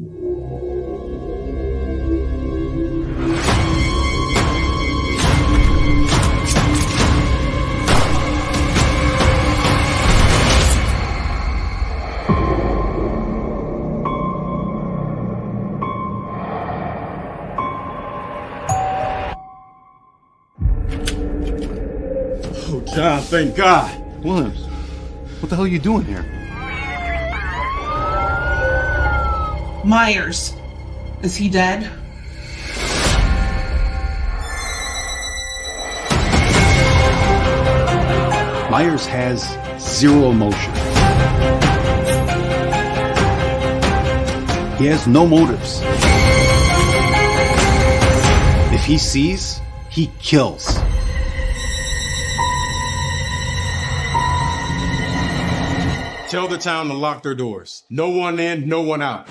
Oh, John, thank God. Williams, what the hell are you doing here? Myers. Is he dead? Myers has zero emotion. He has no motives. If he sees, he kills. Tell the town to lock their doors. No one in, no one out.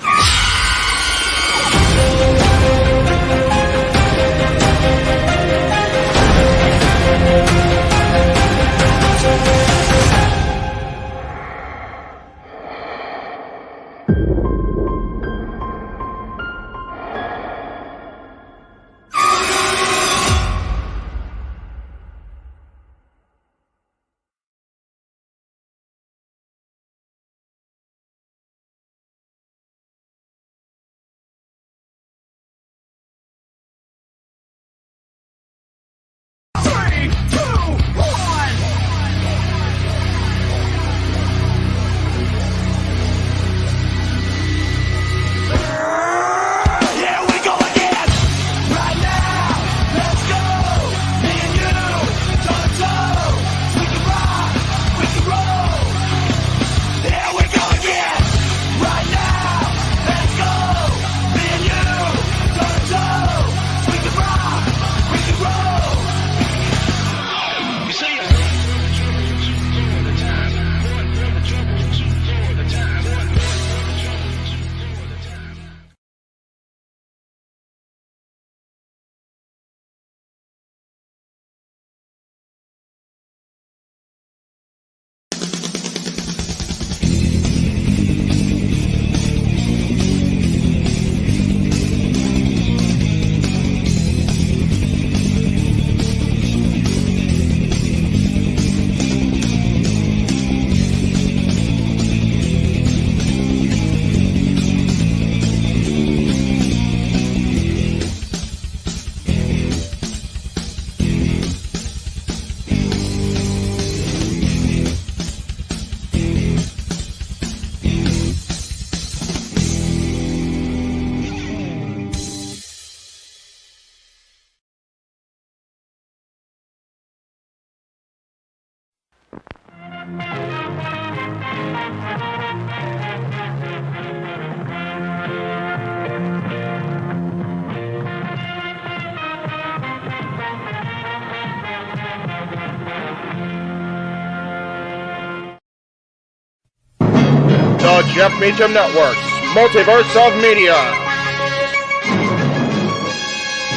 The Jeff Meacham Network's Multiverse of Media.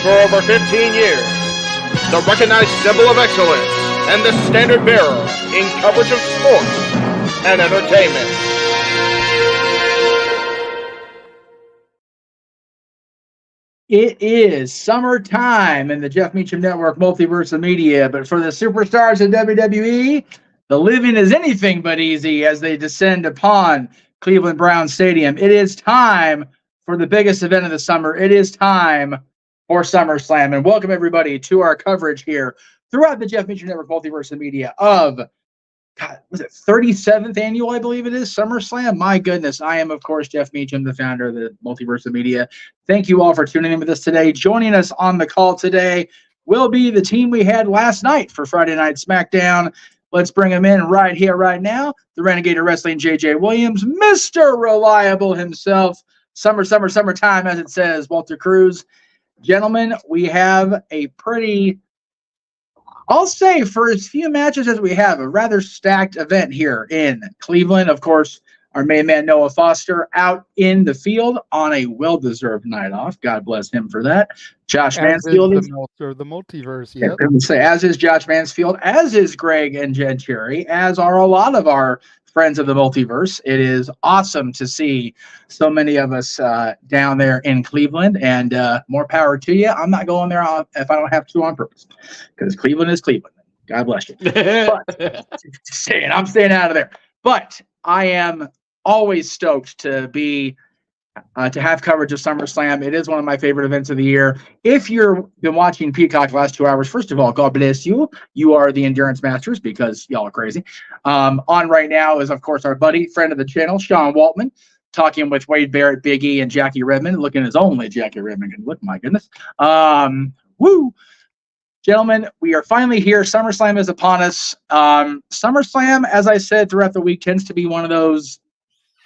For over 15 years, the recognized symbol of excellence and the standard bearer in coverage of sports and entertainment. It is summertime in the Jeff Meacham Network Multiverse of Media, but for the superstars of WWE, the living is anything but easy as they descend upon Cleveland Browns Stadium. It is time for the biggest event of the summer. It is time for SummerSlam. And welcome, everybody, to our coverage here throughout the Jeff Meacham Network Multiverse of Media of, God, was it 37th annual, I believe it is, SummerSlam? My goodness. I am, of course, Jeff Meacham, the founder of the Multiverse of Media. Thank you all for tuning in with us today. Joining us on the call today will be the team we had last night for Friday Night SmackDown. Let's bring him in right here, right now. The Renegade of Wrestling, JJ Williams, Mr. Reliable himself. Summertime, as it says, Walter Cruz. Gentlemen, we have a pretty, I'll say, for as few matches as we have, a rather stacked event here in Cleveland. Of course, our main man, Noah Foster, out in the field on a well-deserved night off. God bless him for that. Josh Mansfield is the multiverse. Yep. Say, as is Josh Mansfield, as is Greg and Jen Cherry, as are a lot of our friends of the multiverse. It is awesome to see so many of us down there in Cleveland, and more power to you. I'm not going there if I don't have to on purpose, because Cleveland is Cleveland. God bless you. But I'm staying out of there. But I am always stoked to be to have coverage of SummerSlam. It is one of my favorite events of the year. If you've been watching Peacock the last 2 hours, first of all, God bless you. You are the endurance masters because y'all are crazy. On right now is, of course, our buddy, friend of the channel, Sean Waltman, talking with Wade Barrett, Big E, and Jackie Redmond, looking as only Jackie Redmond can look. My goodness. Woo! Gentlemen, we are finally here. SummerSlam is upon us. SummerSlam, as I said throughout the week, tends to be one of those,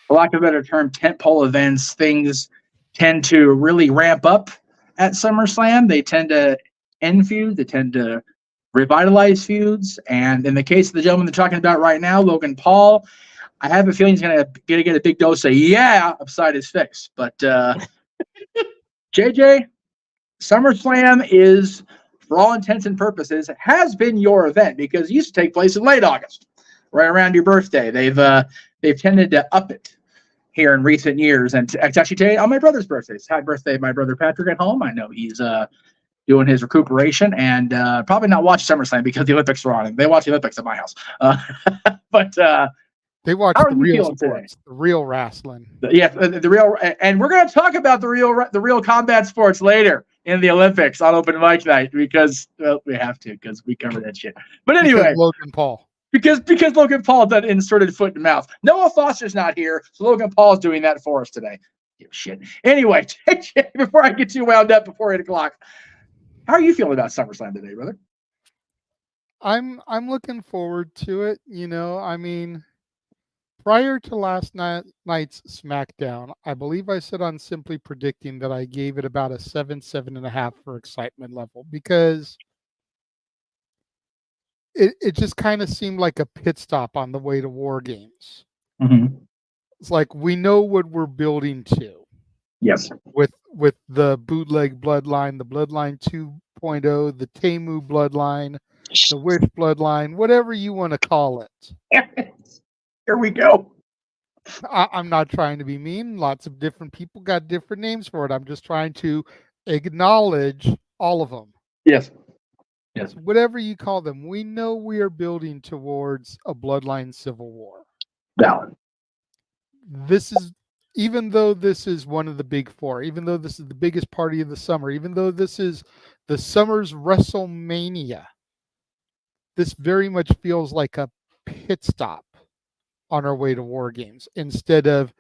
for lack of a better term, tentpole events. Things tend to really ramp up at SummerSlam. They tend to end feuds. They tend to revitalize feuds. And in the case of the gentleman they're talking about right now, Logan Paul, I have a feeling he's going to get a big dose of yeah upside his face. But JJ, SummerSlam is, for all intents and purposes, has been your event because it used to take place in late August, right around your birthday. They've tended to up it here in recent years, and it's actually today on my brother's birthday. It's happy birthday, my brother Patrick at home. I know he's doing his recuperation and probably not watch SummerSlam because the Olympics are on. They watch the Olympics at my house, but they watch the real sports, the real wrestling. The real, and we're going to talk about the real combat sports later in the Olympics on open mic night because we have to because we cover that shit. But anyway, because Logan Paul. Because Logan Paul done inserted foot in mouth. Noah Foster's not here, so Logan Paul's doing that for us today. Shit. Anyway, before I get too wound up before 8 o'clock, how are you feeling about SummerSlam today, brother? I'm looking forward to it. You know, I mean, prior to last night's SmackDown, I believe I said on Simply Predicting that I gave it about a 7.5 for excitement level because it just kind of seemed like a pit stop on the way to War Games. Mm-hmm. It's like we know what we're building to. Yes. With the bootleg bloodline, the bloodline 2.0, the Temu bloodline, the Wish bloodline, whatever you want to call it. Here we go. I'm not trying to be mean. Lots of different people got different names for it. I'm just trying to acknowledge all of them. Yes. Yes. So whatever you call them, we know we are building towards a bloodline civil war. Valid. This is, even though this is one of the big four, even though this is the biggest party of the summer, even though this is the summer's WrestleMania, this very much feels like a pit stop on our way to War Games instead of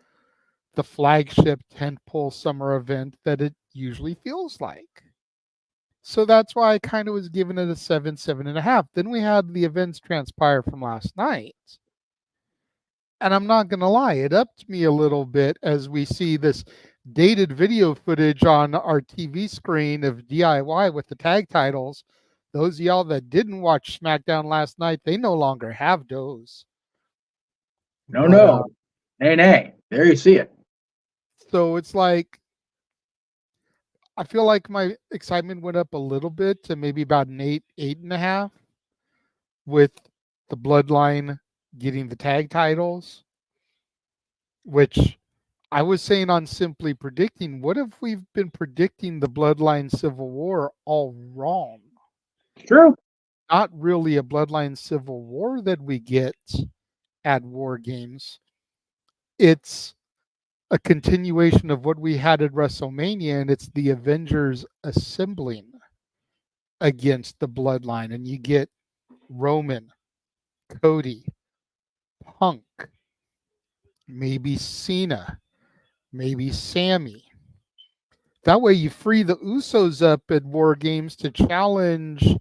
the flagship tentpole summer event that it usually feels like. So that's why I kind of was giving it a 7.5. Then we had the events transpire from last night. And I'm not going to lie, it upped me a little bit as we see this dated video footage on our TV screen of DIY with the tag titles. Those of y'all that didn't watch SmackDown last night, they no longer have those. No. Nay. There you see it. So it's like, I feel like my excitement went up a little bit to maybe about an 8.5 with the Bloodline getting the tag titles, which I was saying on Simply Predicting, what if we've been predicting the Bloodline Civil War all wrong? True. Not really a Bloodline Civil War that we get at War Games. It's a continuation of what we had at WrestleMania, and it's the Avengers assembling against the Bloodline, and you get Roman, Cody, Punk, maybe Cena, maybe Sammy. That way you free the Usos up at War Games to challenge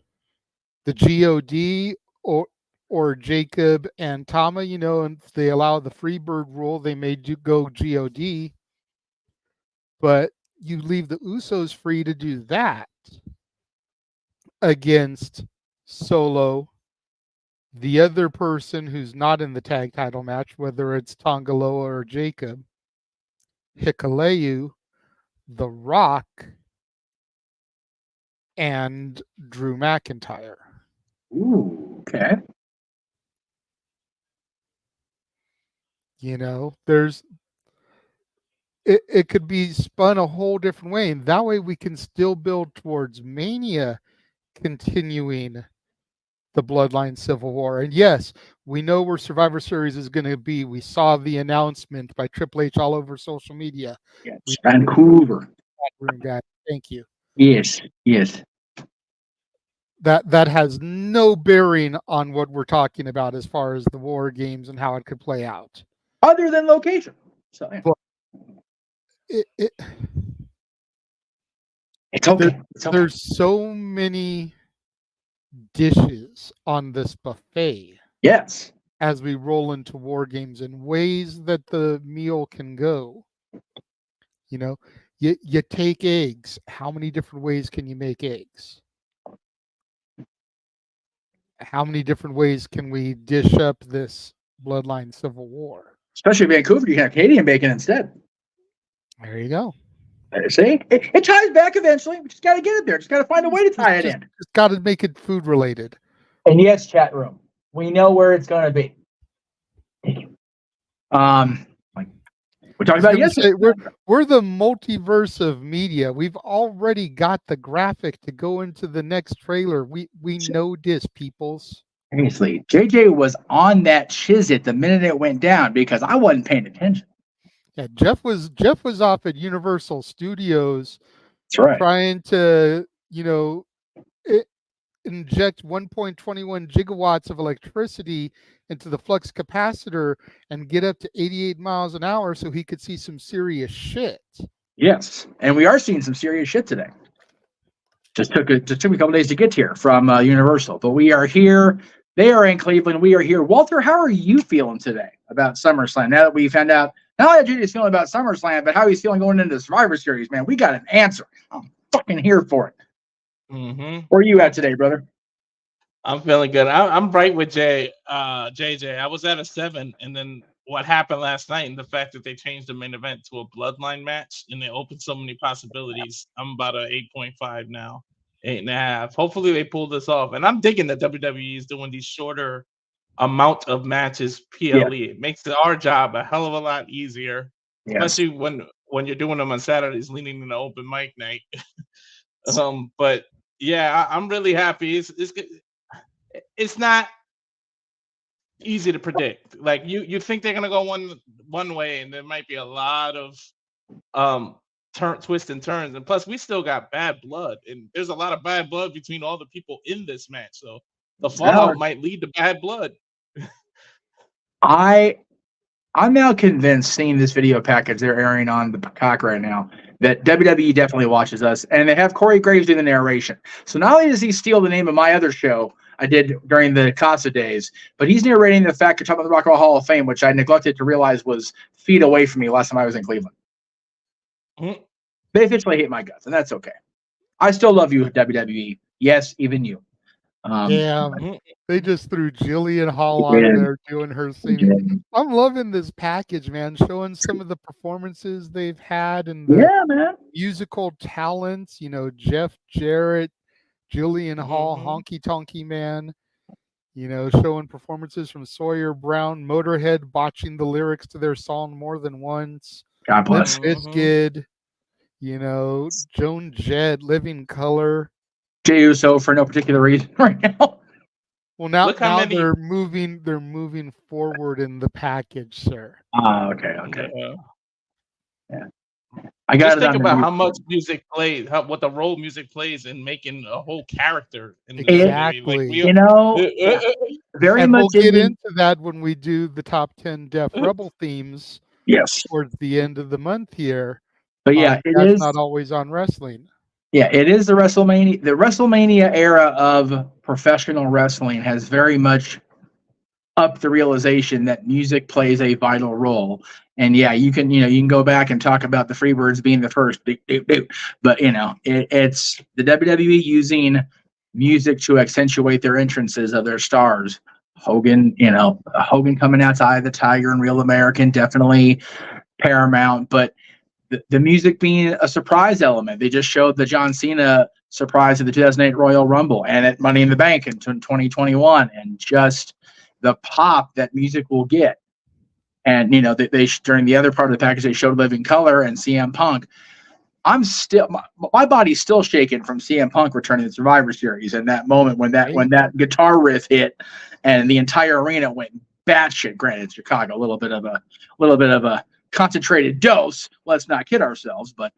the GOD or Jacob and Tama, you know, and if they allow the Freebird rule, they may go GOD. But you leave the Usos free to do that against Solo, the other person who's not in the tag title match, whether it's Tongaloa or Jacob, Hikuleo, The Rock, and Drew McIntyre. Ooh, okay. There's it could be spun a whole different way, and that way we can still build towards Mania continuing the Bloodline Civil War. And yes, we know where Survivor Series is going to be. We saw the announcement by Triple H all over social media. Yes, Vancouver. Room, guys. Thank you. Yes. That has no bearing on what we're talking about as far as the war games and how it could play out. Other than location. So yeah. It's okay. There's so many dishes on this buffet. Yes. As we roll into war games and ways that the meal can go. You take eggs. How many different ways can you make eggs? How many different ways can we dish up this Bloodline Civil War? Especially Vancouver, you can have Canadian bacon instead. There you go. See, it ties back eventually. We just got to get it there. Just got to find a way to tie it in. Just got to make it food related. And yes, chat room, we know where it's going to be. We talked about yesterday. We're the multiverse of media. We've already got the graphic to go into the next trailer. We know this, peoples. Seriously, JJ was on that Chizit the minute it went down because I wasn't paying attention. Yeah, Jeff was off at Universal Studios. That's right. Trying to, inject 1.21 gigawatts of electricity into the flux capacitor and get up to 88 miles an hour so he could see some serious shit. Yes, and we are seeing some serious shit today. Just took me a couple days to get here from Universal, but we are here. They are in Cleveland. We are here. Walter, how are you feeling today about SummerSlam? Now that we found out not how JJ's feeling about SummerSlam, but how he's feeling going into the Survivor Series, man, we got an answer. I'm fucking here for it. Mm-hmm. Where are you at today, brother? I'm feeling good. I'm right with JJ. I was at a 7, and then what happened last night and the fact that they changed the main event to a bloodline match and they opened so many possibilities. I'm about a 8.5 now, 8.5. Hopefully they pull this off. And I'm digging that WWE is doing these shorter amount of matches PLE. Yeah. It makes our job a hell of a lot easier, especially when you're doing them on Saturdays, leaning in the open mic night. But yeah, I'm really happy. It's not easy to predict. Like you think they're gonna go one way, and there might be a lot of twists and turns. And plus, we still got bad blood, and there's a lot of bad blood between all the people in this match. So the fallout might lead to bad blood. I'm now convinced, seeing this video package they're airing on the Peacock right now, that WWE definitely watches us, and they have Corey Graves doing the narration. So not only does he steal the name of my other show I did during the Casa days, but he's narrating the fact you're talking about the Rock and Roll Hall of Fame, which I neglected to realize was feet away from me last time I was in Cleveland. Mm-hmm. They officially hate my guts, and that's okay. I still love you, WWE. Yes, even you. They just threw Jillian Hall on there doing her singing. I'm loving this package, man, showing some of the performances they've had and the musical talents, Jeff Jarrett, Jillian Hall, Honky Tonky Man, showing performances from Sawyer Brown, Motorhead botching the lyrics to their song more than once. God bless. Biscuit, Joan Jett, Living Color. Jey Uso for no particular reason right now. Well, now they're moving forward in the package, sir. Okay. Yeah. I got just think about how much music plays, what the role music plays in making a whole character. Exactly. Very and much. We'll get into that when we do the top 10 Def Rebel themes. Yes. Towards the end of the month here. But yeah, that's not always on wrestling. Yeah, it is the WrestleMania. The WrestleMania era of professional wrestling has very much upped the realization that music plays a vital role. And yeah, you can go back and talk about the Freebirds being the first, but it's the WWE using music to accentuate their entrances of their stars. Hogan coming out to Eye of the Tiger and Real American, definitely paramount, but the music being a surprise element. They just showed the John Cena surprise at the 2008 Royal Rumble and at Money in the Bank in 2021, and just the pop that music will get And they during the other part of the package they showed Living Color and CM Punk. I'm still my body's still shaking from CM Punk returning to the Survivor Series, and that moment when that guitar riff hit and the entire arena went batshit. Granted, Chicago, a little bit of a concentrated dose. Let's not kid ourselves, but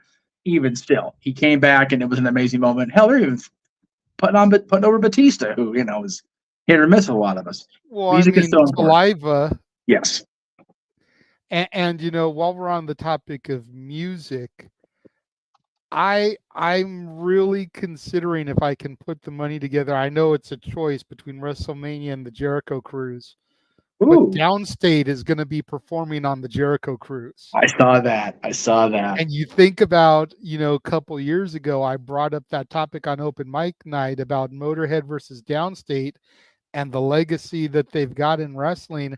even still, he came back and it was an amazing moment. Hell, they're even putting over Batista, who is hit or miss with a lot of us. Well, Music is so important. Saliva. Yes. And while we're on the topic of music, I'm really considering if I can put the money together. I know it's a choice between WrestleMania and the Jericho Cruise. Ooh. But Downstate is going to be performing on the Jericho Cruise. I saw that. And you think about, a couple years ago, I brought up that topic on Open Mic Night about Motorhead versus Downstate and the legacy that they've got in wrestling.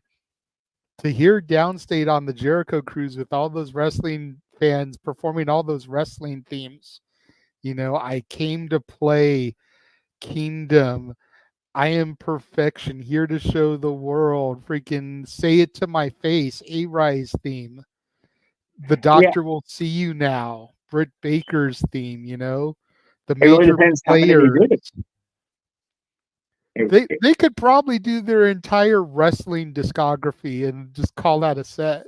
To hear Downstate on the Jericho Cruise with all those wrestling fans performing all those wrestling themes, I came to play Kingdom. I am perfection, here to show the world. Freaking say it to my face. A-Rise theme. The Doctor will see you now. Britt Baker's theme. The major players. They could probably do their entire wrestling discography and just call that a set.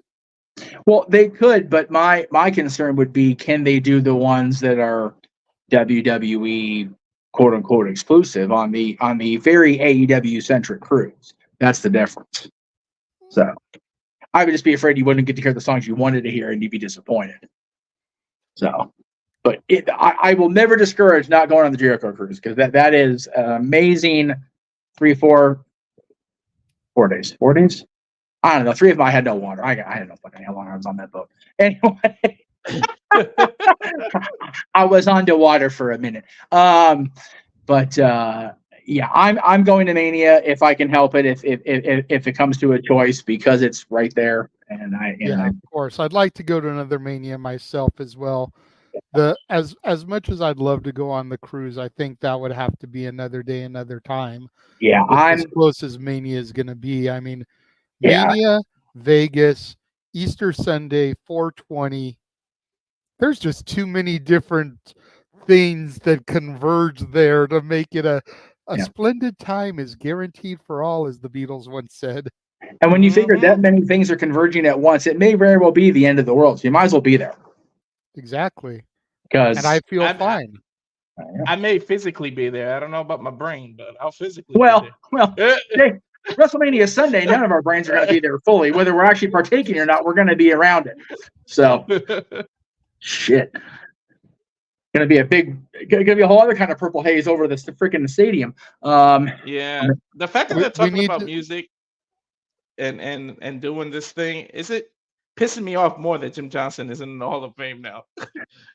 Well, they could, but my concern would be, can they do the ones that are WWE quote unquote exclusive on the very AEW centric cruise? That's the difference. So I would just be afraid you wouldn't get to hear the songs you wanted to hear and you'd be disappointed. So, but I will never discourage not going on the Jericho Cruise, because that is amazing. 4 days. 4 days? I don't know. 3 of them I had no water. I had no fucking how long I was on that boat. Anyway, I was underwater for a minute. But yeah, I'm going to Mania if I can help it. If it comes to a choice, because it's right there. And of course, I'd like to go to another Mania myself as well. As much as I'd love to go on the cruise, I think that would have to be another day, another time. Yeah, as close as Mania is going to be. I mean, Mania, Vegas, Easter Sunday, 420. There's just too many different things that converge there to make it a splendid time is guaranteed for all, as the Beatles once said. And when you figure that many things are converging at once, it may very well be the end of the world. So you might as well be there. Exactly. And I feel fine. I may physically be there. I don't know about my brain, but I'll physically be there. Hey, WrestleMania Sunday, none of our brains are going to be there fully. Whether we're actually partaking or not, we're going to be around it. So, shit. Going to be a whole other kind of purple haze over the freaking stadium. Yeah. The fact that they're talking about music and doing this thing, is it pissing me off more that Jim Johnson is in the Hall of Fame now?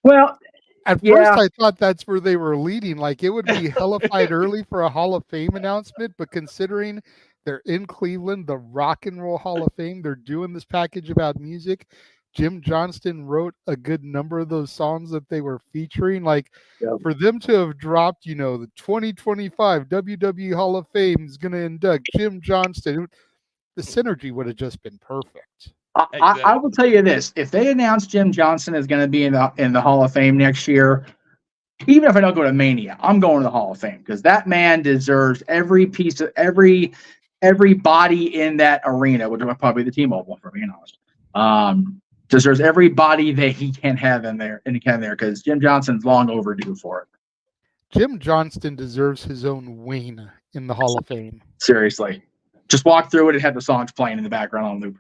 Well, at first I thought that's where they were leading. Like, it would be hellified early for a Hall of Fame announcement, but considering they're in Cleveland, the Rock and Roll Hall of Fame, they're doing this package about music. Jim Johnston wrote a good number of those songs that they were featuring. Like, for them to have dropped, the 2025 WWE Hall of Fame is going to induct Jim Johnston, the synergy would have just been perfect. I will tell you this: if they announce Jim Johnson is going to be in the Hall of Fame next year, even if I don't go to Mania, I'm going to the Hall of Fame, because that man deserves every piece of every body in that arena, which is probably the T-Mobile, for being honest. Deserves every body that he can have in there, because Jim Johnson's long overdue for it. Jim Johnston deserves his own wing in the Hall of Fame. Seriously, just walk through it and have the songs playing in the background on loop.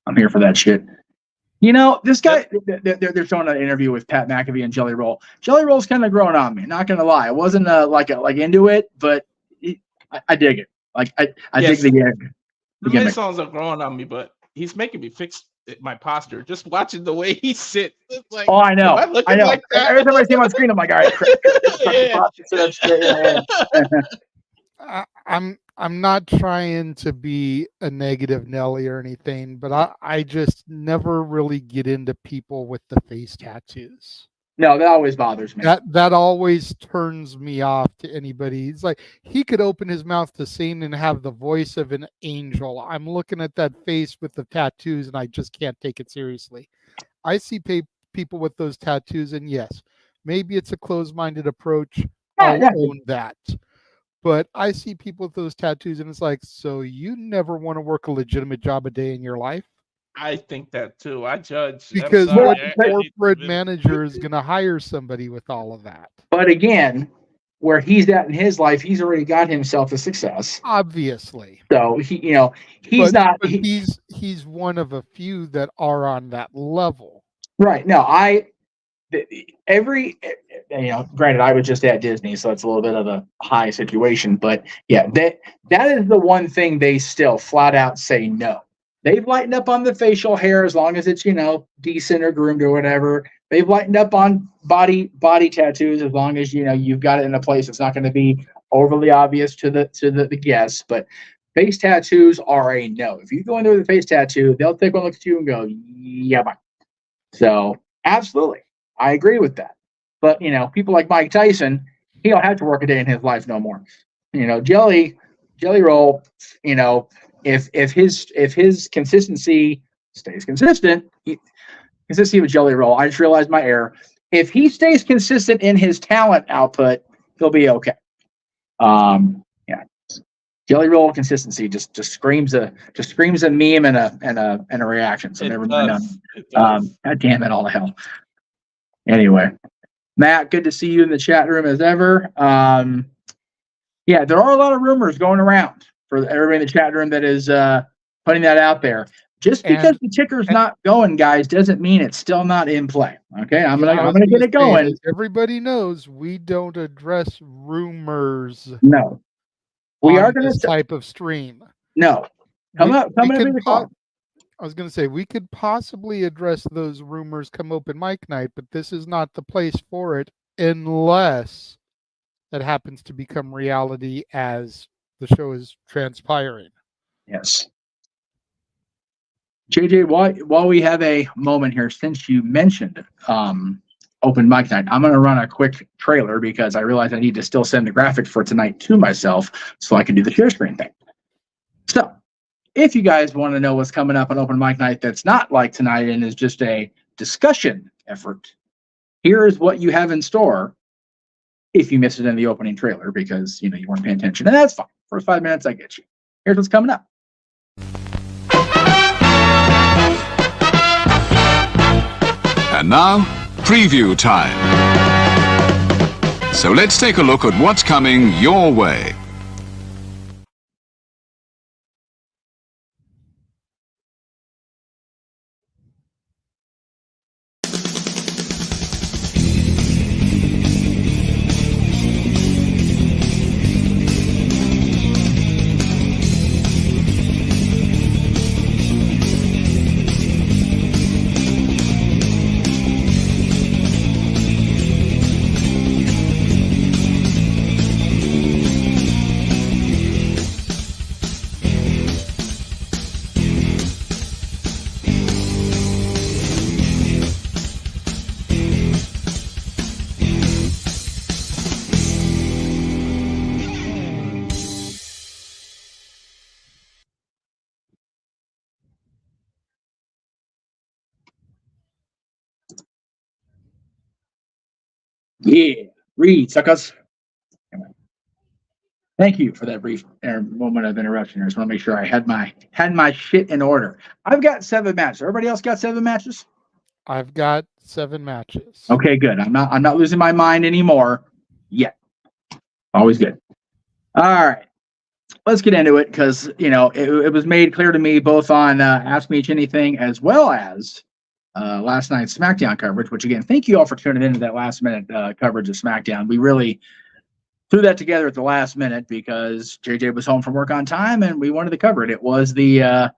I'm here for that shit. This guy, they're showing an interview with Pat McAfee and Jelly Roll. Jelly Roll's kind of growing on me, not going to lie. I wasn't like into it, but I dig it. Like, I dig the gimmick. Many songs are growing on me, but he's making me fix my posture. Just watching the way he sits. Like, I know. I know. Like every time I see him on screen, I'm like, all right. I'm not trying to be a negative Nelly or anything, but I just never really get into people with the face tattoos. No, that always bothers me. That always turns me off to anybody. It's like he could open his mouth to sing and have the voice of an angel. I'm looking at that face with the tattoos, and I just can't take it seriously. I see people with those tattoos, and yes, maybe it's a closed-minded approach. I'll own that. But I see people with those tattoos, and it's like, so you never want to work a legitimate job a day in your life? I think that too. I judge because what corporate manager is going to hire somebody with all of that? But again, where he's at in his life, he's already got himself a success. Obviously. So he's not. He's one of a few that are on that level. Right. No, granted, I was just at Disney, so it's a little bit of a high situation. But yeah, that is the one thing they still flat out say no. They've lightened up on the facial hair as long as it's, decent or groomed or whatever. They've lightened up on body tattoos as long as, you've got it in a place that's not going to be overly obvious to the guests. But face tattoos are a no. If you go in there with a face tattoo, they'll take one look at you and go, yeah, bye. So absolutely. I agree with that. But, people like Mike Tyson, he don't have to work a day in his life no more. Jelly Roll, if his consistency stays consistent, consistency with Jelly Roll, I just realized my error. If he stays consistent in his talent output, he'll be okay. Yeah, Jelly Roll consistency just screams a meme and a reaction. So never mind. God damn it, all the hell. Anyway, Matt, good to see you in the chat room as ever. Yeah, there are a lot of rumors going around for everybody in the chat room that is putting that out there. Just because the ticker's not going, guys, doesn't mean it's still not in play. Okay, I'm gonna get it going. Everybody knows we don't address rumors. No, we are going to type of stream. No, come up in the call. I was going to say we could possibly address those rumors come open mic night, but this is not the place for it unless that happens to become reality as the show is transpiring. Yes. JJ, while we have a moment here, since you mentioned open mic night, I'm going to run a quick trailer because I realize I need to still send the graphics for tonight to myself so I can do the share screen thing. So if you guys want to know what's coming up on open mic night that's not like tonight and is just a discussion effort, here is what you have in store if you missed it in the opening trailer because you weren't paying attention. And that's fine. First 5 minutes, I get you. Here's what's coming up. And now, preview time. So let's take a look at what's coming your way. Yeah, read, suckers. Thank you for that brief moment of interruption. I just want to make sure I had my shit in order. I've got 7 matches. Everybody else got 7 matches? I've got 7 matches. Okay, good. I'm not losing my mind anymore yet. Always good. All right. Let's get into it because it was made clear to me both on Ask Me Anything as well as last night's SmackDown coverage, which again, thank you all for tuning into that last minute coverage of SmackDown. We really threw that together at the last minute because JJ was home from work on time and we wanted to cover it. It was the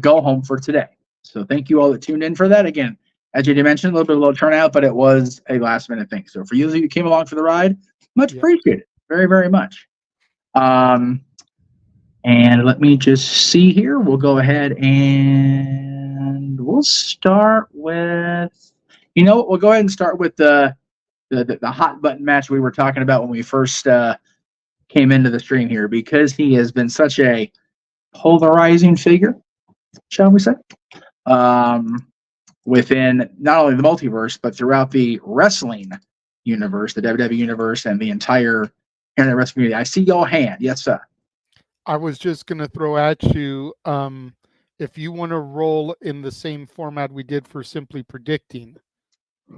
go home for today. So thank you all that tuned in for that. Again, as JJ mentioned, a little bit of low turnout, but it was a last minute thing. So for you who came along for the ride, much appreciated. Very, very much. And let me just see here. We'll go ahead and we'll start with, we'll go ahead and start with the the hot button match we were talking about when we first came into the stream here, because he has been such a polarizing figure, shall we say, within not only the multiverse, but throughout the wrestling universe, the WWE universe, and the entire internet wrestling community. I see your hand. Yes, sir. I was just going to throw at you, if you want to roll in the same format we did for Simply Predicting,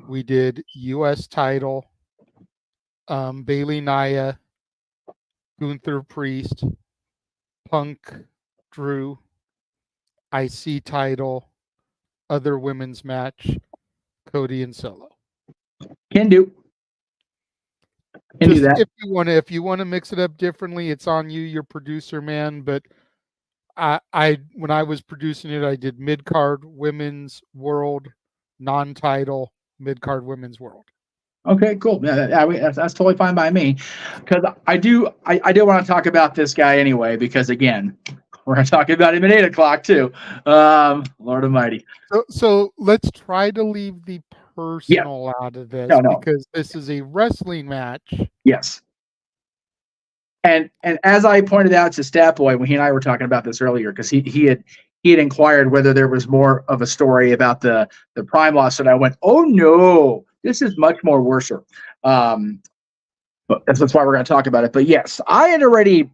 we did U.S. title, Bailey Nia, Gunther Priest, Punk, Drew, IC title, other women's match, Cody and Solo. Can do. Can do Just that. if you want to mix it up differently, it's on you, your producer, man. But I when I was producing it, I did mid card women's world, non-title mid card women's world. Okay, cool. Yeah, that's totally fine by me, because I do want to talk about this guy anyway, because again, we're going to talk about him at 8 o'clock too. Lord Almighty. So let's try to leave the personal out of this, No. because this is a wrestling match. Yes. And as I pointed out to Statboy when he and I were talking about this earlier, because he had inquired whether there was more of a story about the Prime loss, and I went, oh no, this is much more worse. But that's why we're going to talk about it. But yes, I had already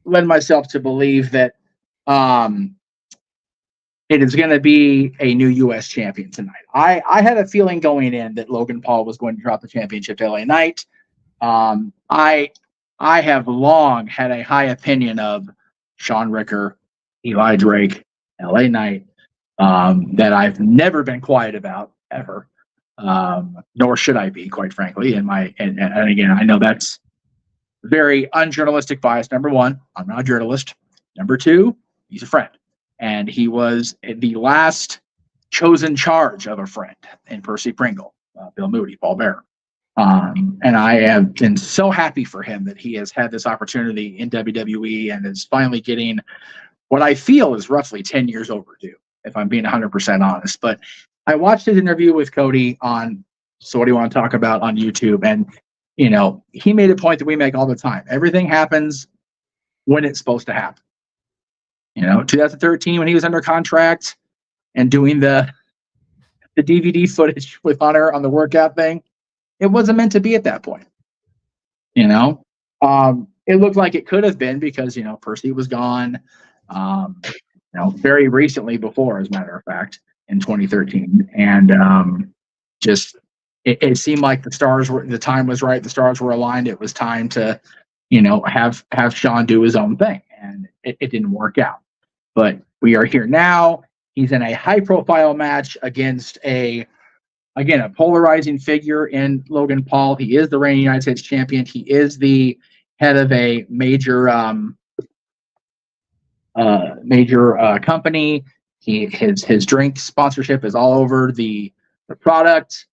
led myself to believe that it is going to be a new U.S. champion tonight. I had a feeling going in that Logan Paul was going to drop the championship to LA Knight. I have long had a high opinion of Sean Ricker, Eli Drake, LA Knight, that I've never been quiet about ever, nor should I be, quite frankly. And again, I know that's very unjournalistic bias. Number one, I'm not a journalist. Number two, he's a friend, and he was the last chosen charge of a friend in Percy Pringle, Bill Moody, Paul Bearer. And I have been so happy for him that he has had this opportunity in WWE and is finally getting what I feel is roughly 10 years overdue, if I'm being 100% honest. But I watched his interview with Cody on So What Do You Want to Talk About on YouTube, and he made a point that we make all the time. Everything happens when it's supposed to happen. 2013, when he was under contract and doing the DVD footage with Hunter on the workout thing, it wasn't meant to be at that point. It looked like it could have been, because Percy was gone. Very recently, before, as a matter of fact, in 2013, and it seemed like the time was right. The stars were aligned. It was time to, have Sean do his own thing, and it didn't work out. But we are here now. He's in a high-profile match against a polarizing figure in Logan Paul. He is the reigning United States champion. He is the head of a major company. His drink sponsorship is all over the product.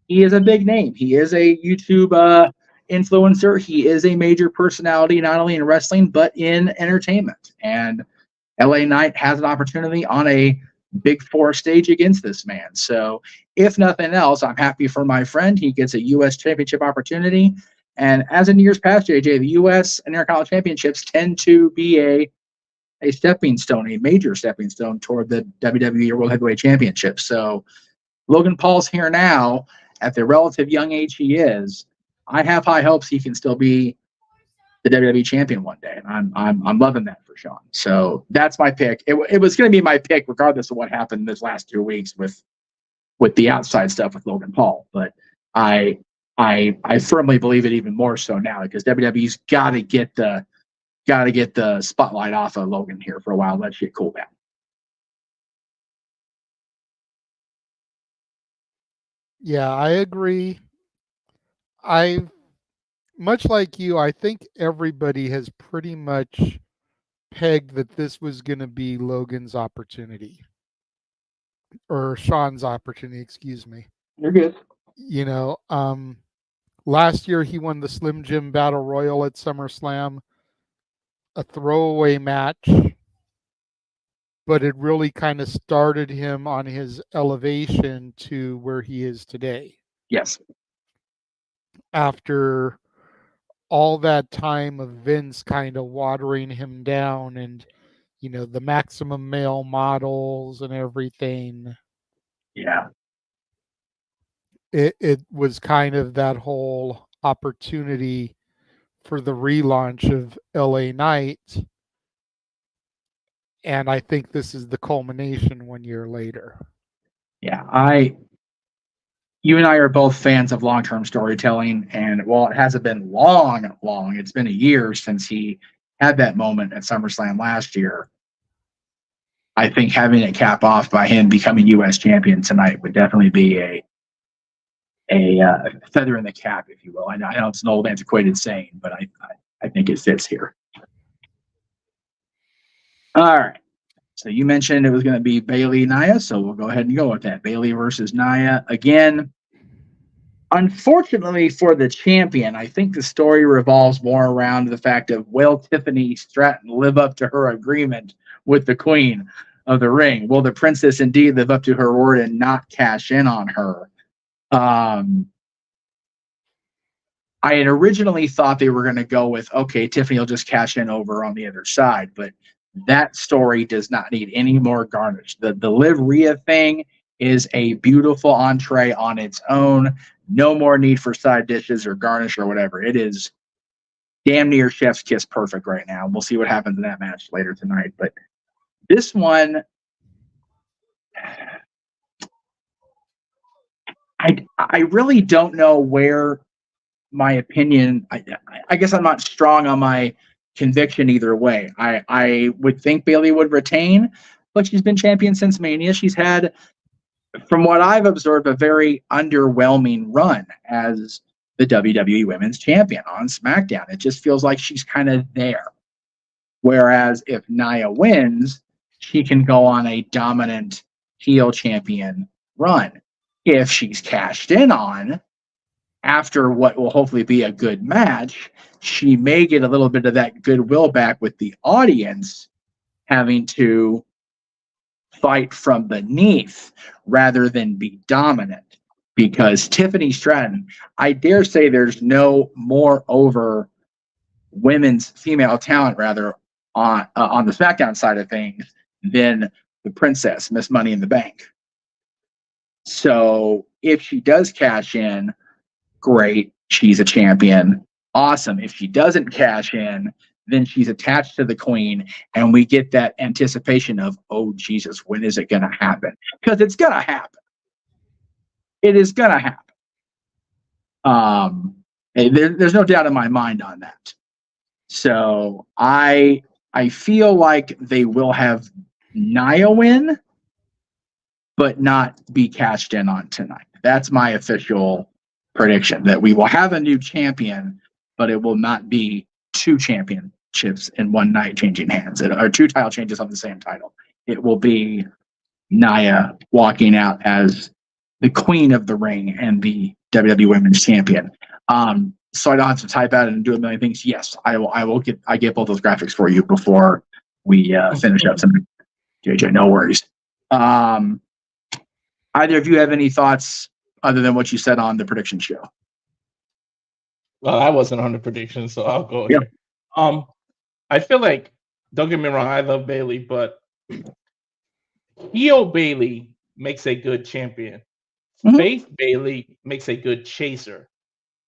He is a big name. He is a YouTube influencer. He is a major personality, not only in wrestling, but in entertainment. And LA Knight has an opportunity on a Big Four stage against this man. So if nothing else, I'm happy for my friend. He gets a U.S. championship opportunity. And as in years past, JJ, the U.S. and Intercontinental Championships tend to be a stepping stone, a major stepping stone toward the WWE World Heavyweight Championship. So Logan Paul's here now at the relative young age he is. I have high hopes he can still be the WWE champion one day, and I'm loving that for Sean. So that's my pick. It was going to be my pick regardless of what happened this last 2 weeks with the outside stuff with Logan Paul. But I firmly believe it even more so now, because WWE's got to get the spotlight off of Logan here for a while. Let shit cool down. Yeah, I agree. Much like you, I think everybody has pretty much pegged that this was going to be Logan's opportunity, or Sean's opportunity, excuse me. You're good. Last year he won the Slim Jim Battle Royal at SummerSlam, a throwaway match, but it really kind of started him on his elevation to where he is today. Yes. after all that time of Vince kind of watering him down and, the maximum male models and everything. Yeah. It was kind of that whole opportunity for the relaunch of LA Knight. And I think this is the culmination 1 year later. Yeah, you and I are both fans of long-term storytelling, and while it hasn't been long, it's been a year since he had that moment at SummerSlam last year. I think having it cap off by him becoming U.S. champion tonight would definitely be a feather in the cap, if you will. I know it's an old antiquated saying, but I think it fits here. All right. So you mentioned it was going to be Bayley Nia, so we'll go ahead and go with that. Bayley versus Nia again. Unfortunately for the champion, I think the story revolves more around the fact of, will Tiffany Stratton live up to her agreement with the Queen of the Ring? Will the princess indeed live up to her word and not cash in on her? I had originally thought they were going to go with, okay, Tiffany will just cash in over on the other side, but that story does not need any more garnish. The Liv Rhea thing is a beautiful entree on its own. No more need for side dishes or garnish or whatever. It is damn near chef's kiss perfect right now. We'll see what happens in that match later tonight. But this one, I really don't know where my opinion, I guess I'm not strong on my conviction either way. I would think Bayley would retain, but she's been champion since Mania. She's had, from what I've observed, a very underwhelming run as the WWE Women's Champion on SmackDown. It just feels like she's kind of there. Whereas if Nia wins, she can go on a dominant heel champion run. If she's cashed in on, after what will hopefully be a good match, she may get a little bit of that goodwill back with the audience, having to fight from beneath rather than be dominant. Because Tiffany Stratton, I dare say there's no more over female talent rather on the SmackDown side of things than the princess, Miss Money in the Bank. So if she does cash in, great, she's a champion. Awesome. If she doesn't cash in, then she's attached to the Queen, and we get that anticipation of, oh, Jesus, when is it going to happen? Because it's going to happen. It is going to happen. There's no doubt in my mind on that. So I feel like they will have Nia win, but not be cashed in on tonight. That's my official prediction, that we will have a new champion, but it will not be two championships in one night changing hands, or two title changes on the same title. It will be Nia walking out as the Queen of the Ring and the WWE Women's Champion. So I don't have to type out and do a million things. Yes, I get both those graphics for you before we finish up some. JJ, no worries. Either of you have any thoughts other than what you said on the prediction show? Well, I wasn't on the prediction, so I'll go Yep. here. I feel like, don't get me wrong, I love Bayley, but heel Bayley makes a good champion. Mhm. Face Bayley makes a good chaser.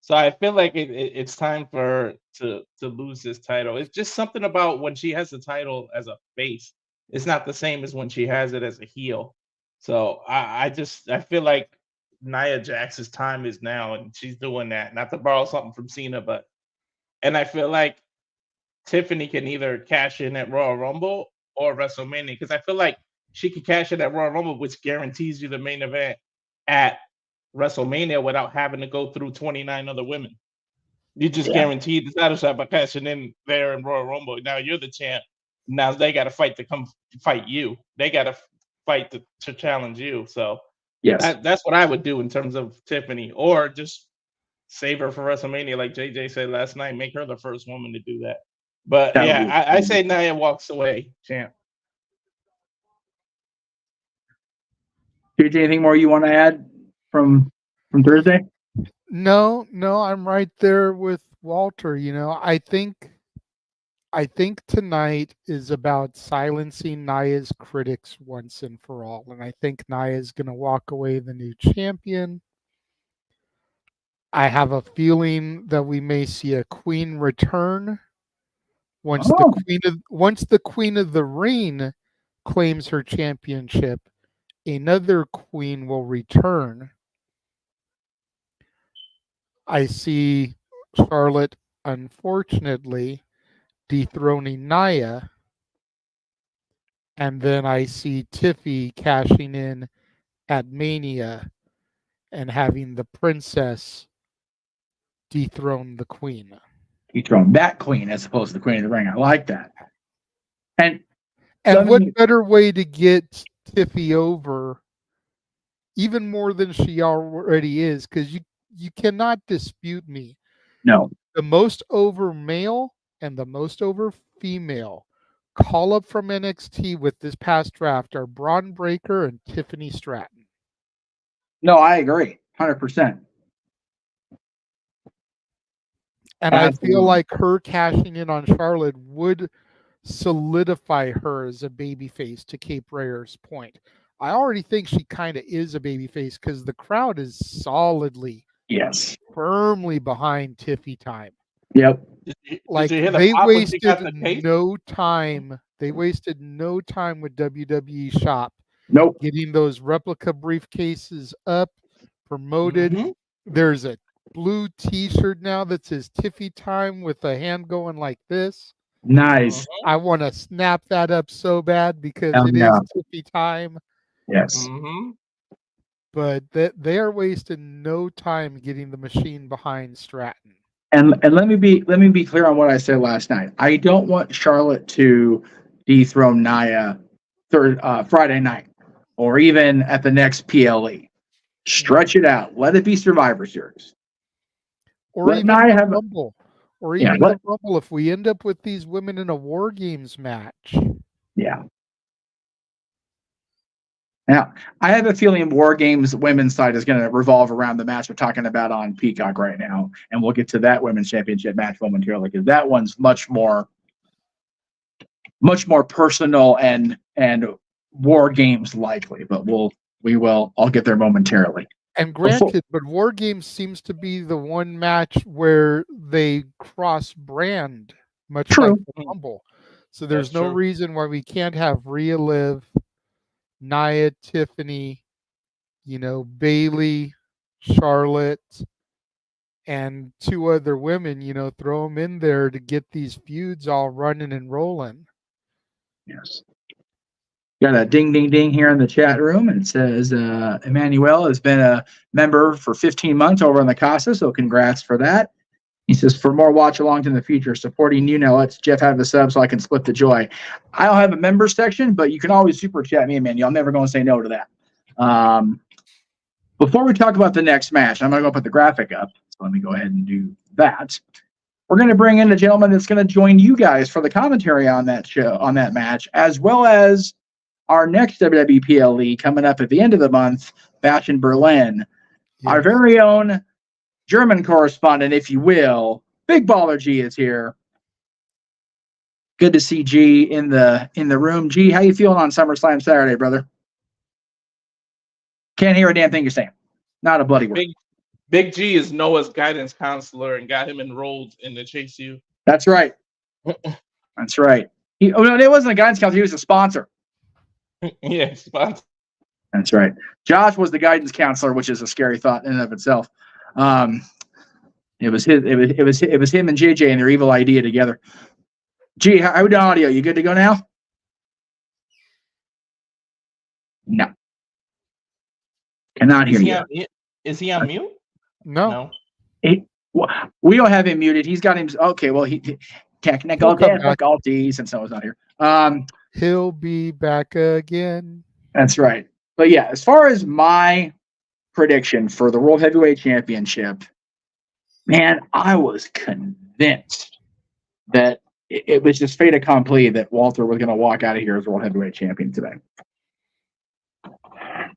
So I feel like it's time for her to lose this title. It's just something about when she has the title as a face. It's not the same as when she has it as a heel. So I feel like Nia Jax's time is now, and she's doing that. Not to borrow something from Cena, and I feel like Tiffany can either cash in at Royal Rumble or WrestleMania, because I feel like she can cash in at Royal Rumble, which guarantees you the main event at WrestleMania without having to go through 29 other women. You just guaranteed the title shot by cashing in there in Royal Rumble. Now you're the champ. Now they got to fight to come fight you. They got to fight to challenge you. So Yes. that's what I would do in terms of Tiffany, or just save her for WrestleMania, like JJ said last night. Make her the first woman to do that. But That yeah, would be- I say Nia walks away champ. JJ, anything more you want to add from Thursday? No, I'm right there with Walter. I think tonight is about silencing Naya's critics once and for all. And I think Naya is going to walk away the new champion. I have a feeling that we may see a queen return once the queen of the ring claims her championship. Another queen will return. I see Charlotte, unfortunately, dethroning Naya. And then I see Tiffy cashing in at Mania and having the princess dethrone the queen. Dethrone that queen as opposed to the queen of the ring. I like that. And what better way to get Tiffy over even more than she already is? Because you cannot dispute me. No. The most over male and the most over female call up from NXT with this past draft are Braun Breaker and Tiffany Stratton. No, I agree. 100%. And I feel like her cashing in on Charlotte would solidify her as a babyface, to Cape Rayer's point. I already think she kind of is a babyface because the crowd is solidly, firmly behind Tiffy time. Yep. Like they wasted no time. They wasted no time with WWE Shop. Nope. Getting those replica briefcases up, promoted. Mm-hmm. There's a blue T-shirt now that says Tiffy time with a hand going like this. Nice. I want to snap that up so bad because it is Tiffy time. Yes. Mm-hmm. But they are wasting no time getting the machine behind Stratton. And let me be clear on what I said last night. I don't want Charlotte to dethrone Nia Friday night or even at the next PLE. Stretch it out. Let it be Survivor Series. Or let even the Rumble. Or even the Rumble if we end up with these women in a War Games match. Yeah. Now, I have a feeling War Games women's side is going to revolve around the match we're talking about on Peacock right now, and we'll get to that women's championship match momentarily because that one's much more personal and War Games likely. But I'll get there momentarily. And granted, but War Games seems to be the one match where they cross brand, much like the Rumble. So there's no reason why we can't have Rhea Liv, Nia, Tiffany, Bailey, Charlotte, and two other women, throw them in there to get these feuds all running and rolling. Yes. Got a ding, ding, ding here in the chat room. And it says Emmanuel has been a member for 15 months over on the Casa, so congrats for that. He says, for more watch-alongs in the future, supporting you now lets Jeff have a sub so I can split the joy. I don't have a member section, but you can always super chat me, Emmanuel. I'm never going to say no to that. Before we talk about the next match, I'm going to go put the graphic up. So let me go ahead and do that. We're going to bring in a gentleman that's going to join you guys for the commentary on that show, on that match, as well as our next WWE PLE coming up at the end of the month, Bash in Berlin. Yes. Our very own German correspondent, if you will, Big Baller G is here. Good to see G in the room. G, how you feeling on SummerSlam Saturday, brother? Can't hear a damn thing you're saying. Not a bloody word. Big G is Noah's guidance counselor and got him enrolled in the Chase U. That's right. That's right. It wasn't a guidance counselor. He was a sponsor. Yeah, sponsor. That's right. Josh was the guidance counselor, which is a scary thought in and of itself. It was him and JJ and their evil idea together. Gee, how are we doing audio? You good to go now? No. Cannot hear you. Is he on mute? No. We don't have him muted. He's got him. Okay, well, he technical difficulties, and so he's not here. He'll be back again. That's right. But yeah, as far as my prediction for the World Heavyweight Championship, man, I was convinced that it was just fait accompli that Walter was going to walk out of here as World Heavyweight Champion today.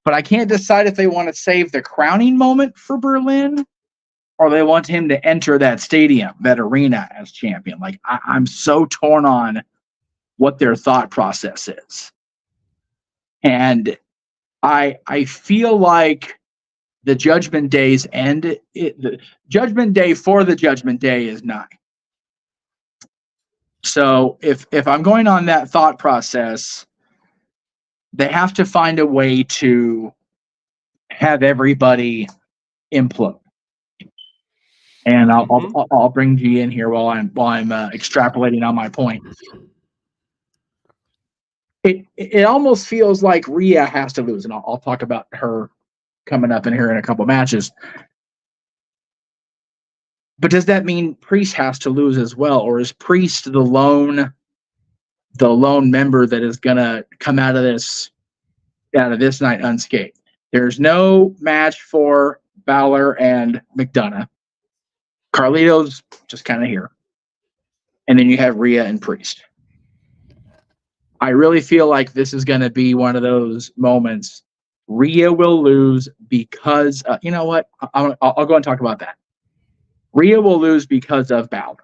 But I can't decide if they want to save the crowning moment for Berlin or they want him to enter that stadium, that arena as champion. Like I'm so torn on what their thought process is. And I feel like the Judgment Day's end, the Judgment Day for the Judgment Day is nigh. So if I'm going on that thought process, they have to find a way to have everybody implode. And I'll bring G in here while I'm extrapolating on my point. It almost feels like Rhea has to lose, and I'll talk about her coming up in here in a couple matches. But does that mean Priest has to lose as well, or is Priest the lone member that is gonna come out of this night unscathed? There's no match for Balor and McDonough. Carlito's just kind of here, and then you have Rhea and Priest. I really feel like this is going to be one of those moments. Rhea will lose because you know what? I'll go and talk about that. Rhea will lose because of Balor.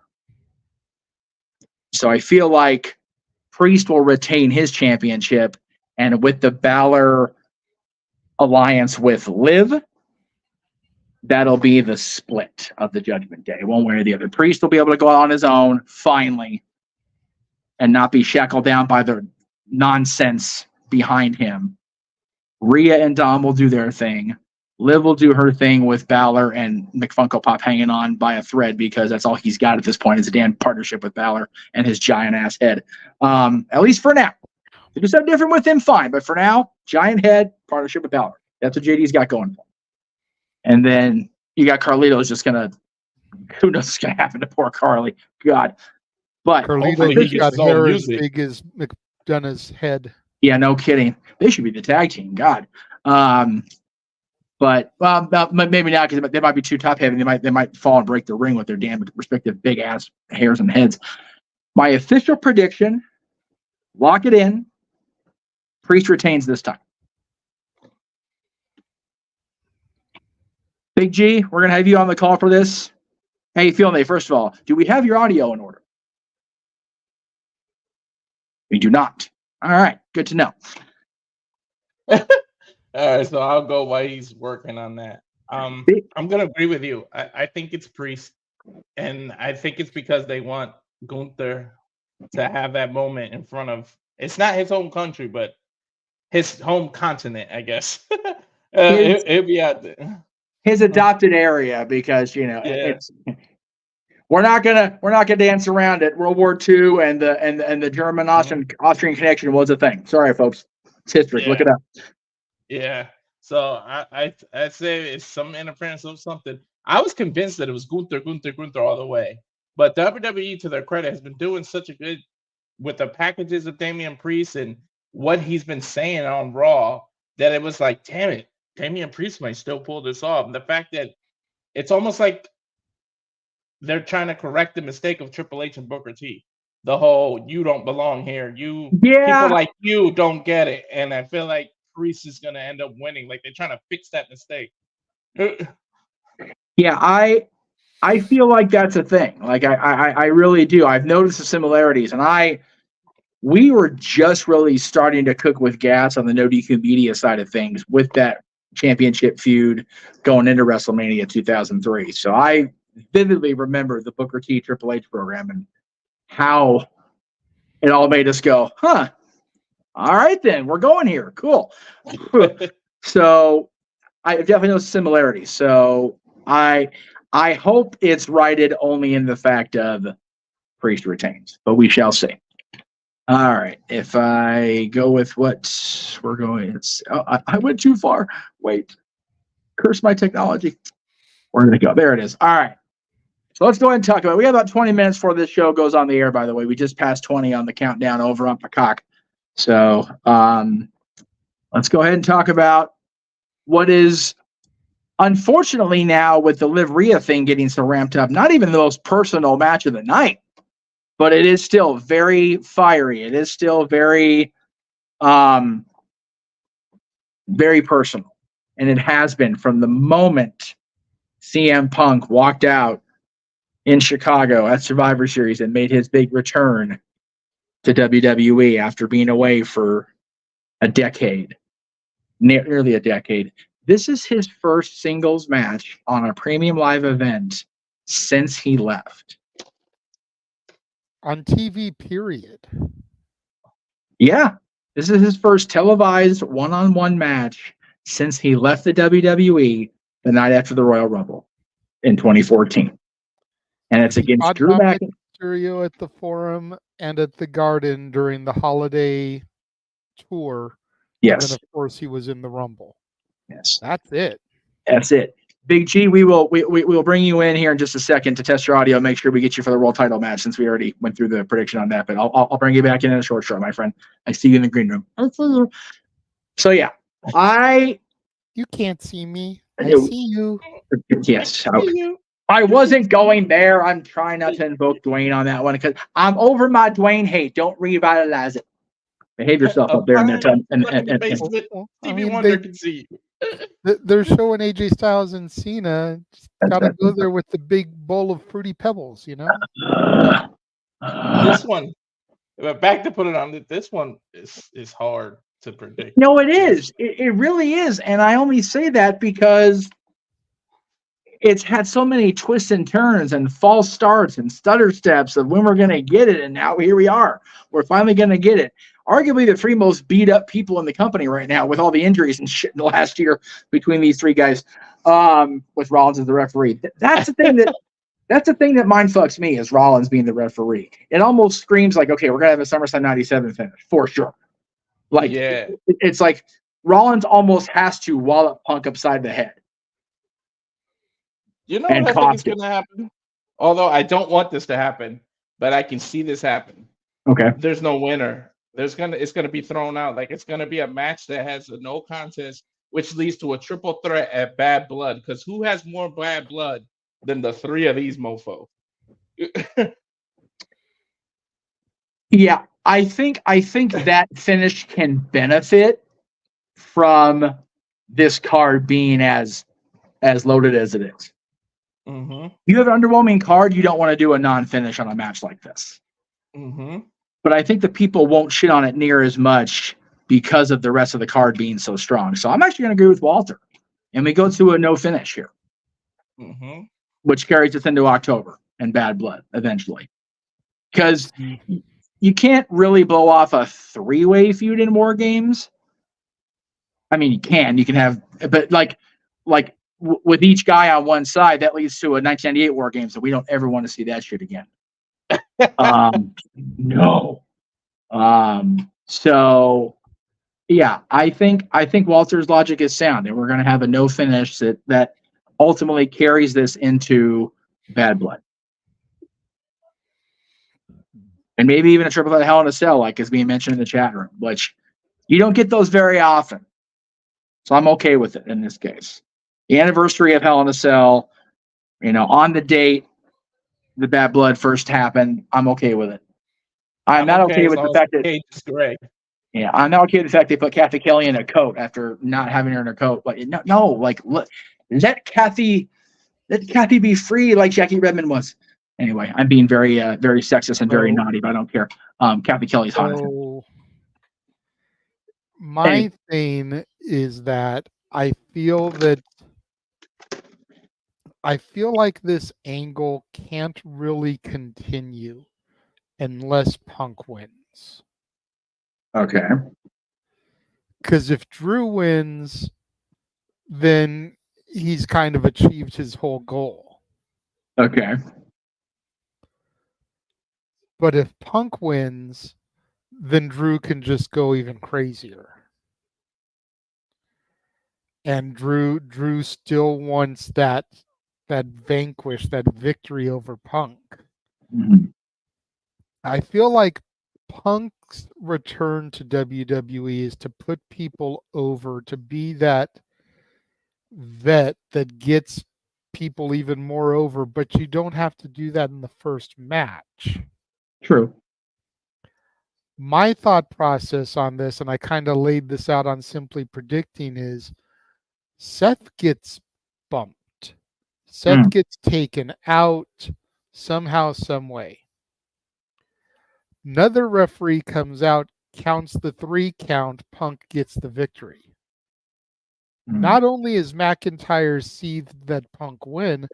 So I feel like Priest will retain his championship, and with the Balor alliance with Liv, that'll be the split of the Judgment Day, one way or the other. Priest will be able to go out on his own, finally, and not be shackled down by the nonsense behind him. Rhea and Dom will do their thing. Liv will do her thing with Balor and McFunko Pop hanging on by a thread because that's all he's got at this point is a damn partnership with Balor and his giant ass head. At least for now. If you do something different with him, fine. But for now, giant head, partnership with Balor. That's what JD's got going for him. And then you got Carlito's just going to, who knows what's going to happen to poor Carly. God. But Carlito's got hair as big as McDonough's head. Yeah, no kidding. They should be the tag team. God. But maybe not because they might be too top heavy. They might fall and break the ring with their damn respective big ass hairs and heads. My official prediction, lock it in. Priest retains this time. Big G, we're gonna have you on the call for this. How you feeling, Nate? First of all, do we have your audio in order? We do not. All right, good to know. All right, so I'll go while he's working on that. I'm gonna agree with you. I think it's Priest, and I think it's because they want Gunther to have that moment in front of. It's not his home country, but his home continent, I guess. He'll be out there. His adopted area, because we're not gonna dance around it. World War II and the German Austrian connection was a thing. Sorry, folks, it's history. Yeah. Look it up. Yeah. So I'd say it's some interference of something. I was convinced that it was Gunther all the way, but WWE, to their credit, has been doing such a good with the packages of Damian Priest and what he's been saying on Raw that it was like, damn it, Damian Priest might still pull this off. And the fact that it's almost like they're trying to correct the mistake of Triple H and Booker T. The whole "you don't belong here," people like you don't get it, and I feel like Priest is going to end up winning. Like they're trying to fix that mistake. Yeah, I feel like that's a thing. Like I really do. I've noticed the similarities, and we were just really starting to cook with gas on the No DQ Media side of things with that championship feud going into WrestleMania 2003. So I vividly remember the Booker T Triple H program and how it all made us go, huh? All right, then we're going here. Cool. So I definitely know similarities. So I hope it's righted only in the fact of Priest retains, but we shall see. All right. If I go with what we're going, I went too far. Wait. Curse my technology. Where did it go? There it is. All right. So let's go ahead and talk about it. We have about 20 minutes before this show goes on the air, by the way. We just passed 20 on the countdown over on Peacock. So let's go ahead and talk about what is, unfortunately now with the Liv Rhea thing getting so ramped up, not even the most personal match of the night, but it is still very fiery. It is still very, very personal. And it has been from the moment CM Punk walked out in Chicago at Survivor Series and made his big return to WWE after being away for a decade, nearly a decade. This is his first singles match on a premium live event since he left. On TV, period. Yeah, this is his first televised one-on-one match since he left the WWE the night after the Royal Rumble in 2014. And it's against Fought Drew Dominic McIntyre. Mysterio at the Forum and at the Garden during the holiday tour. Yes. And then, of course, he was in the Rumble. Yes. That's it. That's it. Big G, we will bring you in here in just a second to test your audio. Make sure we get you for the world title match since we already went through the prediction on that. But I'll bring you back in a short, my friend. I see you in the green room. So yeah, You can't see me. I No. see you. Yes. I wasn't going there. I'm trying not to invoke Dwayne on that one because I'm over my Dwayne hate. Don't revitalize it. Behave yourself up there in that time. Stevie Wonder can see you. They're showing AJ Styles and Cena. Got to go there with the big bowl of fruity pebbles, you know? This one, back to put it on, this one is hard to predict. No, it is. It really is. And I only say that because it's had so many twists and turns and false starts and stutter steps of when we're going to get it. And now here we are. We're finally going to get it. Arguably the three most beat up people in the company right now with all the injuries and shit in the last year between these three guys, with Rollins as the referee. That's the thing that mind fucks me is Rollins being the referee. It almost screams like, okay, we're going to have a SummerSlam 97 finish for sure. Like, yeah, it's like Rollins almost has to wallop Punk upside the head. You know what I think is going to happen? Although I don't want this to happen, but I can see this happen. Okay. There's no winner. It's gonna be thrown out. Like it's gonna be a match that has a no contest, which leads to a triple threat at Bad Blood. Because who has more bad blood than the three of these mofos? Yeah, I think that finish can benefit from this card being as loaded as it is. Mm-hmm. You have an underwhelming card, you don't want to do a non-finish on a match like this. Mm-hmm. But I think the people won't shit on it near as much because of the rest of the card being so strong. So I'm actually going to agree with Walter. And we go to a no finish here, which carries us into October and Bad Blood eventually. Because you can't really blow off a three-way feud in War Games. I mean, you can have, but like with each guy on one side, that leads to a 1998 War Games, and we don't ever want to see that shit again. No. So yeah, I think Walter's logic is sound, and we're going to have a no finish that ultimately carries this into Bad Blood, and maybe even a triple threat Hell in a Cell, like is being mentioned in the chat room, which you don't get those very often. So I'm okay with it in this case. The anniversary of Hell in a Cell, on the date the Bad Blood first happened, I'm okay with it. I'm not okay with the fact that Yeah, I'm not okay with the fact they put Kathy Kelly in a coat after not having her in her coat. Like let Kathy be free like Jackie Redmond was. Anyway, I'm being very very sexist and very naughty, but I don't care. Kathy Kelly's hot. My thing is that I feel like this angle can't really continue unless Punk wins. Okay. Because if Drew wins, then he's kind of achieved his whole goal. Okay. But if Punk wins, then Drew can just go even crazier. And Drew still wants that vanquish, that victory over Punk. Mm-hmm. I feel like Punk's return to WWE is to put people over, to be that vet that gets people even more over, but you don't have to do that in the first match. True. My thought process on this, and I kind of laid this out on Simply Predicting, is Seth gets bumped. Seth gets taken out somehow, some way. Another referee comes out, counts the 3 count, Punk gets the victory. Not only is McIntyre seethed that Punk win,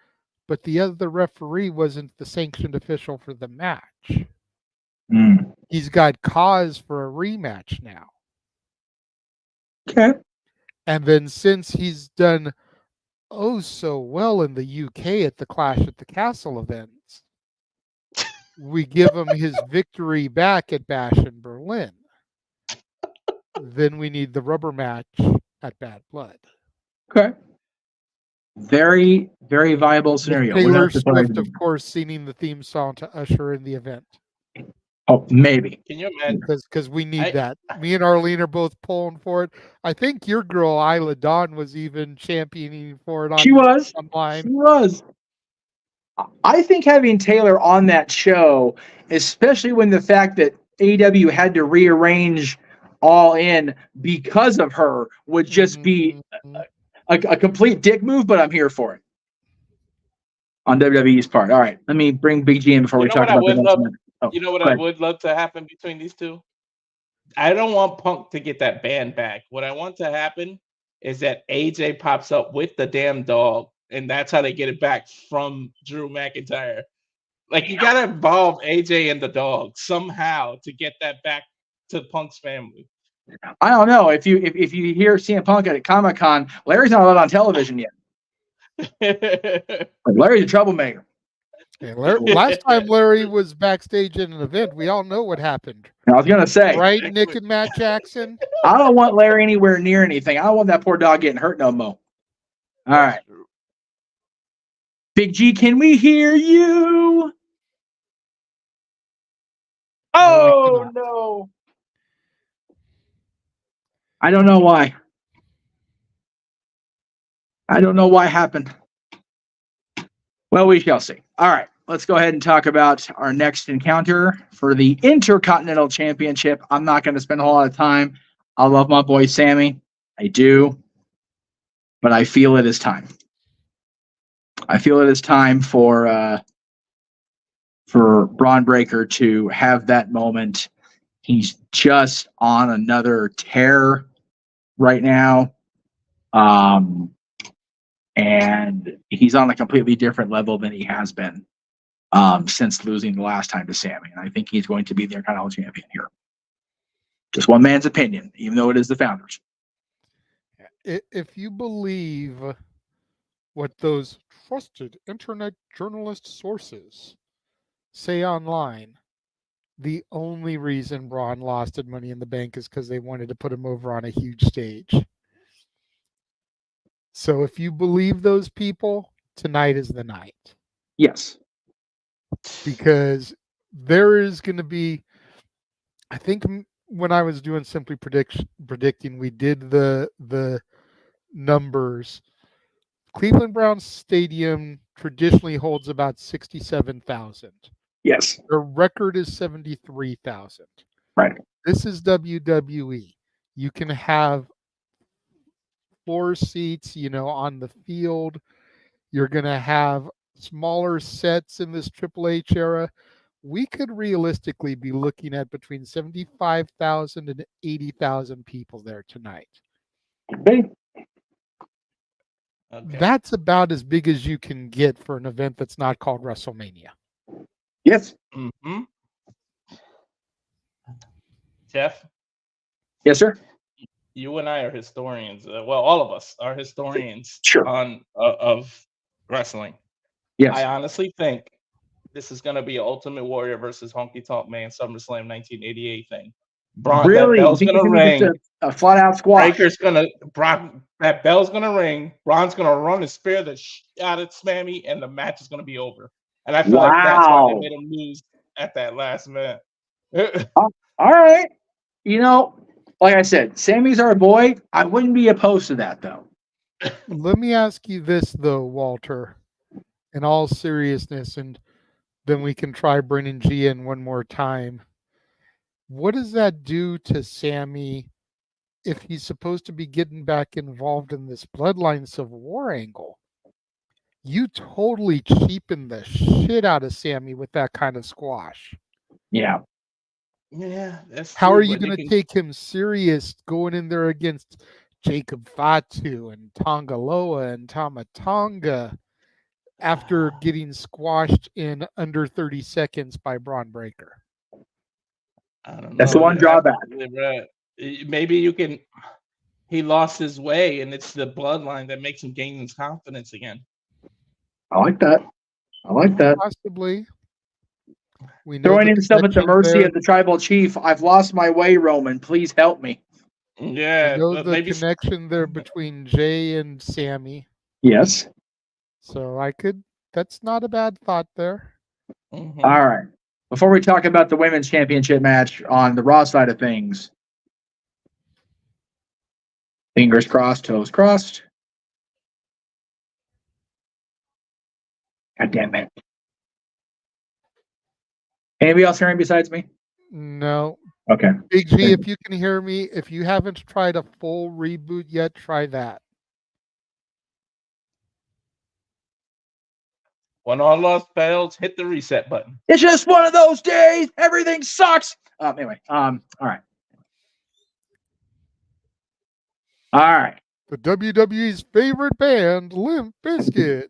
but the other referee wasn't the sanctioned official for the match. He's got cause for a rematch now. Okay. And then since he's done so well in the UK at the Clash at the Castle events, we give him his victory back at Bash in Berlin. Then we need the rubber match at Bad Blood. Okay. Very, very viable scenario. Taylor Swift, of course, singing the theme song to usher in the event. Oh, maybe. Can you imagine? Because we need that. Me and Arlene are both pulling for it. I think your girl Isla Dawn was even championing for it. She was. Online. She was. I think having Taylor on that show, especially when the fact that AEW had to rearrange All In because of her, would just be a complete dick move, but I'm here for it. On WWE's part. All right, let me bring Big G in before we talk about the next minute. You know what I would love to happen between these two? I don't want Punk to get that band back. What I want to happen is that AJ pops up with the damn dog, and that's how they get it back from Drew McIntyre. Like, you gotta involve AJ and the dog somehow to get that back to Punk's family. I don't know if you hear CM Punk at Comic-Con, Larry's not allowed on television yet. Larry's a troublemaker. Yeah, last time Larry was backstage in an event, we all know what happened. I was gonna say, right, Nick and Matt Jackson. I don't want Larry anywhere near anything. I don't want that poor dog getting hurt no more. All right, Big G, can we hear you? Oh no! I don't know why. I don't know why it happened. Well, we shall see. All right, let's go ahead and talk about our next encounter for the Intercontinental Championship. I'm not going to spend a whole lot of time. I love my boy Sammy. I do. But I feel it is time. I feel it is time for Braun Breaker to have that moment. He's just on another tear right now. And he's on a completely different level than he has been since losing the last time to Sammy. And I think he's going to be the Intercontinental Champion here. Just one man's opinion, even though it is the founders. If you believe what those trusted internet journalist sources say online, the only reason Braun lost at Money in the Bank is because they wanted to put him over on a huge stage. So if you believe those people, tonight is the night. Yes. Because there is going to be, I think when I was doing Simply Predicting, we did the numbers. Cleveland Browns Stadium traditionally holds about 67,000. Yes. Their record is 73,000. Right. This is WWE. You can have floor seats, on the field. You're going to have smaller sets in this Triple H era. We could realistically be looking at between 75,000 and 80,000 people there tonight. Okay. That's about as big as you can get for an event that's not called WrestleMania. Yes. Mm-hmm. Jeff? Yes, sir. You and I are historians. All of us are historians of wrestling. Yes. I honestly think this is going to be an Ultimate Warrior versus Honky Tonk Man SummerSlam 1988 thing. Braun, really? That bell's going to ring. A flat out squash. That bell's going to ring. Braun's going to run and spear the shit out of Sammy, and the match is going to be over. And I feel like that's why they made him lose at that last minute. All right. Like I said, Sammy's our boy. I wouldn't be opposed to that, though. Let me ask you this, though, Walter, in all seriousness, and then we can try bringing G in one more time. What does that do to Sammy if he's supposed to be getting back involved in this Bloodline Civil War angle? you totally cheapen the shit out of Sammy with that kind of squash. Yeah. Yeah, that's How true, are you but going to take him serious going in there against Jacob Fatu and Tongaloa and Tamatonga after getting squashed in under 30 seconds by Braun Breaker? I don't know. That's the one drawback. Maybe you can. He lost his way, and it's the bloodline that makes him gain his confidence again. I like that. Possibly. We know Throwing the himself at the connection mercy there. of the tribal chief. I've lost my way, Roman. Please help me. Yeah, We know but the maybe connection there between Jay and Sammy. Yes. So that's not a bad thought there. Mhm. All right. Before we talk about the women's championship match on the Raw side of things, fingers crossed, toes crossed. God damn it. Anybody else hearing besides me? No. Okay. Big G, if you can hear me, if you haven't tried a full reboot yet, try that. when all else fails, hit the reset button. It's just one of those days. Everything sucks. Anyway, all right. All right. The WWE's favorite band, Limp Bizkit.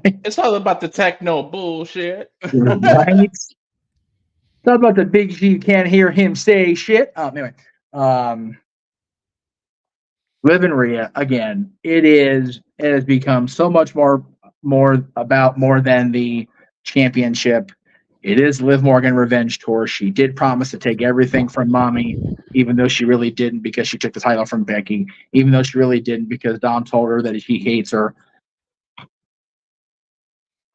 It's all about the techno bullshit. Right? It's not about the Big G. You can't hear him say shit. Anyway, Liv and Rhea again. It has become so much more than the championship. It is Liv Morgan Revenge Tour. She did promise to take everything from Mommy, even though she really didn't because she took the title from Becky, even though she really didn't because Dom told her that he hates her.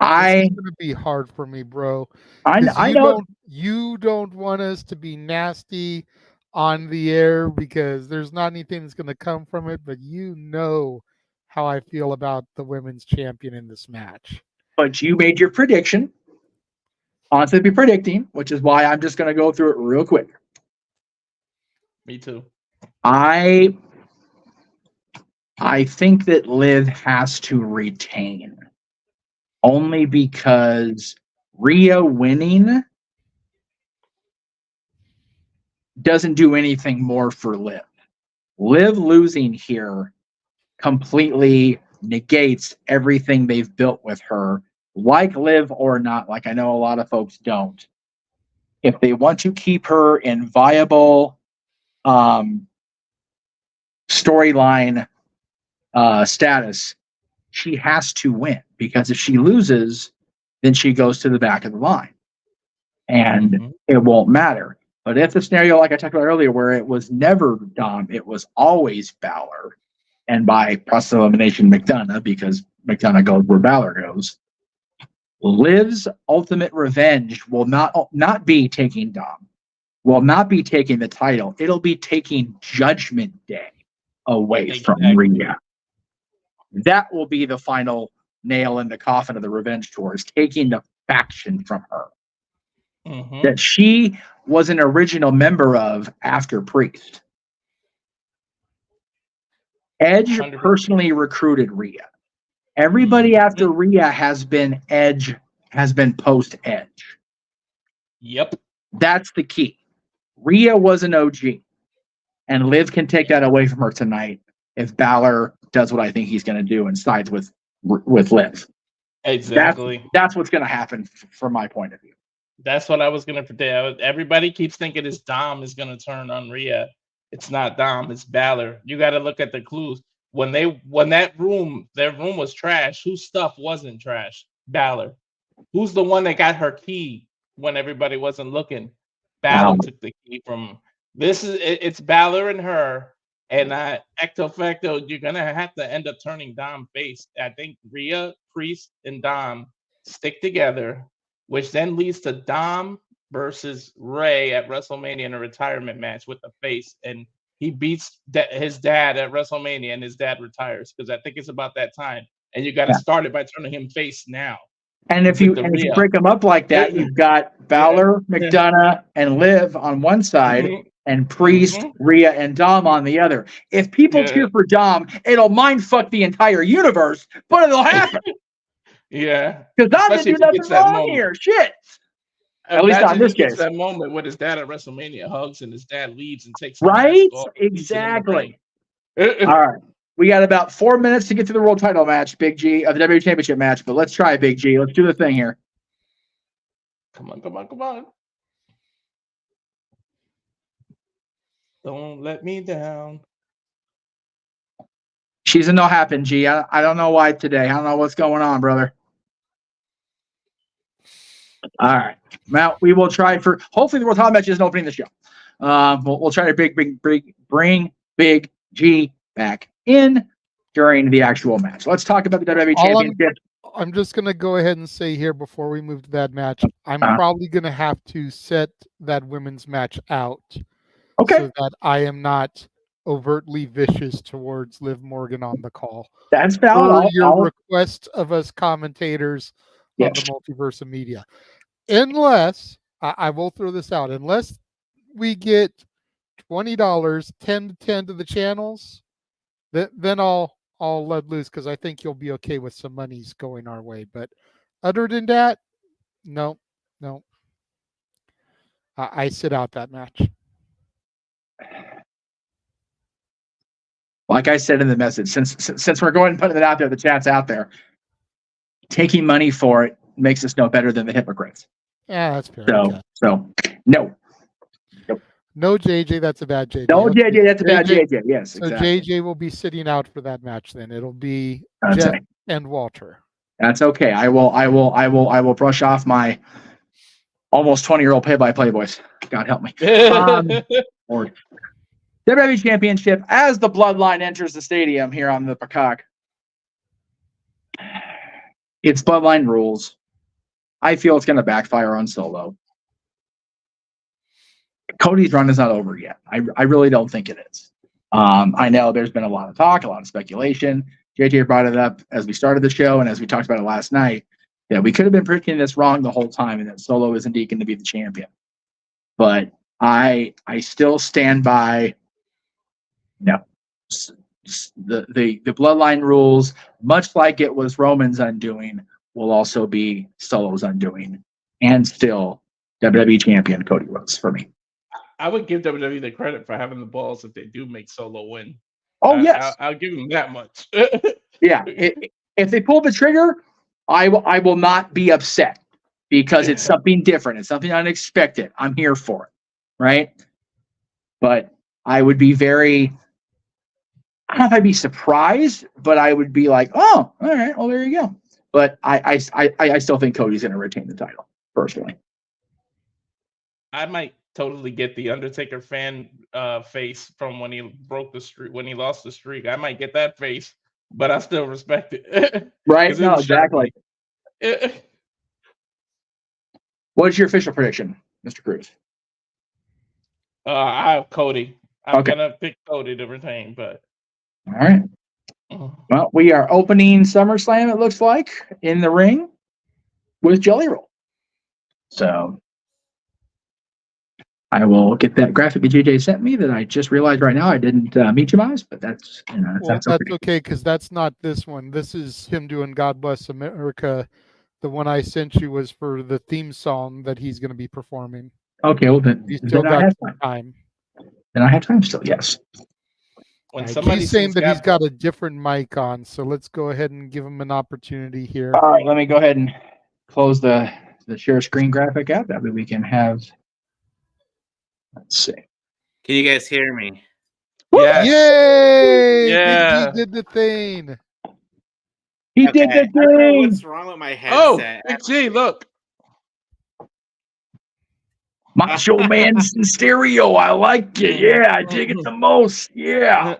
It's going to be hard for me, bro. I know. You don't want us to be nasty on the air because there's not anything that's going to come from it, but you know how I feel about the women's champion in this match. But you made your prediction. Honestly, be predicting, which is why I'm just going to go through it real quick. Me too. I think that Liv has to retain. Only because Rhea winning doesn't do anything more for Liv. Liv losing here completely negates everything they've built with her, like Liv or not, like I know a lot of folks don't. If they want to keep her in viable storyline status, she has to win, because if she loses, then she goes to the back of the line and it won't matter. But if the scenario, like I talked about earlier, where it was never Dom, it was always Balor, and by process of elimination McDonough, because McDonough goes where Balor goes, Liv's ultimate revenge will not be taking Dom, will not be taking the title. It'll be taking Judgment Day away from Rhea. That will be the final nail in the coffin of the revenge tour, is taking the faction from her that she was an original member of after Priest. Edge 100%. personally recruited Rhea. Everybody after Rhea has been post Edge. Yep. That's the key. Rhea was an OG, and Liv can take that away from her tonight if Balor does what I think he's going to do and sides with Liv. Exactly. That's what's going to happen from my point of view. That's what I was going to predict. Everybody keeps thinking it's Dom is going to turn on Rhea. It's not Dom, it's Balor. You got to look at the clues. When their room was trash, whose stuff wasn't trash? Balor. Who's the one that got her key when everybody wasn't looking? Balor took the key from. It's Balor and her, and ecto facto, you're gonna have to end up turning Dom face. I think Rhea, Priest, and Dom stick together, which then leads to Dom versus Ray at WrestleMania in a retirement match with the face, and he beats his dad at WrestleMania, and his dad retires, because I think it's about that time. And you got to start it by turning him face now. And if you break them up like that, you've got Balor, McDonough, and Liv on one side, and Priest, Rhea, and Dom on the other. If people cheer for Dom, it'll mind fuck the entire universe, but it'll happen. Yeah. Because I didn't Especially do if he nothing gets that wrong moment. here. Shit. At least not in Imagine this he gets case. that moment with his dad at WrestleMania, hugs, and his dad leaves and takes the mask Right? off. He's in the ring. Exactly. All right. We got about 4 minutes to get to the world title match, Big G, of the WWE Championship match. But let's try, Big G. Let's do the thing here. Come on, come on, come on. Don't let me down. She's a no happen, G. I don't know why today. I don't know what's going on, brother. All right. Well, we will try for hopefully the world title match isn't opening the show. We'll try to bring Big G back in during the actual match. Let's talk about the WWE Championship. I'm just going to go ahead and say here before we move to that match, I'm probably going to have to set that women's match out. Okay. So that I am not overtly vicious towards Liv Morgan on the call. That's valid. For your request of us commentators on the Multiverse of Media. Unless, I will throw this out, unless we get $20, 10 to 10 to the channels, then I'll let loose because I think you'll be okay with some monies going our way. But other than that, no. I sit out that match. Like I said in the message, since we're going and putting it out there, the chat's out there. Taking money for it makes us no better than the hypocrites. Yeah, that's fair. So no. No, JJ, that's a bad JJ. No, JJ, that's a bad JJ. Yes, so exactly. JJ will be sitting out for that match. Then it'll be That's Jeff it. and Walter. That's okay. I will brush off my almost 20-year-old play-by-play voice. God help me. Lord. WWE Championship as the Bloodline enters the stadium here on the Peacock. It's Bloodline rules. I feel it's going to backfire on Solo. Cody's run is not over yet. I really don't think it is. I know there's been a lot of talk, a lot of speculation. JJ brought it up as we started the show and as we talked about it last night, that we could have been predicting this wrong the whole time and that Solo is indeed going to be the champion. But I still stand by no. The Bloodline rules, much like it was Roman's undoing, will also be Solo's undoing. And still WWE champion Cody Rhodes for me. I would give WWE the credit for having the balls if they do make Solo win. Oh, yes. I'll give them that much. Yeah. If they pull the trigger, I will not be upset because it's something different. It's something unexpected. I'm here for it. Right? But I would be very, I don't know if I'd be surprised, but I would be like, oh, all right, well, there you go. But I still think Cody's going to retain the title, personally. I might totally get the Undertaker fan face from when he broke the streak, when he lost the streak. I might get that face, but I still respect it. Right? No, exactly. What's your official prediction, Mr. Cruz? I have Cody. I'm gonna pick Cody to retain, but all right. Well, we are opening SummerSlam, it looks like, in the ring with Jelly Roll. So I will get that graphic that JJ sent me that I just realized right now I didn't meet your eyes, but that's that's okay because that's not this one. This is him doing God Bless America. The one I sent you was for the theme song that he's going to be performing. Okay, well then, you still got time. Then I have time still, yes. He's saying that he's got a different mic on, so let's go ahead and give him an opportunity here. All right, let me go ahead and close the share screen graphic out. That way we can have. Let's see. Can you guys hear me? Yes. Yay! Yeah. He did the thing. He did the thing. I don't know what's wrong with my headset? Oh, Big G, look. Macho Man's in stereo. I like it. Yeah, I dig it the most. Yeah.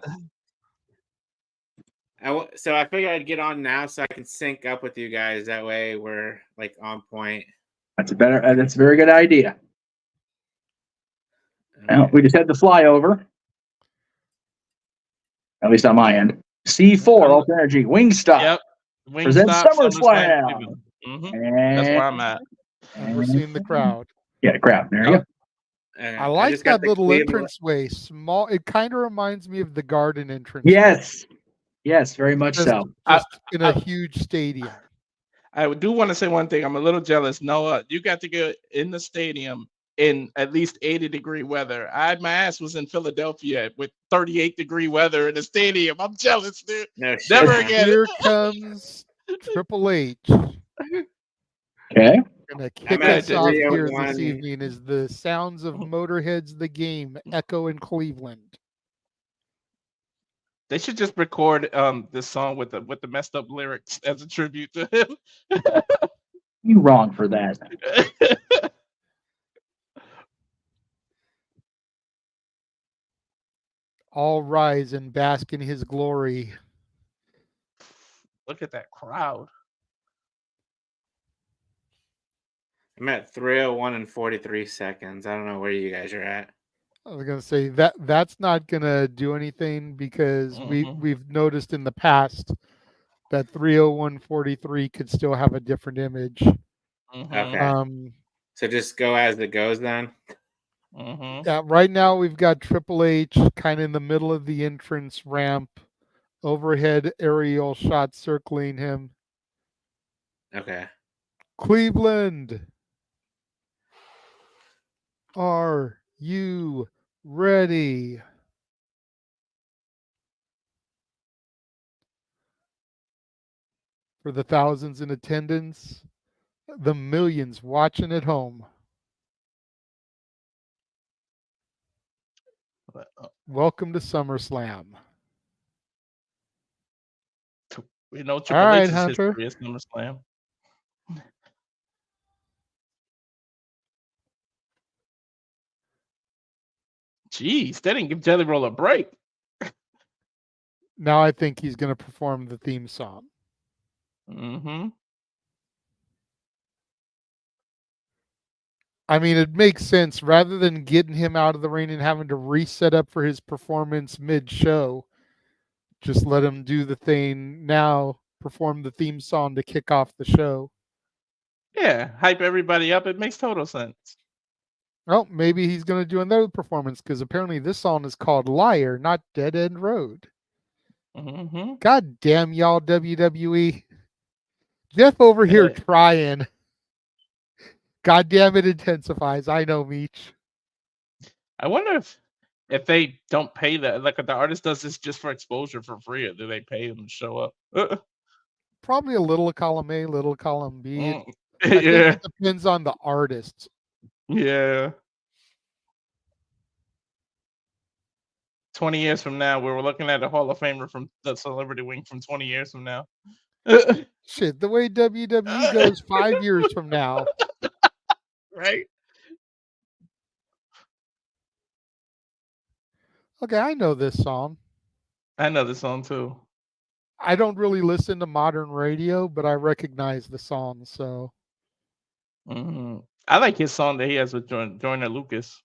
So I figured I'd get on now so I can sync up with you guys. That way we're like on point. That's a very good idea. Now, we just had the flyover. At least on my end. C4, Ultra Energy, Wingstop. Yep. Presents SummerSlam. That's where I'm at. And we're seeing the crowd. Yeah, the crowd. There you go. I like that little entranceway. Small. It kind of reminds me of the Garden entrance. Yes. Yes, very much so. Just in a huge stadium. I do want to say one thing. I'm a little jealous. Noah, you got to get in the stadium in at least 80-degree weather. My ass was in Philadelphia with 38-degree weather in the stadium. I'm jealous, dude. No shit. Never man. again. Here comes Triple H. Okay. Gonna kick I'm at us off here 301. this evening is the sounds of Motorhead's The Game echo in Cleveland. They should just record this song with the messed up lyrics as a tribute to him. You wrong for that. All rise and bask in his glory. Look at that crowd. I'm at 301 and 43 seconds. I don't know where you guys are at. I was gonna say that's not gonna do anything because we've noticed in the past that 301.43 could still have a different image. Okay. So just go as it goes then. Yeah, right now we've got Triple H kind of in the middle of the entrance ramp, overhead aerial shot circling him. Okay. Cleveland, are you ready? For the thousands in attendance, the millions watching at home. Welcome to SummerSlam. We know All Triple right, H's Hunter. history is SummerSlam. Jeez, they didn't give Jelly Roll a break. Now I think he's going to perform the theme song. I mean, it makes sense. Rather than getting him out of the ring and having to reset up for his performance mid-show, just let him do the thing now, perform the theme song to kick off the show. Yeah, hype everybody up. It makes total sense. Well, maybe he's going to do another performance because apparently this song is called Liar, not Dead End Road. God damn y'all, WWE. Jeff over here trying. God damn, it intensifies. I know, Meech. I wonder if they don't pay that, like if the artist does this just for exposure for free, or do they pay them to show up? Probably a little column A, little column B. I think Yeah. it depends on the artist. Yeah. 20 years from now, we're looking at a Hall of Famer from the Celebrity Wing from 20 years from now. Shit, the way WWE goes 5 years from now. Right? Okay, I know this song. I know this song too. I don't really listen to modern radio, but I recognize the song, so. I like his song that he has with Joyner Lucas.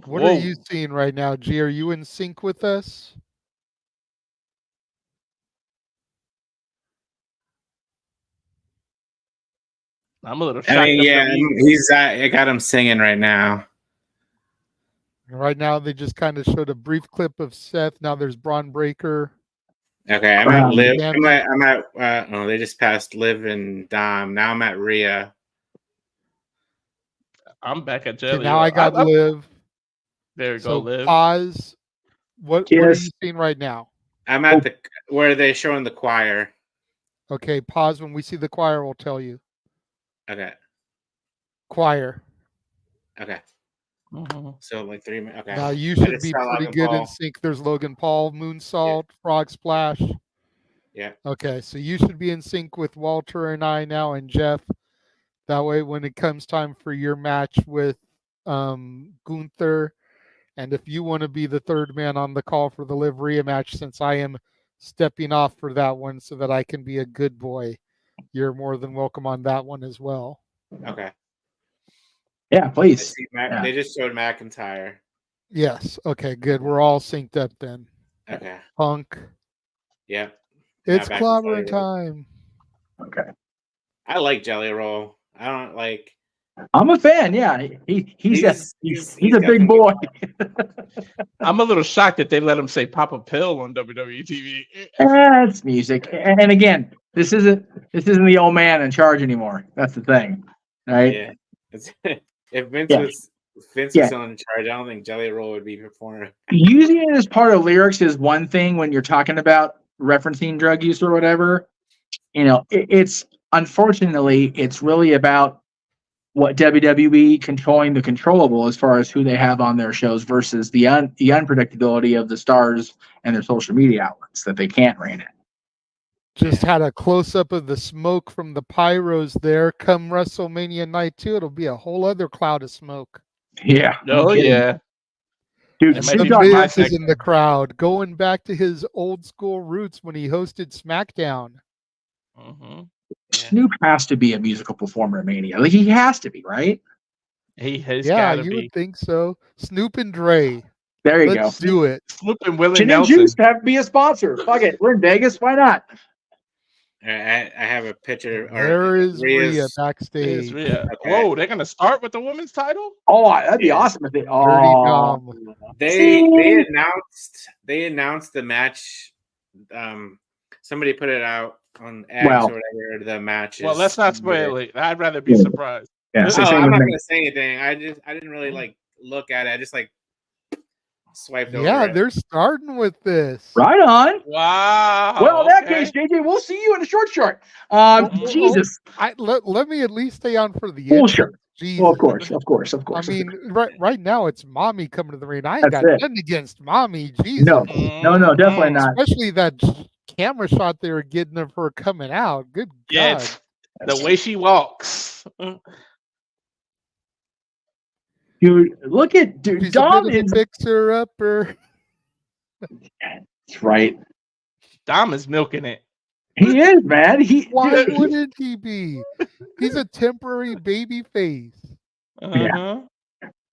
What are you seeing right now, G? Are you in sync with us? I'm a little shocked. I mean, yeah, I got him singing right now. Right now, they just kind of showed a brief clip of Seth. Now there's Braun Breaker. Okay, I'm at Liv. I'm at oh, they just passed Liv and Dom. Now I'm at Rhea. I'm back at Jelly. Okay, now I got Liv. There we go, Liv. Pause. What are you seeing right now? I'm at where they showing the choir. Okay, pause. When we see the choir, we'll tell you. Okay. Choir. Okay. So like 3 minutes. Okay. Now you should be pretty good in sync. There's Logan Paul, Moonsault, Frog Splash. Yeah. Okay, so you should be in sync with Walter and I now and Jeff. That way, when it comes time for your match with Gunther, and if you want to be the third man on the call for the Liv Rhea match, since I am stepping off for that one so that I can be a good boy, you're more than welcome on that one as well. Okay. Yeah, please. They just showed McIntyre. Yes. Okay, good. We're all synced up then. Okay. Punk. Yeah. It's clobbering time. Okay. I like Jelly Roll. I don't like. I'm a fan. Yeah, he's a got big some boy. I'm a little shocked that they let him say "Pop a Pill" on WWE TV. That's music. And again, this isn't the old man in charge anymore. That's the thing, right? Yeah. If Vince Yeah. was Yeah. still in charge, I don't think Jelly Roll would be performing. Using it as part of lyrics is one thing when you're talking about referencing drug use or whatever. It's unfortunately it's really about what WWE controlling the controllable as far as who they have on their shows versus the unpredictability of the stars and their social media outlets that they can't rein in. Just had a close up of the smoke from the pyros there. Come WrestleMania night 2, it'll be a whole other cloud of smoke. Yeah. Oh yeah, Dude, It might Snoop be Dogg my Miz is in the crowd, going back to his old school roots when he hosted SmackDown. Snoop has to be a musical performer at Mania. Like he has to be, right? He has Yeah, got to you be. would think so. Snoop and Dre. There you Let's go. do it. Snoop and Willie Gin and Nelson. Juice have to be a sponsor. Fuck it. We're in Vegas. Why not? I have a picture. There is Rhea Rhea's- backstage. Yeah. Okay. Whoa, they're gonna start with the women's title. Oh, that'd be Yeah. awesome if they. Dirty Oh, Dom. They announced the match. Somebody put it out on X Well- or whatever. The match. Well, let's not spoil it. I'd rather be Yeah. surprised. yeah. Oh, So I'm same not with me. gonna say anything. I didn't really like look at it. I just like swiped over. Yeah, it. they're starting with this. Right on. Wow. Well, in that okay. case, JJ, we'll see you in a short. Mhm. Jesus. Let me at least stay on for the Well, end. sure. Jesus. Well, of course. I mean, right now it's Mommy coming to the ring. I ain't That's got it. nothing against Mommy. Jesus. No, definitely not. Especially that camera shot they were getting of her coming out. Good Yeah, God. the way she walks. Dude, look at dude. She's Dom a bit of is a fixer upper. That's right. Dom is milking it. He is, man. Why Dude, wouldn't he be? He's a temporary baby face. Uh-huh.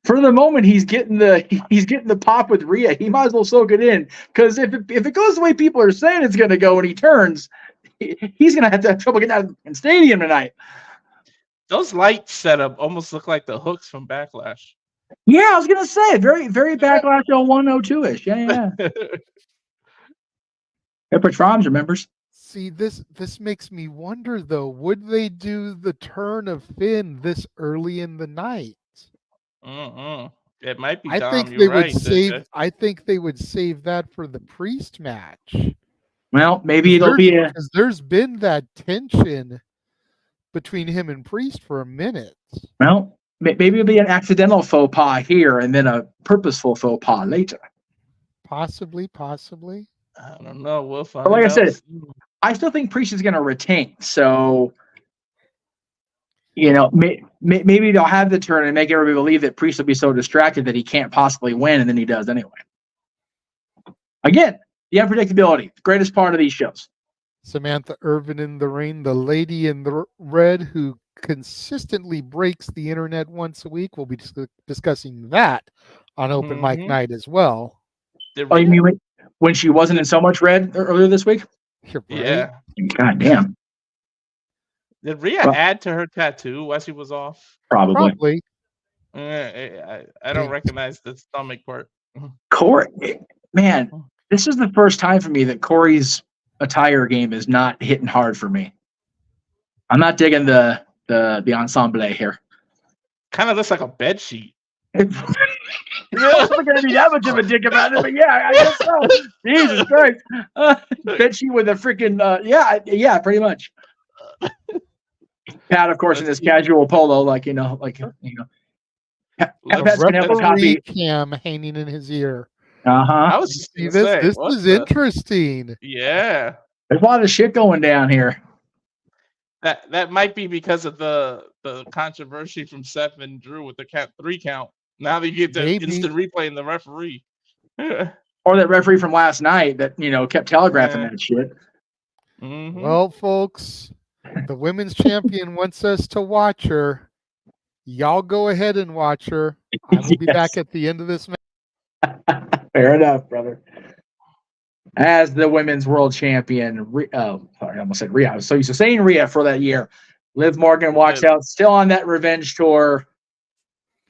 for the moment he's getting the pop with Rhea. He might as well soak it in because if it goes the way people are saying it's going to go when he turns, he's going to have trouble getting out of the stadium tonight. Those light setup almost look like the hooks from Backlash. Yeah, I was going to say very very Backlash 0102ish. Yeah. Pepper Troms remembers. See, this makes me wonder though, would they do the turn of Finn this early in the night? It might be. I Dom, think you're they right, would save. JJ. I think they would save that for the Priest match. Well, maybe it'll be a Because there's been that tension between him and Priest for a minute. well, maybe it'll be an accidental faux pas here and then a purposeful faux pas later. Possibly. I don't know. We'll find But like I out. said, I still think Priest is going to retain. So, maybe they'll have the turn and make everybody believe that Priest will be so distracted that he can't possibly win, and then he does anyway. Again, the unpredictability, the greatest part of these shows. Samantha Irvin in the ring, the lady in the red who consistently breaks the internet once a week. We'll be discussing that on Open Mic Night as well. Oh, you mean when she wasn't in so much red earlier this week? Yeah. God damn. Did Rhea add to her tattoo while she was off? Probably. I don't recognize the stomach part. Corey, man, this is the first time for me that Corey's attire game is not hitting hard for me. I'm not digging the ensemble here. Kind of looks like a bed sheet. I'm not going to be that much of a dick about it, but yeah, I guess so. Jesus Christ. Bet she with a freaking, yeah, pretty much. Pat, of course, in his casual polo, Pat's going to have a copy. Cam hanging in his ear. I was just See, gonna say, this what is the- interesting. Yeah. There's a lot of shit going down here. That might be because of the controversy from Seth and Drew with the 3 count. Now they get the Maybe. instant replay and the referee. Or that referee from last night that, kept telegraphing that shit. Well, folks, the women's champion wants us to watch her. Y'all go ahead and watch her. I will be back at the end of this match. Fair enough, brother. As the women's world champion, I almost said Rhea. I was so used to saying Rhea for that year. Liv Morgan walks out, still on that revenge tour,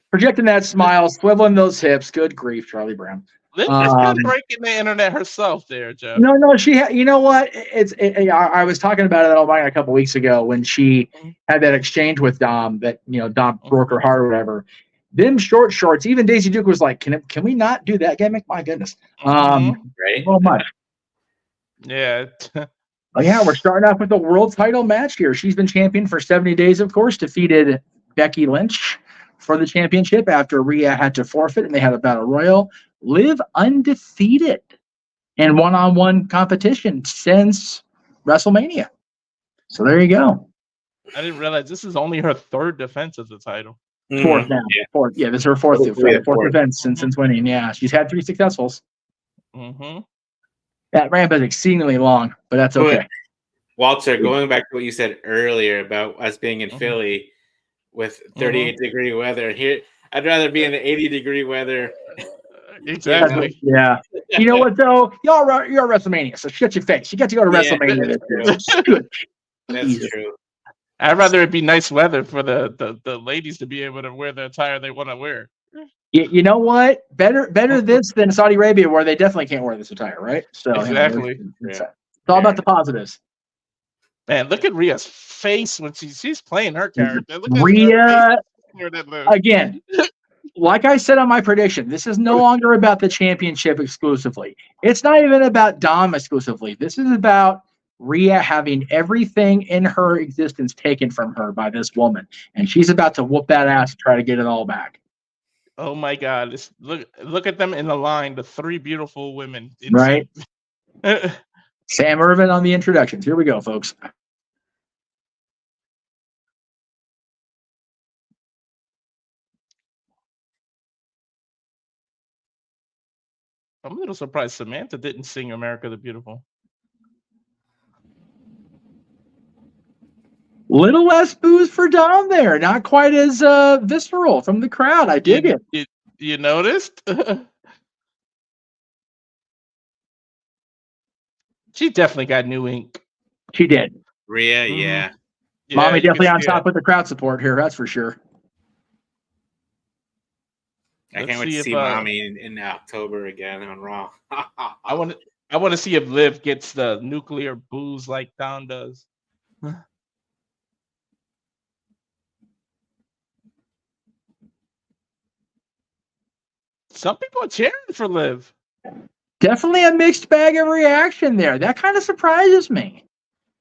projecting that smile, swiveling those hips. Good grief, Charlie Brown. Liv just been breaking the internet herself there, Jeff. No, you know what? I was talking about it online a couple weeks ago when she had that exchange with Dom that, Dom broke her heart or whatever. Them short shorts, even Daisy Duke was like, can we not do that gimmick? My goodness. Right. A little much. Yeah. Yeah, we're starting off with a world title match here. She's been champion for 70 days, of course, defeated Becky Lynch for the championship after Rhea had to forfeit and they had a battle royal. Liv undefeated in one-on-one competition since WrestleMania. So there you go. I didn't realize this is only her third defense of the title. Fourth now. Fourth. Yeah, this is her fourth defense since winning. Yeah, she's had 3 successfuls. Mm-hmm. That ramp is exceedingly long, but that's okay. Walter, going back to what you said earlier about us being in Philly with 38-degree weather, here I'd rather be in the 80-degree weather. Exactly. Yeah. You know what though? You're at WrestleMania, so shut your face. You got to go to WrestleMania this year. That's true. I'd rather it be nice weather for the ladies to be able to wear the attire they want to wear. You know what? Better this than Saudi Arabia, where they definitely can't wear this attire, right? So exactly. It's all about the positives. Man, look at Rhea's face when she's playing her character. Look at Rhea again. Like I said on my prediction, this is no longer about the championship exclusively. It's not even about Dom exclusively. This is about Rhea having everything in her existence taken from her by this woman, and she's about to whoop that ass and try to get it all back. Oh my God! Look at them in the line, the 3 beautiful women. Right. Sam Irvin on the introductions. Here we go, folks. I'm a little surprised Samantha didn't sing America the Beautiful. Little less booze for Dom there. Not quite as visceral from the crowd. I dig it. You noticed? She definitely got new ink. She did. Rhea, yeah. Mommy definitely on top with the crowd support here. That's for sure. I can't wait to see Mommy in October again on Raw. I want to see if Liv gets the nuclear booze like Dom does. Some people are cheering for Liv. Definitely a mixed bag of reaction there. That kind of surprises me.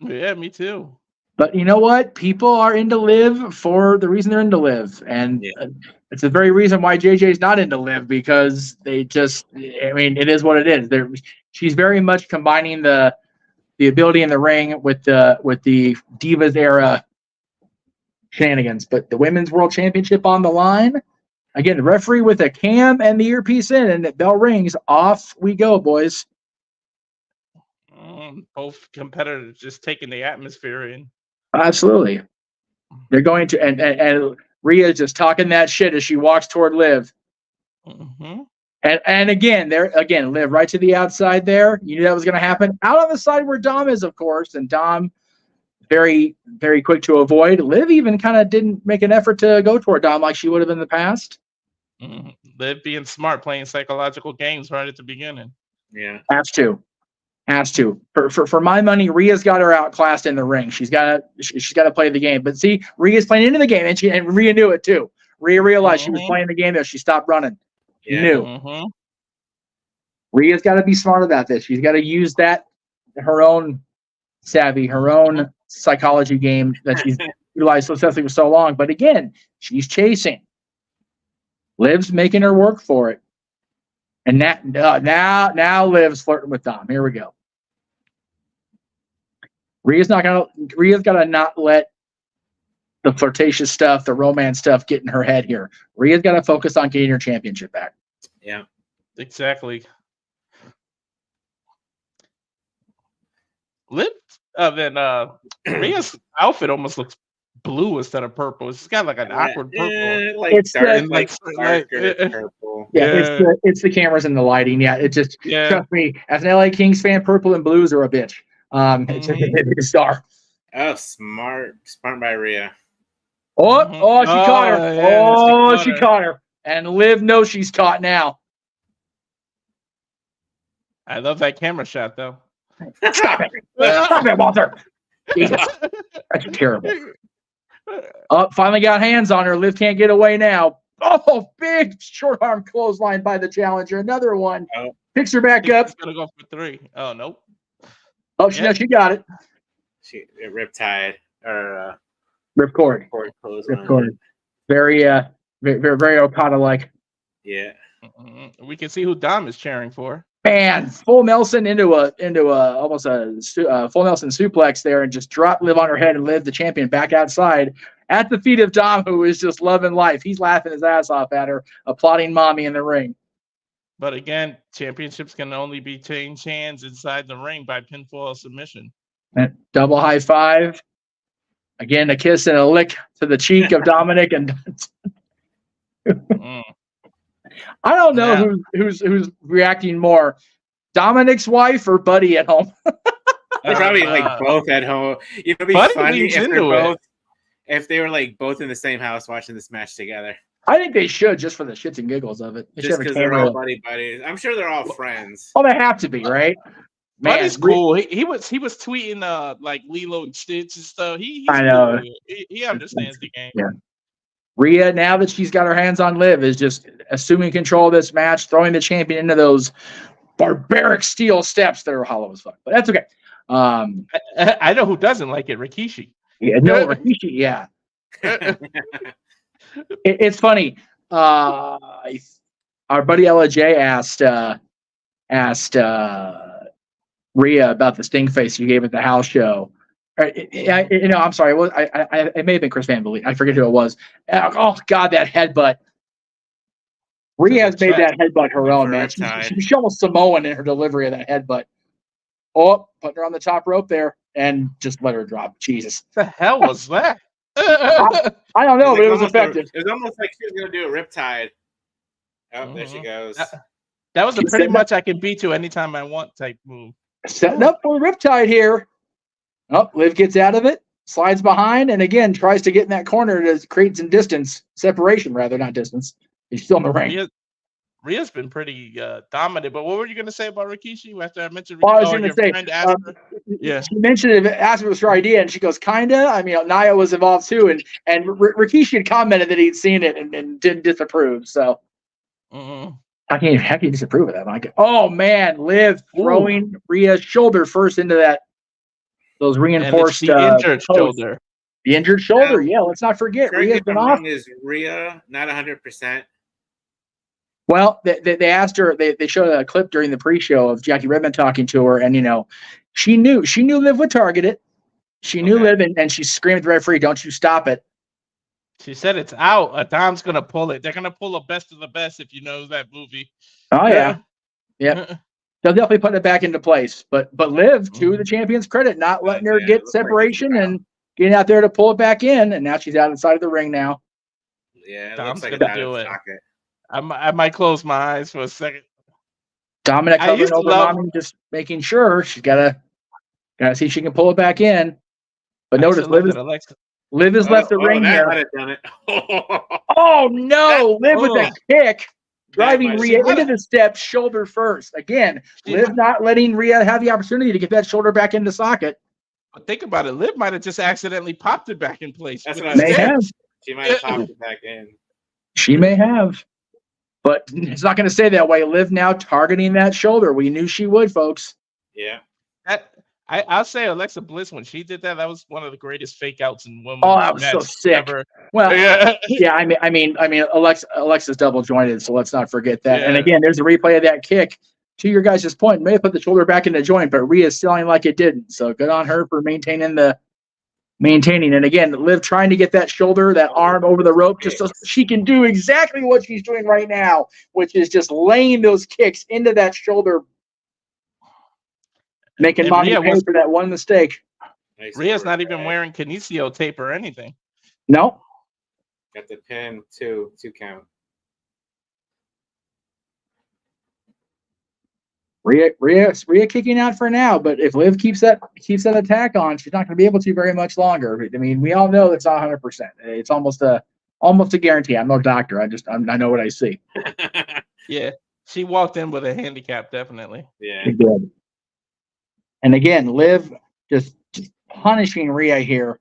Yeah, me too. But you know what? People are into Liv for the reason they're into Liv. And it's the very reason why JJ's not into Liv, because they just, I mean, it is what it is. She's very much combining the ability in the ring with the Divas era shenanigans. But the Women's World Championship on the line. Again, the referee with a cam and the earpiece in, and the bell rings. Off we go, boys. Both competitors just taking the atmosphere in. Absolutely. They're going to, and Rhea just talking that shit as she walks toward Liv. Mm-hmm. And again, Liv right to the outside there. You knew that was going to happen. Out on the side where Dom is, of course, and Dom very, very quick to avoid. Liv even kind of didn't make an effort to go toward Dom like she would have in the past. Mm-hmm. Liv being smart, playing psychological games right at the beginning. Yeah. Has to. For my money, Rhea's got her outclassed in the ring. She's got to play the game. But see, Rhea's playing into the game, and Rhea knew it too. Rhea realized she was playing the game, though. She stopped running. She knew. Mm-hmm. Rhea's got to be smart about this. She's got to use her own savvy, her own psychology game that she's utilized successfully for so long. But again, she's chasing. Liv's making her work for it. And now Liv's flirting with Dom. Here we go. Rhea's got to not let the flirtatious stuff, the romance stuff get in her head here. Rhea's got to focus on getting her championship back. Yeah, exactly. Liv, then Rhea's outfit almost looks blue instead of purple. It's got like an awkward purple. It's darker purple. Yeah, it's the cameras and the lighting. Yeah, it just trust me. As an LA Kings fan, purple and blues are a bitch. It's a star. Oh, smart by Rhea. Oh, she caught her. Yeah, She caught her. And Liv knows she's caught now. I love that camera shot, though. Stop it. Stop it, Walter. Jesus. That's terrible. Finally got hands on her. Liv can't get away now. Oh, big short arm clothesline by the challenger. Another one. Picks her back up. She's going to go for 3. Oh, nope. Oh, she got it. She riptide or ripcord. Ripcord. Very, very Okada-like. Yeah. We can see who Dom is cheering for. Man, full Nelson into almost a full Nelson suplex there, and just drop Liv on her head and Liv, the champion, back outside at the feet of Dom, who is just loving life. He's laughing his ass off at her, applauding mommy in the ring. But again, championships can only be changed hands inside the ring by pinfall or submission. And double high five. Again, a kiss and a lick to the cheek of Dominic, and I don't know who's reacting more, Dominic's wife or Buddy at home. They're probably like both at home. It'd be funny if they're both. If they were like both in the same house watching this match together. I think they should, just for the shits and giggles of it. Just because they're all buddies. I'm sure they're all friends. Oh, they have to be, right? Man, Buddy's cool. He was tweeting like Lilo and Stitch and stuff. I know. Cool. He understands the game. Yeah. Rhea, now that she's got her hands on Liv, is just assuming control of this match, throwing the champion into those barbaric steel steps that are hollow as fuck. But that's okay. I know who doesn't like it, Rikishi. Yeah, no, Rikishi, yeah. It's funny. Our buddy LJ asked Rhea about the sting face you gave at the house show. I'm sorry. It may have been Chris Van Vliet. I forget who it was. Oh God, that headbutt. Rhea has made that headbutt her own, man. She's almost Samoan in her delivery of that headbutt. Oh, putting her on the top rope there and just let her drop. Jesus. What the hell was that? I don't know, but it was effective. It was almost like she was going to do a riptide. Oh, there she goes. That was a pretty much I can beat you anytime I want type move. Setting up for a riptide here. Oh, Liv gets out of it, slides behind, and again tries to get in that corner to create some separation, not distance. He's still in the ring. Rhea's been pretty dominant, but what were you going to say about Rikishi after I mentioned Rikishi? Well, I was going to say, she mentioned it, asked if it was her idea, and she goes, kinda. I mean, Nia was involved too, and Rikishi had commented that he'd seen it and didn't disapprove, so. How can you disapprove of that, Mike? Oh, man, Liv throwing Rhea's shoulder first into those reinforced the injured shoulder. The injured shoulder, yeah. Let's not forget. Rhea's been off. Is Rhea not 100%? Well, they asked her. They showed a clip during the pre-show of Jackie Redmond talking to her, and she knew Liv would target it. She knew Liv, and she screamed at the referee, "Don't you stop it!" She said it's out. Dom's gonna pull it. They're gonna pull a best of the best if you know that movie. Oh yeah. They'll definitely put it back into place. But Liv, to the champion's credit, not letting her get separation and getting out there to pull it back in, and now she's out inside of the ring now. Yeah, Dom's gonna do it. I might close my eyes for a second. Dominic covering over mommy, just making sure she's gotta see if she can pull it back in. But notice Liv has left the ring here. Oh no! Liv with a kick, driving Rhea into the steps, shoulder first. Again, Liv not letting Rhea have the opportunity to get that shoulder back into socket. But think about it. Liv might have just accidentally popped it back in place. That's what I may have. She might have popped it back in. She may have. But it's not going to stay that way. Liv now targeting that shoulder. We knew she would, folks. Yeah. I'll say Alexa Bliss, when she did that, that was one of the greatest fake outs in women's. Oh, that was so sick. Ever. Well, yeah. I mean, Alexa's double jointed, so let's not forget that. Yeah. And again, there's a replay of that kick. To your guys' point, may have put the shoulder back in the joint, but Rhea's selling like it didn't. So good on her for maintaining. And again, Liv trying to get that shoulder, that arm over the rope, just so she can do exactly what she's doing right now, which is just laying those kicks into that shoulder, making mommy pay for that one mistake. Rhea's not even wearing kinesio tape or anything. No. Got the pin, two count. Rhea kicking out for now, but if Liv keeps that attack on, she's not going to be able to very much longer. I mean, we all know that's not 100%. It's almost a guarantee. I'm no doctor. I know what I see. Yeah, she walked in with a handicap, definitely. Yeah. She did. And again, Liv just punishing Rhea here.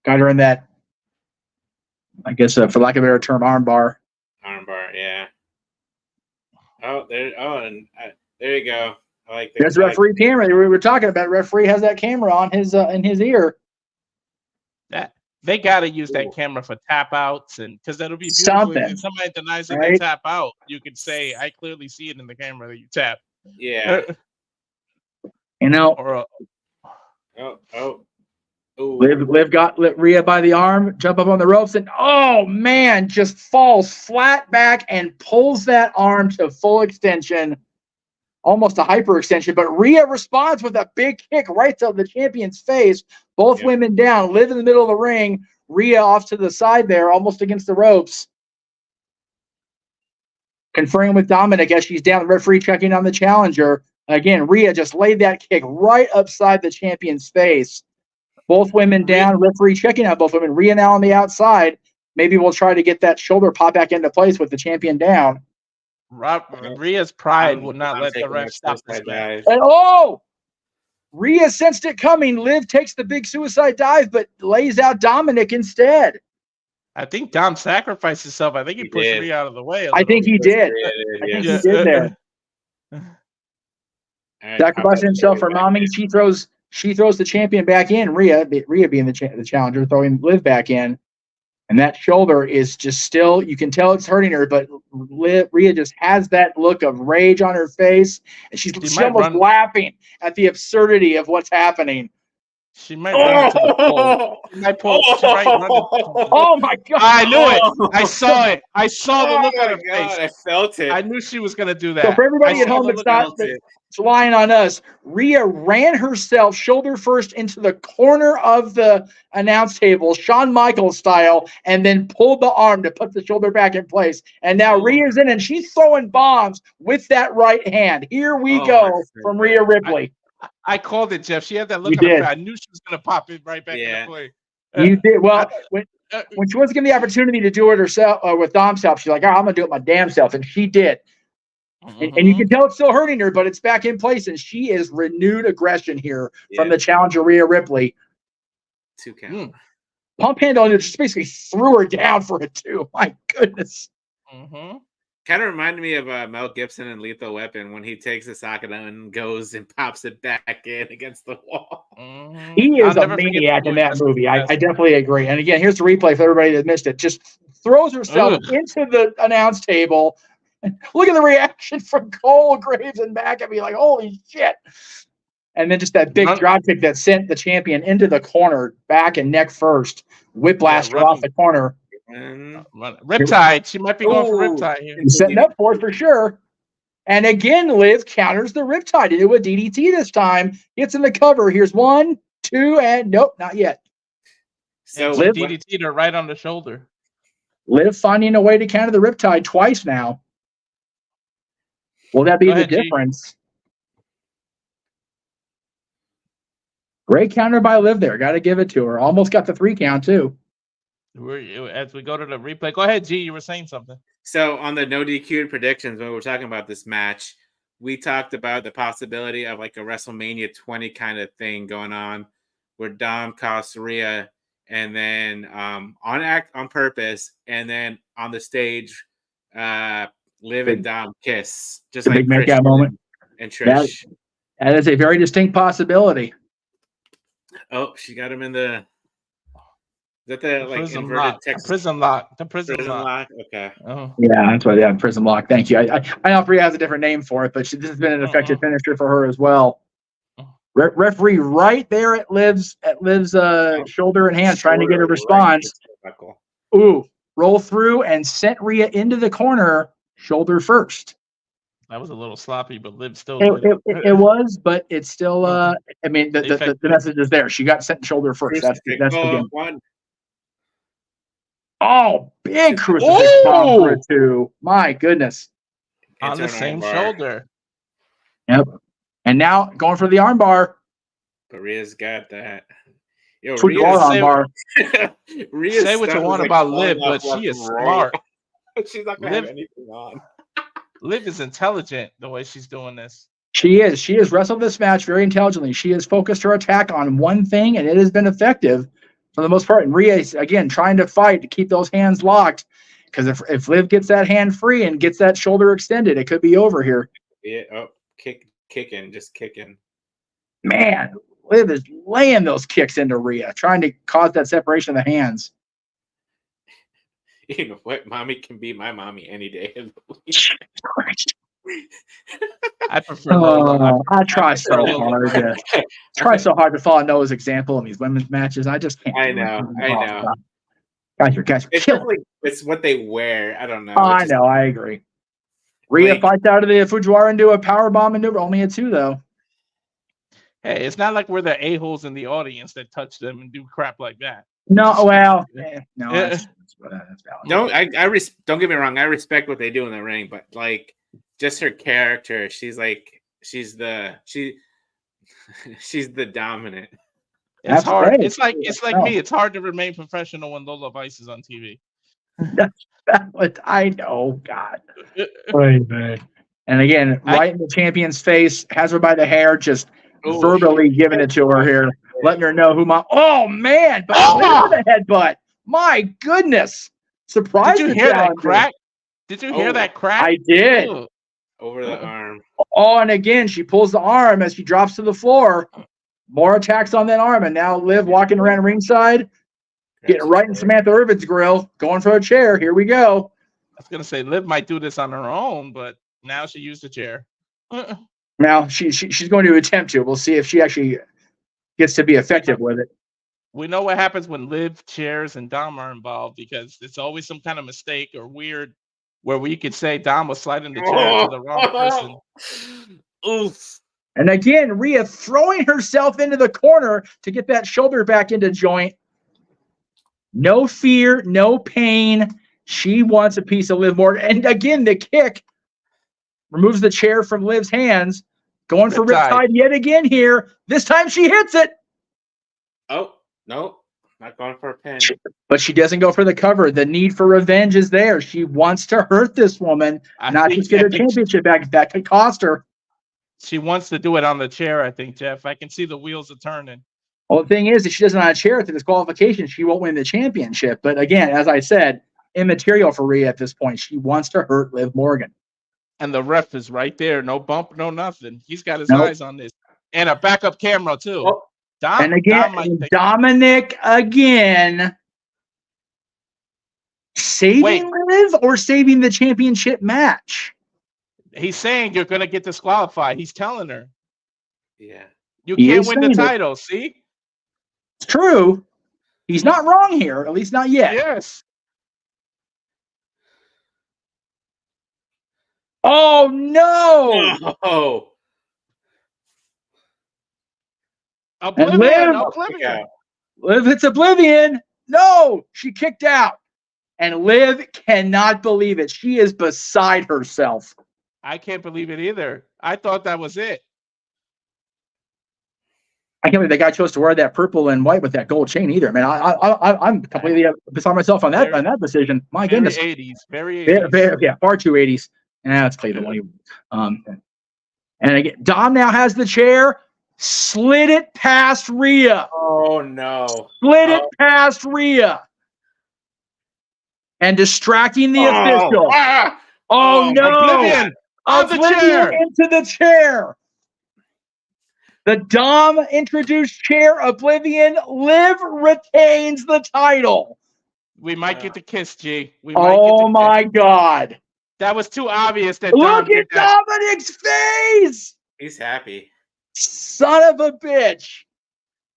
Got her in that, I guess, for lack of a better term, armbar. Armbar, yeah. Oh, there. Oh, and there you go. I like that. There's referee camera. We were talking about. Referee has that camera on his in his ear. That they got to use that camera for tap outs, and because that'll be beautiful. Something, if somebody denies that right? they tap out, you can say, "I clearly see it in the camera that you tap." Yeah. You know. Or, Liv got Rhea by the arm, jump up on the ropes, and oh man, just falls flat back and pulls that arm to full extension, almost a hyperextension. But Rhea responds with a big kick right to the champion's face. Both women down, Liv in the middle of the ring, Rhea off to the side there, almost against the ropes. Conferring with Dominic as she's down, the referee checking on the challenger. Again, Rhea just laid that kick right upside the champion's face. Both women down, referee checking out both women. Rhea now on the outside. Maybe we'll try to get that shoulder pop back into place with the champion down. Rhea's pride would not let the ref stop this match. And Rhea sensed it coming. Liv takes the big suicide dive, but lays out Dominic instead. I think Dom sacrificed himself. I think he pushed Rhea out of the way. I think he did. I think he did there. Sacrificing himself for mommy. She throws the champion back in. Rhea being the challenger, throwing Liv back in. And that shoulder is just still, you can tell it's hurting her, but Rhea just has that look of rage on her face. And she's almost laughing at the absurdity of what's happening. She might run into the pole. She might pull. She might run into oh my God. I knew it. I saw it. I saw the look on her face. I felt it. I knew she was going to do that. So for everybody at home it's lying on us, Rhea ran herself shoulder first into the corner of the announce table, Shawn Michaels style, and then pulled the arm to put the shoulder back in place. And now Rhea's in, and she's throwing bombs with that right hand. Here we go from Rhea Ripley. I called it, Jeff. She had that look on her face. I knew she was going to pop it right back into play. You did. Well, when she wasn't given the opportunity to do it herself with Dom's help, she's like, I'm going to do it my damn self. And she did. And you can tell it's still hurting her, but it's back in place. And she is renewed aggression here from the challenger, Rhea Ripley. 2 count. Pump handle just basically threw her down for a 2. My goodness. Kind of reminded me of Mel Gibson in Lethal Weapon when he takes the socket and goes and pops it back in against the wall. He is a maniac in that movie. I definitely agree. And again, here's the replay for everybody that missed it. Just throws herself into the announce table. Look at the reaction from Cole, Graves, and McAfee. Like, holy shit. And then just that big drop kick that sent the champion into the corner, back and neck first. Whiplash off the corner. Riptide. She might be going for Riptide here. Setting up for sure. And again, Liv counters the Riptide into a DDT this time. Gets in the cover. Here's 1, 2, and nope, not yet. So Liv DDT'd her right on the shoulder. Liv finding a way to counter the Riptide twice now. Will that be the difference? Great counter by Liv there. Got to give it to her. Almost got the 3 count too. As we go to the replay, go ahead, G. You were saying something. So on the no DQ predictions, when we were talking about this match, we talked about the possibility of like a WrestleMania 20 kind of thing going on, where Dom costs Rhea, and then on purpose, and then on the stage, Liv and Dom kiss, just like big makeout moment. And Trish. That is a very distinct possibility. Oh, she got him in the. Is that the like prison inverted lock. text? Prison lock. The prison lock. Okay. Oh. Yeah, that's what. Yeah, prison lock. Thank you. I know Rhea has a different name for it, but this has been an effective finisher for her as well. Referee right there at Liv's shoulder and hand, trying to get a response. Ooh, roll through and sent Rhea into the corner, shoulder first. That was a little sloppy, but Liv still. It was, but it's still. I mean, the message is there. She got sent shoulder first. That's the game. Oh, big crucifix bomb for a 2. My goodness. On the same shoulder. Yep. And now going for the armbar. But Rhea's got that. Yo, Fujiwara say- armbar. Rhea's Say what you stuff is, want like, about falling Liv, off but left she is and right. smart. She's not gonna have Liv- anything on. Liv is intelligent the way she's doing this. She is. She has wrestled this match very intelligently. She has focused her attack on one thing, and it has been effective for the most part. And Rhea is, again, trying to fight to keep those hands locked. Because if Liv gets that hand free and gets that shoulder extended, it could be over here. Yeah, kicking, just kicking. Man, Liv is laying those kicks into Rhea, trying to cause that separation of the hands. You know what? Mommy can be my mommy any day of the week. I prefer Lola. I try so hard to follow Noah's example in these women's matches. I just can't. I know. Guys, It's killing. it's what they wear. I don't know. Oh, I know. I agree. Rhea fights out of the Fujiwara into a powerbomb maneuver. Only a 2 though. Hey, it's not like we're the a-holes in the audience that touch them and do crap like that. No, well, no. Yeah. That's valid. Don't get me wrong. I respect what they do in the ring, but like just her character, she's the dominant. It's That's hard. great. It's like me. It's hard to remain professional when Lola Vice is on TV. That's what I know. God. And again, right in the champion's face, has her by the hair, just verbally giving it to her here, letting her know who my. Oh man! But the headbutt. My goodness! Surprise! Did you hear that crack? Did you hear that crack? I did. Ooh. Over the arm. Oh, and again, she pulls the arm as she drops to the floor. More attacks on that arm, and now Liv walking around ringside, getting right in Samantha Irvin's grill, going for a chair. Here we go. I was gonna say Liv might do this on her own, but now she used the chair. Now she's going to attempt to. We'll see if she actually gets to be effective with it. We know what happens when Liv, chairs, and Dom are involved because it's always some kind of mistake or weird where we could say Dom was sliding the chair to the wrong person. Oof. And again, Rhea throwing herself into the corner to get that shoulder back into joint. No fear, no pain. She wants a piece of Liv Morgan. And again, the kick removes the chair from Liv's hands. Going for Riptide yet again here. This time she hits it. Oh, no. Not going for a pin. But she doesn't go for the cover. The need for revenge is there. She wants to hurt this woman, not just get her championship back. That could cost her. She wants to do it on the chair, I think, Jeff. I can see the wheels are turning. Well, the thing is, if she doesn't have a chair at the disqualification, she won't win the championship. But again, as I said, immaterial for Rhea at this point. She wants to hurt Liv Morgan. And the ref is right there. No bump, no nothing. He's got his eyes on this. And a backup camera, too. Oh. And again, Dominic again. Saving Liv or saving the championship match? He's saying you're going to get disqualified. He's telling her. Yeah. You can't win the title, see? It's true. He's not wrong here, at least not yet. Yes. Oh, no. Oh. Oblivion. Liv hits Oblivion. No, she kicked out. And Liv cannot believe it. She is beside herself. I can't believe it either. I thought that was it. I can't believe the guy chose to wear that purple and white with that gold chain either. Man, I'm completely beside myself on that decision. My goodness. Very 80s. Very 80s. Yeah, far too 80s. That's Cleveland. And again, Dom now has the chair. Slid it past Rhea. Oh, no. Slid it past Rhea. And distracting the official. Oh, no. Oblivion into the chair. The Dom introduced chair. Oblivion. Liv retains the title. We might get the kiss, G. Oh, my God. That was too obvious. That Look at Dominic's face. He's happy. Son of a bitch.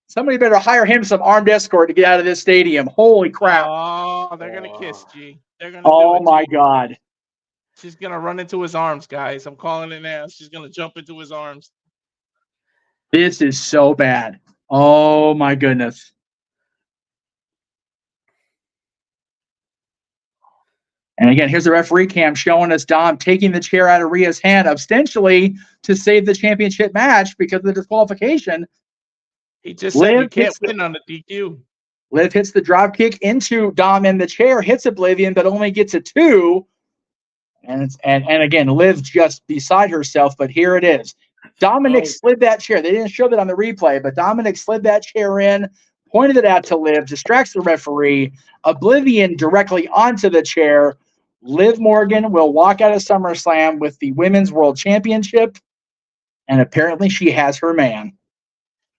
Somebody better hire him some armed escort to get out of this stadium. Holy crap. Oh, they're going to kiss, G. They're gonna oh, my God. She's going to run into his arms, guys. I'm calling it now. She's going to jump into his arms. This is so bad. Oh, my goodness. And again, here's the referee cam showing us Dom taking the chair out of Rhea's hand, ostensibly to save the championship match because of the disqualification. He just said you can't win on the DQ. Liv hits the drop kick into Dom in the chair, hits Oblivion, but only gets a 2. And again, Liv just beside herself, but here it is. Dominic slid that chair. They didn't show that on the replay, but Dominic slid that chair in, pointed it out to Liv, distracts the referee. Oblivion directly onto the chair. Liv Morgan will walk out of SummerSlam with the Women's World Championship, and apparently she has her man.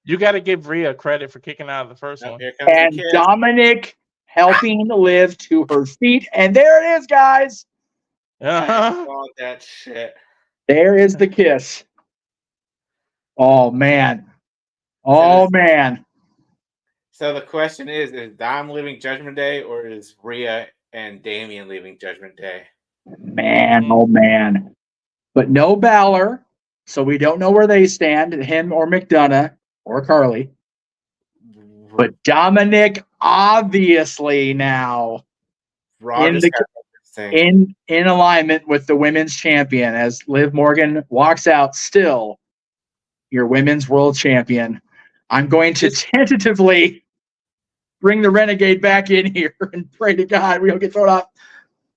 You got to give Rhea credit for kicking out of the first one. And Dominic helping Liv to her feet, and there it is, guys. All that shit. There is the kiss. Oh, man. Oh, man. So the question is Dom leaving Judgment Day, or is Rhea and Damian leaving Judgment Day? Man, oh, man. But no Balor, so we don't know where they stand, him or McDonough or Carly. But Dominic, obviously now in alignment with the women's champion as Liv Morgan walks out, still your women's world champion. I'm going to tentatively bring the Renegade back in here and pray to God we don't get thrown off.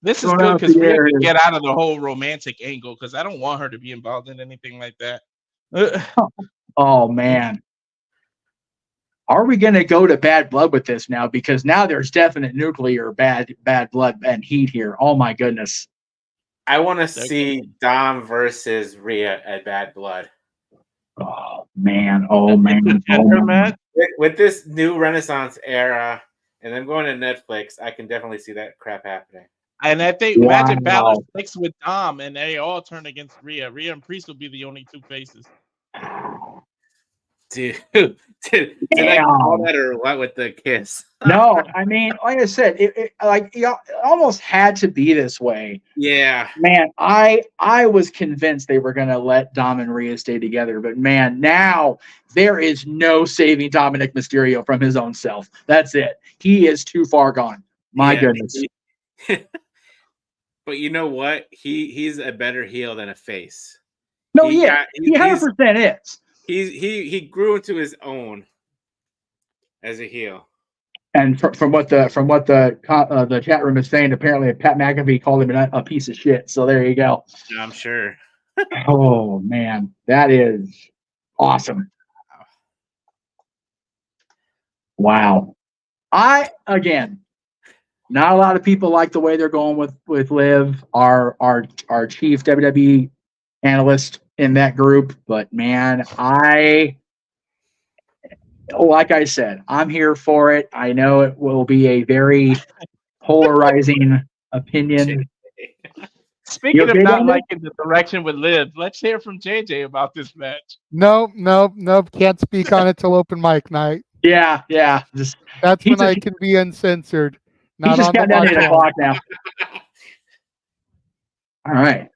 This is good because Rhea can get out of the whole romantic angle because I don't want her to be involved in anything like that. Oh, man. Are we going to go to bad blood with this now? Because now there's definite nuclear bad blood and heat here. Oh, my goodness. I want to see Dom versus Rhea at Bad Blood. Oh, man. Oh, man. With this new Renaissance era and them going to Netflix, I can definitely see that crap happening. And I think Magic Balor sticks with Dom and they all turn against Rhea. Rhea and Priest will be the only 2 faces. Did I call that or what with the kiss? No, I mean, like I said, it almost had to be this way. Yeah, man, I was convinced they were going to let Dom and Rhea stay together, but man, now there is no saving Dominic Mysterio from his own self. That's it. He is too far gone. My goodness. But you know what? He's a better heel than a face. No, he 100% is. He grew into his own as a heel. And from what the chat room is saying, apparently Pat McAfee called him a piece of shit. So there you go. I'm sure. Oh man, that is awesome. Wow. Not a lot of people like the way they're going with Liv, our chief WWE analyst in that group, but man, like I said, I'm here for it. I know it will be a very polarizing opinion. Speaking of not liking the direction with Liv, let's hear from JJ about this match. No, can't speak on it till open mic night. Yeah. That's when I can be uncensored. Not just got down to 8 o'clock now. All right.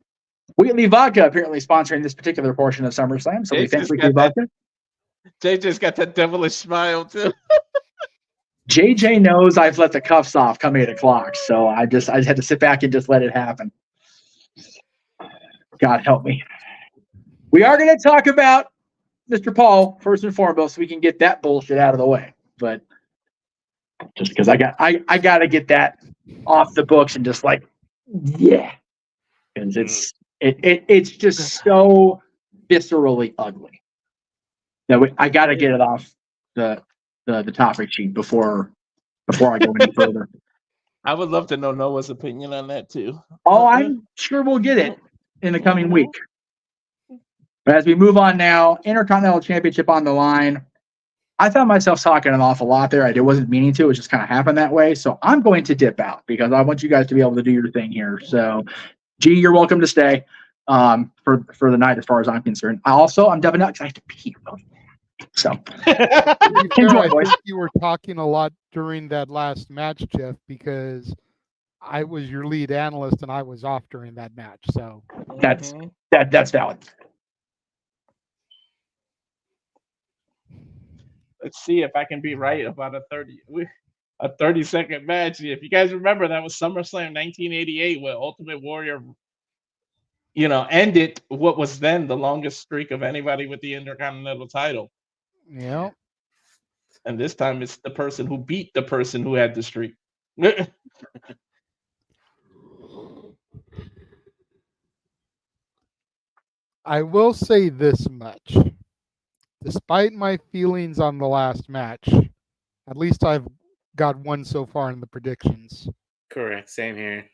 Wheatley Vodka apparently sponsoring this particular portion of SummerSlam, so we thank Wheatley Vodka. JJ's got that devilish smile too. JJ knows I've let the cuffs off come 8 o'clock, so I just had to sit back and just let it happen. God help me. We are going to talk about Mr. Paul first and foremost, so we can get that bullshit out of the way. But just because I got to get that off the books and just because it's just so viscerally ugly. I got to get it off the topic sheet before I go any further. I would love to know Noah's opinion on that too. Oh, I'm sure we'll get it in the coming week. But as we move on now, Intercontinental Championship on the line. I found myself talking an awful lot there. I wasn't meaning to. It just kind of happened that way. So I'm going to dip out because I want you guys to be able to do your thing here. So, G, you're welcome to stay for the night as far as I'm concerned. I'm dubbing out because I have to pee. So, I think you were talking a lot during that last match, Jeff, because I was your lead analyst and I was off during that match. So that's valid. Let's see if I can be right about a 30. a 30-second match. If you guys remember, that was SummerSlam 1988, where Ultimate Warrior, ended what was then the longest streak of anybody with the Intercontinental title. Yeah. And this time it's the person who beat the person who had the streak. I will say this much. Despite my feelings on the last match, at least I've got one so far in the predictions. Correct. Same here.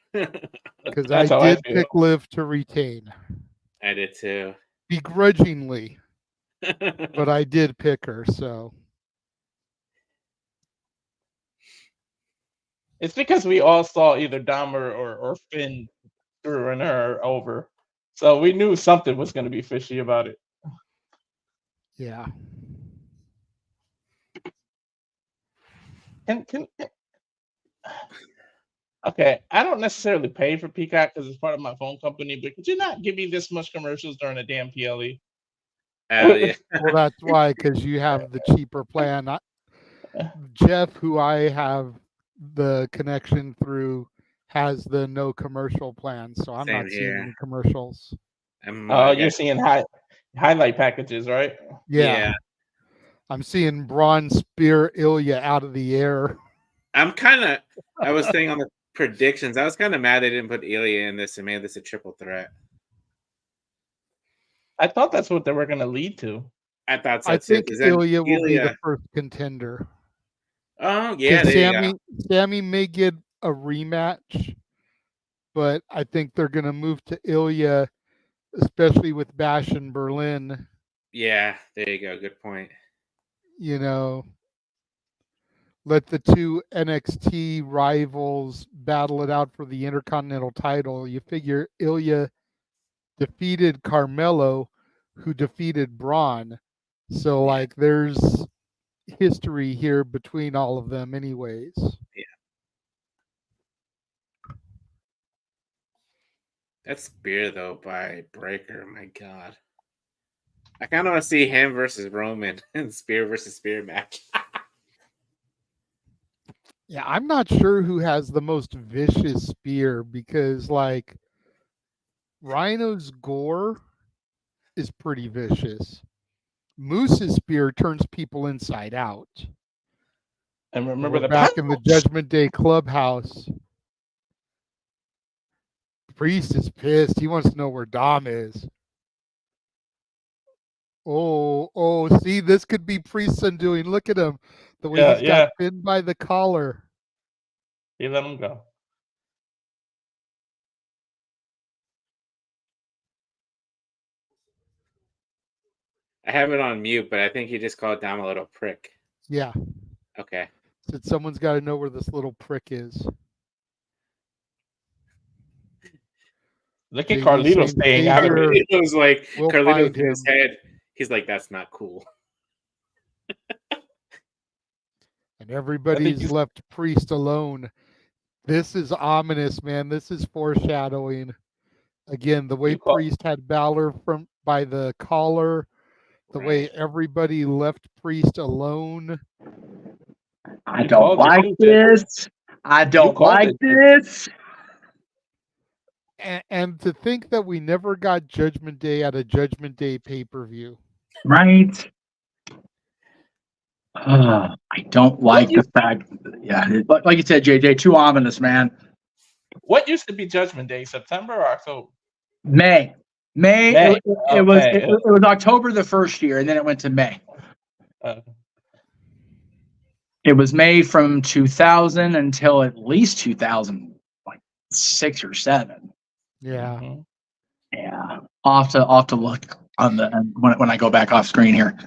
Because I did pick Liv to retain. I did too. Begrudgingly. But I did pick her, so. It's because we all saw either Dom or Finn screwing her over. So we knew something was going to be fishy about it. Yeah. Okay, I don't necessarily pay for Peacock because it's part of my phone company, but could you not give me this much commercials during a damn PLE? Yeah. Well, that's why, because you have the cheaper plan. Jeff, who I have the connection through, has the no commercial plan, so I'm not seeing any commercials. You're seeing highlight packages, right? Yeah. I'm seeing Braun spear Ilya out of the air. I was saying on the predictions, I was kind of mad they didn't put Ilya in this and made this a triple threat. I thought that's what they were going to lead to. I thought so I too. think Ilya will be the first contender. Oh, yeah. Sammy may get a rematch, but I think they're going to move to Ilya, especially with Bash in Berlin. Yeah, there you go. Good point. Let the two NXT rivals battle it out for the Intercontinental title. You figure Ilya defeated Carmelo, who defeated Braun. So, there's history here between all of them anyways. Yeah. That spear, though, by Breaker, my God. I kind of want to see him versus Roman and spear versus spear match. Yeah, I'm not sure who has the most vicious spear because, Rhino's gore is pretty vicious. Moose's spear turns people inside out. And remember back in the Judgment Day clubhouse, Priest is pissed. He wants to know where Dom is. Oh, see, this could be Priest's undoing. Look at him. The way he's got pinned by the collar. He let him go. I have it on mute, but I think he just called Dom a little prick. Yeah. Okay. Said someone's got to know where this little prick is. Look at Carlito staying out of it. It was like Carlito's in his head. He's like, that's not cool. And everybody's left Priest alone. This is ominous, man. This is foreshadowing. Again, the way Priest had Balor by the collar, the way everybody left Priest alone. I don't like this. I don't like this. And to think that we never got Judgment Day at a Judgment Day pay-per-view. Right. I don't like the fact. But like you said, JJ, too ominous, man. What used to be Judgment Day? September or October? May. It was October the first year, and then it went to May. It was May from 2000 until at least 2006 or 7. Yeah. Mm-hmm. Yeah. I'll have to look on the when I go back off screen here.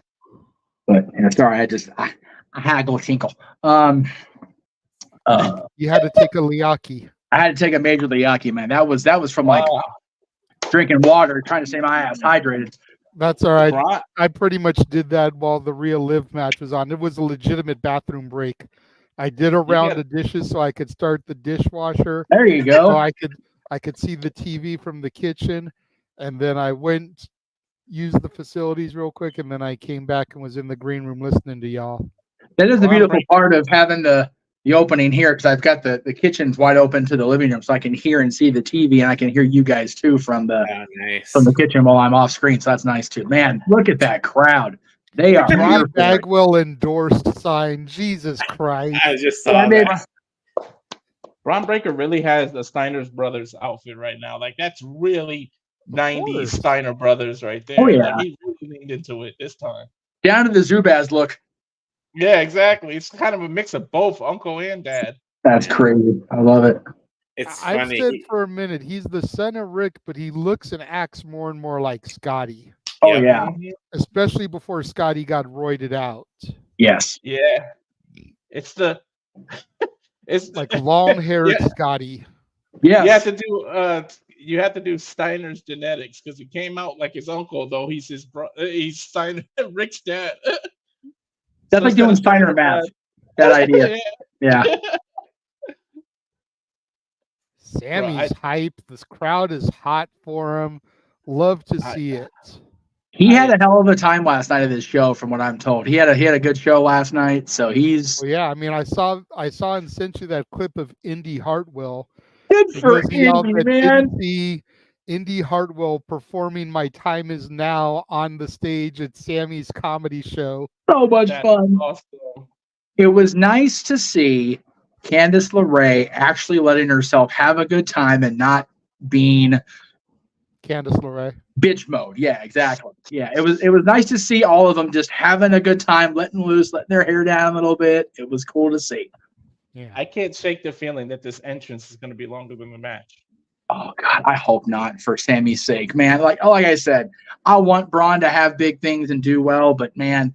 But sorry, I haggle tinkle. You had to take a Liaki. I had to take a major Liaki, man. That was from drinking water, trying to stay my ass hydrated. That's all right. I pretty much did that while the Real Live match was on. It was a legitimate bathroom break. I did a round of dishes so I could start the dishwasher. There you go. So I could see the TV from the kitchen, and then I went used the facilities real quick, and then I came back and was in the green room listening to y'all. That is the beautiful part of having the the opening here because I've got the kitchen's wide open to the living room, so I can hear and see the TV, and I can hear you guys too from the kitchen while I'm off screen. So that's nice too. Man, look at that crowd. They are Ronnie here for it. Bagwell endorsed sign. Jesus Christ. I just saw that. Braun Breaker really has the Steiner's Brothers outfit right now. Like that's really 90s Steiner Brothers right there. Oh, yeah. Like he really leaned into it this time. Down to the Zubaz look. Yeah, exactly. It's kind of a mix of both uncle and dad. That's crazy. I love it. It's I've funny. said for a minute he's the son of Rick, but he looks and acts more and more like Scotty. Oh, yeah. Especially before Scotty got roided out. Yes. Yeah. It's like long-haired Yeah. Scotty. Yeah. You have to do Steiner's genetics because he came out like his uncle, though he's his he's Steiner Rick's dad. That's like doing Steiner math. That idea. Yeah. Sammy's hype. This crowd is hot for him. Love to see it. He had a hell of a time last night at this show, from what I'm told. He had a good show last night, so he's. Well, yeah, I mean, I saw and sent you that clip of Indy Hartwell. Good for Indy, man. See Indy Hartwell performing "My Time Is Now" on the stage at Sammy's comedy show. So much fun. Awesome. It was nice to see Candice LeRae actually letting herself have a good time and not being Candice LeRae. Bitch mode. Yeah, exactly. Yeah, it was nice to see all of them just having a good time, letting loose, letting their hair down a little bit. It was cool to see. Yeah. I can't shake the feeling that this entrance is going to be longer than the match. Oh God, I hope not, for Sammy's sake, man. Like I said, I want Braun to have big things and do well, but man,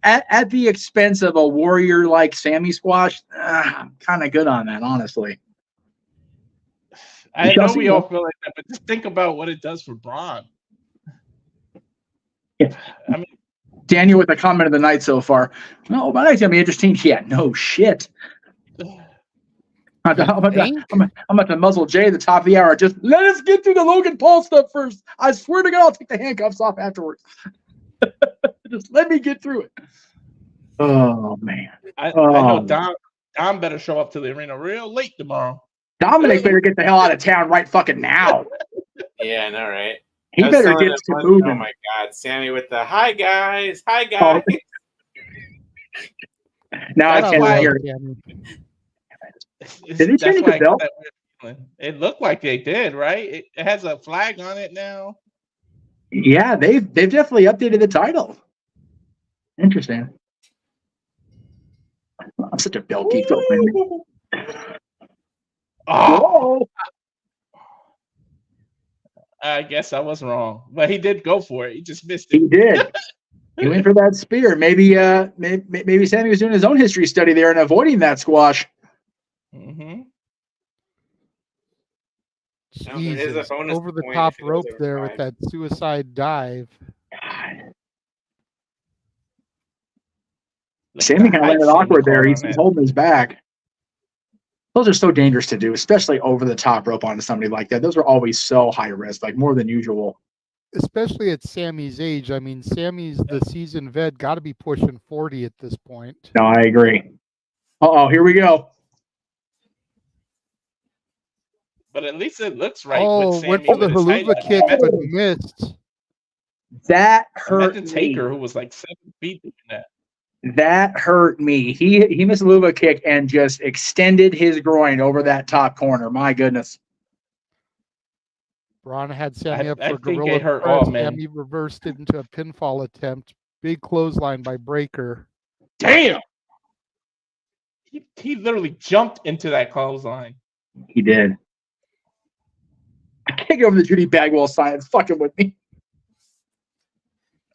at the expense of a warrior like Sammy Squash, I'm kind of good on that, honestly. I know we all feel like that, but just think about what it does for Braun. Yeah. I mean, Daniel with the comment of the night so far. No, but it's gonna be interesting. Yeah, no shit. I'm about to muzzle Jay at the top of the hour. Just let us get through the Logan Paul stuff first. I swear to God, I'll take the handcuffs off afterwards. Just let me get through it. Oh man. I know Dom better show up to the arena real late tomorrow. Dominic better get the hell out of town right fucking now. Yeah, I know, right? He better get to moving. Oh my God, Sammy with the hi guys. Oh. Now I can't hear it. Did he change the belt? It looked like they did, right? It has a flag on it now. Yeah, they've definitely updated the title. Interesting. I'm such a belt geek. Oh, I guess I was wrong, but he did go for it. He just missed it. He did. He went for that spear. Maybe Sammy was doing his own history study there and avoiding that squash. Mm-hmm. Jesus, over the top rope there with that suicide dive. God. Sammy kind of landed awkward there. He's holding his back. Those are so dangerous to do, especially over the top rope onto somebody like that. Those are always so high risk, like more than usual. Especially at Sammy's age. I mean, Sammy's the seasoned vet, got to be pushing 40 at this point. No, I agree. Uh-oh, here we go. But at least it looks right. Oh, with went for the haluva kick, but missed. That hurt me. Taker, who was like 7 feet doing that. That hurt me. He missed a haluva kick and just extended his groin over that top corner. My goodness. Braun had Sammy up for gorilla press. Sammy reversed it into a pinfall attempt. Big clothesline by Breaker. Damn! He literally jumped into that clothesline. He did. I can't get over the Judy Bagwell sign. It's fucking with me.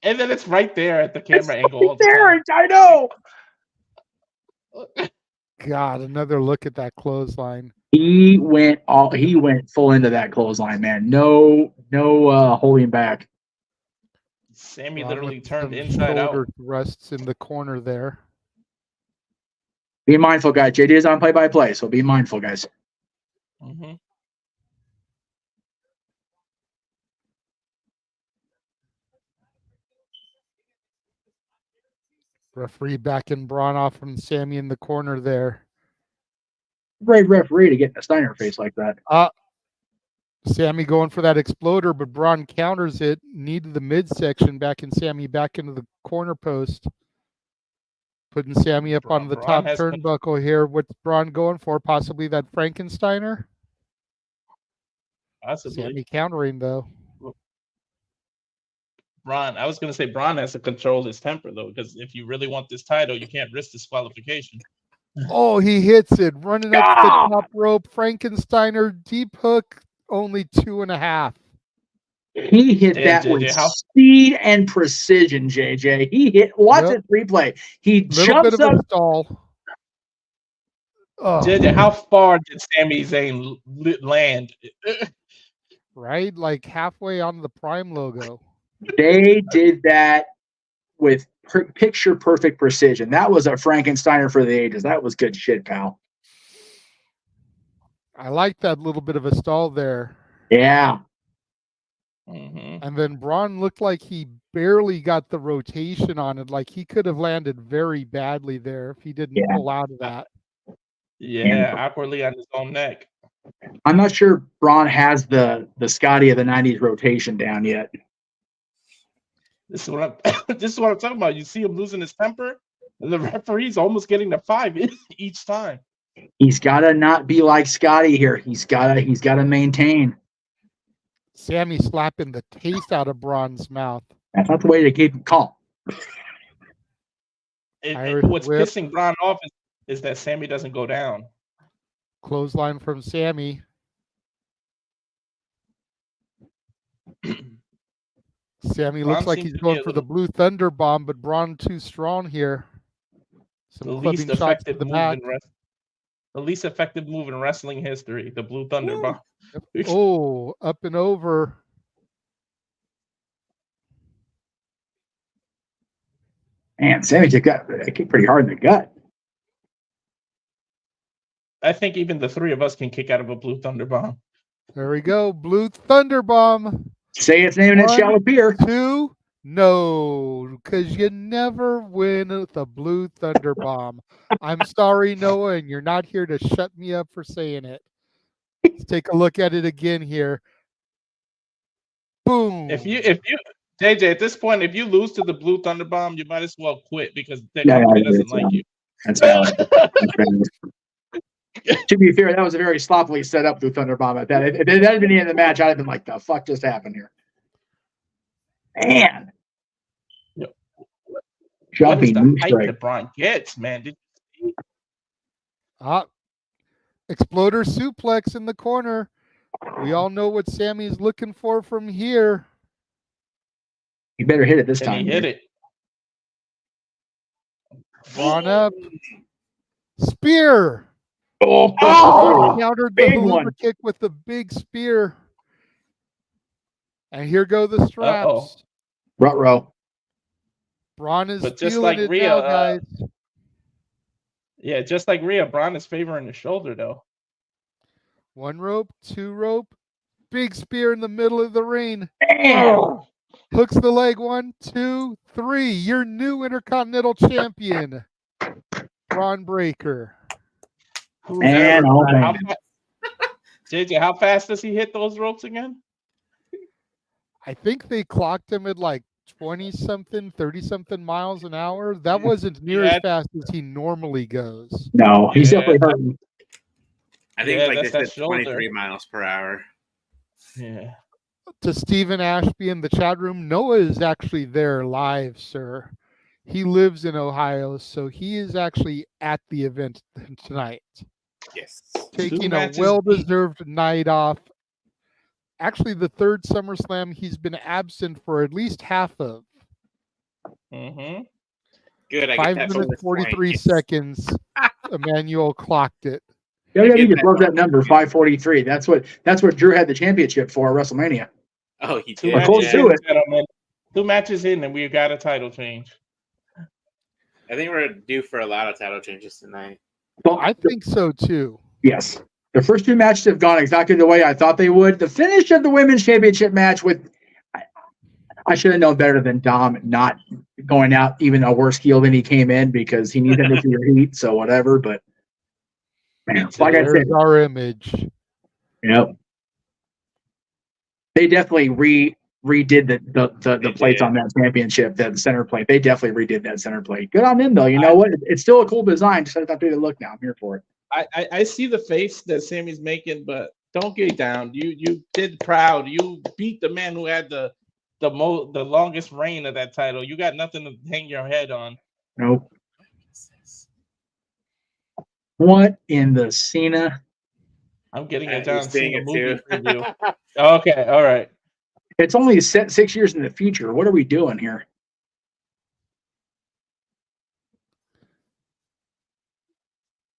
And then it's right there at the camera angle. Right there, I know. God, another look at that clothesline. He went full into that clothesline, man. No holding back. Sammy literally turned inside out. Rests in the corner there. Be mindful, guys. JD is on play-by-play, so be mindful, guys. Mm-hmm. Referee backing Braun off from Sammy in the corner there. Brave referee to get in a Steiner face like that. Sammy going for that exploder, but Braun counters it. Knee to the midsection, backing Sammy back into the corner post. Putting Sammy up on the Braun top turnbuckle here. What's Braun going for? Possibly that Frankensteiner? Possibly. Sammy countering, though. Braun, I was going to say Braun has to control his temper, though, because if you really want this title, you can't risk disqualification. Oh, he hits it. Running up the top rope. Frankensteiner, deep hook, only 2.5. He hit that with speed and precision, JJ. He hit, watch it replay. He jumps up. Stall. Oh. JJ, how far did Sami Zayn land? Right? Like halfway on the Prime logo. They did that with picture perfect precision. That was a Frankensteiner for the ages. That was good shit, pal. I like that little bit of a stall there. Yeah. Mm-hmm. And then Braun looked like he barely got the rotation on it. Like he could have landed very badly there if he didn't pull out of that. Yeah, awkwardly on his own neck. I'm not sure Braun has the Scotty of the 90s rotation down yet. This is what I'm talking about. You see him losing his temper, and the referee's almost getting the 5 each time. He's got to not be like Scotty here. He's got to maintain. Sammy slapping the taste out of Braun's mouth. That's not the way to keep him calm. What's pissing Braun off is that Sammy doesn't go down. Clothesline from Sammy. Sammy looks like he's going for the Blue Thunder Bomb, but Braun too strong here. The least effective move in wrestling history, the Blue Thunder Bomb. Oh, up and over. Man, Sammy kicked pretty hard in the gut. I think even the three of us can kick out of a Blue Thunder Bomb. There we go. Blue Thunder Bomb. Say its name and it shall appear. 2, no, because you never win with a Blue Thunder Bomb. I'm sorry, Noah, and you're not here to shut me up for saying it. Let's take a look at it again here. Boom. If you JJ, at this point, if you lose to the Blue Thunder Bomb, you might as well quit because the company doesn't like you. That's valid. To be fair, that was a very sloppily set up Blue Thunder Bomb at that. If it had been the end of the match, I'd have been like, the fuck just happened here? Man. Yep. Jumping what is the height that Braun gets, man? Did you see? Exploder suplex in the corner. We all know what Sammy's looking for from here. You better hit it this time. He hit it. Braun up. Spear. Oh, countered the Hoover kick with the big spear. And here go the straps. Ruh-roh. Braun is just feeling like it Rhea, now, guys. Yeah, just like Rhea, Braun is favoring the shoulder, though. 1 rope, 2 rope. Big spear in the middle of the ring. Damn. Hooks the leg. 1, 2, 3. Your new Intercontinental Champion, Braun Breaker. Man, oh man. JJ, how fast does he hit those ropes again? I think they clocked him at like 20-something, 30-something miles an hour. That wasn't near as fast as he normally goes. No, he's definitely hurting. I think they said 23 miles per hour. Yeah. To Stephen Ashby in the chat room, Noah is actually there live, sir. He lives in Ohio, so he is actually at the event tonight. Yes. Taking a well-deserved night off. Actually, the third SummerSlam he's been absent for at least half of. Mm-hmm. Good. 5 minutes, 43 seconds. Emmanuel clocked it. Yeah, you just broke that number, 543. That's what Drew had the championship for at WrestleMania. Oh, he did. Close to it. 2 matches in, and we got a title change. I think we're due for a lot of title changes tonight. Well, I think so too. Yes. The first 2 matches have gone exactly the way I thought they would. The finish of the women's championship match with I should have known better than Dom not going out even a worse heel than he came in because he needed to your heat. So whatever, but man, like I said, There's our image. yep. They definitely redid the plates on that championship, that center plate. They definitely redid that center plate. Good on them though. You know what? It's still a cool design. Just have to do the look now. I'm here for it. I see the face that Sammy's making, but don't get down. You did proud. You beat the man who had the longest reign of that title. You got nothing to hang your head on. Nope. What in the Cena? I'm getting it You're down. seeing Seeing it movie too. review. Okay, all right. It's only set 6 years in the future. What are we doing here?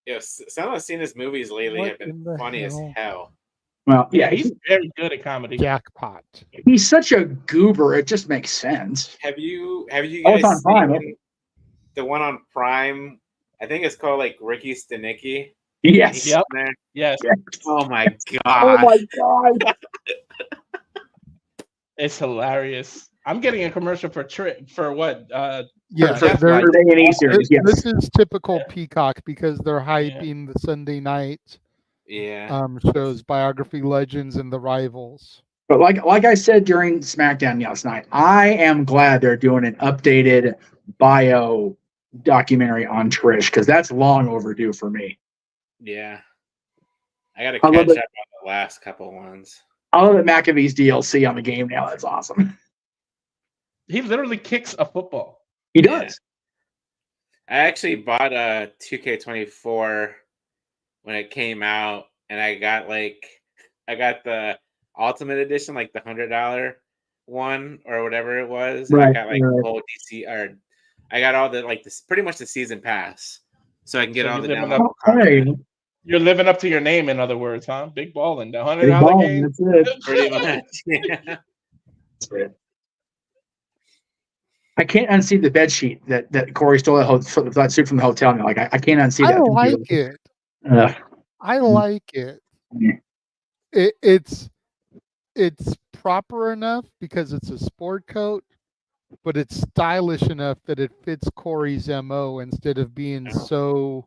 Yes, some of Cena's movies lately What have in been the funny as hell? hell. Well, yeah, He's very good at comedy. Jackpot. he's such a goober. It just makes sense. Have you Oh, guys it's on Prime, seen the one on Prime? I think it's called like Ricky Stenicki. Yes. Yep. There. Yes. Oh my Oh god. my god. It's hilarious. I'm getting a commercial for what? Yeah, For they're- the A&E series, yes. this is typical Peacock because they're hyping the Sunday night Yeah. shows, Biography Legends and The Rivals. But like I said during SmackDown last night, I am glad they're doing an updated bio documentary on Trish because that's long overdue for me. Yeah. I gotta I love catch it. up on the last couple ones. I love that McAfee's DLC on the game now. That's awesome. He literally kicks a football. He does. I actually bought a 2K24 when it came out, and I got the Ultimate Edition, like the $100 one or whatever it was. And I Right, got like the whole DC, or I got all the pretty much the season pass, so I can get So all you're the living downloadable up- content. You're living up to your name, in other words, huh? Big ballin'. The Big $100 ball, game. that's it. Pretty much. Yeah. That's it. I can't unsee the bed sheet that Corey stole that suit from the hotel. Now, like I can't unsee I that. like it. Ugh. I like it. Yeah. It's proper enough because it's a sport coat, but it's stylish enough that it fits Corey's MO instead of being so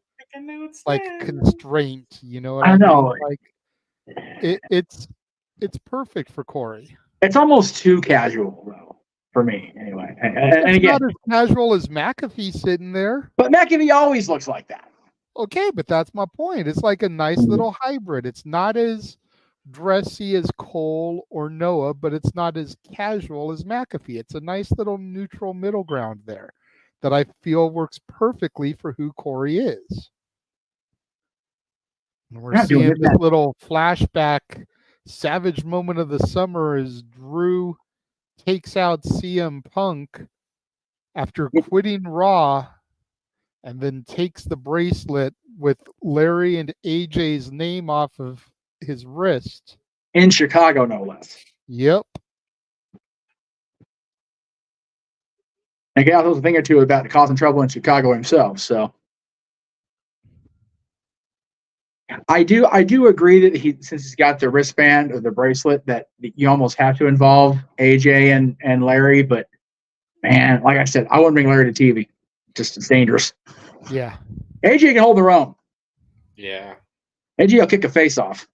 like constraint. You know what I I know. mean? Like it's perfect for Corey. It's almost too casual though for me, anyway. And It's again, not as casual as McAfee sitting there. but McAfee always looks like that. Okay, but that's my point. It's like a nice little hybrid. It's not as dressy as Cole or Noah, but it's not as casual as McAfee. It's a nice little neutral middle ground there that I feel works perfectly for who Corey is. And we're Yeah, doing seeing it this that- little flashback savage moment of the summer as Drew takes out CM Punk after quitting Raw and then takes the bracelet with Larry and AJ's name off of his wrist. In Chicago, no less. Yep. And Gal knows a thing or two about causing trouble in Chicago himself. So I do agree that since he's got the wristband or the bracelet, that you almost have to involve AJ and Larry. But man, like I said, I wouldn't bring Larry to TV. Just it's dangerous. Yeah. AJ can hold their own. Yeah. AJ will kick a face off.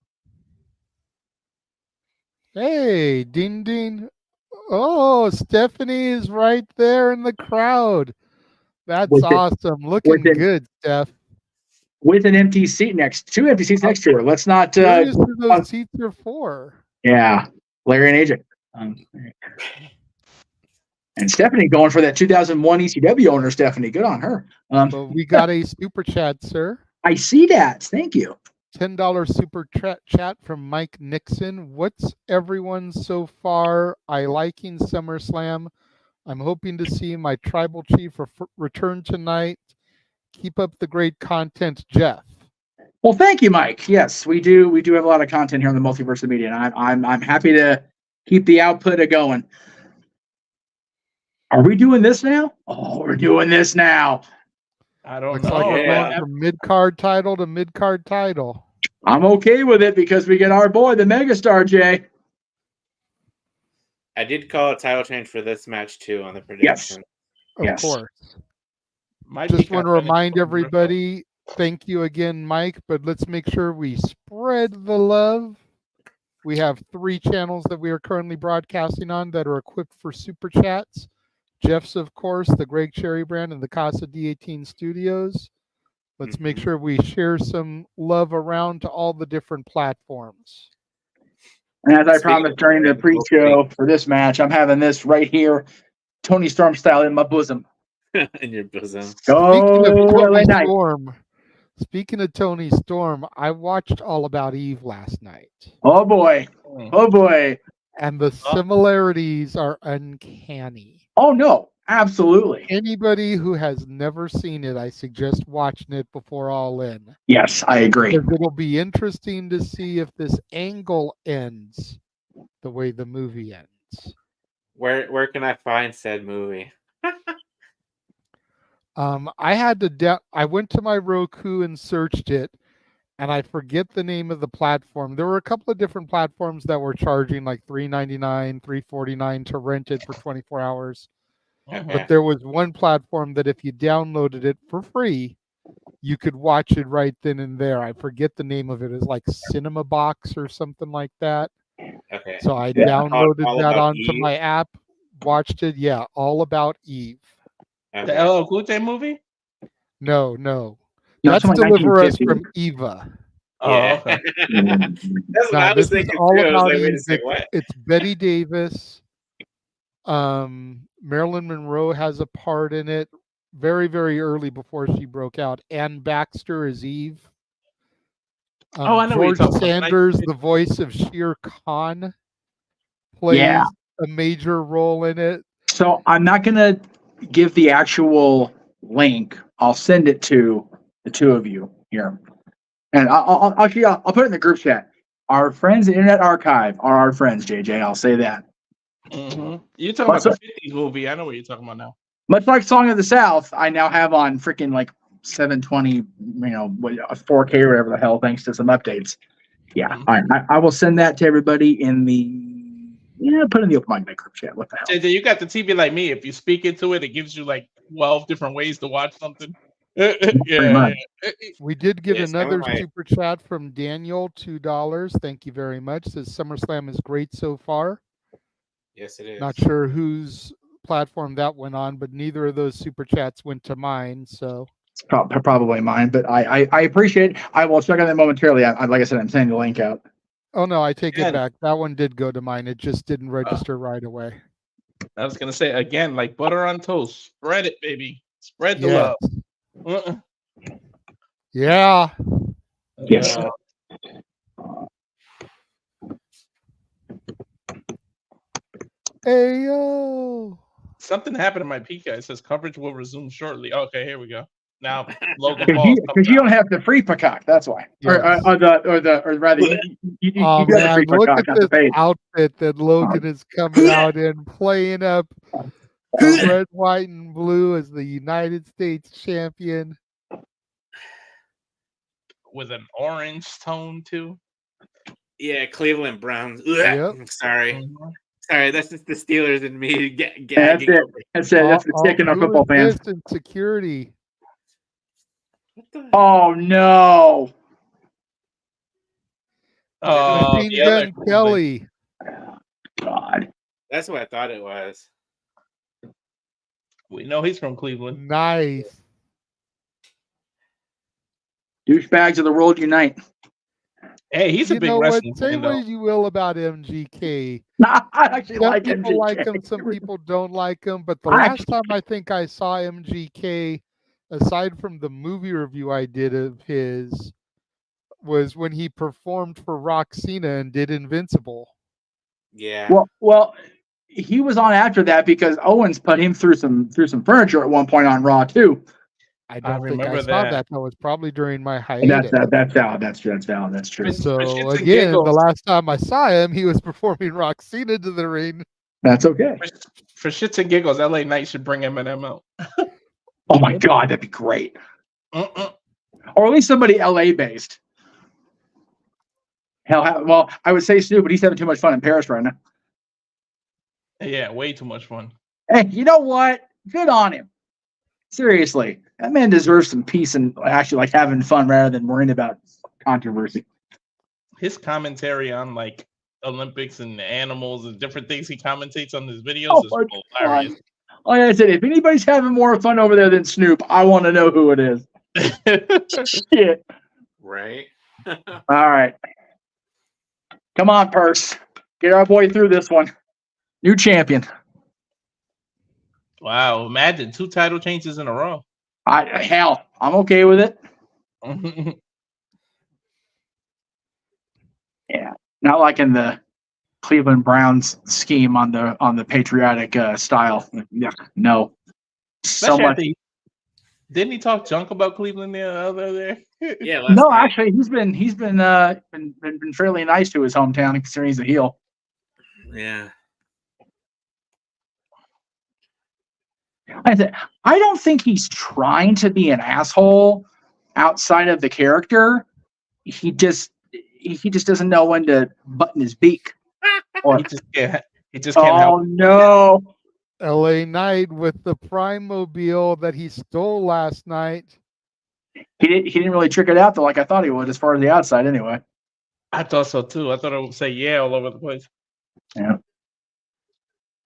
Hey, ding ding. Oh, Stephanie is right there in the crowd. That's awesome. Looking good, Steph. With an empty seat two empty seats next to her. Let's not. Curious who those seats are for. Yeah, Larry and AJ. And Stephanie going for that 2001 ECW owner, Stephanie. Good on her. But we got a super chat, sir. I see that. Thank you. $10 super chat from Mike Nixon. What's everyone so far? I liking SummerSlam. I'm hoping to see my tribal chief return tonight. Keep up the great content, Jeff. Well, thank you, Mike. Yes, we do. We do have a lot of content here on the Multiverse of Media, and I'm happy to keep the output going. Are we doing this now? Oh, we're doing this now. I don't Looks know. like we're going from mid-card title to mid-card title. I'm okay with it because we get our boy, the megastar, Jay. I did call a title change for this match too on the prediction. Of Yes. course. My Just pick want to on Finish remind was everybody, thank you again, Mike, but let's make sure we spread the love. We have 3 channels that we are currently broadcasting on that are equipped for super chats. Jeff's, of course, the Greg Cherry brand, and the Casa D18 Studios. Let's make sure we share some love around to all the different platforms. And as I Speaking promised of during the that, pre-show for this match, I'm having this right here, Tony Storm style, in my bosom. in your bosom. Go LA Knight. Speaking of Tony Storm, I watched All About Eve last night. Oh boy. Oh boy. And the similarities are uncanny. Oh no, absolutely. Anybody who has never seen it, I suggest watching it before All In. Yes, I agree. Because it'll be interesting to see if this angle ends the way the movie ends. Where can I find said movie? I went to my Roku and searched it, and I forget the name of the platform. There were a couple of different platforms that were charging like $3.99, $3.49 to rent it for 24 hours. But there was one platform that if you downloaded it for free, you could watch it right then and there. I forget the name of it. It's like Cinema Box or something like that. Okay. So I downloaded All that About onto Eve? my app, watched it. Yeah, All About Eve. The LL Cool J movie? No. No, That's it's like Deliver Us 1950. from Eva. Oh, Yeah. okay. That's what I was this is thinking All too. I was About like, wait a Eve. second, what? It's Betty Davis. Marilyn Monroe has a part in it very, very early before she broke out. Ann Baxter is Eve. I know what you're George talking about. Sanders, the voice of Shere Khan, plays a major role in it. So I'm not gonna give the actual link. I'll send it to the 2 of you here, and I'll put it in the group chat. Our friends at Internet Archive are our friends, JJ. I'll say that. You're talking about the 50s movie. I know what you're talking about now. Much like Song of the South, I now have on freaking like 720, 4K or whatever the hell, thanks to some updates. Yeah, I will send that to everybody in the put in the open mic group chat. What the hell? JJ, you got the TV like me. If you speak into it, it gives you like 12 different ways to watch something. Yeah. We did get Yes, another I- super chat from Daniel, $2. Thank you very much. Says SummerSlam is great so far. Yes, it is. Not sure whose platform that went on, but neither of those super chats went to mine. So It's probably mine, but I appreciate it. I will check on that momentarily. Like I said, I'm sending the link out. oh no, I take it back. That one did go to mine. It just didn't register right away. I was gonna say again, like butter on toast. Spread it, baby. Spread the love. Yeah. Yes. Ayo. Something happened in my PK. It says coverage will resume shortly. Okay, here we go. Now Logan Paul. Because you don't have the free peacock, that's why. Yes. Or rather, you got the Man, free look peacock, at not the this paid. outfit that Logan is coming out in, playing up the red, white, and blue as the United States champion. With an orange tone too. Yeah, Cleveland Browns. Yep. Sorry. Sorry, that's just the Steelers and me That's gagging. it. That's it. That's the tick in our who football is fans. this in security. Oh no. Oh, Machine the other Gun cool Kelly. God. That's what I thought it was. We know he's from Cleveland. Nice. Douchebags of the world unite. Hey, he's a You big know what? wrestling Say fan, though. what you will about MGK. I actually Some like people MGK. like him, some people don't like him. But the I last time I think I saw MGK, aside from the movie review I did of his, was when he performed for Roxina and did Invincible. Yeah. Well, he was on after that because Owens put him through some furniture at one point on Raw too. I don't think remember I saw that. that. That was probably during my And hiatus. that's valid. That's valid. That's true. For So shits and again, the giggles. last time I saw him, he was performing Roxina to the ring. That's okay. For shits and giggles, LA Knight should bring Eminem out. Oh my God, that'd be great. Uh-uh. Or at least somebody LA based. Hell, well, I would say Snoop, but he's having too much fun in Paris right now. Yeah, way too much fun. Hey, you know what? Good on him. Seriously, that man deserves some peace and actually like having fun rather than worrying about controversy. His commentary on like Olympics and animals and different things he commentates on his videos Oh, is my hilarious. God. Like I said, if anybody's having more fun over there than Snoop, I want to know who it is. Shit. Right? All right. Come on, Purse. Get our boy through this one. New champion. Wow, imagine 2 title changes in a row. Hell, I'm okay with it. Yeah. Not like in the Cleveland Browns scheme on the patriotic style. Yeah, no. So much. Didn't he talk junk about Cleveland the other day? Yeah. No, actually, he's been fairly nice to his hometown considering he's a heel. Yeah. I don't think he's trying to be an asshole outside of the character. He just doesn't know when to button his beak. Or, He just can't oh help. no! LA Knight with the Prime Mobile that he stole last night. He didn't really trick it out though, like I thought he would, as far as the outside anyway. I thought so too. I thought it would say yeah all over the place. Yeah.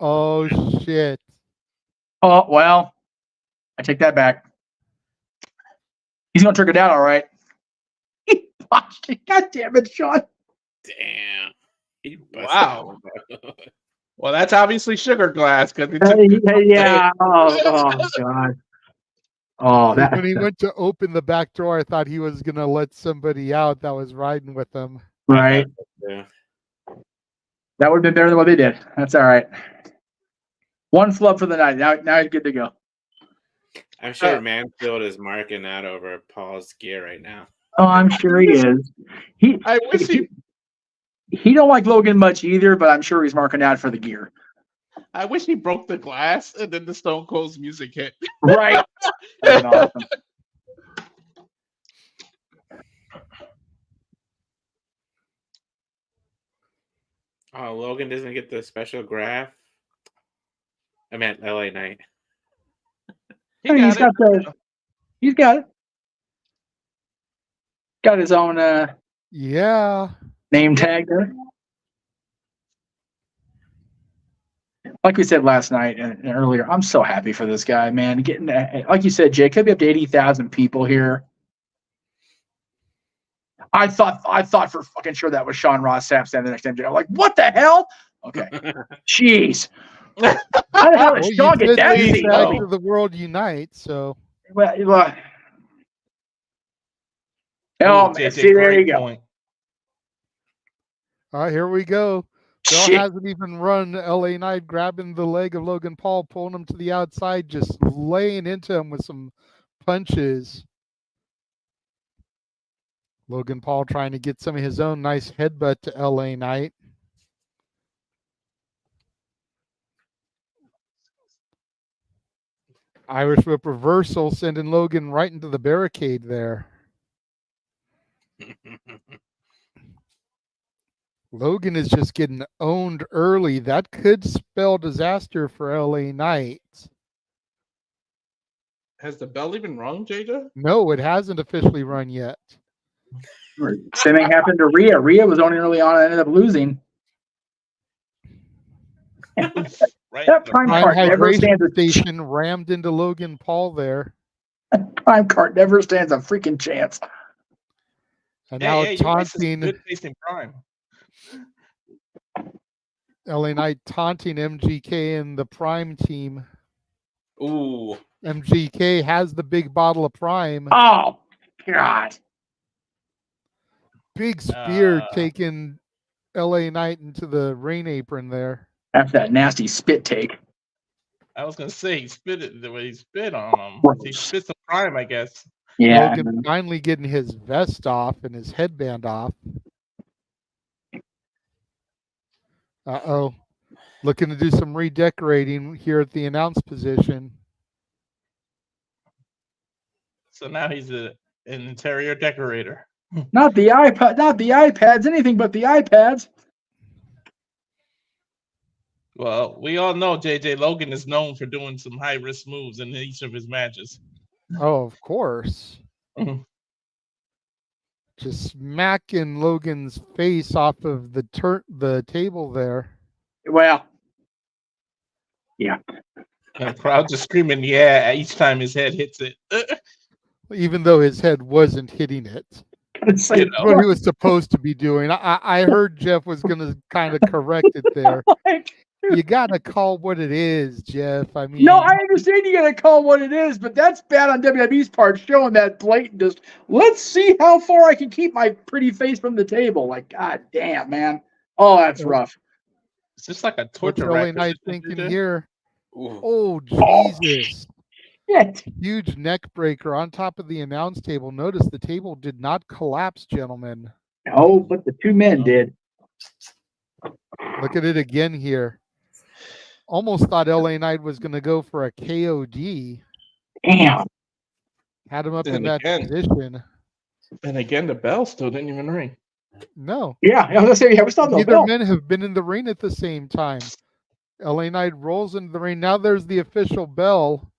Oh shit! Oh well, I take that back. He's gonna trick it out, all right. He botched it. God damn it, Sean. Damn. He busted Wow. it. Well, that's obviously sugar glass because Yeah. Oh god. Oh, that. When he went to open the back door, I thought he was gonna let somebody out that was riding with him. Right. Yeah. That would have been better than what they did. That's all right. One flub for the night. Now he's good to go. I'm sure Mansfield is marking out over Paul's gear right now. Oh, I'm sure he is. I wish He don't like Logan much either, but I'm sure he's marking out for the gear. I wish he broke the glass and then the Stone Cold's music hit. Right. That's awesome. Oh, Logan doesn't get the special graph. I meant LA Knight. He's got it. Got his own Yeah. name tag there. Like we said last night and earlier, I'm so happy for this guy, man. Getting like you said, Jay, could be up to 80,000 people here. I thought for fucking sure that was Sean Ross Sapp standing next to MJ. I'm like, what the hell? Okay. Jeez. How the hell did Sean get that seat? After the world unite, so Well, oh, JJ, see, there you great go. point. all right, here we go. Bill Shit. hasn't even run. LA Knight grabbing the leg of Logan Paul, pulling him to the outside, just laying into him with some punches. Logan Paul trying to get some of his own nice headbutt to LA Knight. Irish whip reversal, sending Logan right into the barricade there. Logan is just getting owned early. That could spell disaster for LA Knight. Has the bell even rung, JJ? No, it hasn't officially run yet. Same thing happened to Rhea. Rhea was only early on and ended up losing. Right. That prime card never stands a Station rammed into Logan Paul there. prime card never stands a freaking chance. And now taunting good tasting prime. LA Knight taunting MGK and the Prime team. Ooh. MGK has the big bottle of Prime. Oh God. Big spear taking LA Knight into the rain apron there. After that nasty spit take. I was gonna say he spit it the way he spit on him. He spit some prime, I guess. Yeah. Logan finally getting his vest off and his headband off. Uh-oh. Looking to do some redecorating here at the announce position. So now he's an interior decorator. Not the iPad, not the iPads, anything but the iPads. Well, we all know JJ Logan is known for doing some high risk moves in each of his matches. Oh, of course. Mhm. Just smacking Logan's face off of the table there. Well, yeah. And the crowd just screaming, yeah, each time his head hits it. Even though his head wasn't hitting it. It's like, You know. What he was supposed to be doing. I heard Jeff was going to kind of correct it there. You got to call what it is, Jeff. I mean, no, I understand you got to call what it is, but that's bad on WWE's part, showing that blatant. Just let's see how far I can keep my pretty face from the table. Like, god damn, man. Oh, that's rough. It's just like a what's torture LA rack. Knight thinking here? Ooh. Oh, Jesus. Shit. Huge neck breaker on top of the announce table. Notice the table did not collapse, gentlemen. Oh, but the two men did. Look at it again here. Almost thought LA Knight was going to go for a KOD. Damn. Had him up And in that again. position. And again, the bell still didn't even ring. No. Yeah, I was gonna say, yeah, we still have no Neither bell. men have been in the ring at the same time. LA Knight rolls into the ring. Now there's the official bell.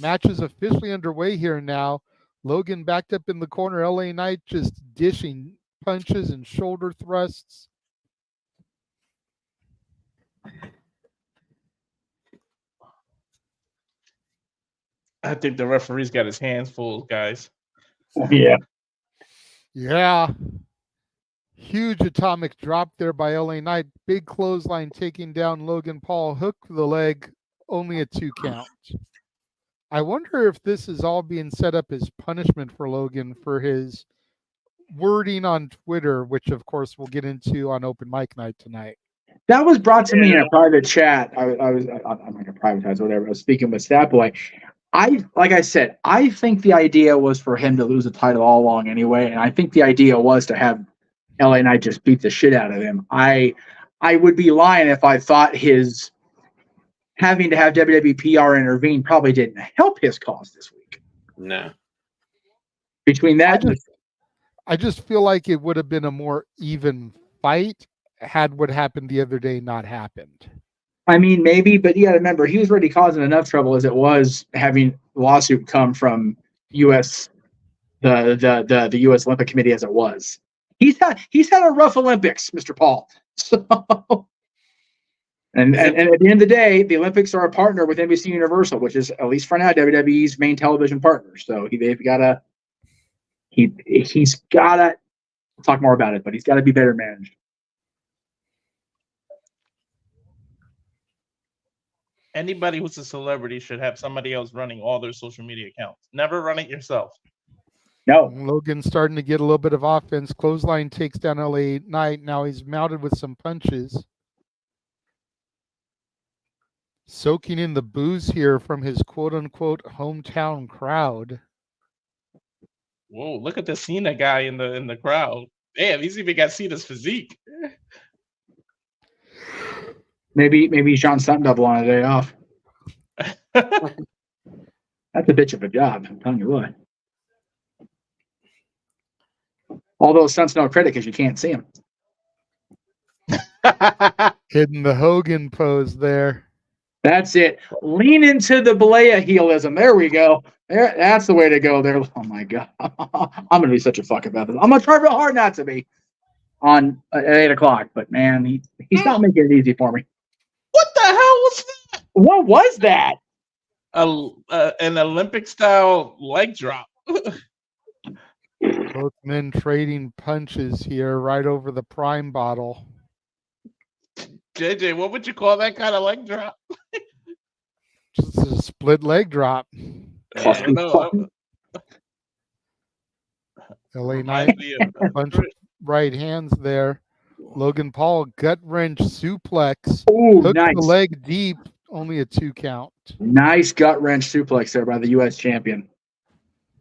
Match is officially underway here now. Logan backed up in the corner. LA Knight just dishing punches and shoulder thrusts. I think the referee's got his hands full, guys. Yeah. Yeah. Huge atomic drop there by LA Knight. Big clothesline taking down Logan Paul. Hook for the leg. Only a 2 count. I wonder if this is all being set up as punishment for Logan for his wording on Twitter, which of course we'll get into on open mic night tonight. That was brought to me in a private chat. I'm not gonna privatize whatever. I was speaking with Statboy. Like I said, I think the idea was for him to lose the title all along anyway, and I think the idea was to have LA Knight just beat the shit out of him. I would be lying if I thought his having to have WWE PR intervene probably didn't help his cause this week. No. Between that, I just feel like it would have been a more even fight had what happened the other day not happened. I mean, maybe, but you got to remember, he was already causing enough trouble as it was having a lawsuit come from the U.S. Olympic Committee as it was. He's had a rough Olympics, Mr. Paul. So, and at the end of the day, the Olympics are a partner with NBC Universal, which is, at least for now, WWE's main television partner. So he's got to. We'll talk more about it, but he's got to be better managed. Anybody who's a celebrity should have somebody else running all their social media accounts. Never run it yourself. No. Logan's starting to get a little bit of offense. Clothesline takes down LA Knight. Now he's mounted with some punches. Soaking in the booze here from his quote-unquote hometown crowd. Whoa, look at the Cena guy in the crowd. Damn, he's even got Cena's physique. Maybe Sean stunt double on a day off. That's a bitch of a job, I'm telling you what. Although stunts no credit because you can't see him. Hitting the Hogan pose there. That's it. Lean into the Balea heelism. There we go. That's the way to go there. Oh my god. I'm gonna be such a fuck about this. I'm gonna try real hard not to be on at 8 o'clock, but man, he's not making it easy for me. What the hell was that? What was that? An Olympic style leg drop. Both men trading punches here right over the prime bottle. JJ, what would you call that kind of leg drop? Just a split leg drop. LA Knight, a bunch of right hands there. Logan Paul, gut wrench suplex. Oh, Hooked nice. the leg deep, only a 2 count. Nice gut wrench suplex there by the U.S. champion.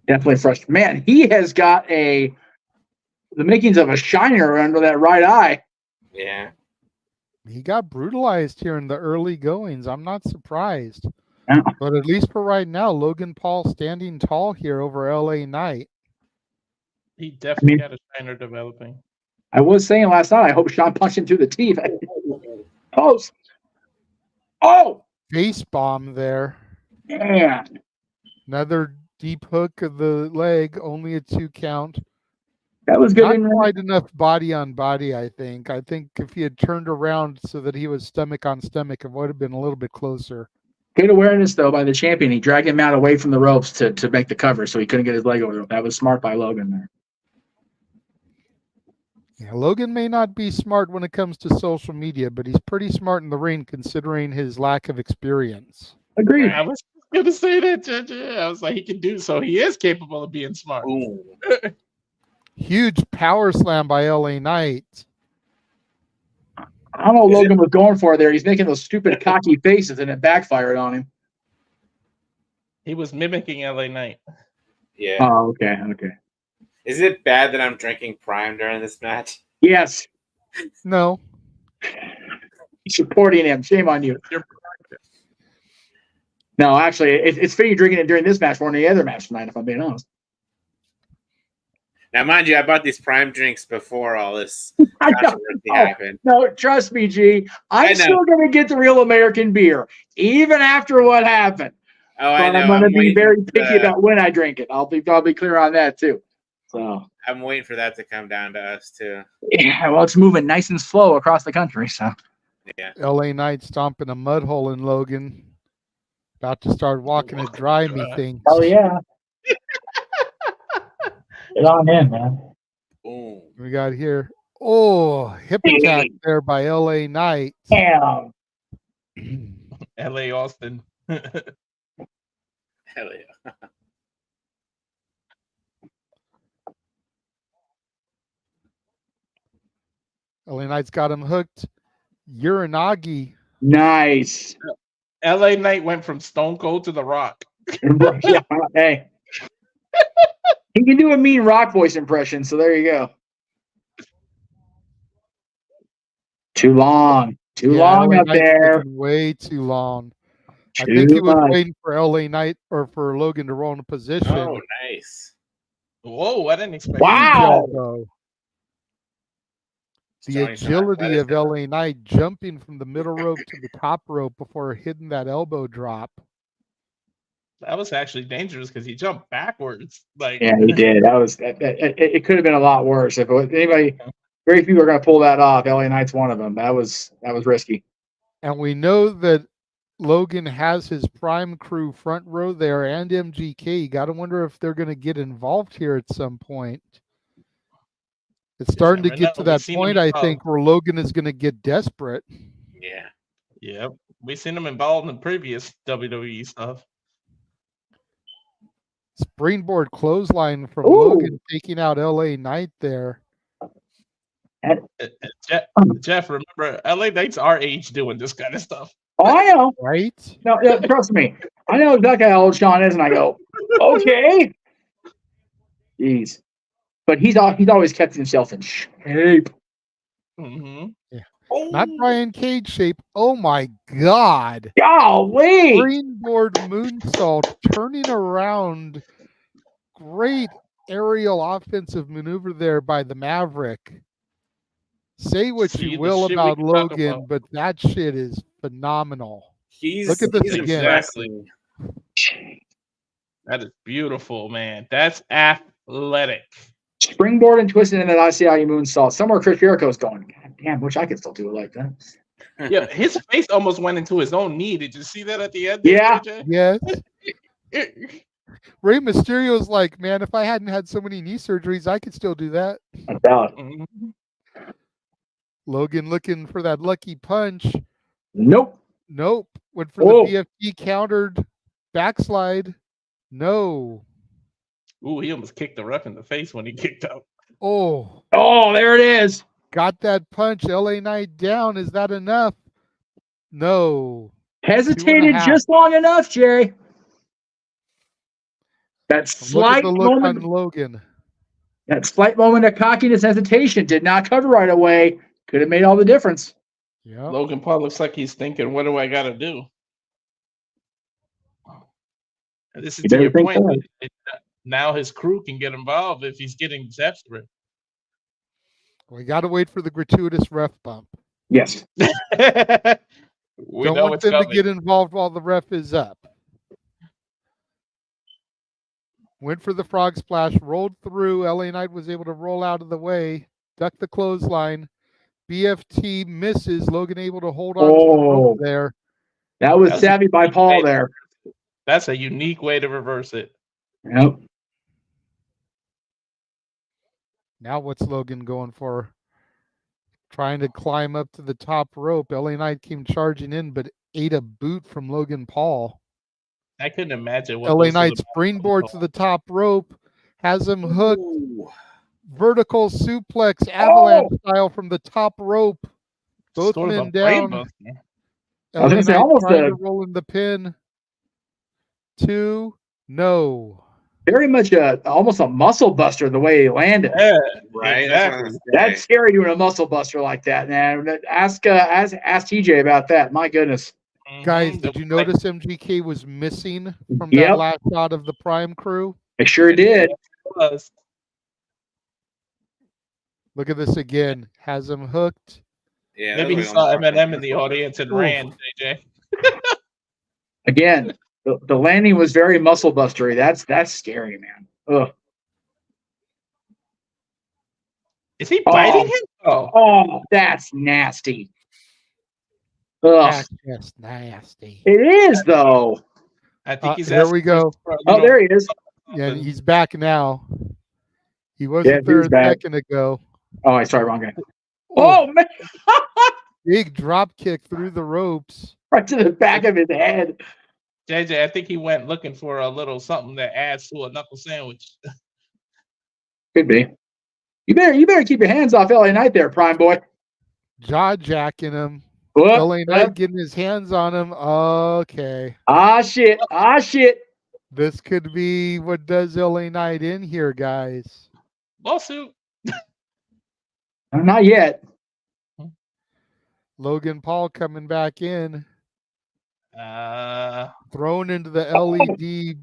Definitely frustrating. Man, he has got the makings of a shiner under that right eye. Yeah. He got brutalized here in the early goings. I'm not surprised. Yeah. But at least for right now, Logan Paul standing tall here over LA Knight. He definitely got a shiner developing. I was saying last night, I hope Sean punched him through the teeth. Post. Oh, Face bomb there. man. Another deep hook of the leg, only a 2 count. That was good. Not quite enough body on body, I think. I think if he had turned around so that he was stomach on stomach, it would have been a little bit closer. Good awareness, though, by the champion. He dragged him out away from the ropes to make the cover, so he couldn't get his leg over. That was smart by Logan there. Yeah, Logan may not be smart when it comes to social media, but he's pretty smart in the ring considering his lack of experience. Agreed. I was going to say that, JJ. I was like, he can do so. He is capable of being smart. Huge power slam by LA Knight. I don't know what Logan was going for there. He's making those stupid cocky faces, and it backfired on him. He was mimicking LA Knight. Yeah. Oh, okay. Okay. Is it bad that I'm drinking Prime during this match? Yes. No. Supporting him. Shame on you. No, actually, it's fitting you're drinking it during this match more than any other match tonight, if I'm being honest. Now, mind you, I bought these Prime drinks before all this controversy happened. No, trust me, G. I'm still going to get the real American beer, even after what happened. Oh, I know. I'm going to be very picky about when I drink it. I'll be clear on that, too. So I'm waiting for that to come down to us, too. Yeah, well, it's moving nice and slow across the country, so. Yeah. LA Knight stomping a mud hole in Logan. About to start walking a dry me thing. Oh, yeah. Get on in, man. Boom. We got here. Oh, hip attack there by LA Knight. Damn. LA Austin. Hell yeah. LA Knight's got him hooked. Uranagi. Nice. LA Knight went from Stone Cold to The Rock. Yeah, hey. He can do a mean rock voice impression, so there you go. Too long. Too long LA up Knight's there. taking way too long. I think he was waiting for LA Knight or for Logan to roll in a position. Oh, nice. Whoa, I didn't expect Wow. The agility of LA Knight jumping from the middle rope to the top rope before hitting that elbow drop. That was actually dangerous because he jumped backwards. Like, Yeah, he did. That was it could have been a lot worse. If it was anybody, very few are going to pull that off. LA Knight's one of them. That was risky. And we know that Logan has his Prime Crew front row there and MGK. You got to wonder if they're going to get involved here at some point. It's starting to get to that point, I think, where Logan is going to get desperate. Yeah. Yep. We've seen him involved in previous WWE stuff. Springboard clothesline from Logan taking out LA Knight there. Jeff, remember, LA Knight's our age doing this kind of stuff. Oh, I know. Right? No, trust me. I know exactly how old Sean is, and I go, okay. Jeez. But he's always kept himself in shape. Mm-hmm. Yeah. Not Brian Cage shape. Oh my God. Golly. Springboard moonsault turning around. Great aerial offensive maneuver there by the Maverick. Say what you will about Logan, but that shit is phenomenal. Look at this again. Exactly. That is beautiful, man. That's athletic. Springboard and twisting in that ICIE moonsault. Somewhere Chris Jericho's going, God damn, wish I could still do it like that. Yeah, his face almost went into his own knee. Did you see that at the end? Yeah. Yes. Rey Mysterio's like, man, if I hadn't had so many knee surgeries, I could still do that. Mm-hmm. Logan looking for that lucky punch. Nope. Went for the BFT countered backslide. No. Ooh, he almost kicked the ref in the face when he kicked out. Oh, there it is. Got that punch. LA Knight down. Is that enough? No. Hesitated just long enough, Jay. That slight moment. On Logan. That slight moment of cockiness, hesitation did not cover right away. Could have made all the difference. Yeah. Logan Paul looks like he's thinking, "What do I got to do?" And this is to your point. Now his crew can get involved if he's getting desperate. We got to wait for the gratuitous ref bump. Yes. We Don't know want what's them to coming. get involved while the ref is up. Went for the frog splash, rolled through. LA Knight was able to roll out of the way, duck the clothesline. BFT misses. Logan able to hold on to the rope there. That was That's savvy a by unique Paul way to- there. That's a unique way to reverse it. Yep. Now what's Logan going for? Trying to climb up to the top rope. LA Knight came charging in, but ate a boot from Logan Paul. I couldn't imagine what LA goes through Knight the springboard to the top rope, has him hooked. Vertical suplex, avalanche style from the top rope. Both Sort of men a down. brainbuster. I was LA gonna say, Knight almost trying a- to roll in the pin. 2, no. Very much almost a muscle buster the way he landed. Yeah, Right? That's what I exactly. was gonna That's say. scary doing a muscle buster like that, man. Ask TJ about that. My goodness. Guys, Mhm. did you Like, notice MGK was missing from Yep. that last shot of the Prime crew? I sure did. was. Look at this again. Has him hooked. Yeah, Maybe he that's saw what I'm Eminem in the audience and Oof. ran, JJ. Again, the landing was very muscle bustery. That's scary, man. Ugh. Is he biting him? Oh, Oh, that's nasty. Ugh. That's just nasty. It is though. I think he's Here asking we for- go. for, you Oh, know, there he is. Yeah, and he's back now. He Yeah, wasn't there he's a back. second ago. Oh, sorry, wrong guy. Oh, Oh man, big drop kick through the ropes. right to the back of his head. JJ, I think he went looking for a little something that adds to a knuckle sandwich. Could be. You better keep your hands off LA Knight there, Prime Boy. Jaw jacking him. Whoop, LA Knight getting his hands on him. Okay. Ah shit. Ah shit. This could be what does LA Knight in here, guys. Lawsuit. Not yet. Logan Paul coming back in, Uh, thrown into the LED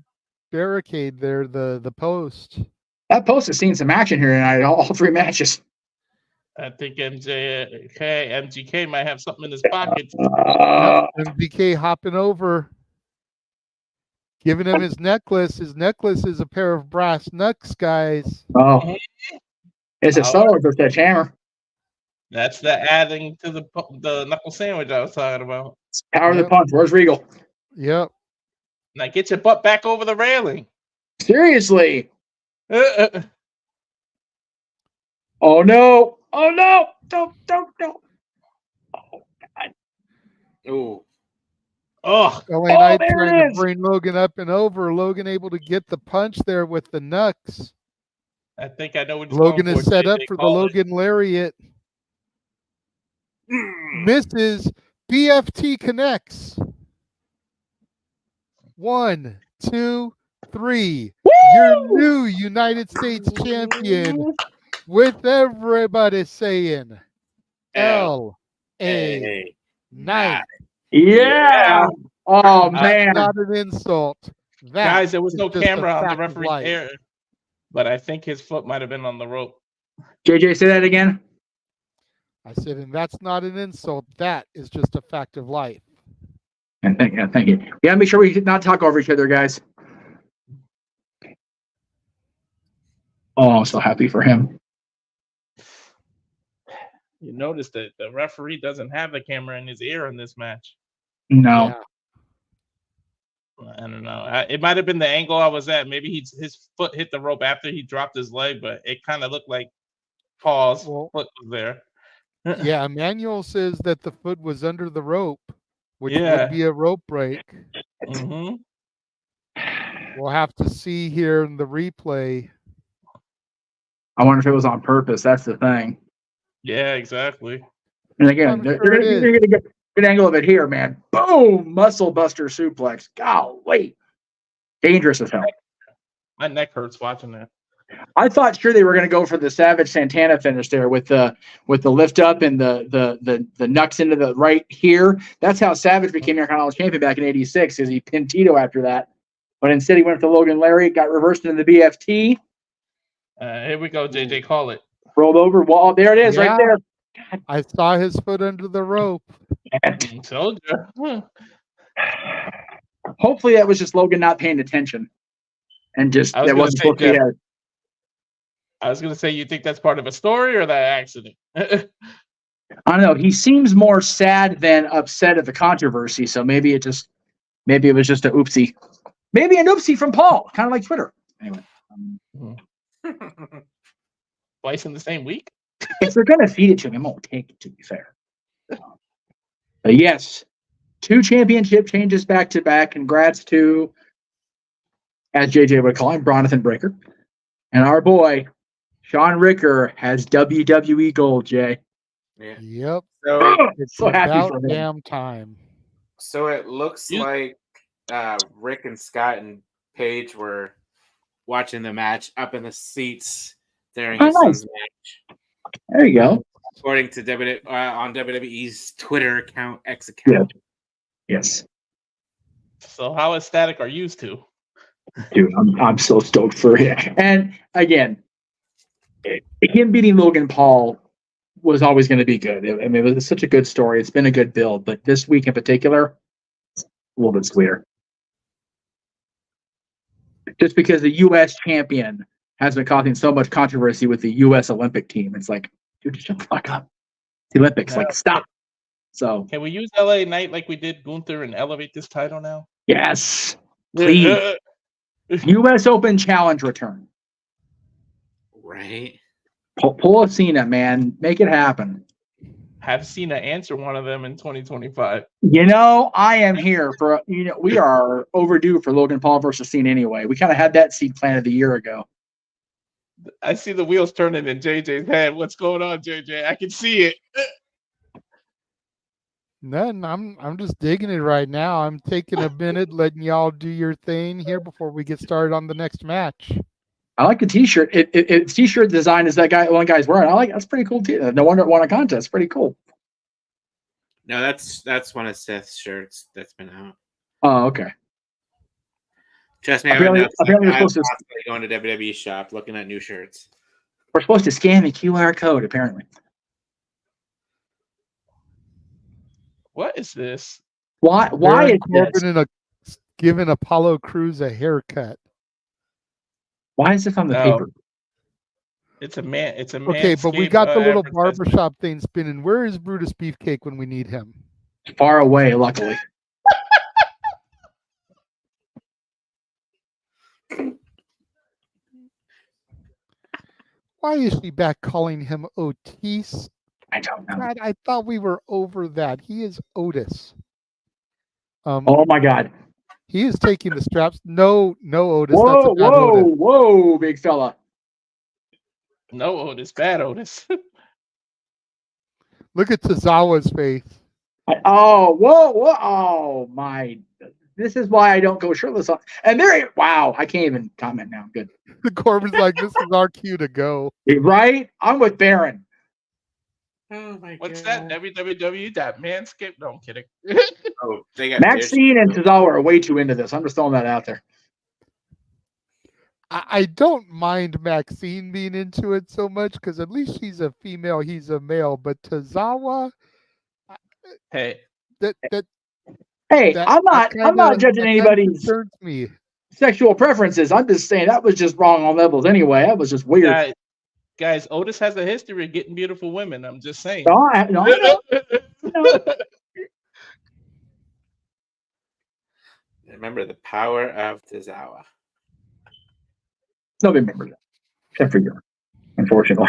barricade there, the post. That post has seen some action here tonight. All three matches. I think MGK might have something in his pockets. MGK hopping over, giving him his necklace. His necklace is a pair of brass knucks, guys. Oh, it's a Star Wars hammer. That's the adding to the knuckle sandwich I was talking about. Power of the punch. Where's Regal? Yep. Now get your butt back over the railing. Seriously. Oh no! Oh no! Don't! Oh God! Ooh. Oh, LA Knight there trying it to is. bring Logan up and over. Logan able to get the punch there with the knucks. I think I know what he's Logan going is set up JJ for the called it. Logan Lariat. Misses. BFT connects. 1, 2, 3. Your new United States champion with everybody saying L.A. Knight. Yeah! Oh man! Not an insult. That Guys, there was is no just a camera on the fact of referee's life. ear, but I think his foot might have been on the rope. JJ, say that again. I said, and that's not an insult. That is just a fact of life. And thank you. We gotta make sure we not talk over each other, guys. Oh, I'm so happy for him. You notice that the referee doesn't have the camera in his ear in this match. No. Yeah. I don't know. It might have been the angle I was at. Maybe his foot hit the rope after he dropped his leg, but it kind of looked like Paul's foot was there. Yeah, Emmanuel says that the foot was under the rope, which Yeah. would be a rope break. Mm-hmm. We'll have to see here in the replay. I wonder if it was on purpose. That's the thing. Yeah, exactly. And again, I'm they're sure it gonna get a good angle of it here, man. Boom! Muscle buster suplex. Golly. Dangerous as hell. My neck hurts watching that. I thought sure they were going to go for the Savage Santana finish there with the lift up and the knucks into the right here. That's how Savage became Intercontinental Champion back in '86, because he pinned Tito after that. But instead, he went for Logan Lariat, got reversed into the BFT, Here we go, JJ. Call it. rolled over. Wall. There it is, right Yeah. there. I saw his foot under the rope. Soldier. Hopefully that was just Logan not paying attention. And just I was that gonna wasn't say, supposed to be Jeff, a- I was gonna say, you think that's part of a story or that accident? I don't know. He seems more sad than upset at the controversy. So maybe it was just a oopsie. Maybe an oopsie from Paul, kind of like Twitter. Anyway. Twice in the same week? If they're going to feed it to him, I won't take it, to be fair. But yes, 2 championship changes back to back. Congrats to, as JJ would call him, Bronathan Breaker. And our boy, Sean Ricker, has WWE gold, Jay. Yeah. Yep. So, It's So happy about for him. damn time. so it looks like Rick and Scott and Paige were watching the match up in the seats during his son's match. There you go. According to on WWE's Twitter account, X account. Yes. So how ecstatic are you two? Dude, I'm so stoked for it. And again, him beating Logan Paul was always going to be good. I mean, it was such a good story. It's been a good build, but this week in particular, it's a little bit sweeter. Just because the U.S. champion has been causing so much controversy with the U.S. Olympic team, it's like, dude, just shut the fuck up. The Olympics, like, stop. So, Can we use LA Knight like we did Gunther and elevate this title now? yes, please. U.S. Open Challenge return. Right. Pull a Cena, man. Make it happen. Have Cena answer one of them in 2025. You know, I am here for, we are overdue for Logan Paul versus Cena anyway. We kind of had that seed planted a year ago. I see the wheels turning in JJ's head. What's going on, JJ? I can see it. Nothing. I'm just digging it right now. I'm taking a minute, letting y'all do your thing here before we get started on the next match. I like the T-shirt. It's T-shirt design is one guy's wearing. That's pretty cool too. No wonder it won a contest. Pretty cool. No, that's one of Seth's shirts that's been out. Oh, okay. Trust me, apparently we're I'm supposed to constantly going to WWE shop looking at new shirts. We're supposed to scan the QR code. Apparently. What is this? Why Baron is this? Corbin giving Apollo Crews a haircut? Why is this on the paper? It's a man. It's a man. Okay, but we got the little barbershop thing spinning. Where is Brutus Beefcake when we need him? Far away, luckily. Why is she back calling him Otis? I don't know. God, I thought we were over that. He is Otis. Oh my God. He is taking the straps. No, Otis. Whoa, That's a bad Otis. whoa, big fella. No, Otis. Bad Otis. Look at Tozawa's face. Oh my. This is why I don't go shirtless on. And wow, I can't even comment now. Good. The Corbin's like, this is our cue to go. Right? I'm with Baron. Oh my What's God. that? WWW? That manscaped? No, I'm kidding. Oh, they got Maxine and Tozawa are way too into this. I'm just throwing that out there. I don't mind Maxine being into it so much because at least she's a female, he's a male. But Tozawa, Hey, I'm not judging anybody's concerns me. sexual preferences. I'm just saying that was just wrong on levels anyway. That was just weird. guys, Otis has a history of getting beautiful women. I'm just saying. No, I know. Remember the power of Tozawa. Nobody remembers that, except for you, unfortunately.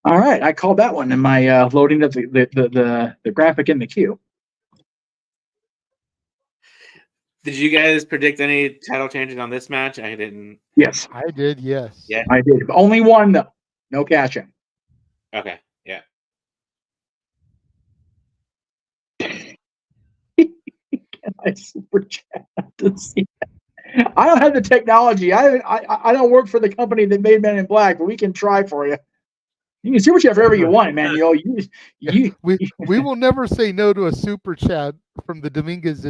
All right, I called that one in my loading up the graphic in the queue. Did you guys predict any title changes on this match? I didn't. Yes, I did, yes. Yeah. I did. Only one though. No cash in. Okay. Yeah. I super chat to see that. I don't have the technology. I don't work for the company that made Men in Black, but we can try for you. You can super chat forever you want, man. We will never say no to a super chat from the Dominguez.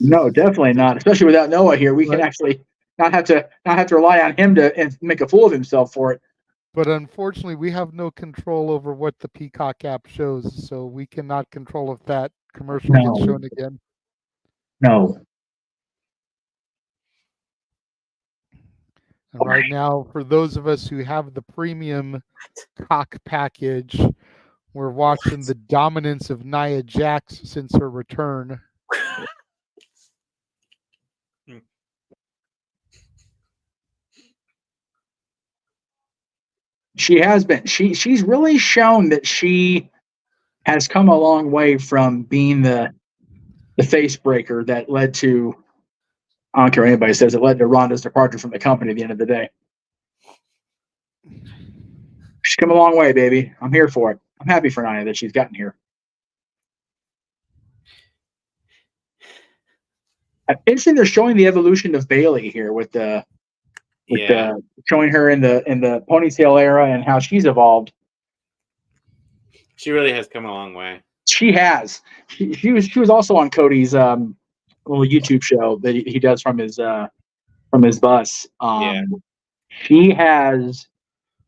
No, definitely not. Especially without Noah here, we can actually not have to rely on him to and make a fool of himself for it. But unfortunately, we have no control over what the Peacock app shows, so we cannot control if that commercial gets shown again. No. And right now, for those of us who have the premium cock package, we're watching the dominance of Nia Jax since her return. She has been. She's really shown that she has come a long way from being the face breaker that led to, I don't care what anybody says, it led to Ronda's departure from the company at the end of the day. She's come a long way, baby. I'm here for it. I'm happy for Nia that she's gotten here. Interesting, they're showing the evolution of Bayley here with showing her in the ponytail era and how she's evolved. She really has come a long way. She has. She was also on Cody's little YouTube show that he does from his bus. She has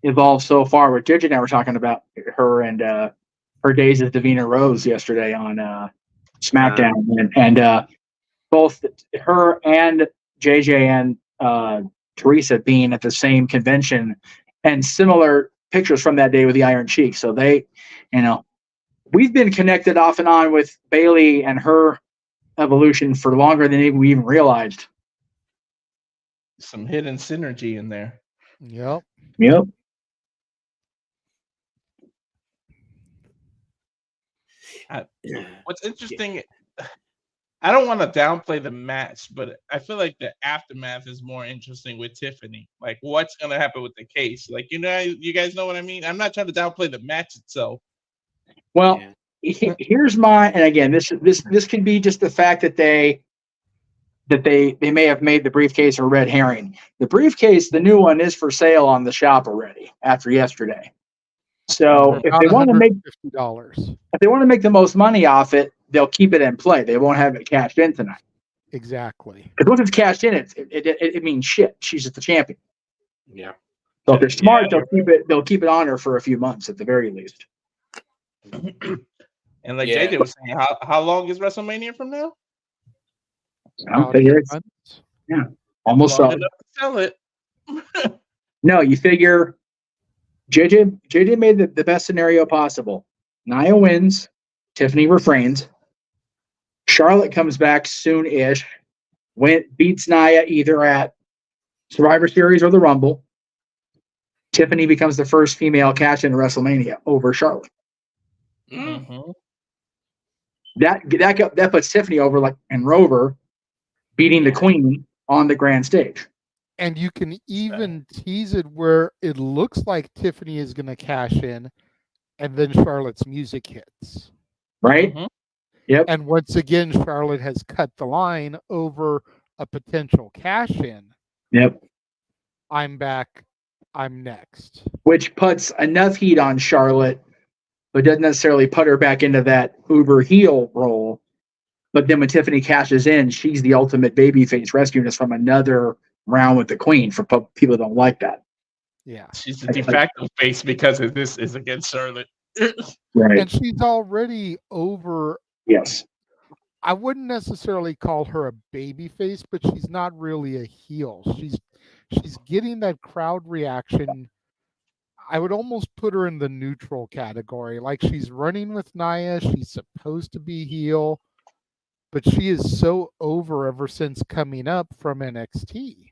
evolved so far. Where JJ and I were talking about her and her days as Davina Rose yesterday on SmackDown, and both her and JJ and Teresa being at the same convention, and similar pictures from that day with the Iron Sheik. So they, we've been connected off and on with Bayley and her evolution for longer than we even realized. Some hidden synergy in there. Yep. What's interesting, I don't want to downplay the match, but I feel like the aftermath is more interesting with Tiffany. Like, what's going to happen with the case? Like, you guys know what I mean? I'm not trying to downplay the match itself. Well, here's my, and again, this could be just the fact that they may have made the briefcase a red herring. The briefcase, the new one, is for sale on the shop already after yesterday. So if they want to make $50, if they want to make the most money off it, they'll keep it in play. They won't have it cashed in tonight. Exactly. Because once it's cashed in, it means shit. She's just the champion. Yeah. So if they're smart, they'll keep it on her for a few months at the very least. And like JJ was saying, how long is WrestleMania from now? I figure it's almost long enough to sell it. No, you figure JJ made the best scenario possible. Nia wins, Tiffany refrains. Charlotte comes back soon-ish. Beats Nia either at Survivor Series or the Rumble. Tiffany becomes the first female cash-in WrestleMania over Charlotte. Mm-hmm. That puts Tiffany over and Rover beating the Queen on the grand stage. And you can even tease it where it looks like Tiffany is going to cash in, and then Charlotte's music hits. Right? Mm-hmm. Yep. And once again, Charlotte has cut the line over a potential cash in. Yep. I'm back. I'm next. Which puts enough heat on Charlotte, but doesn't necessarily put her back into that uber heel role. But then when Tiffany cashes in, she's the ultimate babyface rescuing us from another round with the Queen for people that don't like that. Yeah. She's the de facto face because of this is against Charlotte. Right. And she's already over. Yes. I wouldn't necessarily call her a baby face, but she's not really a heel. She's getting that crowd reaction. I would almost put her in the neutral category. Like, she's running with Nia. She's supposed to be heel, but she is so over ever since coming up from NXT.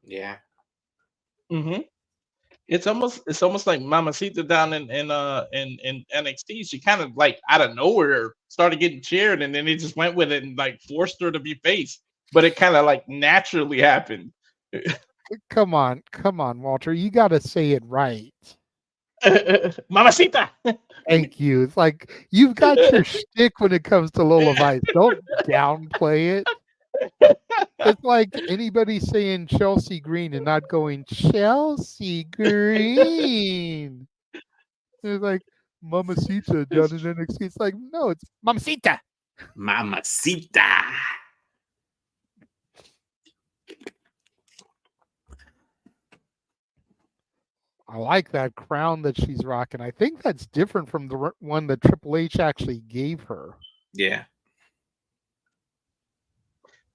Yeah. Mm-hmm. It's almost like Mamacita down in NXT. She kind of like out of nowhere started getting cheered, and then they just went with it and like forced her to be face. But it kind of like naturally happened. Come on, Walter. You got to say it right. Mamacita. Thank you. It's like you've got your shtick when it comes to Lola Vice. Don't downplay it. It's like anybody saying Chelsea Green and not going Chelsea Green. It's like Mamacita down in NXT. It's like, no, it's Mamacita. Mamacita. I like that crown that she's rocking. I think that's different from the one that Triple H actually gave her. Yeah.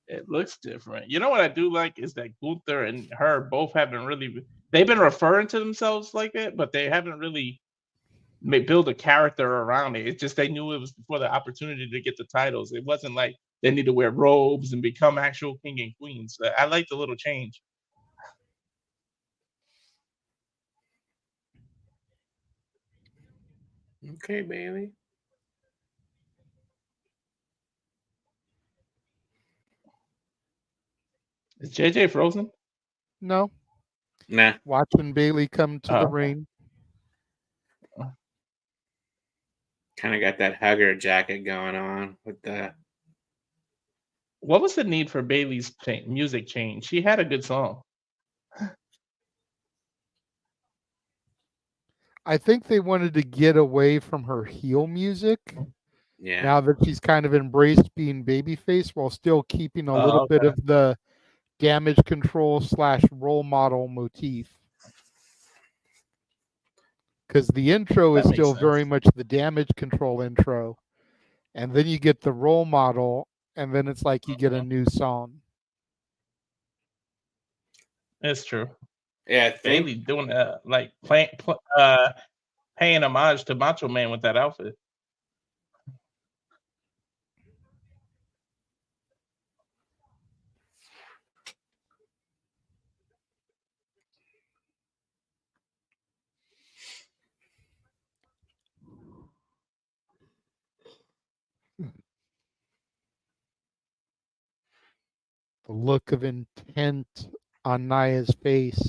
It looks different. You know what I do like is that Gunther and her both haven't really. They've been referring to themselves like it, but they haven't really build a character around it. It's just they knew it was for the opportunity to get the titles. It wasn't like they need to wear robes and become actual king and queens. I like the little change. Okay, Bailey. Is JJ frozen? No. Nah. Watching Bailey come to the okay. ring. Kind of got that hugger jacket going on with the. What was the need for Bailey's music change? She had a good song. I think they wanted to get away from her heel music. Yeah. Now that she's kind of embraced being babyface while still keeping a little bit of the damage control / role model motif. Because the intro is still very much the damage control intro. And then you get the role model, and then it's like you get a new song. That's true. Yeah, Bailey doing like paying homage to Macho Man with that outfit. The look of intent on Nia's face.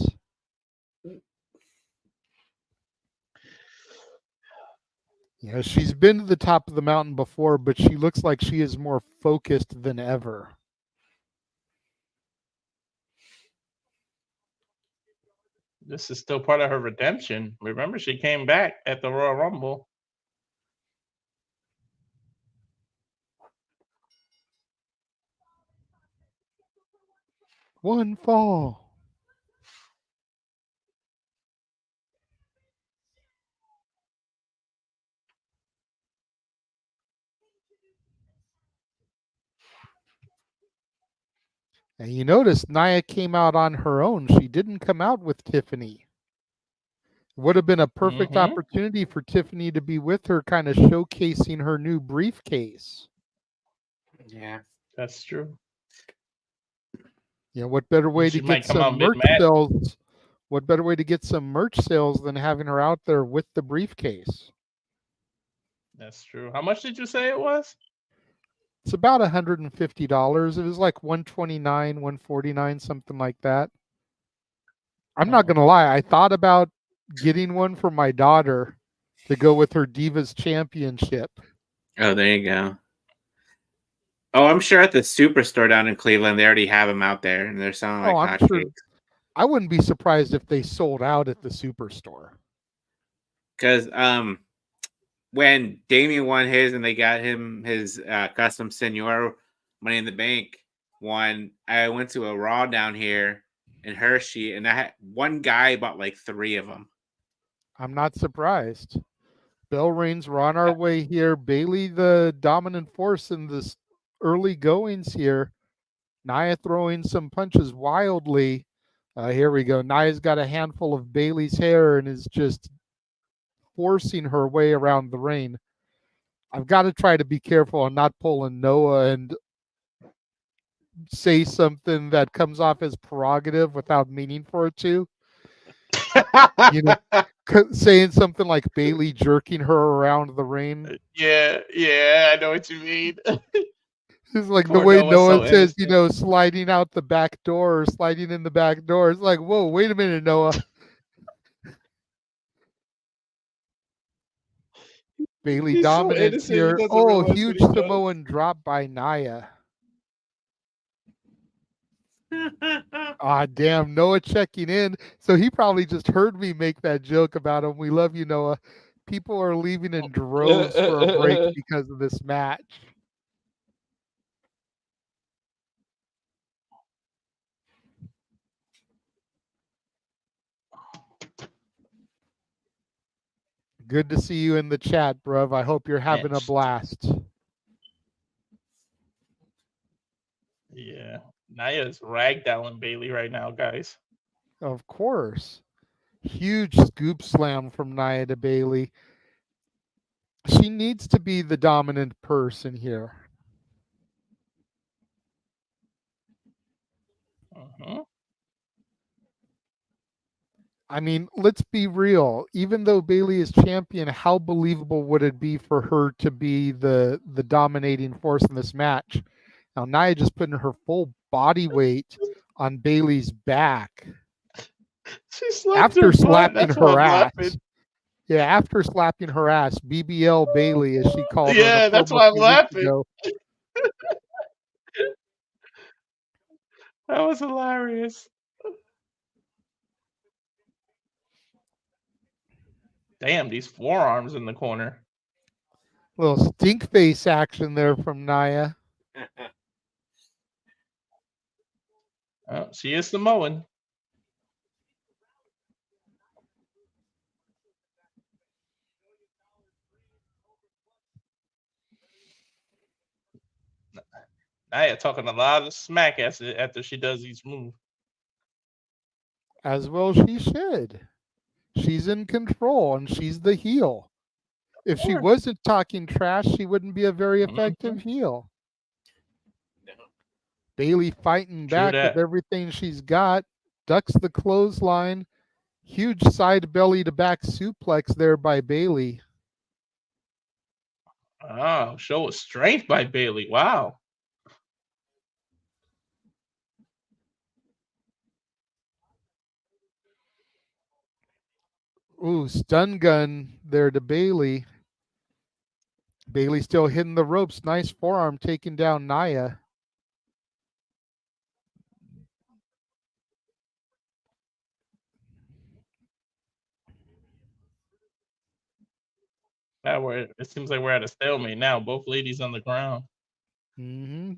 Yeah, she's been to the top of the mountain before, but she looks like she is more focused than ever. This is still part of her redemption. Remember, she came back at the Royal Rumble. One fall. And you notice Nia came out on her own. She didn't come out with Tiffany. Would have been a perfect opportunity for Tiffany to be with her, kind of showcasing her new briefcase. Yeah, that's true. Yeah, what better way to get some merch sales? What better way to get some merch sales than having her out there with the briefcase? That's true. How much did you say it was? It's about $150. It was like $129, $149, something like that. I'm not gonna lie. I thought about getting one for my daughter to go with her Divas Championship. Oh, there you go. Oh, I'm sure at the Superstore down in Cleveland, they already have them out there, and they're selling like hotcakes. Sure. I wouldn't be surprised if they sold out at the Superstore. Because when Damien won his and they got him his custom Senior Money in the Bank one, I went to a Raw down here in Hershey, and I had one guy bought like 3 of them. I'm not surprised. Bell Reigns, we're on our way here. Bailey, the dominant force in this early goings here. Nia throwing some punches wildly. Here we go. Nia's got a handful of Bailey's hair and is just forcing her way around the ring. I've got to try to be careful on not pulling Noah and say something that comes off as prerogative without meaning for it to. You know, saying something like Bailey jerking her around the ring. Yeah, I know what you mean. It's like the way Noah says, you know, sliding out the back door or sliding in the back door. It's like, whoa, wait a minute, Noah. Bailey dominance here. Oh, huge Samoan drop by Nia. Ah, damn, Noah checking in. So he probably just heard me make that joke about him. We love you, Noah. People are leaving in droves for a break because of this match. Good to see you in the chat, bruv. I hope you're having a blast. Yeah. Nia's ragdolling Bailey right now, guys. Of course. Huge scoop slam from Nia to Bailey. She needs to be the dominant person here. I mean, let's be real. Even though Bailey is champion, how believable would it be for her to be the dominating force in this match? Now, Nia just putting her full body weight on Bailey's back. She slapped After her butt. slapping That's her why I'm ass. laughing. Yeah, after slapping her ass, BBL Bailey, as she called her. Yeah, in a that's promo why a I'm few weeks laughing. ago. That was hilarious. Damn, these forearms in the corner. Little stink face action there from Nia. Oh, she is Samoan. Nia talking a lot of smack after she does these moves. As well she should. She's in control and she's the heel. If she wasn't talking trash, she wouldn't be a very effective heel. Bailey fighting back with everything she's got. Ducks the clothesline. Huge side belly to back suplex there by Bailey. Oh, show of strength by Bailey. Wow. Ooh, stun gun there to Bailey. Bailey still hitting the ropes. Nice forearm taking down Nia. Now it seems like we're at a stalemate now. Both ladies on the ground. Mm-hmm.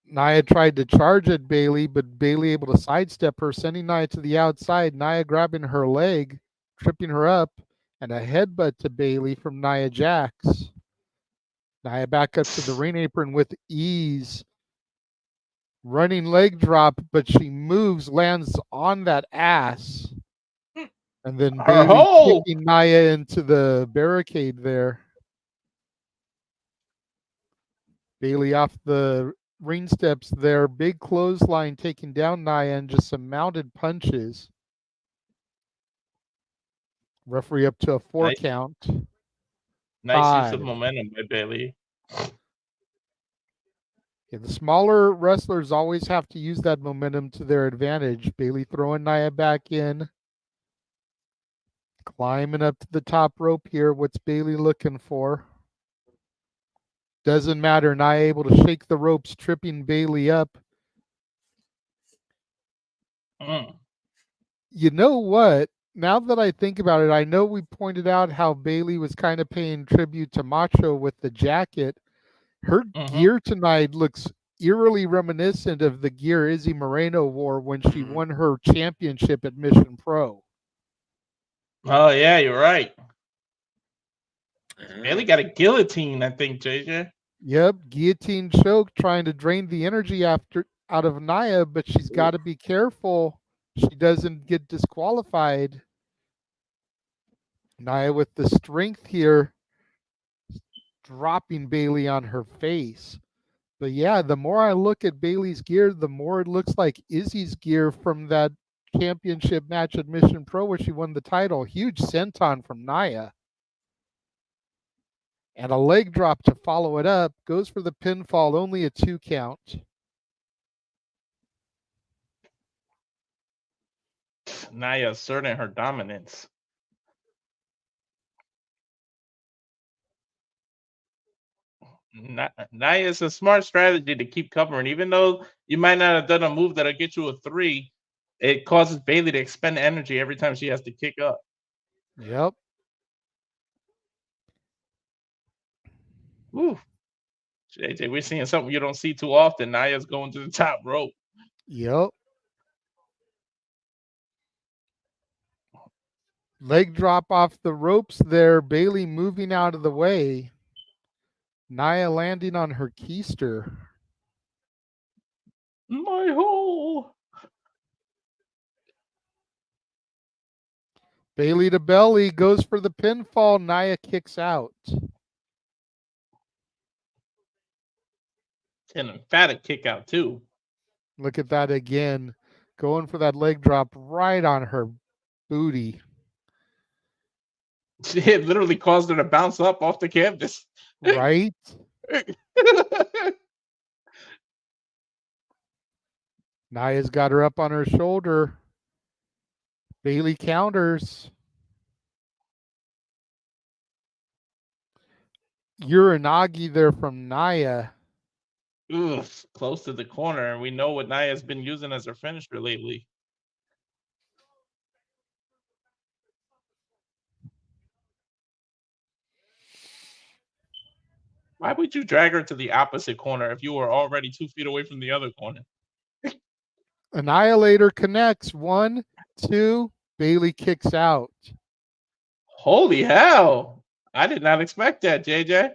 Nia tried to charge at Bailey, but Bailey able to sidestep her, sending Nia to the outside. Nia grabbing her leg, tripping her up, and a headbutt to Bailey from Nia Jax. Nia back up to the ring apron with ease. Running leg drop, but she moves, lands on that ass. And then Bailey kicking Nia into the barricade there. Bailey off the ring steps there. Big clothesline taking down Nia and just some mounted punches. Referee up to a 4 count. Nice use of momentum by Bailey. Yeah, the smaller wrestlers always have to use that momentum to their advantage. Bailey throwing Nia back in. Climbing up to the top rope here. What's Bailey looking for? Doesn't matter. Nia able to shake the ropes, tripping Bailey up. You know what? Now that I think about it, I know we pointed out how Bailey was kind of paying tribute to Macho with the jacket. Her gear tonight looks eerily reminiscent of the gear Izzy Moreno wore when she won her championship at Mission Pro. Oh, yeah, you're right. Bailey got a guillotine, I think, JJ. Yep, guillotine choke, trying to drain the energy out of Nia, but she's got to be careful she doesn't get disqualified. Nia with the strength here, dropping Bailey on her face. But yeah, the more I look at Bailey's gear, the more it looks like Izzy's gear from that championship match at Mission Pro where she won the title. Huge senton from Nia. And a leg drop to follow it up. Goes for the pinfall, only a 2 count. Nia asserting her dominance. Nia is a smart strategy to keep covering. Even though you might not have done a move that'll get you a 3, it causes Bailey to expend energy every time she has to kick up. Yep. Ooh. JJ, we're seeing something you don't see too often. Nia's going to the top rope. Yep. Leg drop off the ropes there. Bailey moving out of the way. Nia landing on her keister. My hole. Bailey to belly, goes for the pinfall. Nia kicks out. An emphatic kick out too. Look at that again. Going for that leg drop right on her booty. It literally caused her to bounce up off the canvas. Right? Nia's got her up on her shoulder. Bailey counters. Uranagi there from Nia. Ugh, close to the corner. And we know what Nia's been using as her finisher lately. Why would you drag her to the opposite corner if you were already 2 feet away from the other corner? Annihilator connects. 1, 2. Bailey kicks out. Holy hell. I did not expect that, JJ.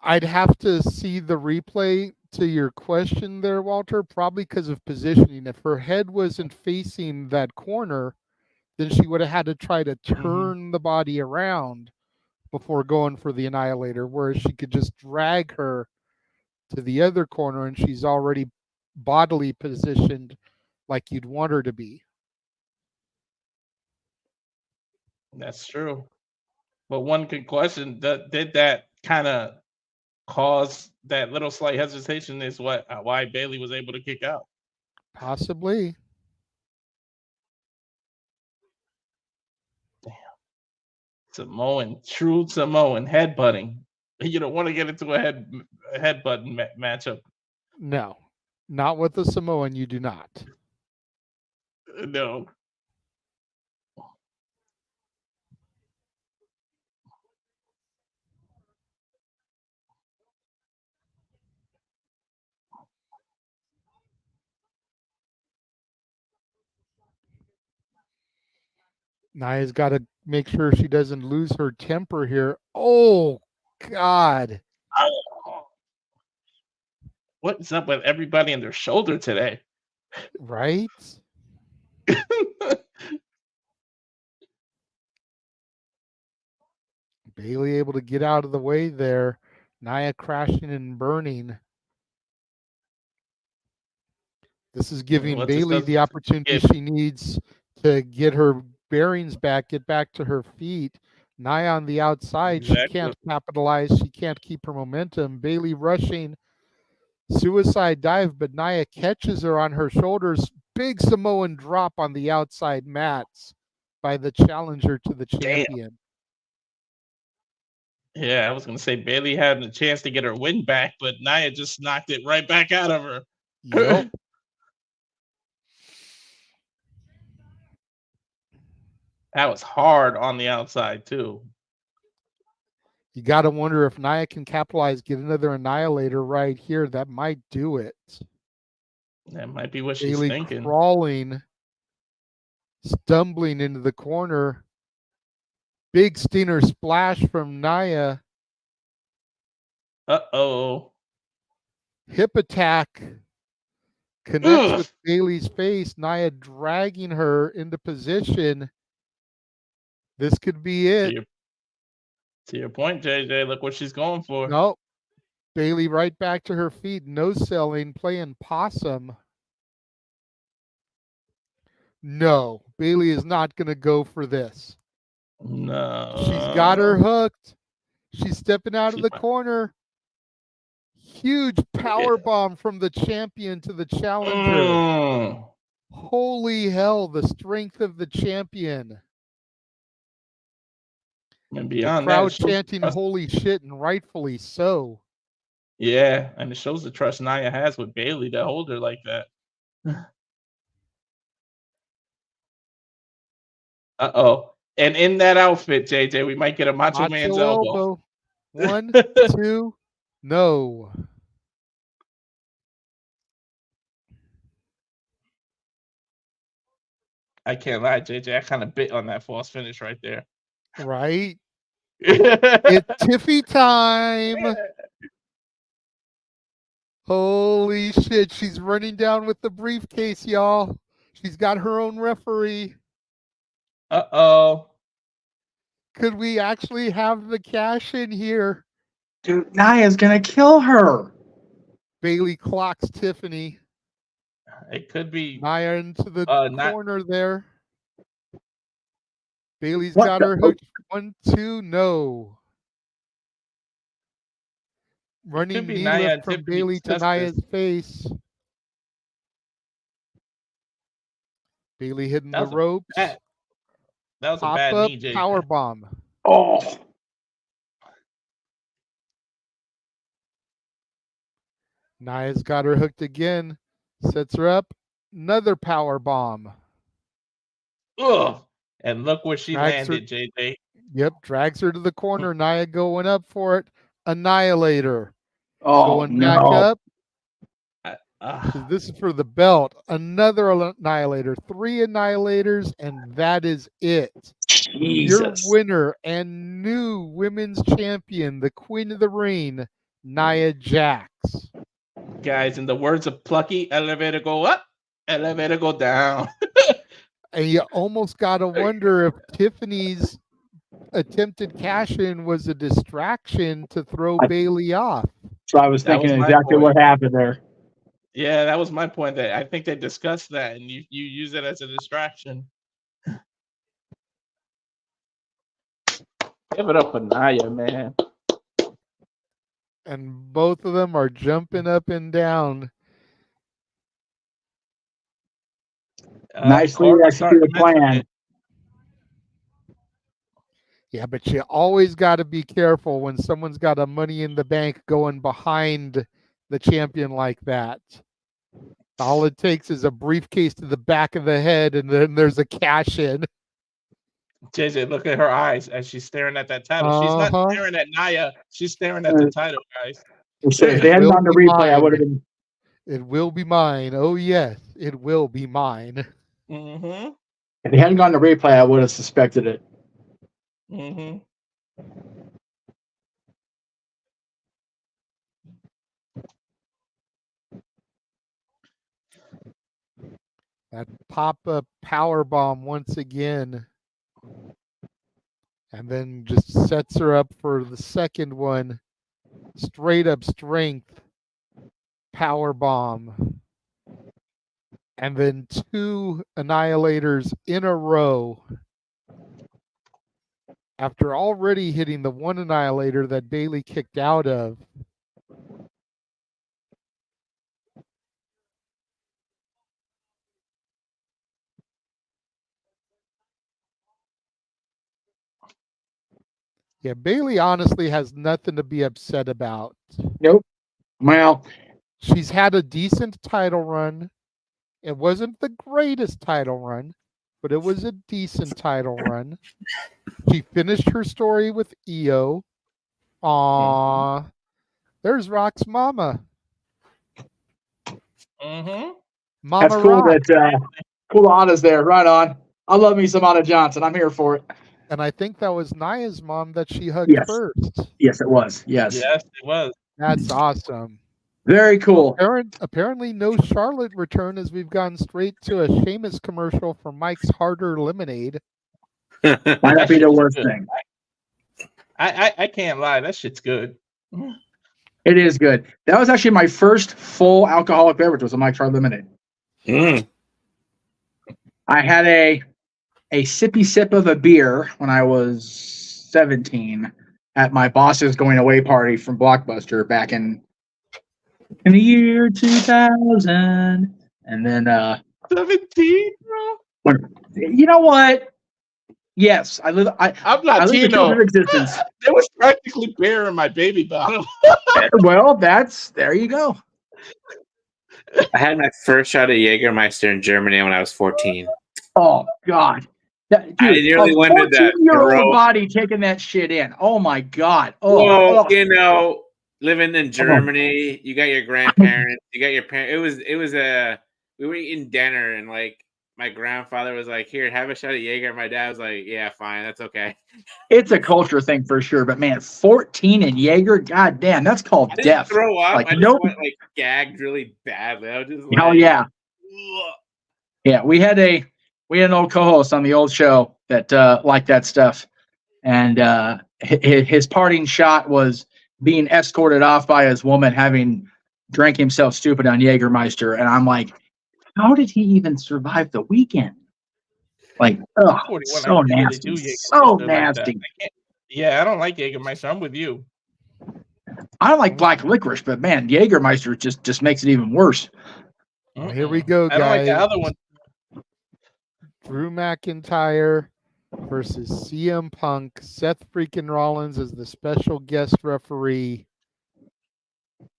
I'd have to see the replay to your question there, Walter, probably because of positioning. If her head wasn't facing that corner, then she would have had to try to turn the body around before going for the Annihilator, whereas she could just drag her to the other corner and she's already bodily positioned like you'd want her to be. That's true. But one could question, did that kind of cause that little slight hesitation is why Bailey was able to kick out? Possibly. Samoan, true Samoan headbutting. You don't want to get into a headbutting matchup. No, not with the Samoan. You do not. No. Nia's got to make sure she doesn't lose her temper here. Oh, God. What's up with everybody and their shoulder today? Right? Bailey able to get out of the way there. Nia crashing and burning. This is giving Bailey the opportunity she needs to get her bearings back, get back to her feet. Nia on the outside. Exactly. She can't capitalize. She can't keep her momentum. Bailey rushing. Suicide dive, but Nia catches her on her shoulders. Big Samoan drop on the outside mats by the challenger to the champion. Damn. Yeah, I was going to say Bailey had a chance to get her win back, but Nia just knocked it right back out of her. Yep. That was hard on the outside, too. You got to wonder if Nia can capitalize, get another Annihilator right here. That might do it. That might be what Bailey she's thinking. Crawling, stumbling into the corner. Big Stinger splash from Nia. Uh-oh. Hip attack connects with Bailey's face. Nia dragging her into position. This could be it. To your point, JJ, look what she's going for. Nope. Bailey right back to her feet. No selling, playing possum. No, Bailey is not going to go for this. No. She's got her hooked. She's stepping out of the corner. Huge power bomb from the champion to the challenger. Holy hell, the strength of the champion. And beyond the crowd that, chanting holy shit, and rightfully so. Yeah, and it shows the trust Nia has with Bailey to hold her like that. Uh-oh. And in that outfit, JJ, we might get a Macho Man's elbow. 1, 2, no. I can't lie, JJ. I kind of bit on that false finish right there. Right? It's Tiffy time. Holy shit. She's running down with the briefcase, y'all. She's got her own referee. Uh-oh. Could we actually have the cash in here? Dude, Nia's gonna kill her. Bailey clocks Tiffany. It could be Nia into the not corner there. Bailey's What got the- her hooked. 1, 2, no. Running could be knee Nia lift and from Tiffany Bailey to discussed this. Nia's face. Bailey hitting That the was a ropes. that was a Pop bad up knee, JJ. power bomb. Oh, Nia's got her hooked again. Sets her up. Another power bomb. Ugh. And look where she Drags her- landed, JJ. Yep, drags her to the corner. Nia going up for it. Annihilator. oh Going back no. up. 'Cause this is for the belt. Another annihilator. 3 annihilators, and that is it. Your Jesus. winner and new women's champion, the Queen of the Ring, Nia Jax. Guys, in the words of Plucky, elevator go up, elevator go down. And you almost got to wonder if Tiffany's attempted cash-in was a distraction to throw Bailey off. So I was That was thinking my exactly point. what happened there. Yeah, that was my point. That I think they discussed that, and you use it as a distraction. Give it up for Nia, man. And both of them are jumping up and down. Nicely Corbin executed starting to mention plan. it. Yeah, but you always got to be careful when someone's got a Money in the Bank going behind the champion like that. All it takes is a briefcase to the back of the head, and then there's a cash in. JJ, look at her eyes as she's staring at that title. She's not staring at Nia. She's staring at the title, guys. If they hadn't gone to replay, I would have been. It will be mine. Oh, yes, it will be mine. Mm-hmm. If they hadn't gone to replay, I would have suspected it. Mm-hmm. That pop-up power bomb once again. And then just sets her up for the second one. Straight up strength. Power bomb. And then 2 annihilators in a row. After already hitting the 1 annihilator that Bailey kicked out of. Yeah, Bailey honestly has nothing to be upset about. Nope. Well, she's had a decent title run. It wasn't the greatest title run, but it was a decent title run. She finished her story with Io. Aww. There's Rock's mama. Mm-hmm. Mama that's cool Rock. that cool Anna's there. Right on. I love me some Anna Johnson. I'm here for it. And I think that was Nia's mom that she hugged first. Yes, it was. Yes. Yes, it was. That's awesome. Very cool. Apparently no Charlotte return, as we've gone straight to a Sheamus commercial for Mike's Harder Lemonade. Might not be the worst thing. I can't lie. That shit's good. It is good. That was actually my first full alcoholic beverage. Was a Mike's Hard Lemonade. I had a sippy sip of a beer when I was 17 at my boss's going away party from Blockbuster back in the year 2000. And then 17, bro. You know what? Yes, I'm Latino. Existence. There was practically beer in my baby bottle. Well, there you go. I had my first shot of Jägermeister in Germany when I was 14. Oh God. Dude, I nearly went to that 14-year-old body taking that shit in. Oh my God. Well, you know, living in Germany, you got your grandparents, you got your parents. We were eating dinner and like my grandfather was like, "Here, have a shot at Jaeger." My dad was like, "Yeah, fine, that's okay." It's a culture thing for sure, but man, 14 and Jaeger, god damn, that's called I didn't death. throw up. Like, I just nope. went like gagged really badly. I was just like, Hell yeah. ugh. Yeah, we had an old co-host on the old show that liked that stuff, and his parting shot was being escorted off by his woman having drank himself stupid on Jägermeister, and I'm like, how did he even survive the weekend? Like, oh, 41. so I can't really nasty, do so Jägermeister like that. nasty. I can't. Yeah, I don't like Jägermeister. I'm with you. I don't like black licorice, but man, Jägermeister just makes it even worse. Well, here we go, I don't like the guys. other one. Drew McIntyre versus CM Punk. Seth freaking Rollins as the special guest referee.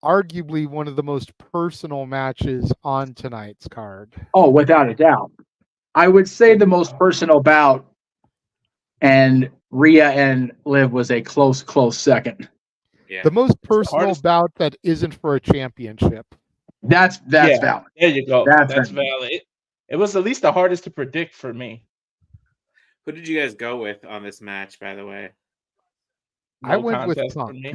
Arguably one of the most personal matches on tonight's card. Oh, without a doubt. I would say the most personal bout, and Rhea and Liv was a close second. Yeah. The most personal bout that isn't for a championship. That's Yeah, valid. There you go. That's That's valid. It was at least the hardest to predict for me. Who did you guys go with on this match, by the way? I went with contest for Punk. me.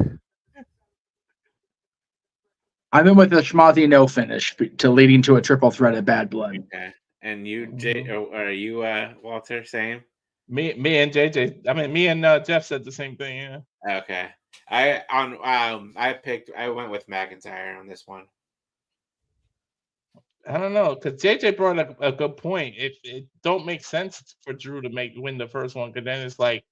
I'm in with a schmozzy no finish to leading to a triple threat of bad blood. Okay. And you, Jay, or are you, Walter, same? Me and JJ. I mean, me and Jeff said the same thing. Yeah. Okay. I went with McIntyre on this one. I don't know, because JJ brought a good point. It don't make sense for Drew to win the first one, because then it's like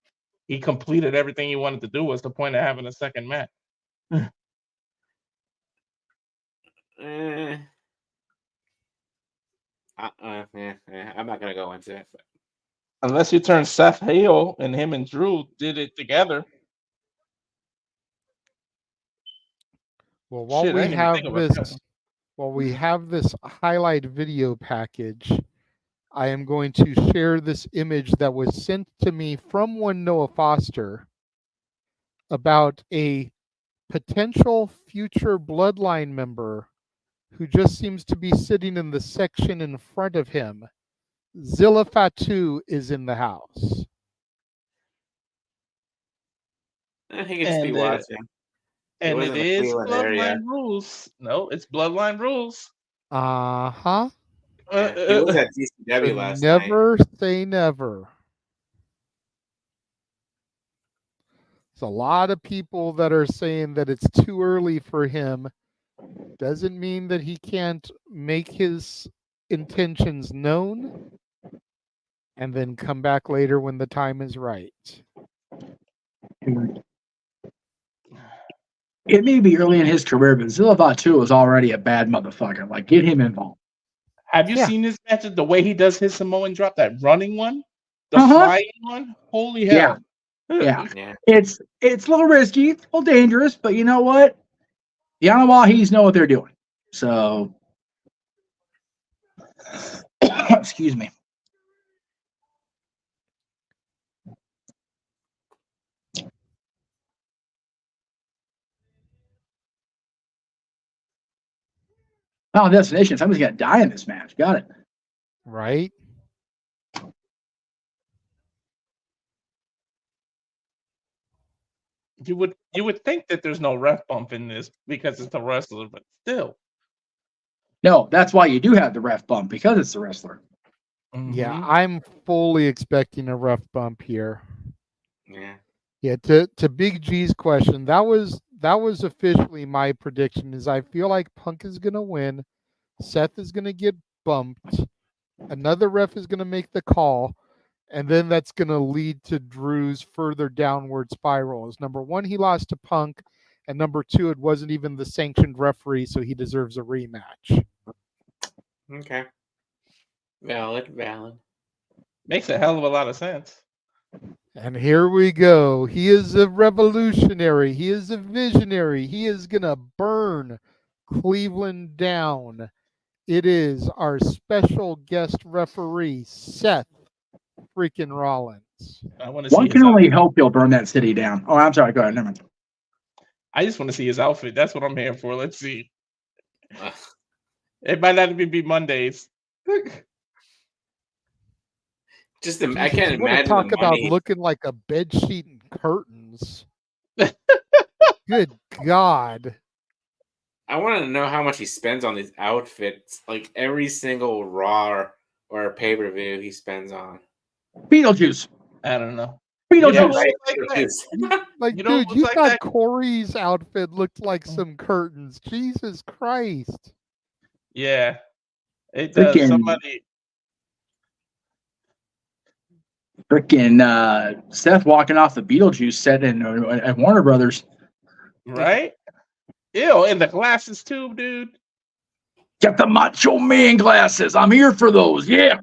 he completed everything he wanted to do. What's the point of having a second match? I'm not gonna go into it. But. Unless you turn Seth heel and him and Drew did it together. Well, while Shit, I we didn't even have think about that this, one. while we have this highlight video package, I am going to share this image that was sent to me from one Noah Foster about a potential future Bloodline member who just seems to be sitting in the section in front of him. Zilla Fatu is in the house. He gets to be watching. And it is Bloodline rules. No, it's Bloodline rules. Uh-huh. Yeah, he was at DCW last night. Never say never. There's a lot of people that are saying that it's too early for him. Doesn't mean that he can't make his intentions known and then come back later when the time is right. It may be early in his career, but Zilla Fatu was already a bad motherfucker. Like, get him involved. Have you seen this match? The way he does his Samoan drop, that running one, the flying one. Holy hell! Yeah. It's a little risky, a little dangerous, but you know what? The Anawahis know what they're doing. So, excuse me. Final destination. Somebody's gonna die in this match. Got it. Right. You would think that there's no ref bump in this because it's the wrestler, but still. No, that's why you do have the ref bump, because it's the wrestler. Yeah, I'm fully expecting a ref bump here. Yeah. Yeah, to Big G's question, that was officially my prediction. Is I feel like Punk is gonna win, Seth is gonna get bumped, another ref is gonna make the call, and then that's gonna lead to Drew's further downward spirals. Number one, he lost to Punk, and number two, it wasn't even the sanctioned referee, so he deserves a rematch. Okay. Valid. Makes a hell of a lot of sense. And here we go. He is a revolutionary. He is a visionary. He is going to burn Cleveland down. It is our special guest referee, Seth freaking Rollins. I want to see One can only hope he'll burn that city down. Oh, I'm sorry. Go ahead. Never mind. I just want to see his outfit. That's what I'm here for. Let's see. It might not even be Mondays. Just I Jesus, can't you want to imagine talk the about money. looking like a bed sheet and curtains. Good God. I want to know how much he spends on these outfits. Like every single Raw or pay-per-view he spends on. Beetlejuice. I don't know. Beetlejuice. You know Right, who looks like that? Like, You know dude, who's you like thought that? Corey's outfit looked like some curtains. Jesus Christ. Yeah, it does. Freaking Seth walking off the Beetlejuice set at Warner Brothers. Right? Ew, and the glasses too, dude. Get the Macho Man glasses. I'm here for those. Yeah.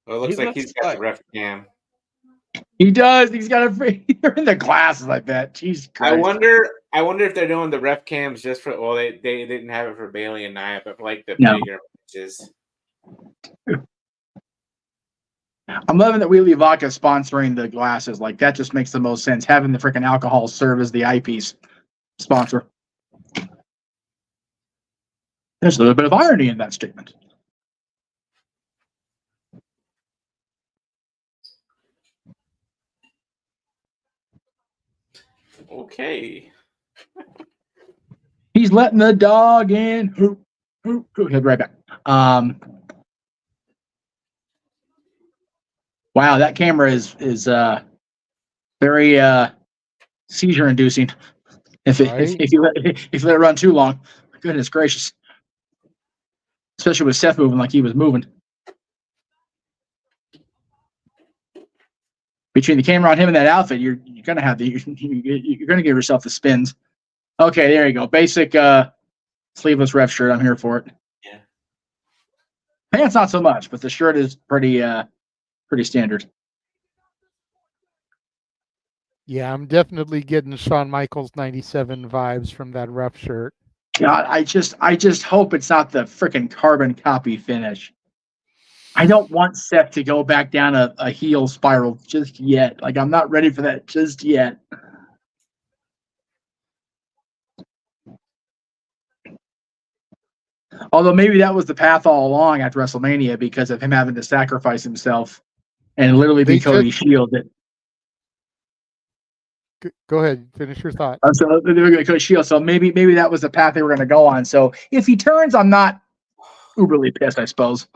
Well, it looks He like looks he's got like- the ref cam. He does. He's got they're in the glasses, I bet. Jesus Christ. I wonder if they're doing the ref cams just for they didn't have it for Bailey and Nia, but for like the No. bigger matches. I'm loving that Wheelie Vodka sponsoring the glasses. Like, that just makes the most sense. Having the freaking alcohol serve as the eyepiece sponsor. There's a little bit of irony in that statement. Okay. He's letting the dog in. He'll be right back. Wow, that camera is very seizure inducing. If you let it run too long, goodness gracious. Especially with Seth moving like he was moving. Between the camera on him and that outfit, you're gonna have you're gonna give yourself the spins. Okay, there you go. Basic sleeveless ref shirt. I'm here for it. Yeah. Pants not so much, but the shirt is pretty standard. Yeah, I'm definitely getting Shawn Michaels 97 vibes from that ref shirt. God, I just hope it's not the freaking carbon copy finish. I don't want Seth to go back down a heel spiral just yet. Like, I'm not ready for that just yet. Although maybe that was the path all along after WrestleMania because of him having to sacrifice himself and literally be Cody Shield. Go ahead, finish your thought. So they were going to Cody Shield. So maybe that was the path they were going to go on. So if he turns, I'm not uberly pissed, I suppose.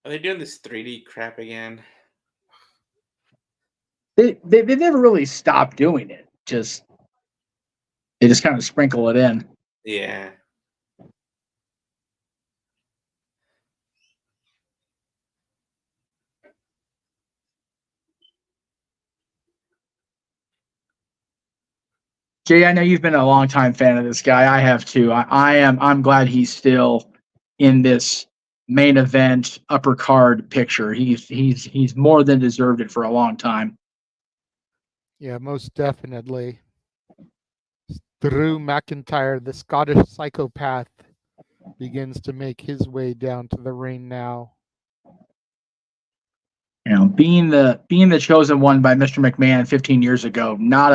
Are they doing this 3D crap again? They never really stopped doing it. They just kind of sprinkle it in. Yeah. Jay, I know you've been a longtime fan of this guy. I have too. I'm glad he's still in this main event upper card picture. He's more than deserved it for a long time. Yeah, most definitely. Drew McIntyre, the Scottish psychopath, begins to make his way down to the ring now. You know, being the chosen one by Mr. McMahon 15 years ago, not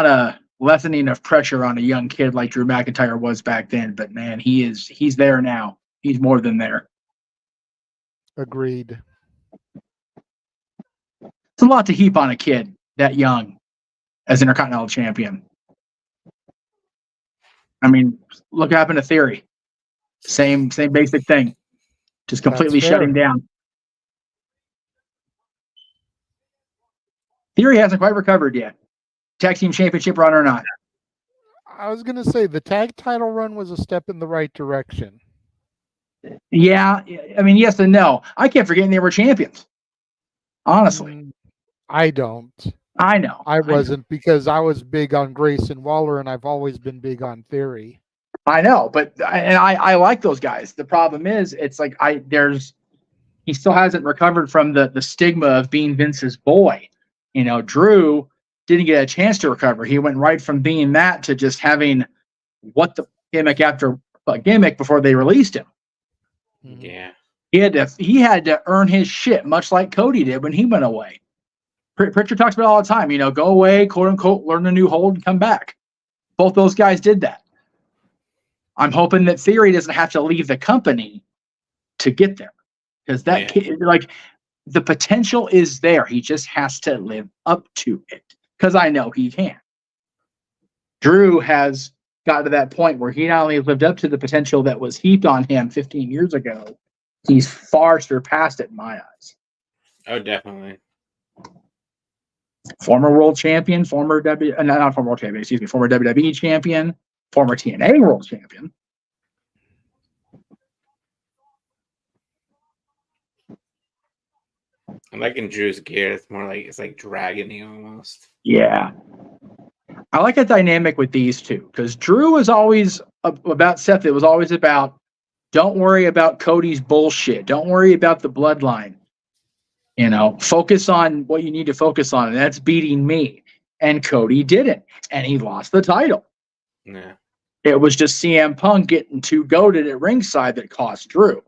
a lessening of pressure on a young kid like Drew McIntyre was back then, but man, he's there now. He's more than there. Agreed. It's a lot to heap on a kid that young as Intercontinental Champion. I mean, look what happened to Theory. Same basic thing. Just completely shut him down. Theory hasn't quite recovered yet. Tag Team Championship run or not. I was going to say the tag title run was a step in the right direction. Yeah, I mean, yes and no. I kept forgetting they were champions. Honestly. I don't. I know. I wasn't because I was big on Grayson Waller and I've always been big on Theory. I know, but I like those guys. The problem is it's like he still hasn't recovered from the stigma of being Vince's boy. You know, Drew didn't get a chance to recover. He went right from being that to just having what the gimmick after gimmick before they released him. Yeah. He had to earn his shit, much like Cody did when he went away. Pritchard talks about it all the time, you know, go away, quote unquote, learn a new hold and come back. Both those guys did that. I'm hoping that Theory doesn't have to leave the company to get there, because that kid, like, the potential is there. He just has to live up to it, because I know he can. Drew has got to that point where he not only lived up to the potential that was heaped on him 15 years ago, he's far surpassed it in my eyes. Oh, definitely. Former world champion, former not former world champion, excuse me, former WWE champion, former TNA world champion. I'm liking Drew's gear. It's more like, it's like dragony almost. Yeah. I like a dynamic with these two, because Drew was always about Seth. It was always about, don't worry about Cody's bullshit. Don't worry about the bloodline. Focus on what you need to focus on, and that's beating me. And Cody didn't, and he lost the title. Yeah. It was just CM Punk getting too goated at ringside that cost Drew.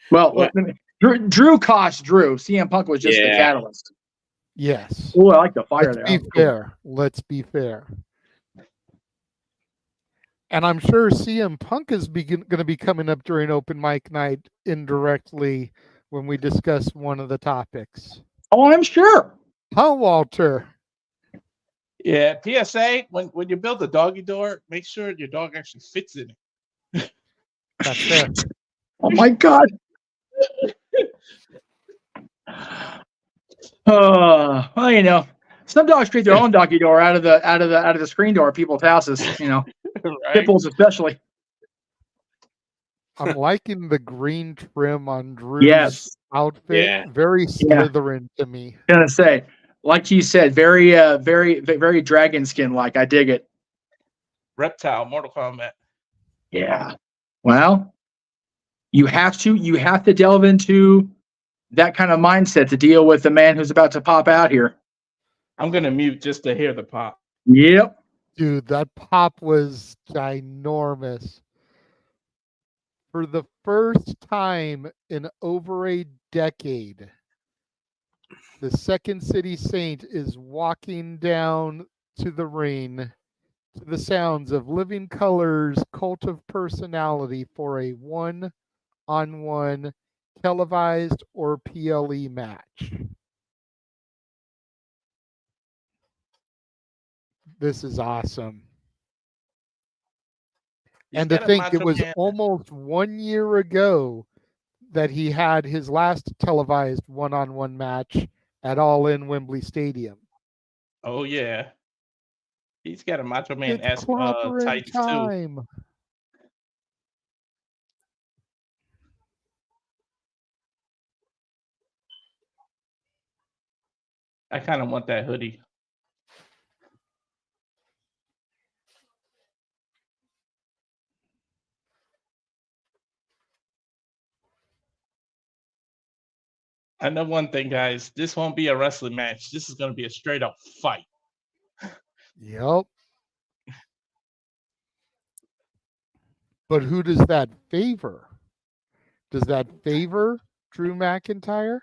Well, Drew cost Drew. CM Punk was just the catalyst. Yes. Oh, I like the fire Let's there. be fair. Let's be fair. And I'm sure CM Punk is going to be coming up during open mic night indirectly when we discuss one of the topics. Oh, I'm sure. Huh, Walter? Yeah, PSA, when you build a doggy door, make sure your dog actually fits in it. That's fair. Oh my God. Well, some dogs create their own doggy door out of the screen door of people's houses. Right? Pipples especially. I'm liking the green trim on Drew's outfit. Yeah. Very Slytherin to me. I'm gonna say, like you said, very, very dragon skin like. I dig it. Reptile, Mortal Kombat. Yeah. Well, you have to delve into that kind of mindset to deal with the man who's about to pop out here. I'm gonna mute just to hear the pop. Yep. Dude, that pop was ginormous. For the first time in over a decade, the Second City Saint is walking down to the ring to the sounds of Living Color's Cult of Personality for a one-on-one televised or PLE match. This is awesome. And to think it was almost 1 year ago that he had his last televised one-on-one match at All In Wembley Stadium. Oh yeah, he's got a Macho Man-esque tights too. I kind of want that hoodie. I know one thing, guys. This won't be a wrestling match. This is going to be a straight up fight. Yep. But who does that favor? Does that favor Drew McIntyre?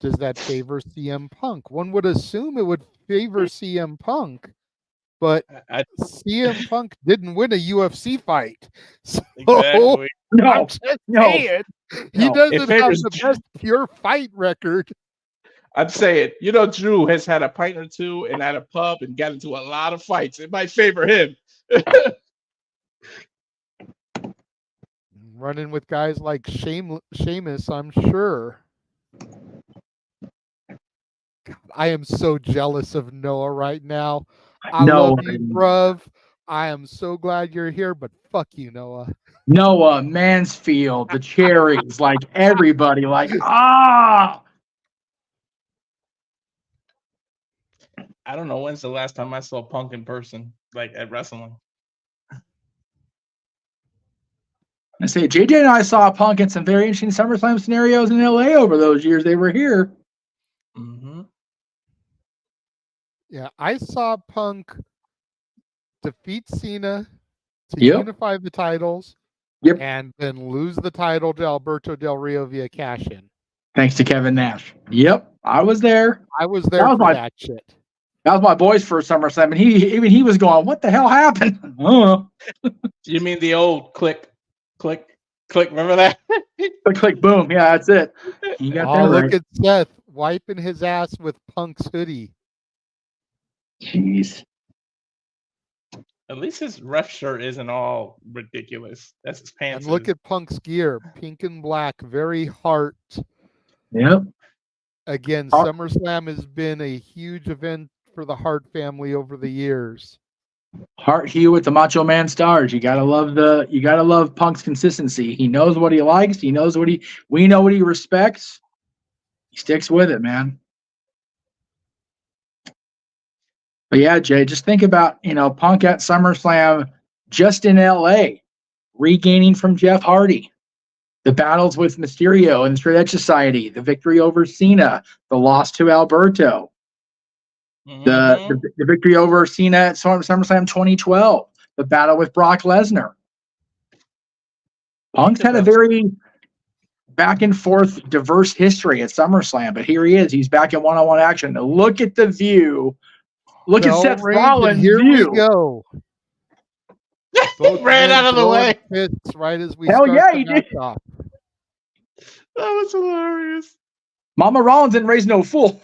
Does that favor CM Punk? One would assume it would favor CM Punk, but CM Punk didn't win a UFC fight. So exactly. No. He doesn't have the best pure fight record. I'm saying, Drew has had a pint or two and at a pub and got into a lot of fights. It might favor him. Running with guys like Sheamus, I'm sure. God, I am so jealous of Noah right now. I love you, bruv. I am so glad you're here, but fuck you, Noah. Noah, Mansfield, the Cherries, like everybody, like, ah! I don't know when's the last time I saw Punk in person, like at wrestling. I say, JJ and I saw Punk in some very interesting SummerSlam scenarios in LA over those years they were here. Mm-hmm. Yeah, I saw Punk defeat Cena to unify the titles and then lose the title to Alberto Del Rio via cash-in. Thanks to Kevin Nash. Yep, I was there. I was there for that shit. That was my boy's first SummerSlam, and he was going, "What the hell happened?" You mean the old click, click, click? Remember that? Click, boom. Yeah, that's it. You got that look right. at Seth wiping his ass with Punk's hoodie. Jeez. At least his ref shirt isn't all ridiculous. That's his pants. And look at Punk's gear, pink and black, very heart. Yep. Again, SummerSlam has been a huge event for the Hart family over the years. Hart Hugh with the Macho Man stars. You gotta love Punk's consistency. He knows what he likes. He knows we know what he respects. He sticks with it, man. But yeah, Jay, just think about, Punk at SummerSlam just in LA, regaining from Jeff Hardy, the battles with Mysterio and the Straight Edge Society, the victory over Cena, the loss to Alberto, the victory over Cena at SummerSlam 2012, the battle with Brock Lesnar. Punk's had a very back and forth, diverse history at SummerSlam, but here he is. He's back in one-on-one action. Now look at the view. Look at Seth Rollins' here view. We go. Ran out of the way. Fists right as we Hell start yeah, the he did. match off. That was hilarious. Mama Rollins didn't raise no fool.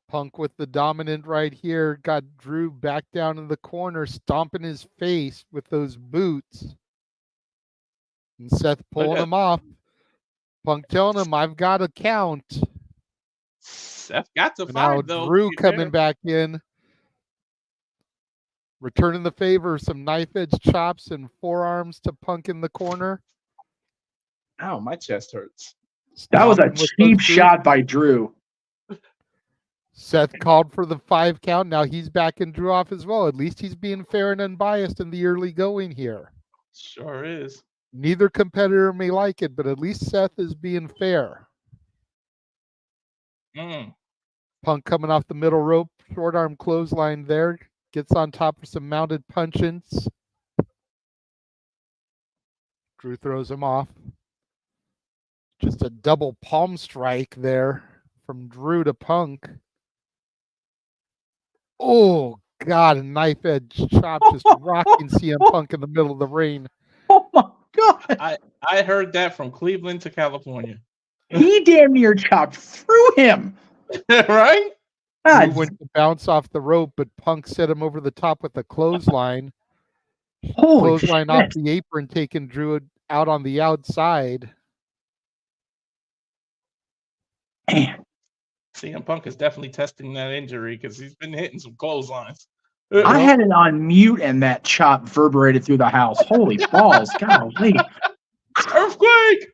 Punk with the dominant right here. Got Drew back down in the corner, stomping his face with those boots. And Seth pulling him off. Punk telling him, "I've got a count." Seth got to now five, though. Drew coming back in. Returning the favor, some knife edge chops and forearms to Punk in the corner. Ow, my chest hurts. That was a cheap shot by Drew. Seth called for the 5 count. Now he's backing Drew off as well. At least he's being fair and unbiased in the early going here. Sure is. Neither competitor may like it, but at least Seth is being fair. Punk coming off the middle rope, short arm clothesline there. Gets on top of some mounted punch-ins. Drew throws him off. Just a double palm strike there from Drew to Punk. Oh, God, a knife edge chop just rocking CM Punk in the middle of the ring. Oh, my God. I heard that from Cleveland to California. He damn near chopped through him. Right? Drew went to bounce off the rope, but Punk set him over the top with a clothesline. Clothesline off the apron, taking Drew out on the outside. Man. CM Punk is definitely testing that injury because he's been hitting some clotheslines. I had it on mute and that chop reverberated through the house. Holy balls. Golly. Earthquake!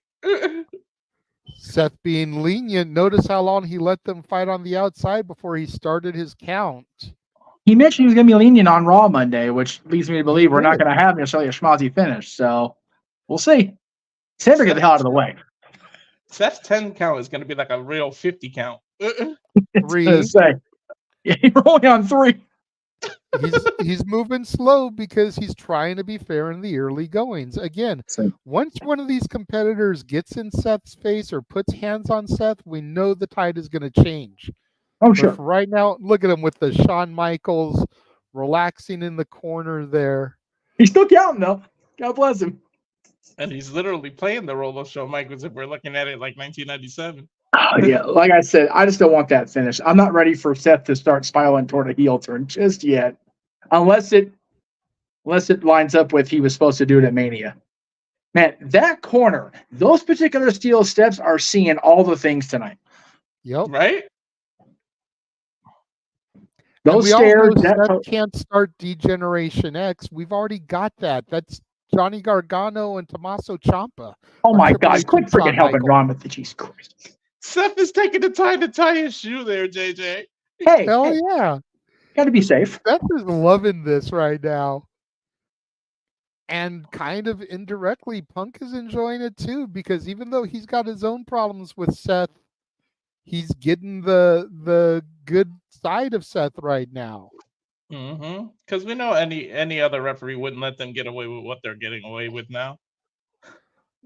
Seth being lenient. Notice how long he let them fight on the outside before he started his count. He mentioned he was going to be lenient on Raw Monday, which leads me to believe we're not going to have necessarily a schmozzy finish. So we'll see. Seth, get the hell out of the way. Seth's 10 count is going to be like a real 50 count. 3. Yeah, you're only on 3. He's moving slow because he's trying to be fair in the early goings. Again, once one of these competitors gets in Seth's face or puts hands on Seth, we know the tide is going to change. Oh, sure. But for right now, look at him with the Shawn Michaels relaxing in the corner there. He's still counting, though. God bless him. And he's literally playing the role of Shawn Michaels if we're looking at it like 1997. Oh, yeah, like I said, I just don't want that finish. I'm not ready for Seth to start spiraling toward a heel turn just yet, unless it lines up with he was supposed to do it at Mania. Man, that corner, those particular steel steps are seeing all the things tonight. Yep. Right? Those stairs. Seth can't start Degeneration X. We've already got that. That's Johnny Gargano and Tommaso Ciampa. Oh my God! Quit freaking helping Ron with the Jesus Christ. Seth is taking the time to tie his shoe there, JJ. Hey, hell yeah! Got to be safe. Seth is loving this right now, and kind of indirectly, Punk is enjoying it too because even though he's got his own problems with Seth, he's getting the good side of Seth right now. Because we know any other referee wouldn't let them get away with what they're getting away with now.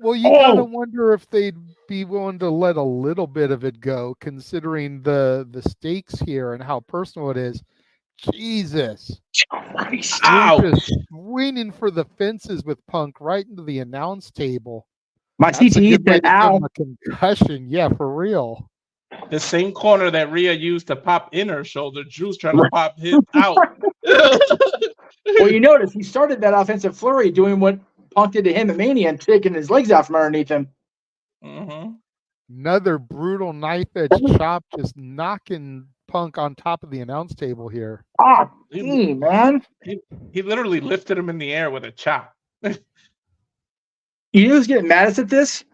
Well, you gotta wonder if they'd be willing to let a little bit of it go, considering the stakes here and how personal it is. Jesus. Christ. We're just swinging for the fences with Punk right into the announce table. My That's a TTE good way said, to give him ow. a concussion. Yeah, for real. The same corner that Rhea used to pop in her shoulder, Drew's trying to pop his out. Well, you notice he started that offensive flurry doing what Punk did to him at Mania and taking his legs out from underneath him. Mm-hmm. Another brutal knife edge chop, just knocking Punk on top of the announce table here. Ah, man. He literally lifted him in the air with a chop. You know who's getting mad at this?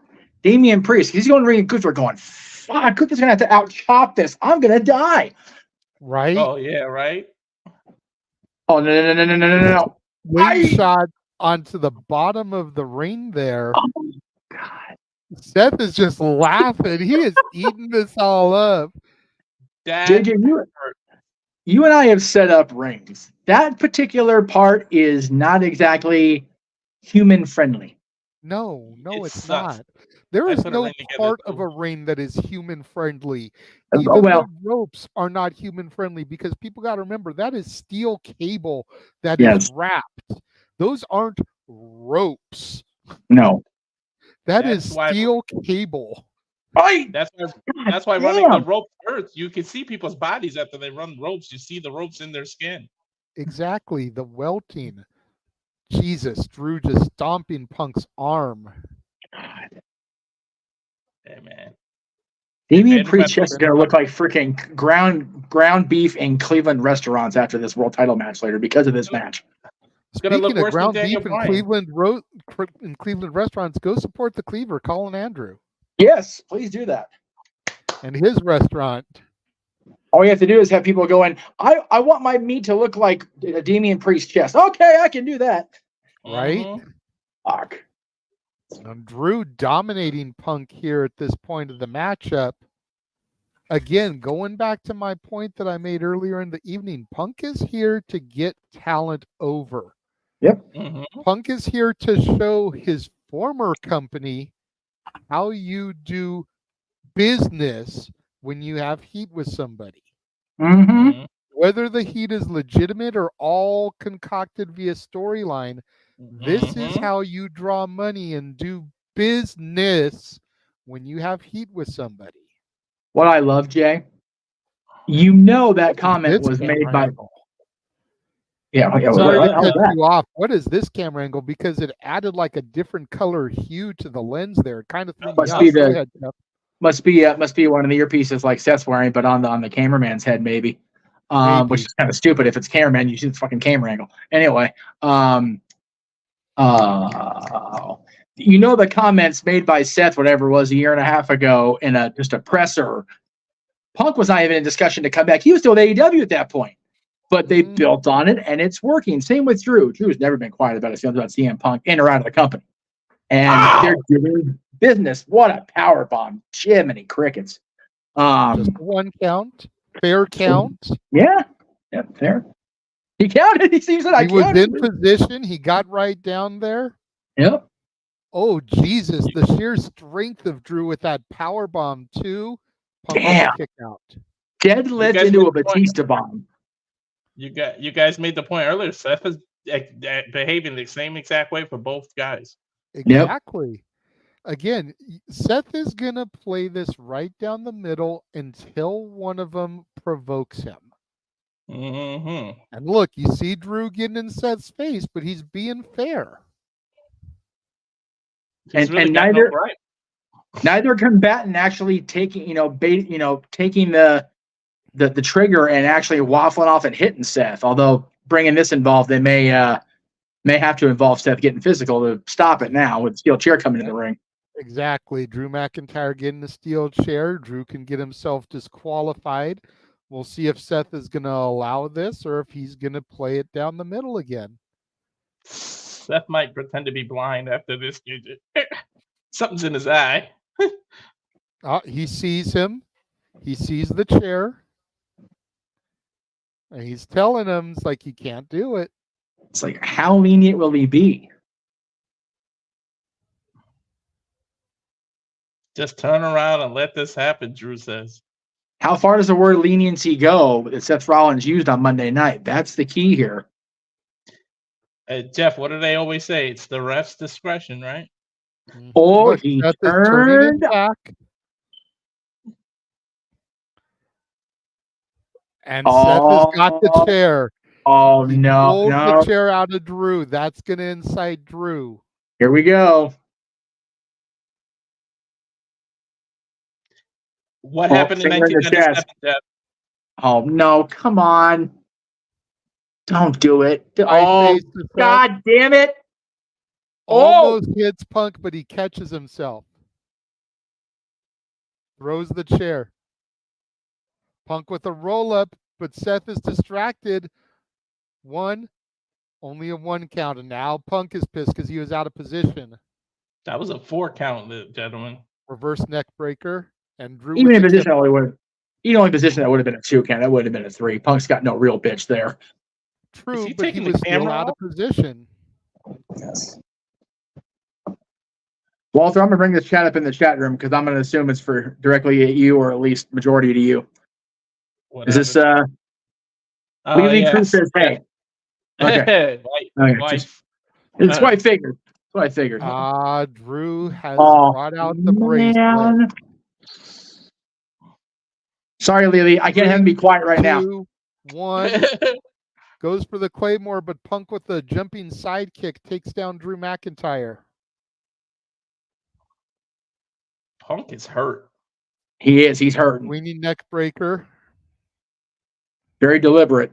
Damian Priest. He's going to ring and Gunther going, fuck, Gunther's going to have to out chop this. I'm going to die. Right? Oh, yeah, right? Oh, no. Slingshot onto the bottom of the ring there. Oh, God. Seth is just laughing. He is eating this all up. JJ, you and I have set up rings. That particular part is not exactly human friendly. No, It it's sucks. not. There I is put a no ring together, part too. of a ring that is human friendly. Oh, Even well. the ropes are not human friendly because people got to remember that is steel cable that is wrapped. Those aren't ropes. No. That is That's why- steel cable. Right. That's why running the rope hurts. You can see people's bodies after they run ropes. You see the ropes in their skin. Exactly. The welting. Jesus, Drew just stomping Punk's arm. Hey, man. Damian Priest chest is going to look like freaking ground beef in Cleveland restaurants after this world title match later because of this match. It's going to look Speaking of worse than ground Daniel beef Bryan. in Cleveland restaurants, go support the Cleaver, Colin Andrew, Yes, please do that. and his restaurant. All you have to do is have people going, I want my meat to look like a Damian Priest chest. Okay, I can do that. Right? Mhm. Fuck. And Drew dominating Punk here at this point of the matchup. Again, going back to my point that I made earlier in the evening, Punk is here to get talent over. Yep. Mhm. Punk is here to show his former company how you do business when you have heat with somebody. Mm-hmm. Whether the heat is legitimate or all concocted via storyline, this is how you draw money and do business when you have heat with somebody. What I love, Jay, you know that comment This was made camera by. angle. Yeah. Sorry what to the hell is cut that? you off. What is this camera angle? Because it added like a different color hue to the lens there. It kind of threw me Must off. be Go the- ahead, Jeff. Must be one of the earpieces like Seth's wearing, but on the cameraman's head maybe. Maybe. Which is kind of stupid. If it's cameraman, you see the fucking camera angle. Anyway, you know the comments made by Seth, whatever it was, a year and a half ago in just a presser. Punk was not even in discussion to come back. He was still at AEW at that point. But they built on it, and it's working. Same with Drew. Drew has never been quiet about his feelings about CM Punk in or out of the company. And they're doing business. What a power bomb. Jiminy crickets. Just one count. Fair count. Yeah, fair. He counted. He seems like He was in position. He got right down there. Yep. Oh, Jesus. The sheer strength of Drew with that power bomb, too. Punk Damn. kick out. Deadlift into a Batista bomb. You guys made the point earlier. Seth is behaving the same exact way for both guys. Exactly. Again, Seth is going to play this right down the middle until one of them provokes him. Mm-hmm. And look, you see Drew getting in Seth's face, but he's being fair. He's really And got no right. neither combatant actually taking taking the trigger and actually waffling off and hitting Seth. Although bringing this involved, they may have to involve Seth getting physical to stop it now with the steel chair coming in the ring. Exactly. Drew McIntyre getting the steel chair. Drew can get himself disqualified. We'll see if Seth is going to allow this or if he's going to play it down the middle again. Seth might pretend to be blind after this. Something's in his eye. He sees him. He sees the chair. And he's telling him, it's like, he can't do it. It's like, how lenient will he be? Just turn around and let this happen, Drew says. How far does the word leniency go that Seth Rollins used on Monday night? That's the key here. Jeff, what do they always say? It's the ref's discretion, right? Oh, Look, he Seth is turning turned. it back. And Seth has got the chair. Oh, He no, pulled no. the chair out of Drew. That's going to incite Drew. Here we go. What happened in finger in the 1997, chest. Jeff? Oh, no, come on. Don't do it. High Oh, face to Seth. God damn it. Almost hits Punk, but he catches himself. Throws the chair. Punk with a roll-up, but Seth is distracted. Only a 1 count, and now Punk is pissed because he was out of position. That was a 4 count, gentlemen. Reverse neck breaker, and Drew. Even in position, the only position that would have been a 2 count, that would have been a 3. Punk's got no real bitch there. True, but he was still out of position. Yes. Walter, I'm going to bring this chat up in the chat room because I'm going to assume it's for directly at you or at least majority to you. What Is this Legally True says, hey. Okay. It's what I figured. That's what I figured. Drew has brought out the bracelet. Sorry, Lily. I can't have him be quiet right 2, 1. Goes for the Claymore, but Punk with the jumping sidekick takes down Drew McIntyre. Punk is hurt. He is. He's hurting. Swinging neck breaker. Very deliberate.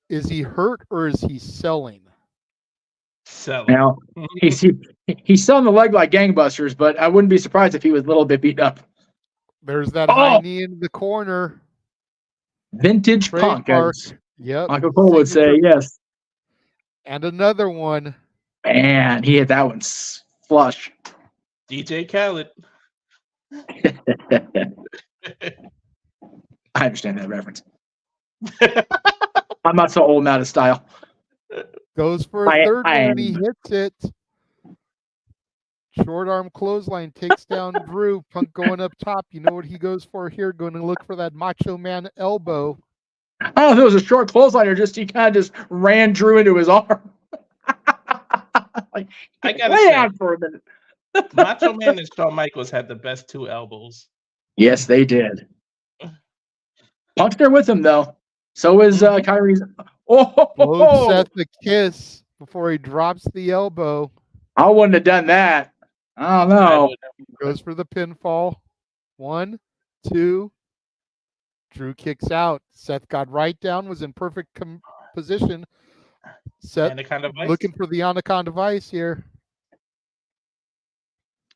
Is he hurt or is he selling? Selling. Now, he's selling the leg like gangbusters, but I wouldn't be surprised if he was a little bit beat up. There's that high knee in the corner. Vintage Punk. Yep. Michael Cole would say, yes. And another one. Man, he hit that one flush. DJ Khaled. I understand that reference. I'm not so old and out of style. Goes for a third one and he hits it. Short arm clothesline takes down Drew. Punk going up top. You know what he goes for here? Going to look for that Macho Man elbow. I don't know if it was a short clothesline or he kind of just ran Drew into his arm. I gotta lay say, down for a minute. Macho Man and Shawn Michaels had the best 2 elbows. Yes, they did. Punk's there with him though. So is Kyrie's. Blows Seth a kiss before he drops the elbow. I wouldn't have done that. I don't know. Goes for the pinfall. 1, 2. Drew kicks out. Seth got right down, was in perfect position. Seth looking for the Anaconda Vice here.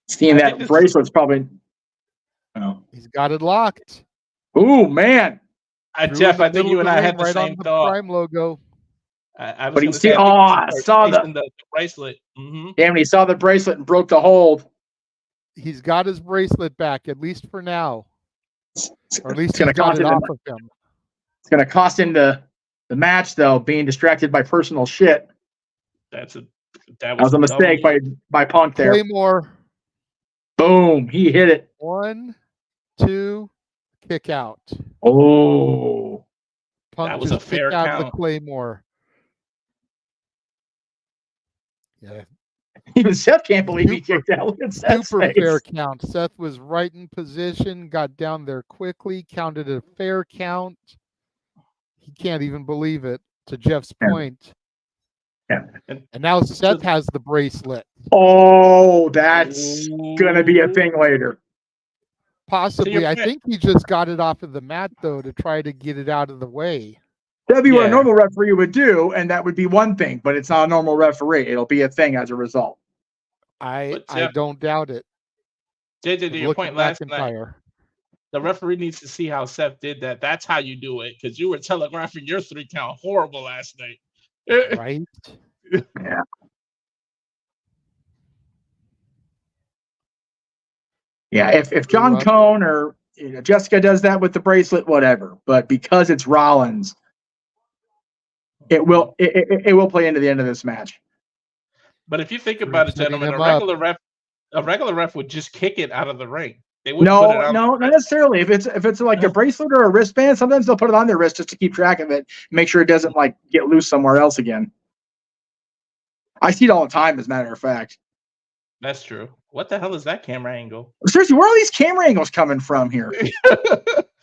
Seeing that bracelet's probably. Oh. He's got it locked. Ooh, man. Jeff, I think you and I had the right same on the thought. Prime logo. I was but he gonna say, I saw the bracelet. Mm-hmm. Damn, he saw the bracelet and broke the hold. He's got his bracelet back, at least for now. Or at least he's going to cost it off of him. It's going to cost him the match, though, being distracted by personal shit. That was a mistake by Punk there. Claymore. Boom. He hit it. 1, 2, kick out. Oh. Punk that was just a fair kicked out count. the Claymore. Yeah. Even Seth can't believe he kicked out. Look at Seth's Super face. fair count. Seth was right in position, got down there quickly, counted a fair count. He can't even believe it, to Jeff's point. Yeah. And now Seth has the bracelet. Oh, that's going to be a thing later. Possibly. I think he just got it off of the mat, though, to try to get it out of the way. That'd be what a normal referee would do, and that would be one thing, but it's not a normal referee. It'll be a thing as a result. I don't doubt it. JJ, to your point last night, the referee needs to see how Seth did that. That's how you do it, because you were telegraphing your 3 count horrible last night. Right? Yeah. Yeah, if John Cone or Jessica does that with the bracelet, whatever. But because it's Rollins, it will play into the end of this match. But if you think about it, gentlemen, a a regular ref would just kick it out of the ring. They wouldn't put it on. No, not necessarily. If it's like a bracelet or a wristband, sometimes they'll put it on their wrist just to keep track of it, make sure it doesn't like get loose somewhere else again. I see it all the time, as a matter of fact. That's true. What the hell is that camera angle? Seriously, where are these camera angles coming from here?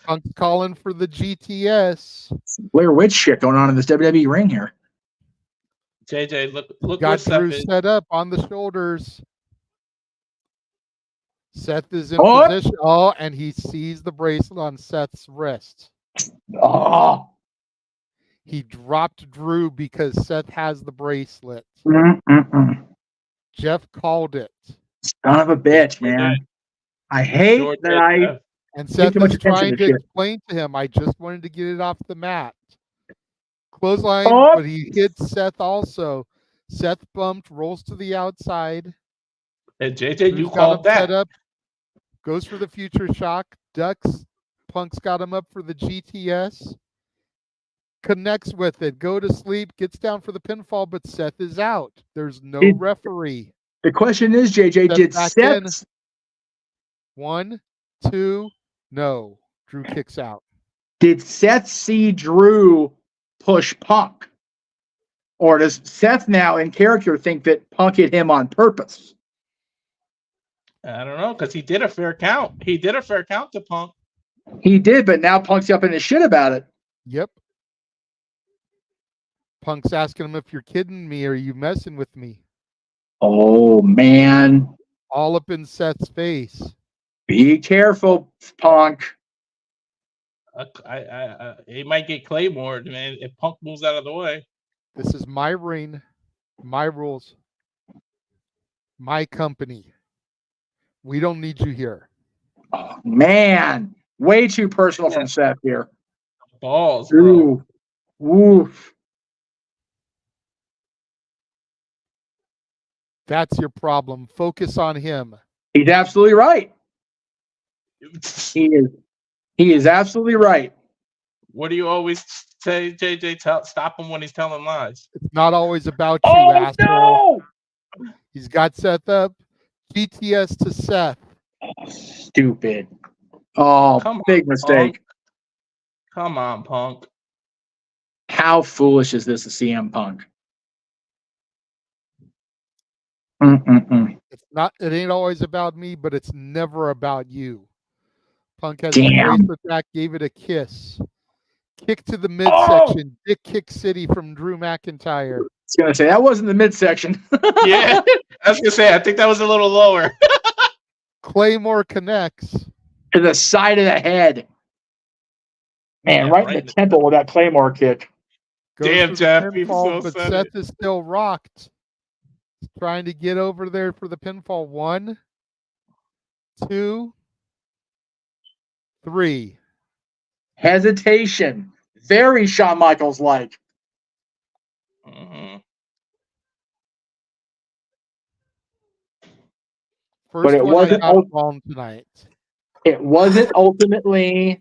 Punk's calling for the GTS. Blair Witch shit going on in this WWE ring here. JJ, look Got what Seth Drew is. set up on the shoulders. Seth is in Oh. position. Oh, and he sees the bracelet on Seth's wrist. Oh. He dropped Drew because Seth has the bracelet. Mm-mm-mm. Jeff called it. Son of a bitch, man. I hate Sure that did, I. Jeff. And Pay Seth too much is attention trying to to shit. explain to him, I just wanted to get it off the mat. Clothesline, Oh. but he hits Seth also. Seth bumped, rolls to the outside. And JJ, you Drew's got called him that. set up, goes for the future shock, ducks. Punk's got him up for the GTS. Connects with it, go to sleep, gets down for the pinfall, but Seth is out. There's no Did- referee. The question is, JJ, Seth did back Seth? in. 1, 2, no. Drew kicks out. Did Seth see Drew push Punk? Or does Seth now in character think that Punk hit him on purpose? I don't know, because he did a fair count. He did a fair count to Punk. He did, but now Punk's up in his shit about it. Yep. Punk's asking him if you're kidding me or are you messing with me? Oh, man. All up in Seth's face. Be careful, Punk. He might get Claymore, man, if Punk moves out of the way. This is my ring, my rules, my company. We don't need you here. Oh, man. Way too personal from Seth here. Balls, bro. Ooh. Woof. That's your problem. Focus on him. He's absolutely right. He is absolutely right. What do you always say, JJ? Stop him when he's telling lies. It's not always about you, Oh, asshole. no! He's got Seth up. GTS to Seth. Stupid. Oh, Come on, big mistake. Punk. Come on, Punk. How foolish is this, a CM Punk? Mm-mm-mm. It's not. It ain't always about me, but it's never about you. Punk has Damn. the bracelet back, gave it a kiss. Kick to the midsection. Dick kick city from Drew McIntyre. I was going to say, that wasn't the midsection. Yeah, I was going to say, I think that was a little lower. Claymore connects. To the side of the head. Man, Yeah, right in right the temple with that Claymore kick. Goes Damn, for the Jeff, you pinfall, so but said Seth it. is still rocked. He's trying to get over there for the pinfall. 1, 2, 3. Hesitation. Very Shawn Michaels like. Mhm. First it one wasn't I got wrong tonight. It wasn't ultimately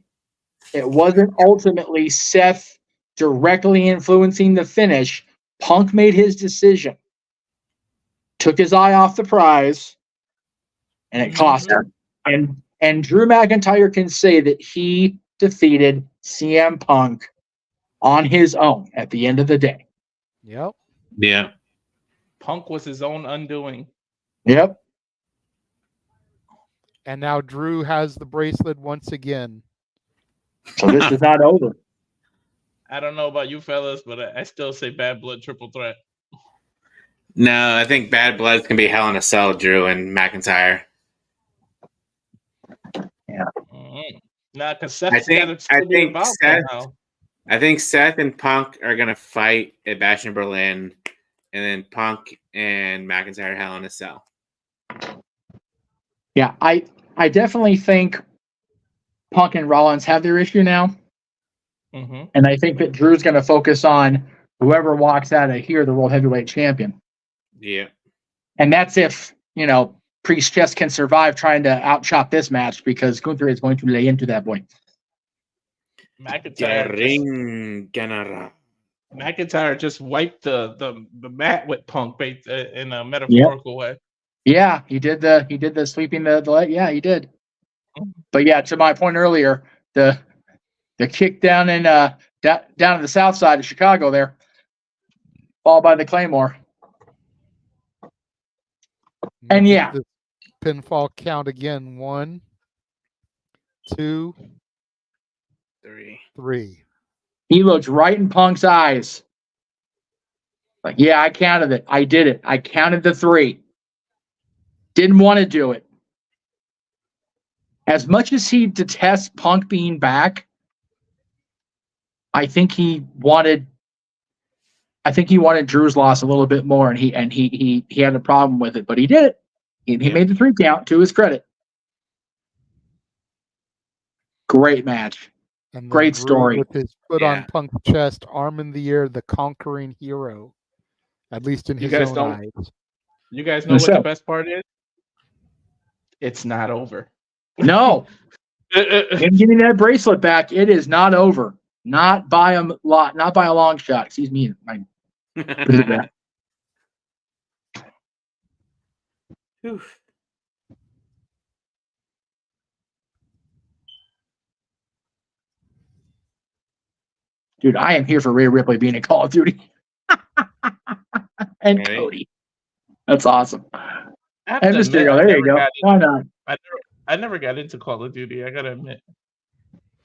Seth directly influencing the finish. Punk made his decision. Took his eye off the prize, and it cost him. And Drew McIntyre can say that he defeated CM Punk on his own at the end of the day. Yep. Yeah. Punk was his own undoing. Yep. And now Drew has the bracelet once again. So this is not over. I don't know about you fellas, but I still say Bad Blood triple threat. No, I think Bad Blood's gonna be Hell in a Cell, Drew and McIntyre. Mm-hmm. Nah, because Seth's I think- got to still I be think involved Seth- somehow. I think Seth and Punk are gonna fight at Bash in Berlin, and then Punk and McIntyre Hell in a Cell. Yeah, I definitely think Punk and Rollins have their issue now. Mm-hmm. And I think that Drew's going to focus on whoever walks out of here, the World Heavyweight Champion. Yeah. And that's if, Priest just can survive trying to outchop this match, because Gunther is going to lay into that boy. McIntyre just wiped the mat with Punk in a metaphorical way. Yeah, he did the sweeping the leg. Yeah, he did. But yeah, to my point earlier, the kick down in down in the south side of Chicago there, followed by the Claymore. And Look yeah. at the pinfall count again. 1, 2, 3. He looked right in Punk's eyes. Like, yeah, I counted it. I did it. I counted the 3. Didn't want to do it. As much as he detests Punk being back, I think he wanted Drew's loss a little bit more, and he had a problem with it, but he did it. He made the 3 count, to his credit. Great match. And Great Drew story. with his foot on Punk's chest, arm in the air, the conquering hero, at least in his own eyes. You guys know what the best part is? It's not over. No. Him getting that bracelet back, it is not over. Not by a long shot. Excuse me. Dude, I am here for Rhea Ripley being in Call of Duty. And Cody. That's awesome. And Mysterio, there you go. Why not? I never got into Call of Duty, I gotta admit.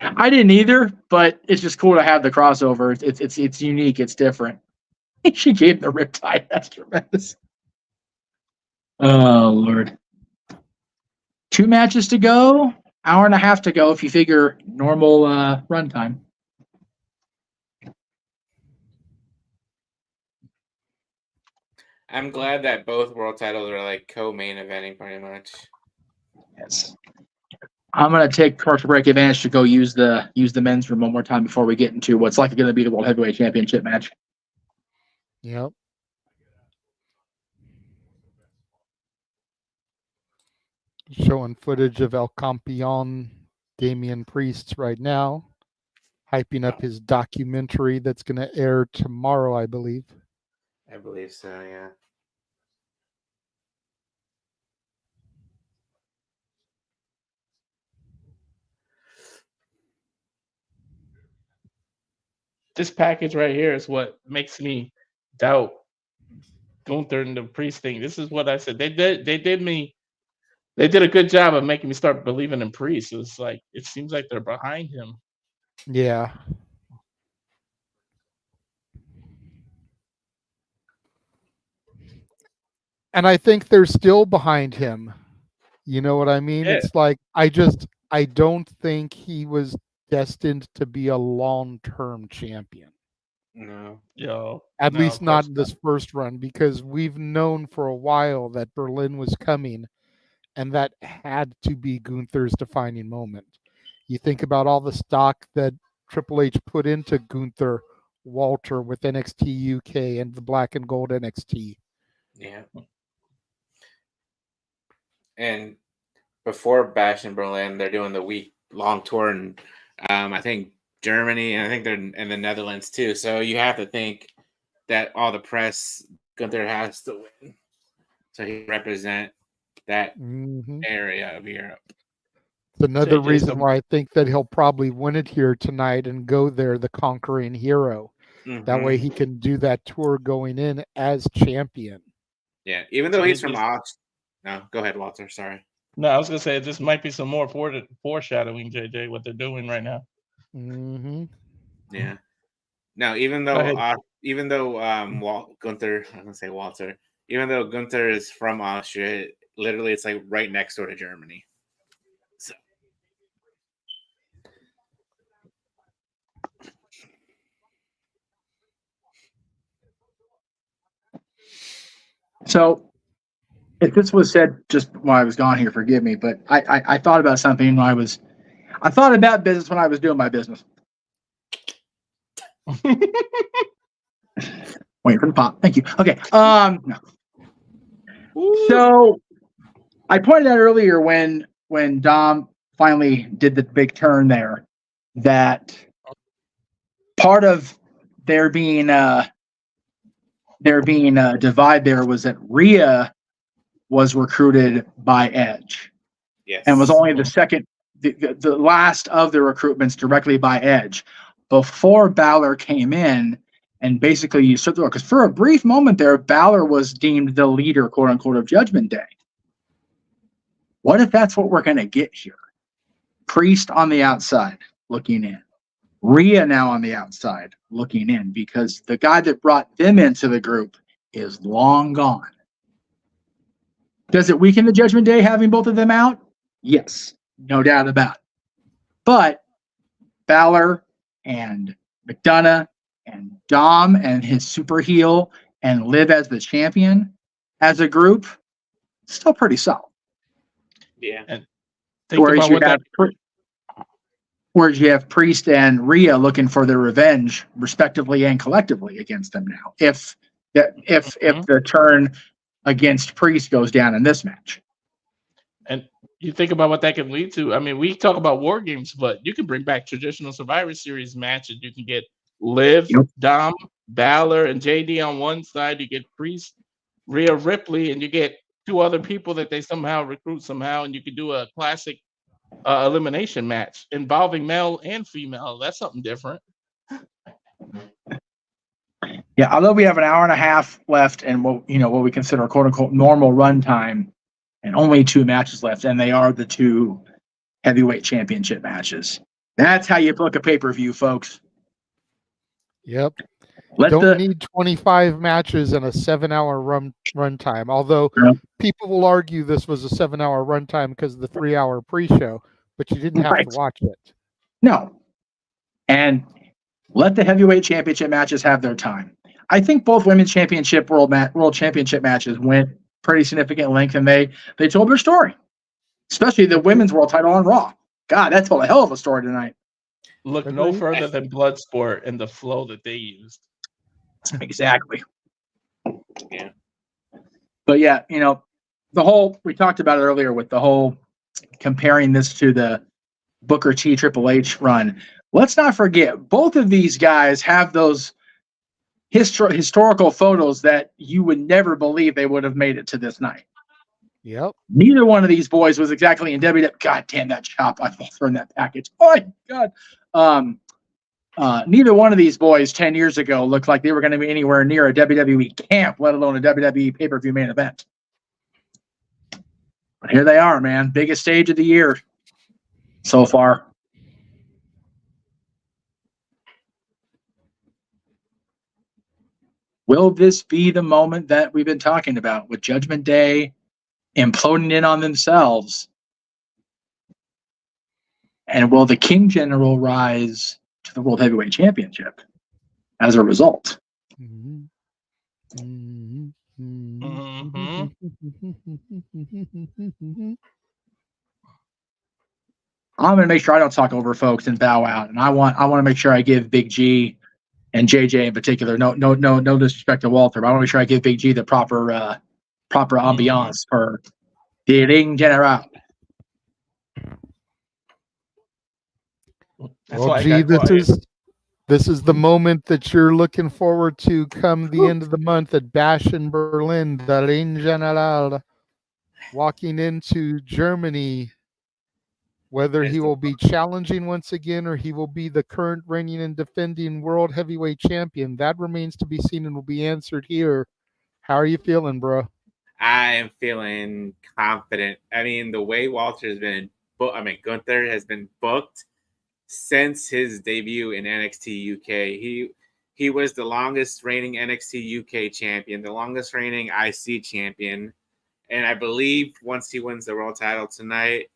I didn't either, but it's just cool to have the crossover. It's unique, it's different. She gave the riptide. That's tremendous. Oh Lord. 2 matches to go, hour and a half to go if you figure normal runtime. I'm glad that both world titles are like co-main eventing pretty much. Yes. I'm gonna take commercial break advantage to go use the men's room one more time before we get into what's likely going to be the World Heavyweight Championship match. Yep. Showing footage of El Campeon, Damian Priest right now, hyping up his documentary that's going to air tomorrow, I believe. I believe so, yeah. This package right here is what makes me doubt Gunther and the Priest thing. This is what I said. They did a good job of making me start believing in Priest. It's like it seems like they're behind him. Yeah. And I think they're still behind him. You know what I mean? Yeah. It's like I don't think he was destined to be a long-term champion. No. At least not in this first run, because we've known for a while that Berlin was coming, and that had to be Gunther's defining moment. You think about all the stock that Triple H put into Gunther Walter with NXT UK and the Black and Gold NXT. Yeah. And before Bash in Berlin, they're doing the week-long tour in, I think, Germany, and I think they're in the Netherlands too. So you have to think that all the press Gunther has to win, so he represent that area of Europe. It's another reason why I think that he'll probably win it here tonight and go there the conquering hero. That way he can do that tour going in as champion. Yeah, even though he's from Austin. No, go ahead, Walter. Sorry. No, I was gonna say this might be some more foreshadowing, JJ, what they're doing right now. Yeah. Now, even though Gunther, I'm gonna say Walter, even though Gunther is from Austria, literally it's like right next door to Germany. So if this was said just while I was gone here, forgive me, but I thought about something when I thought about business when I was doing my business. Waiting for the pop. Thank you. Okay. No. So I pointed out earlier when Dom finally did the big turn there that part of there being a divide there was that Rhea was recruited by Edge. Yes. And was only the second, the last of the recruitments directly by Edge before Balor came in and basically usurped the role. Because for a brief moment there, Balor was deemed the leader, quote unquote, of Judgment Day. What if that's what we're going to get here? Priest on the outside looking in. Rhea now on the outside looking in, because the guy that brought them into the group is long gone. Does it weaken the Judgment Day having both of them out? Yes, no doubt about it. But Balor and McDonough and Dom and his super heel and Liv as the champion as a group, still pretty solid. Yeah. And think about what that. Whereas you have Priest and Rhea looking for their revenge, respectively and collectively, against them now. If the turn against Priest goes down in this match, And you think about what that could lead to. I mean, we talk about war games, but you can bring back traditional Survivor Series matches. You can get Liv, Dom, Balor, and JD on one side. You get Priest, Rhea Ripley, and you get two other people that they somehow recruit somehow, and you could do a classic elimination match involving male and female. That's something different. yeah. Although we have an hour and a half left, and what we consider a quote unquote normal run time, and only 2 matches left, and they are the 2 heavyweight championship matches. That's how you book a pay-per-view, folks. Yep. Don't need 25 matches and a 7-hour run time. Although people will argue this was a 7-hour run time because of the 3-hour pre-show, but you didn't have to watch it. No. And let the heavyweight championship matches have their time. I think both women's championship world championship matches went pretty significant length, and they told their story. Especially the women's world title on Raw. God, that's a hell of a story tonight. Look no further than Bloodsport and the flow that they used. Exactly. Yeah. But yeah, we talked about it earlier with the whole comparing this to the Booker T Triple H run. Let's not forget, both of these guys have those historical photos that you would never believe they would have made it to this night. Yep. Neither one of these boys was exactly in WWE. God damn that chop! I threw in that package. Oh my God. Neither one of these boys 10 years ago looked like they were going to be anywhere near a WWE camp, let alone a WWE pay-per-view main event. But here they are, man. Biggest stage of the year so far. Will this be the moment that we've been talking about with Judgment Day imploding in on themselves? And will the King General rise to the World Heavyweight Championship as a result? Mm-hmm. I'm going to make sure I don't talk over folks and bow out. And I want to make sure I give Big G and JJ in particular, no disrespect to Walter, but I want to make sure I give Big G the proper ambiance for the Ring General. Well, G, this is the moment that you're looking forward to come the end of the month at Bash in Berlin, the Ring General, walking into Germany. Whether he will be challenging once again or he will be the current reigning and defending world heavyweight champion, that remains to be seen and will be answered here. How are you feeling, bro? I am feeling confident. I mean, the way Gunther has been booked since his debut in NXT UK. He was the longest reigning NXT UK champion, the longest reigning IC champion, and I believe once he wins the world title tonight,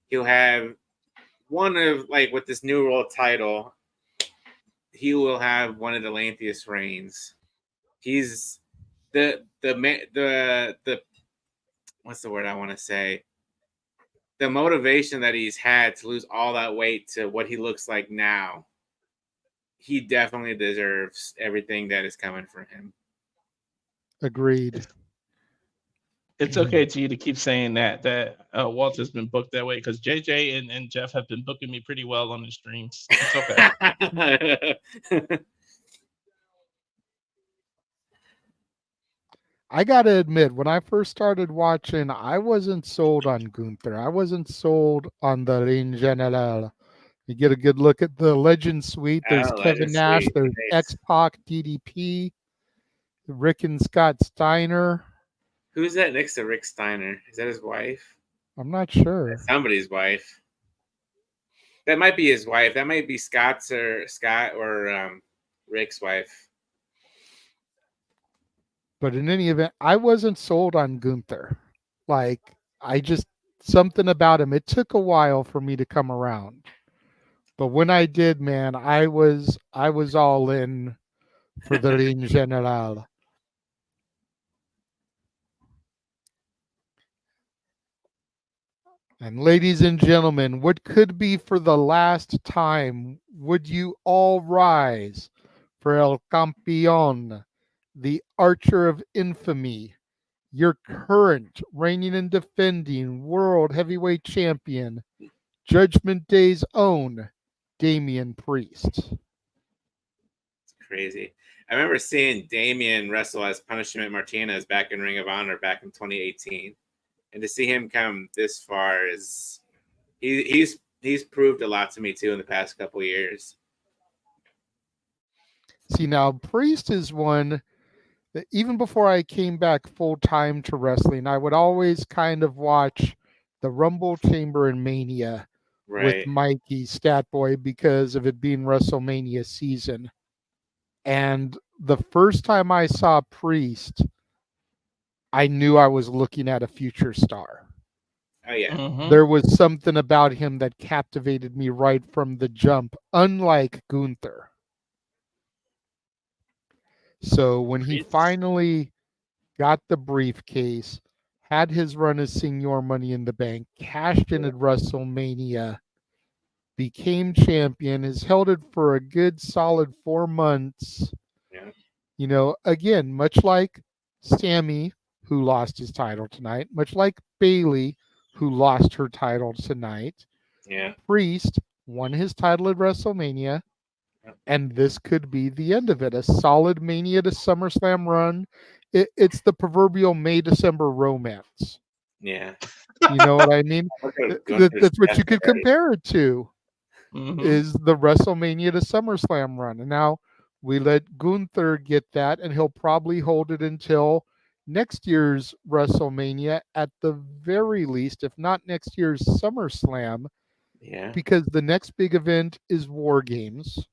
he'll have with this new world title, he will have one of the lengthiest reigns. He's the what's the word I want to say? The motivation that he's had to lose all that weight to what he looks like now. He definitely deserves everything that is coming for him. Agreed. It's okay, G, to keep saying that Walter's been booked that way because JJ and Jeff have been booking me pretty well on the streams. It's okay. I gotta admit, when I first started watching, I wasn't sold on Gunther. I wasn't sold on the Ring General. You get a good look at the Legend Suite. There's Oh, Kevin Legend Nash. Suite. There's Nice. X-Pac, DDP, Rick and Scott Steiner. Who's that next to Rick Steiner? Is that his wife? I'm not sure. That's somebody's wife. That might be his wife. That might be Scott or Rick's wife. But in any event, I wasn't sold on Gunther. Like, I just, something about him. It took a while for me to come around. But when I did, man, I was all in for the Ring General. And ladies and gentlemen, what could be for the last time, would you all rise for El Campeón, the Archer of Infamy, your current reigning and defending World Heavyweight Champion, Judgment Day's own Damian Priest? It's crazy. I remember seeing Damian wrestle as Punishment Martinez back in Ring of Honor back in 2018. And to see him come this far is he's proved a lot to me too in the past couple years. See, now Priest is one that even before I came back full time to wrestling, I would always kind of watch the Rumble Chamber and Mania with Mikey Stat Boy because of it being WrestleMania season. And the first time I saw Priest, I knew I was looking at a future star. Oh, yeah. There was something about him that captivated me right from the jump, unlike Gunther. So when he finally got the briefcase, had his run as Senior Money in the Bank, cashed in at WrestleMania, became champion, has held it for a good solid 4 months. Yeah. You know, again, much like Sammy, who lost his title tonight, much like Bayley, who lost her title tonight. Yeah. Priest won his title at WrestleMania, and this could be the end of it. A solid Mania to SummerSlam run. It's the proverbial May-December romance. Yeah. You know what I mean? That's what you could compare it to, is the WrestleMania to SummerSlam run. And now we let Gunther get that, and he'll probably hold it until next year's WrestleMania at the very least, if not next year's SummerSlam. Yeah. Because the next big event is War Games.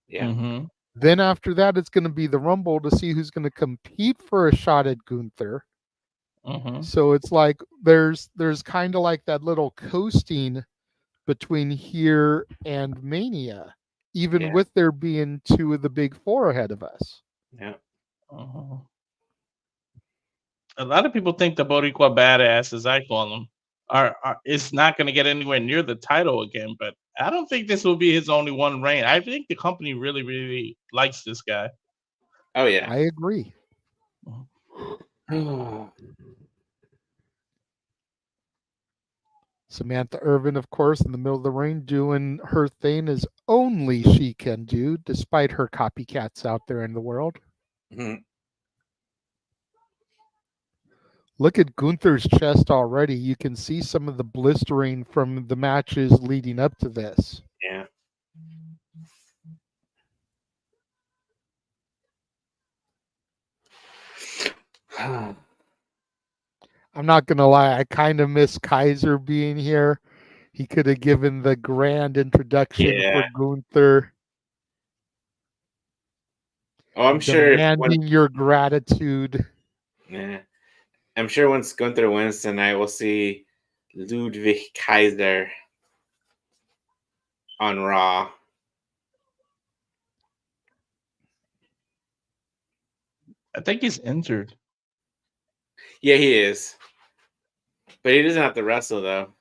Yeah. Then after that, it's going to be the Rumble to see who's going to compete for a shot at Gunther. So it's like there's kind of like that little coasting between here and Mania, even with there being 2 of the big 4 ahead of us. Yeah. A lot of people think the Boricua Badass, as I call him, is not going to get anywhere near the title again. But I don't think this will be his only one reign. I think the company really, really likes this guy. Oh, yeah. I agree. Samantha Irvin, of course, in the middle of the ring, doing her thing as only she can do, despite her copycats out there in the world. Look at Gunther's chest already. You can see some of the blistering from the matches leading up to this. Yeah. I'm not going to lie. I kind of miss Kaiser being here. He could have given the grand introduction for Gunther. Oh, I'm sure. Demanding your gratitude. Yeah. I'm sure once Gunther wins tonight, we'll see Ludwig Kaiser on Raw. I think he's injured. Yeah, he is. But he doesn't have to wrestle, though.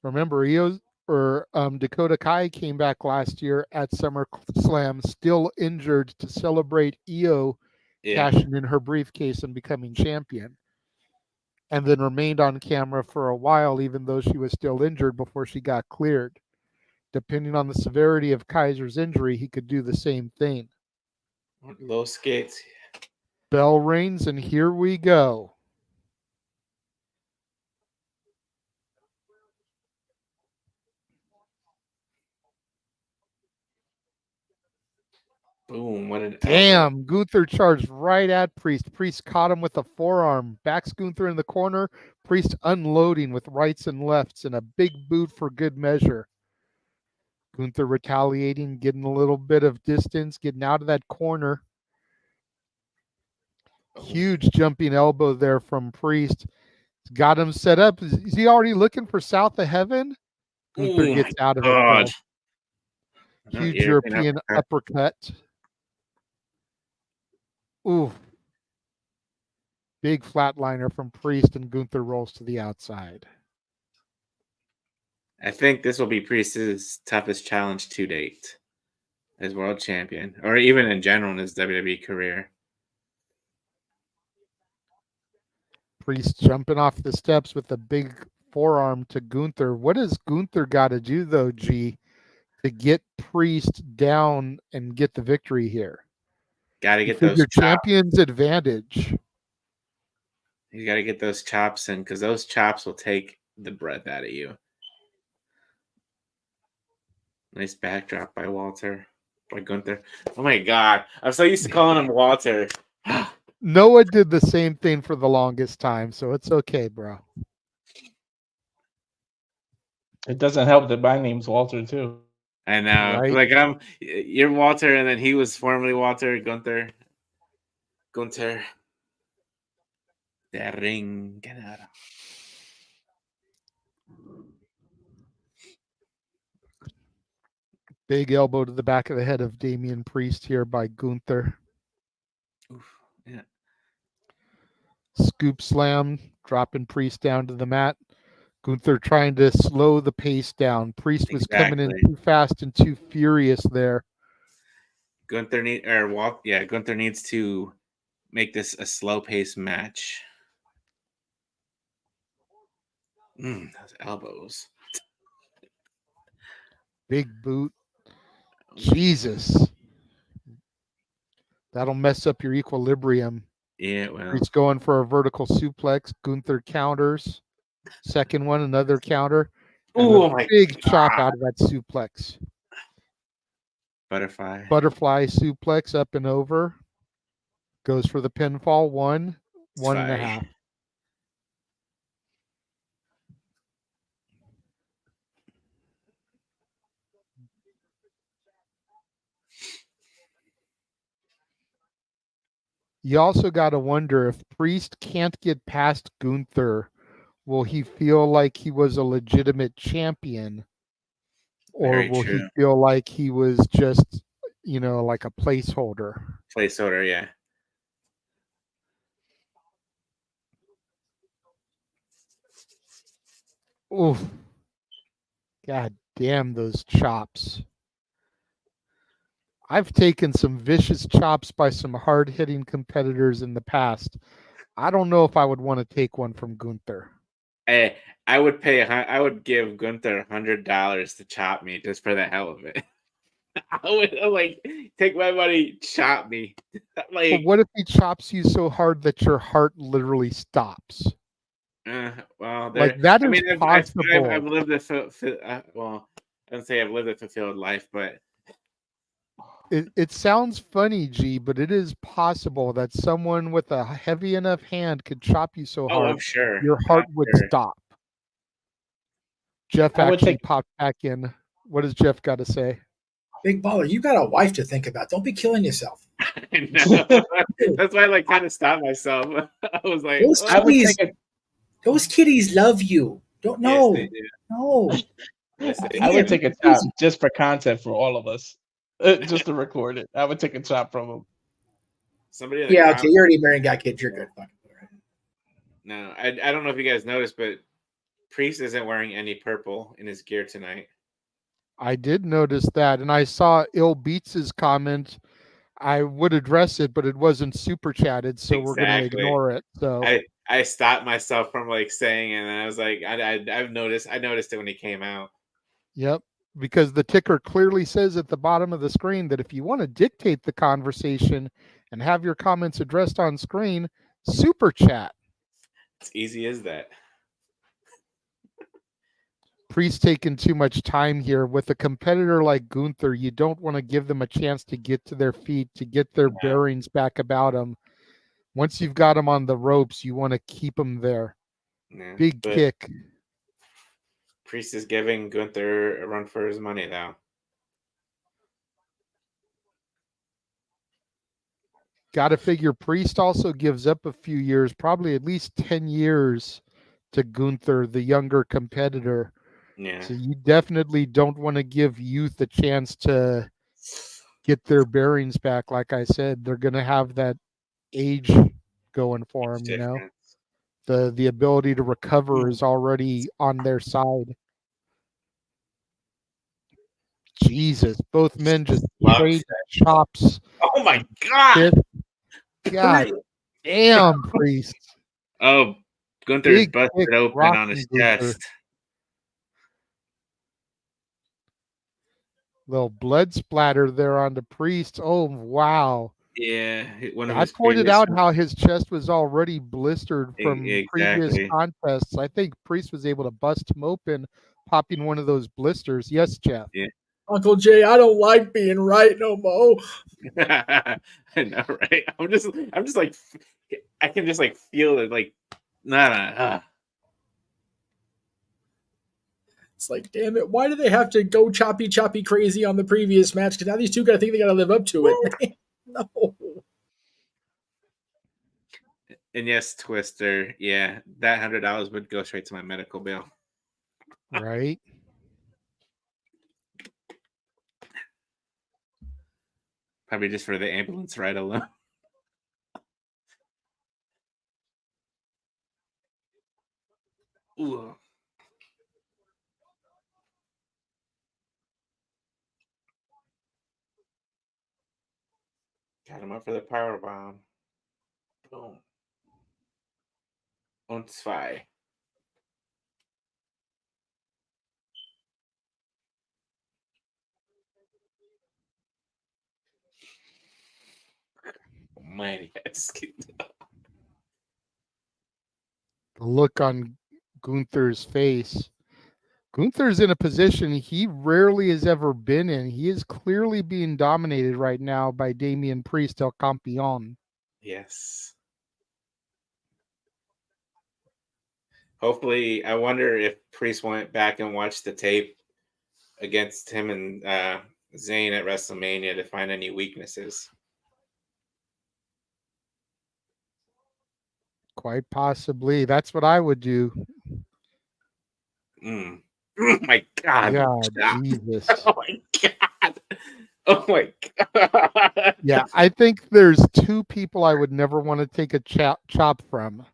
Remember, Dakota Kai came back last year at SummerSlam, still injured, to celebrate Io cashing in her briefcase and becoming champion. And then remained on camera for a while, even though she was still injured, before she got cleared. Depending on the severity of Kaiser's injury, he could do the same thing. Low skates. Bell rings, and here we go. Boom. What an elbow. Damn, Gunther charged right at Priest. Priest caught him with a forearm. Backs Gunther in the corner. Priest unloading with rights and lefts and a big boot for good measure. Gunther retaliating, getting a little bit of distance, getting out of that corner. Huge jumping elbow there from Priest. Got him set up. Is he already looking for South of Heaven? Gunther gets out of it, though. Huge European uppercut. Ooh. Big flatliner from Priest, and Gunther rolls to the outside. I think this will be Priest's toughest challenge to date as world champion, or even in general in his WWE career. Priest jumping off the steps with a big forearm to Gunther. What does Gunther got to do, though, G, to get Priest down and get the victory here? Got to get those your chops. champion's advantage. You got to get those chops in, because those chops will take the breath out of you. Nice backdrop by Walter, by Gunther. Oh my God, I'm so used to calling him Walter. Noah did the same thing for the longest time, so it's okay, bro. It doesn't help that my name's Walter too. I know. Right? Like you're Walter, and then he was formerly Walter. Gunther. The ring. Get out. Big elbow to the back of the head of Damian Priest here by Gunther. Oof. Yeah. Scoop slam, dropping Priest down to the mat. Gunther trying to slow the pace down. Priest was coming in too fast and too furious there. Gunther needs to make this a slow pace match. Those elbows. Big boot. Jesus. That'll mess up your equilibrium. Yeah, well. He's going for a vertical suplex. Gunther counters. Second one, another counter. Ooh, my big God. chop out of that suplex. Butterfly suplex up and over. Goes for the pinfall. One and a half. You also got to wonder, if Priest can't get past Gunther, will he feel like he was a legitimate champion? Or will he feel like he was just, like a placeholder? Placeholder, yeah. Oof. God damn those chops. I've taken some vicious chops by some hard-hitting competitors in the past. I don't know if I would want to take one from Gunther. Hey, I would give Gunther $100 to chop me just for the hell of it. I would take my money, chop me. But what if he chops you so hard that your heart literally stops? Well, that is possible. I've lived I don't say I've lived a fulfilled life, but it sounds funny, G, but it is possible that someone with a heavy enough hand could chop you so hard, I'm sure your heart would stop. Jeff actually popped back in. What does Jeff got to say? Big Baller, you got a wife to think about. Don't be killing yourself. That's why I kind of stopped myself. I was like, those kitties love you. Don't know. Yes, they do. No. I would take a chop just for content for all of us. Just to record it. I would take a chop from him. Okay, you're already married, got kids. You're good. No, I don't know if you guys noticed, but Priest isn't wearing any purple in his gear tonight. I did notice that, and I saw Ill Beats' comment. I would address it, but it wasn't super chatted, so we're going to ignore it. So I stopped myself from saying it, and I was like, I noticed it when he came out. Yep. because the ticker clearly says at the bottom of the screen that if you want to dictate the conversation and have your comments addressed on screen, super chat. It's easy as that. Priest taking too much time here. With a competitor like Gunther, you don't want to give them a chance to get to their feet, to get their bearings back about them. Once you've got them on the ropes, you want to keep them there. Yeah, Big kick. Priest is giving Gunther a run for his money, though. Got to figure Priest also gives up a few years, probably at least 10 years to Gunther, the younger competitor. Yeah. So you definitely don't want to give youth a chance to get their bearings back. Like I said, they're going to have that age going for them, you know. The ability to recover is already on their side. Jesus, both men just trade chops. Oh my God! God damn, Priest. Oh, Gunther's busted open on his chest. Little blood splatter there on the Priest. Oh, wow. Yeah. I pointed out how his chest was already blistered from previous Exactly. contests. I think Priest was able to bust him open, popping one of those blisters. Yes, Jeff. Yeah. Uncle Jay, I don't like being right no more. I know, right? I'm just like, I can just like feel it, like, nah. It's like, damn it, why do they have to go choppy crazy on the previous match? Because now these two think they gotta live up to it. No. And yes, Twister, yeah, that $100 would go straight to my medical bill. Right. Probably just for the ambulance ride alone. Ooh. Got him up for the power bomb. Boom. Und zwei. Oh man, The look on Gunther's face. Gunther's in a position he rarely has ever been in. He is clearly being dominated right now by Damian Priest, El Campeon. Yes. Hopefully, I wonder if Priest went back and watched the tape against him and Zayn at WrestleMania to find any weaknesses. Quite possibly. That's what I would do. Oh my God. Yeah, Jesus. Oh my God. Oh my God. Yeah, I think there's two people I would never want to take a chop from.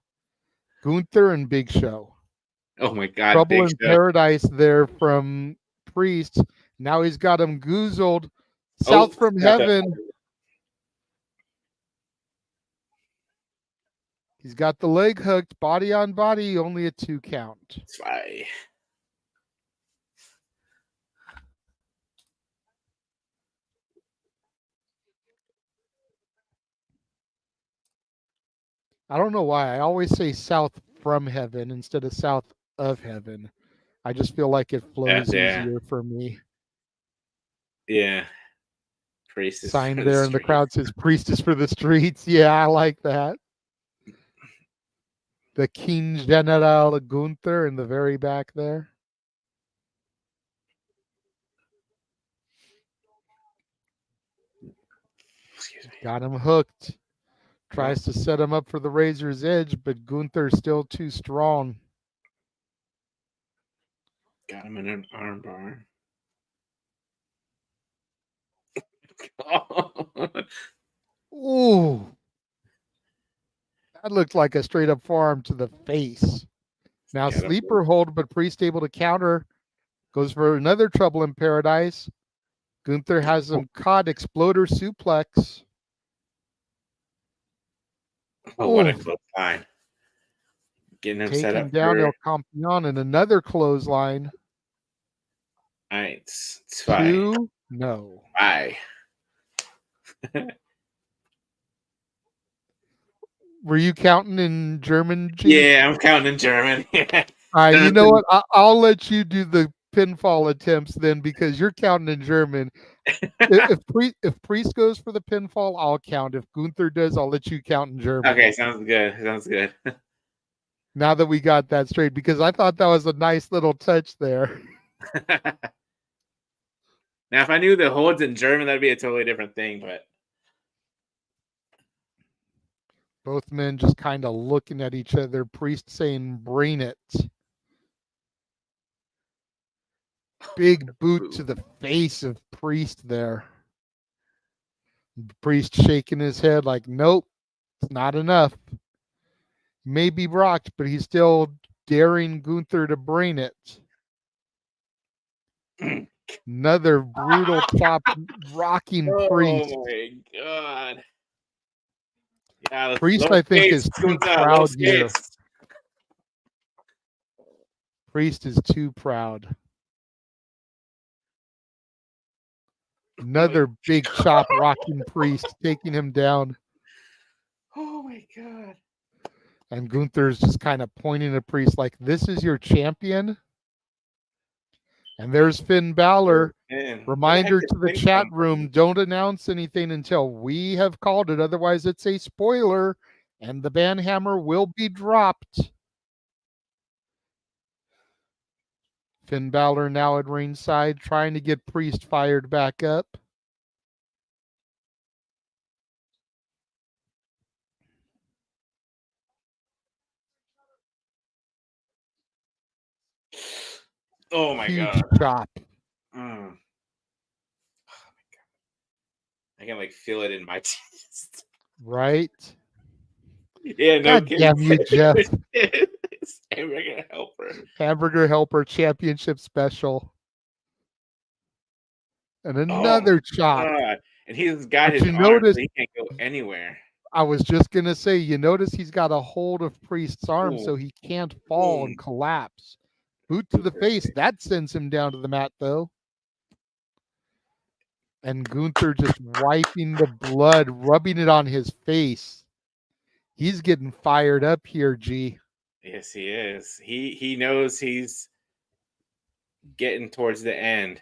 Gunther and Big Show. Oh my God. Trouble Big in Show. Paradise there from Priest. Now he's got him goozled. South from Heaven. He's got the leg hooked, body on body, only a 2 count. Zwei. I don't know why. I always say South from Heaven instead of South of Heaven. I just feel like it flows easier for me. Yeah. Priest is sign there in the crowd says Priest is for the streets. Yeah, I like that. The King General Gunther in the very back there. Got him hooked. Tries to set him up for the Razor's Edge, but Gunther's still too strong. Got him in an armbar. Ooh. That looked like a straight up forearm to the face. Now sleeper hold, but Priest able to counter. Goes for another Trouble in Paradise. Gunther has him caught. Exploder suplex. Oh, what a close line. Getting him set up down for... El Campeon and another clothesline. All right, it's fine. 2, no. Bye. Were you counting in German, G? Yeah, I'm counting in German. Yeah. All right, you know what? I'll let you do the pinfall attempts then because you're counting in German. If Priest goes for the pinfall, I'll count. If Gunther does, I'll let you count in German. Okay, sounds good. Sounds good. Now that we got that straight, because I thought that was a nice little touch there. Now, if I knew the holds in German, that'd be a totally different thing. But Both men just kind of looking at each other. Priest saying, "Bring it." Big boot to the face of Priest there. Priest shaking his head like, nope, it's not enough. Maybe rocked, but he's still daring Gunther to bring it. Another brutal chop rocking Priest. Oh my god. Yeah, Priest, I think, is too proud here. Priest is too proud. Another big chop rocking Priest, taking him down. Oh my god. And Gunther's just kind of pointing at Priest like, this is your champion? And there's Finn Balor. Reminder to the chat room, don't announce anything until we have called it. Otherwise, it's a spoiler, and the banhammer will be dropped. Finn Balor now at ringside, trying to get Priest fired back up. Oh my Huge god. chop. Oh my god. I can like feel it in my chest. Right? Yeah, no God damn you, Jeff. Hamburger Helper. Hamburger Helper Championship Special. And another chop. God. And he's got But his you arm, notice, so he can't go anywhere. I was just going to say, you notice he's got a hold of Priest's arm so he can't fall and collapse. Boot to the face. That sends him down to the mat, though. And Gunther just wiping the blood, rubbing it on his face. He's getting fired up here, G. Yes, he is. He knows he's getting towards the end.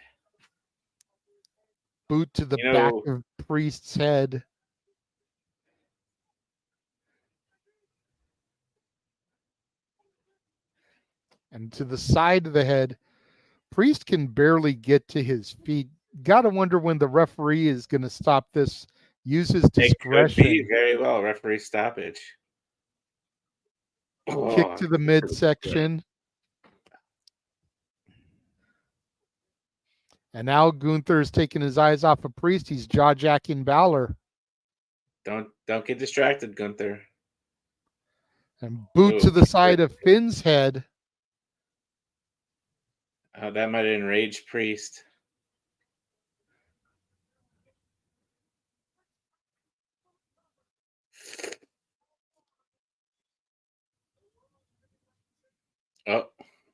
Boot to the back of Priest's head. And to the side of the head. Priest can barely get to his feet. Gotta wonder when the referee is going to stop this. Use his discretion. It could be very well referee stoppage. Kick to the midsection. And now Gunther is taking his eyes off of Priest. He's jaw-jacking Balor. Don't get distracted, Gunther. And boot to the side of Finn's head. That might enrage Priest. Oh.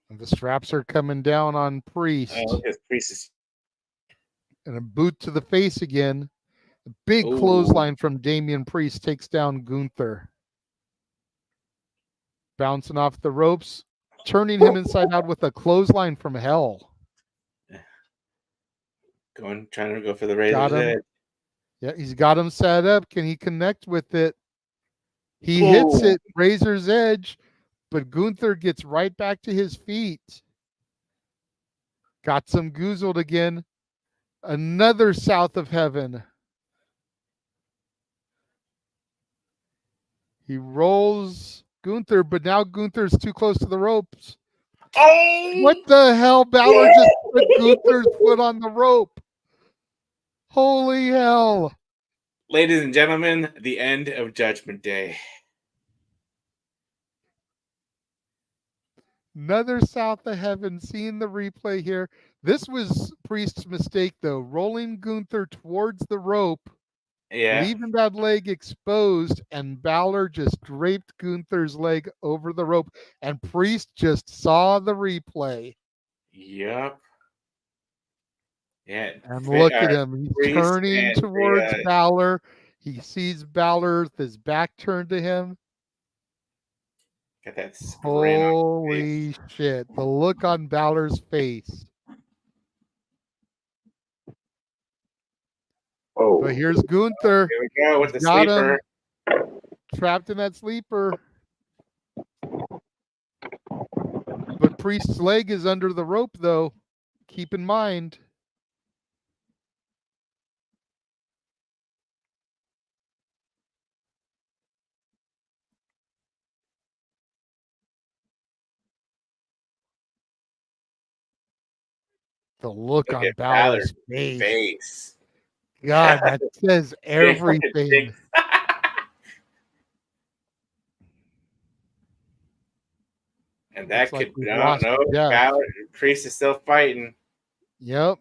And the straps are coming down on Priest. Oh, look at Priest. And a boot to the face again. A big clothesline from Damian Priest takes down Gunther. Bouncing off the ropes. Turning him inside out with a clothesline from hell. Trying to go for the razor's edge. Yeah, he's got him set up. Can he connect with it? He hits it, razor's edge, but Gunther gets right back to his feet. Got some goozled again. Another south of heaven. He rolls Gunther, but now Gunther's too close to the ropes. Oh! What the hell? Balor just put Gunther's foot on the rope. Holy hell. Ladies and gentlemen, the end of Judgment Day. Another south of heaven. Seeing the replay here. This was Priest's mistake, though. Rolling Gunther towards the rope. Yeah. Leaving that leg exposed, and Balor just draped Gunther's leg over the rope, and Priest just saw the replay. Yep. Yeah. And look at him. He's Priest turning and towards Rhea. Balor. He sees Balor with his back turned to him. Got that grin on his Holy shit. The look on Balor's face. Oh, But here's Gunther. here we go with the He's got sleeper. him. Trapped in that sleeper. But Priest's leg is under the rope, though. Keep in mind. The look on at Balor's Balor's face. face. God, that says everything. And that Looks like could we've no, lost Jeff. Balor, Priest is still fighting. Yep.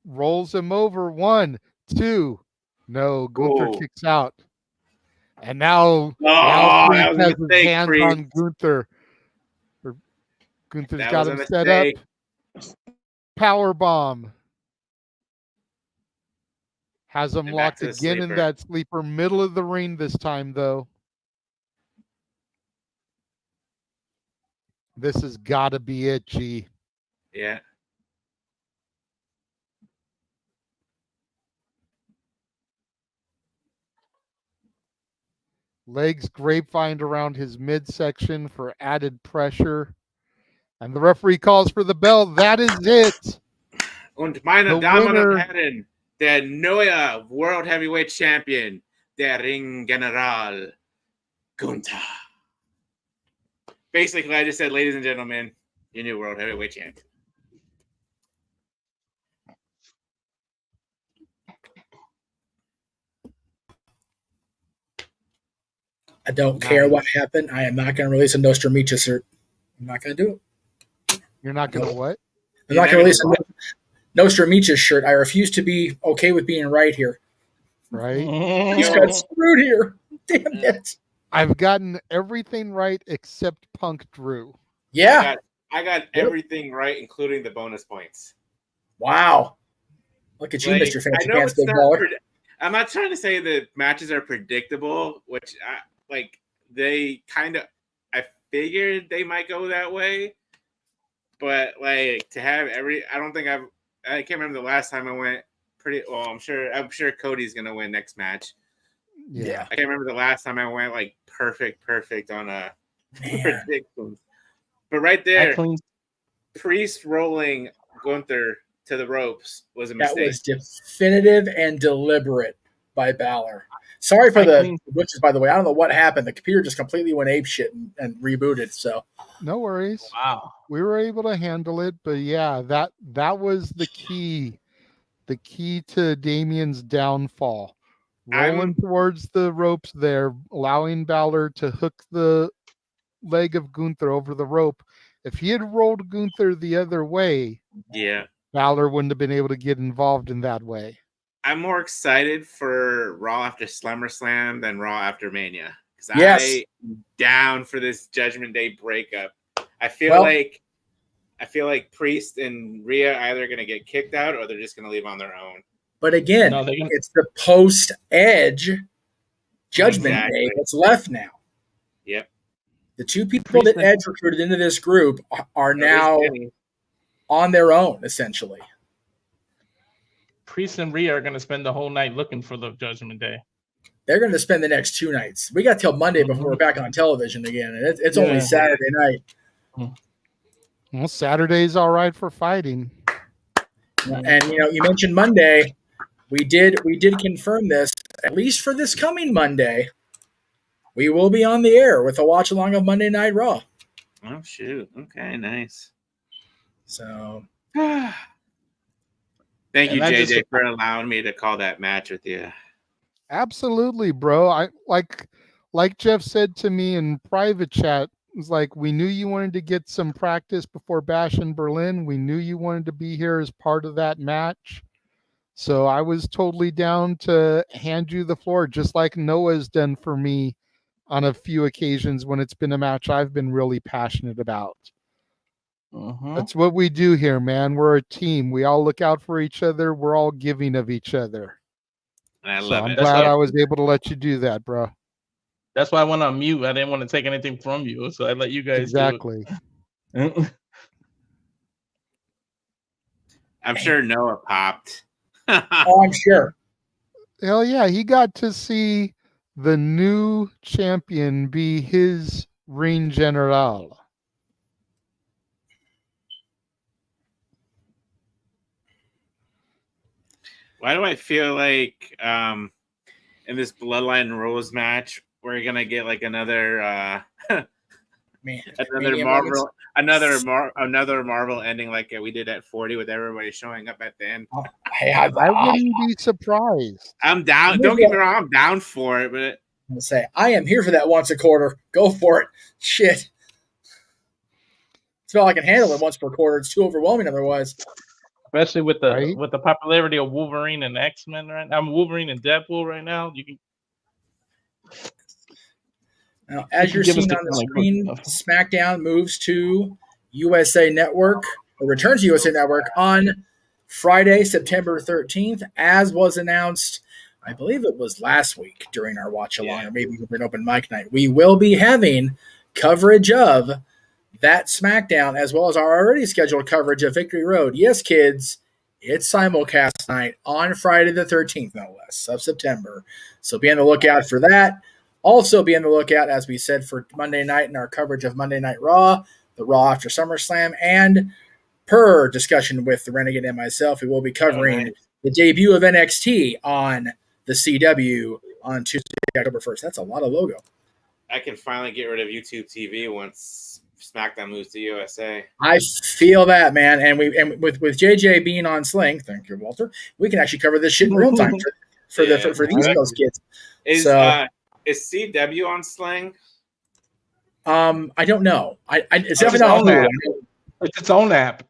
Rolls him over. 1, 2. No, Gunther Ooh. kicks out. And now, that Priest was a has his mistake, hands Priest. on Gunther. Gunther's That got was him a set up. mistake. Power bomb. Has him And back locked to the again in sleeper. that sleeper. Middle of the ring this time, though. This has got to be it, G. Yeah. Legs grapevine around his midsection for added pressure. And the referee calls for the bell. That is it. Und meine The Damen winner- und Herren, der neue World Heavyweight Champion, der Ring General, Gunther. Basically, I just said, ladies and gentlemen, your new World Heavyweight Champion. I don't care what happened. I am not going to release a Nostramicha shirt. I'm not going to do it. You're not going to what? I'm not going to release a Nostramicha shirt. I refuse to be okay with being right here. Right? He's got screwed here. Damn it. I've gotten everything right except Punk Drew. Yeah. I got everything right, including the bonus points. Wow. Look at you, Like, Mr. Fancy I know Pants it's Big not Baller. I'm not trying to say that matches are predictable, which they kind of, I figured they might go that way, but like to have I can't remember the last time I went pretty well. I'm sure Cody's gonna win next match. Yeah. I can't remember the last time I went like perfect on a predictions. But right there, Priest rolling Gunther to the ropes was a mistake. That was definitive and deliberate by Balor. Sorry for the glitches, by the way. I don't know what happened. The computer just completely went apeshit and rebooted. So No worries. Wow. We were able to handle it, but yeah, that was the key. The key to Damien's downfall. Rolling towards the ropes there, allowing Balor to hook the leg of Gunther over the rope. If he had rolled Gunther the other way, Yeah. Balor wouldn't have been able to get involved in that way. I'm more excited for Raw after SummerSlam than Raw after Mania. Because Yes. I'm down for this Judgment Day breakup. I feel like Priest and Rhea either going to get kicked out or they're just going to leave on their own. But again, No, they're gonna- it's the post-Edge Judgment Exactly. Day that's left now. Yep. The two people that Edge recruited into this group are now on their own, essentially. Priest and Rhea are going to spend the whole night looking for the Judgment Day. They're going to spend the next 2 nights. We got till Monday before we're back on television again, and it's only Saturday night. Well, Saturday's all right for fighting. And you mentioned Monday. We did confirm this, at least for this coming Monday. We will be on the air with a watch along of Monday Night Raw. Oh, shoot. Okay, nice. So Thank you, And I JJ, just- for allowing me to call that match with you. Absolutely, bro. I like Jeff said to me in private chat, it's like we knew you wanted to get some practice before Bash in Berlin. We knew you wanted to be here as part of that match. So I was totally down to hand you the floor, just like Noah's done for me on a few occasions when it's been a match I've been really passionate about. That's what we do here, man. We're a team. We all look out for each other. We're all giving of each other. And I So love I'm it. glad I was able to let you do that, bro. That's why I went on mute. I didn't want to take anything from you, so I let you guys Exactly. do it. I'm sure Noah popped. Oh, I'm sure. Hell yeah, he got to see the new champion be his ring general. Why do I feel like in this Bloodline Rules match we're gonna get like another another Marvel ending like we did at 40 with everybody showing up at the end? I wouldn't be surprised. I'm down. Don't get me wrong, I'm down for it, but I'm gonna say I am here for that once a quarter. Go for it. Shit. It's all I can handle it once per quarter. It's too overwhelming otherwise. Especially with the popularity of Wolverine and X-Men right now. I'm Wolverine and Deadpool right now. You can Now, as you're seeing on the screen, SmackDown moves to USA Network, or returns to USA Network on Friday, September 13th, as was announced, I believe it was last week during our watch along, or maybe an open mic night. We will be having coverage of that SmackDown, as well as our already scheduled coverage of Victory Road. Yes, kids, it's simulcast night on Friday the 13th, no less, of September. So be on the lookout for that. Also be on the lookout, as we said, for Monday night in our coverage of Monday Night Raw, the Raw after SummerSlam, and per discussion with the Renegade and myself, we will be covering the debut of NXT on the CW on Tuesday, October 1st. That's a lot of logo. I can finally get rid of YouTube TV once SmackDown moves to USA. I feel that, man. And with JJ being on Sling, thank you, Walter, we can actually cover this shit in real time for these Coast kids. Is CW on Sling? I don't know. It's definitely not on Hulu. It's its own app.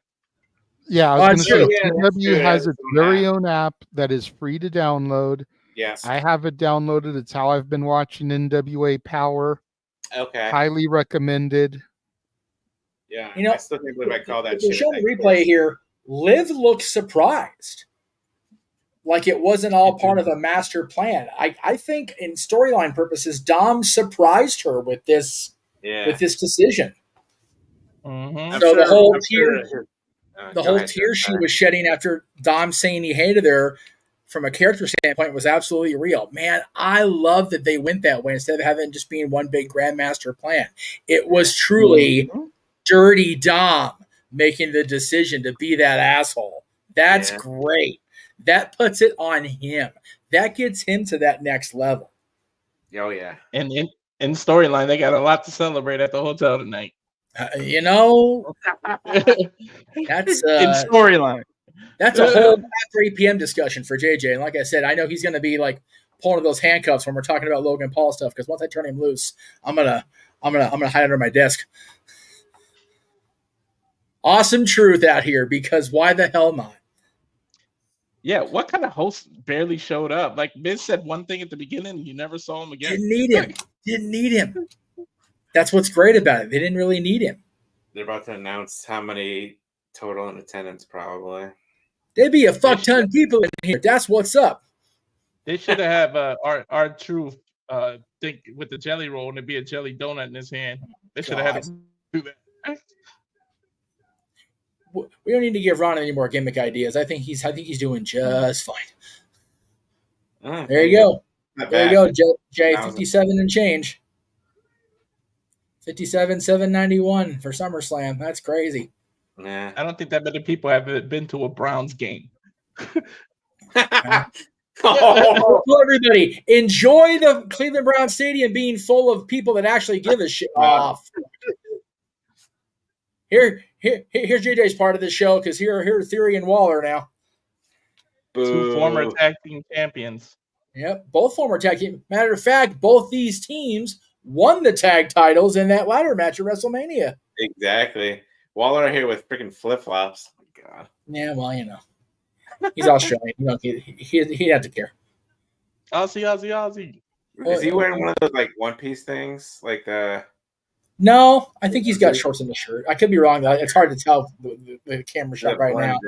Yeah, I was going to say CW has its very own app that is free to download. Yes, I have it downloaded. It's how I've been watching NWA Power. Okay, highly recommended. Yeah, I still can't believe I call that shit. Show the replay here. Liv looks surprised, like it wasn't all part of a master plan. I think, in storyline purposes, Dom surprised her with this decision. Mm-hmm. So the whole tear she was shedding after Dom saying he hated her, from a character standpoint, was absolutely real. Man, I love that they went that way instead of having just being one big grandmaster plan. It was truly dirty Dom making the decision to be that asshole. That's great. That puts it on him. That gets him to that next level. Oh, yeah. And in storyline, they got a lot to celebrate at the hotel tonight. That's in storyline. That's a whole 3 p.m. discussion for JJ. And like I said, I know he's going to be like pulling those handcuffs when we're talking about Logan Paul stuff. Because once I turn him loose, I'm gonna hide under my desk. Awesome truth out here, because why the hell not? Yeah, what kind of host barely showed up? Like Miz said one thing at the beginning, and you never saw him again. Didn't need him. That's what's great about it. They didn't really need him. They're about to announce how many total in attendance, probably. There'd be a fuck ton of people in here. That's what's up. They should have our truth think with the jelly roll, and it'd be a jelly donut in his hand. They should have had him do that. We don't need to give Ron any more gimmick ideas. I think he's doing just fine. There you go. There you go, Jay. 57 and change. 57,791 for SummerSlam. That's crazy. Yeah. I don't think that many people have been to a Browns game. Well, everybody, enjoy the Cleveland Browns Stadium being full of people that actually give a shit off. Here's JJ's part of the show, because here are Theory and Waller now. Two former tag team champions. Yep, both former tag team. Matter of fact, both these teams won the tag titles in that ladder match at WrestleMania. Exactly. Waller here with freaking flip-flops. Oh my God. Yeah, well, he's Australian. He'd have to care. Aussie. Is he wearing one of those like one-piece things? Like No, I think he's got shorts in the shirt. I could be wrong. It's hard to tell the camera shot right now.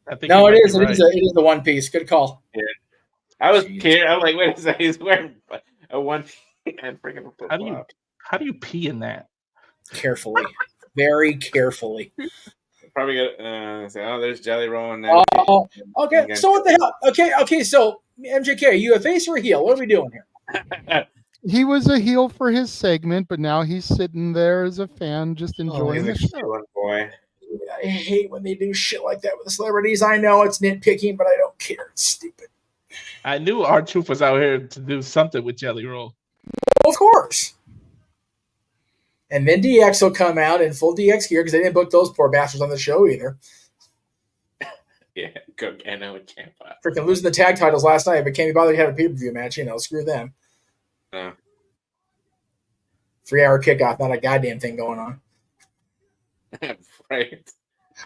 I think No, it is. It is the one piece. Good call. Yeah. I was scared. I'm like, wait a second. He's wearing a one piece and freaking how do you pee in that? Carefully. Very carefully. Probably got say, oh, there's Jelly Roll in there. Okay. So what the hell? Okay. So MJK, are you a face or a heel? What are we doing here? He was a heel for his segment, but now he's sitting there as a fan, just enjoying the show. Boy. I hate when they do shit like that with the celebrities. I know it's nitpicking, but I don't care. It's stupid. I knew R-Truth was out here to do something with Jelly Roll. Of course. And then DX will come out in full DX gear because they didn't book those poor bastards on the show either. Yeah, Gargano and Ciampa. Freaking losing the tag titles last night, but can't be bothered to have a pay-per-view match. Screw them. 3-hour kickoff, not a goddamn thing going on. Right.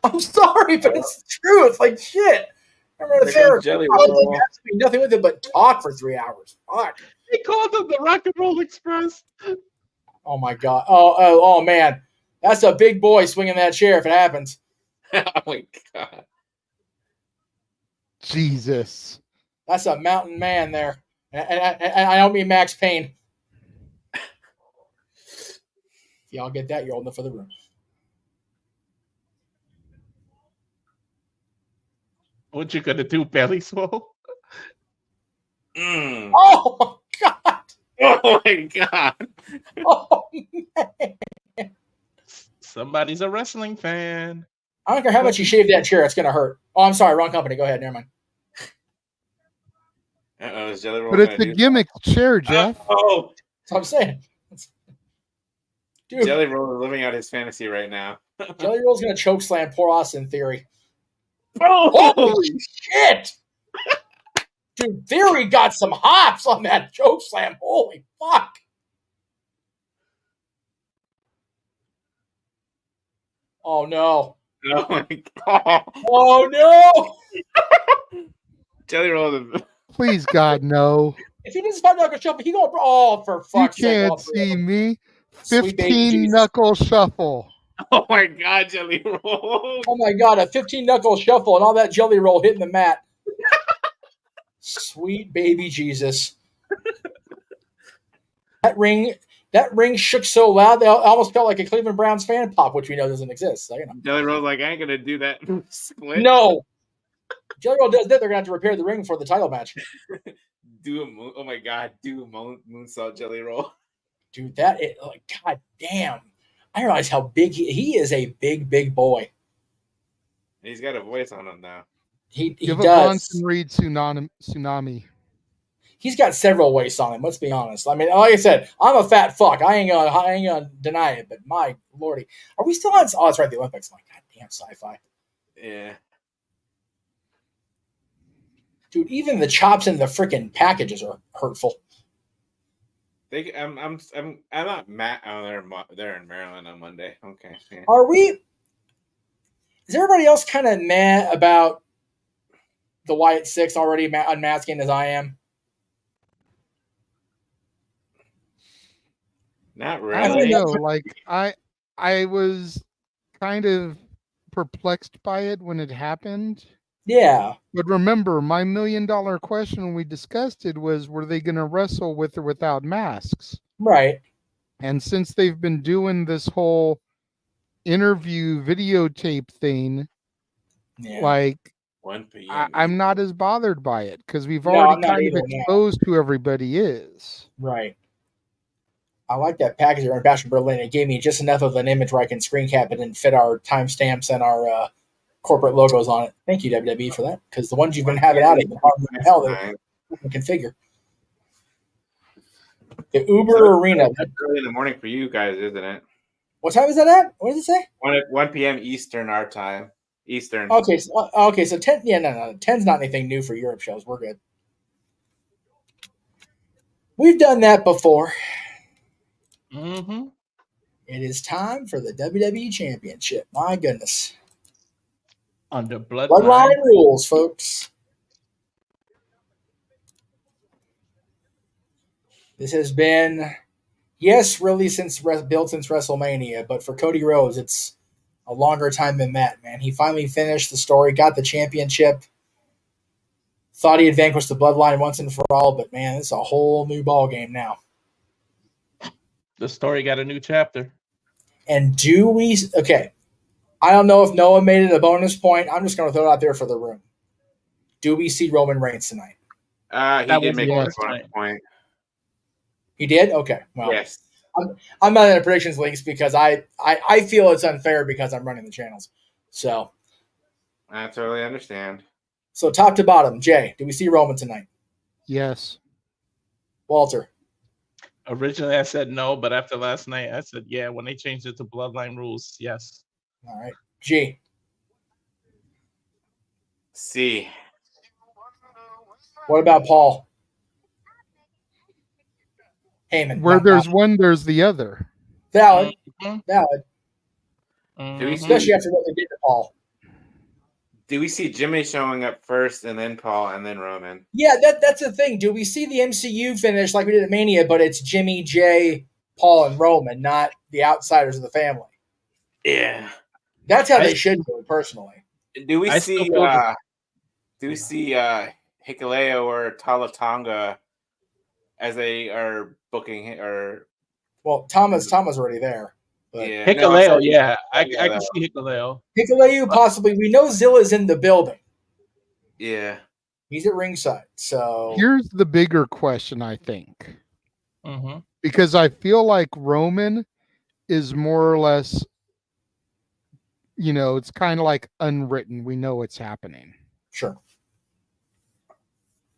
I'm sorry, but it's the truth. Like shit. I remember nothing with it but talk for 3 hours. Fuck. He called them the Rock and Roll Express. Oh my god. Oh man. That's a big boy swinging that chair if it happens. Oh my god. Jesus. That's a mountain man there. And I don't mean Max Payne. If y'all get that, you're old enough for the room. What you gonna do, belly swole? Oh my god! Oh my god! Oh man! Somebody's a wrestling fan. I don't care how much you shave that chair; it's gonna hurt. Oh, I'm sorry, wrong company. Go ahead, never mind. Is Jelly Roll but it's a gimmick chair, Jeff. That's what I'm saying. Dude, Jelly Roll is living out his fantasy right now. Jelly Roll's gonna choke slam poor Austin Theory. Oh, holy shit! Dude, Theory got some hops on that choke slam. Holy fuck! Oh no! Oh my god! Oh no! Jelly Roll. Please, God, no. If he doesn't find knuckle shuffle, he gonna for fuck's sake. You can't see me. 15 knuckle shuffle. Oh my god, Jelly Roll. Oh my god, a 15 knuckle shuffle and all that Jelly Roll hitting the mat. Sweet baby Jesus. That ring shook so loud they almost felt like a Cleveland Browns fan pop, which we know doesn't exist. So, Jelly Roll's like, I ain't gonna do that split. No. Jelly Roll does that, they're gonna have to repair the ring for the title match. Oh my god, do a moonsault, Jelly Roll. Dude, god damn. I realize how big he is. A big boy. He's got a voice on him now. He Give does. a Bronson Reed tsunami. He's got several waists on him. Let's be honest. I mean, like I said, I'm a fat fuck. I ain't gonna deny it. But my lordy, are we still on? Oh, that's right. The Olympics. My goddamn sci-fi. Yeah. Dude, even the chops in the freaking packages are hurtful. I'm not mad. Oh, they're in Maryland on Monday. Okay. Yeah. Are we? Is everybody else kind of mad about the Wyatt Six already unmasking as I am? Not really. I don't know. Like I was kind of perplexed by it when it happened. Yeah. But remember, my $1 million question when we discussed it was, were they going to wrestle with or without masks? Right. And since they've been doing this whole interview videotape thing, like, 1 p.m. I'm not as bothered by it because we've already kind of exposed who everybody is. Right. I like that package in Bastion Berlin. It gave me just enough of an image where I can screen cap it and fit our timestamps and our corporate logos on it. Thank you, WWE, for that. Because the ones you've been having out have been hard to hell to configure. The Uber Arena. That's early in the morning for you guys, isn't it? What time is that at? What does it say? 1 p.m. Eastern, our time. Eastern. Okay, so 10. Yeah, no. 10's not anything new for Europe shows. We're good. We've done that before. Mm-hmm. It is time for the WWE Championship. My goodness. Under Bloodline rules, folks. This has been Yes, really, built since WrestleMania, but for Cody Rhodes, it's a longer time than that, man. He finally finished the story, got the championship, thought he had vanquished the Bloodline once and for all, but man, it's a whole new ball game now. The story got a new chapter. And okay, I don't know if Noah made it a bonus point. I'm just going to throw it out there for the room. Do we see Roman Reigns tonight? He did make a bonus point. He did? Okay. Well, yes. I'm not in the predictions leagues because I feel it's unfair because I'm running the channels. So I totally understand. So top to bottom, Jay, do we see Roman tonight? Yes. Walter. Originally, I said no, but after last night, I said yeah. When they changed it to Bloodline rules, yes. All right, G. C. What about Paul? Heyman. Where there's one, there's the other. Valid. Mm-hmm. Valid. Especially after what they did to Paul. Do we see Jimmy showing up first and then Paul and then Roman? Yeah, that's the thing. Do we see the MCU finish like we did at Mania, but it's Jimmy, Jay, Paul, and Roman, not the outsiders of the family? Yeah. That's how they should do it, personally. Do we see Hikuleo or Talatonga as they are booking or? Well, Tama's already there. But yeah, Hikuleo, yeah, I can see Hikuleo. Hikuleo possibly. We know Zilla's in the building. Yeah, he's at ringside. So here's the bigger question, I think, because I feel like Roman is more or less, it's kind of like unwritten. We know it's happening. Sure.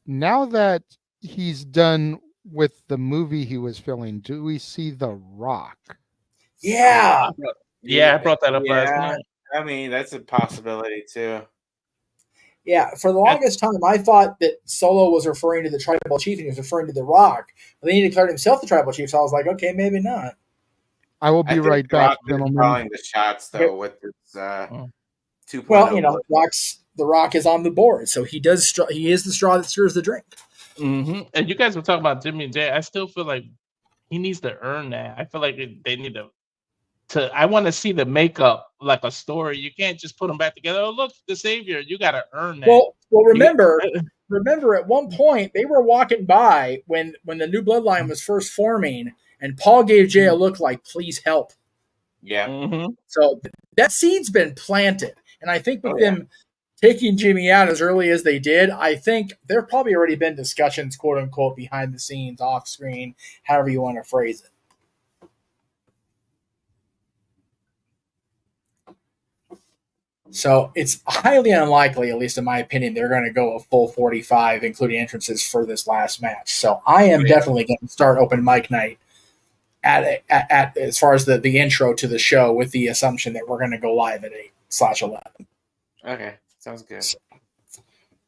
Now that he's done with the movie he was filming, do we see The Rock? Yeah. I brought that up last night. I mean, that's a possibility too. Yeah, for the longest time, I thought that Solo was referring to the Tribal Chief and he was referring to The Rock. But then he declared himself the Tribal Chief, so I was like, okay, maybe not. I will be right back, gentlemen. Calling the shots though with this 2.0. Well, The Rock is on the board, so he is the straw that stirs the drink. And you guys were talking about Jimmy and Jay. I still feel like he needs to earn that. I feel like they need to. I want to see the makeup like a story. You can't just put them back together. Oh, look, the savior. You got to earn that. Well, remember at one point they were walking by when the new bloodline was first forming, and Paul gave Jay a look like, "Please help." Yeah. So that seed's been planted, and I think with them taking Jimmy out as early as they did, I think there have probably already been discussions, quote unquote, behind the scenes, off screen, however you want to phrase it. So it's highly unlikely, at least in my opinion, they're going to go a full 45, including entrances for this last match. So I am definitely going to start open mic night at as far as the intro to the show, with the assumption that we're going to go live at 8/11. Okay, sounds good. So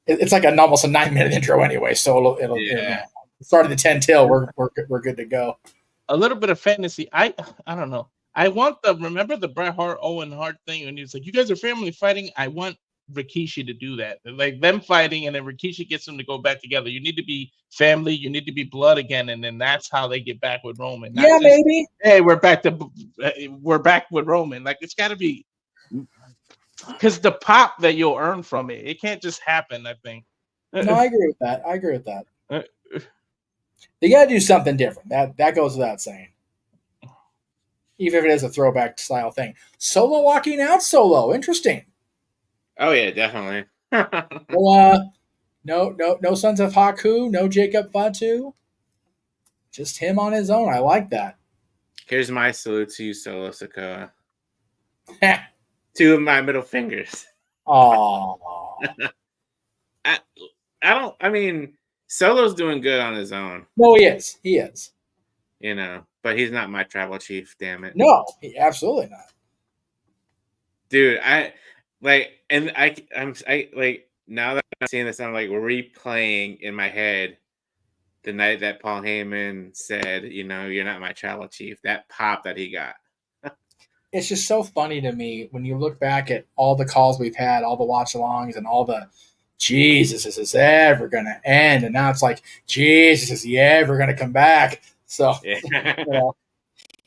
it's like almost a 9-minute intro anyway, so it'll start at the 10 till we're good to go. A little bit of fantasy. I don't know. I want remember the Bret Hart Owen Hart thing when he was like, you guys are family fighting. I want Rikishi to do that. Like them fighting, and then Rikishi gets them to go back together. You need to be family, you need to be blood again, and then that's how they get back with Roman. Yeah, maybe. Hey, we're back with Roman. Like, it's gotta be, because the pop that you'll earn from it can't just happen, I think. No, I agree with that. They gotta do something different. That goes without saying. Even if it is a throwback style thing. Solo walking out solo. Interesting. Oh, yeah, definitely. Well, no Sons of Haku, no Jacob Fatu. Just him on his own. I like that. Here's my salute to you, Solo Sikoa. 2 of my middle fingers. Oh. I mean, Solo's doing good on his own. No, he is. But he's not my tribal chief, damn it. No, absolutely not. Dude, I'm now that I'm seeing this, I'm like replaying in my head the night that Paul Heyman said, you're not my tribal chief. That pop that he got. It's just so funny to me when you look back at all the calls we've had, all the watch-alongs, and all the Jesus, is this ever going to end? And now it's like, Jesus, is he ever going to come back? So,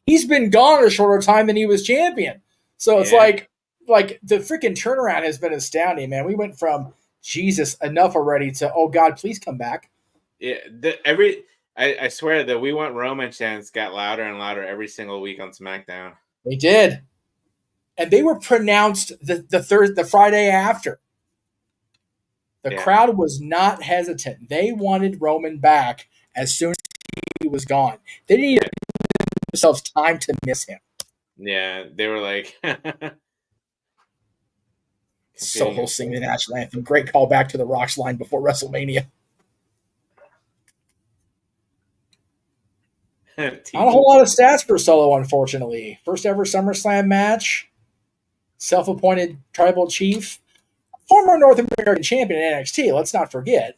he's been gone a shorter time than he was champion. So it's like the freaking turnaround has been astounding, man. We went from Jesus, enough already to, oh God, please come back. Yeah, I swear that we want Roman chants got louder and louder every single week on SmackDown. They did, and they were pronounced the Friday after. The crowd was not hesitant. They wanted Roman back as soon as he was gone. They didn't even give themselves time to miss him. Yeah, they were like. Solo singing the national anthem. Great callback to the Rock's line before WrestleMania. Not a whole lot of stats for Solo, unfortunately. First ever SummerSlam match. Self-appointed tribal chief. Former North American champion in NXT, let's not forget.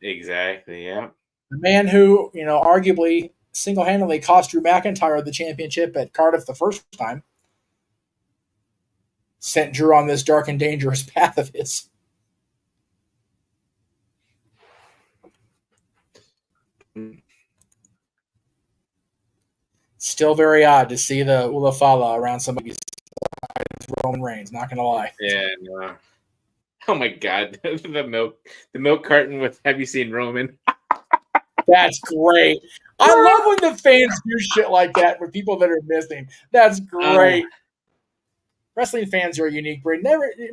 Exactly, yeah. The man who, arguably single-handedly cost Drew McIntyre the championship at Cardiff the first time. Sent Drew on this dark and dangerous path of his. Still very odd to see the Ula Fala around somebody's Roman Reigns, not going to lie. Yeah, no. Oh my God, the milk carton with "Have you seen Roman?" That's great. I love when the fans do shit like that with people that are missing. That's great. Wrestling fans are a unique breed.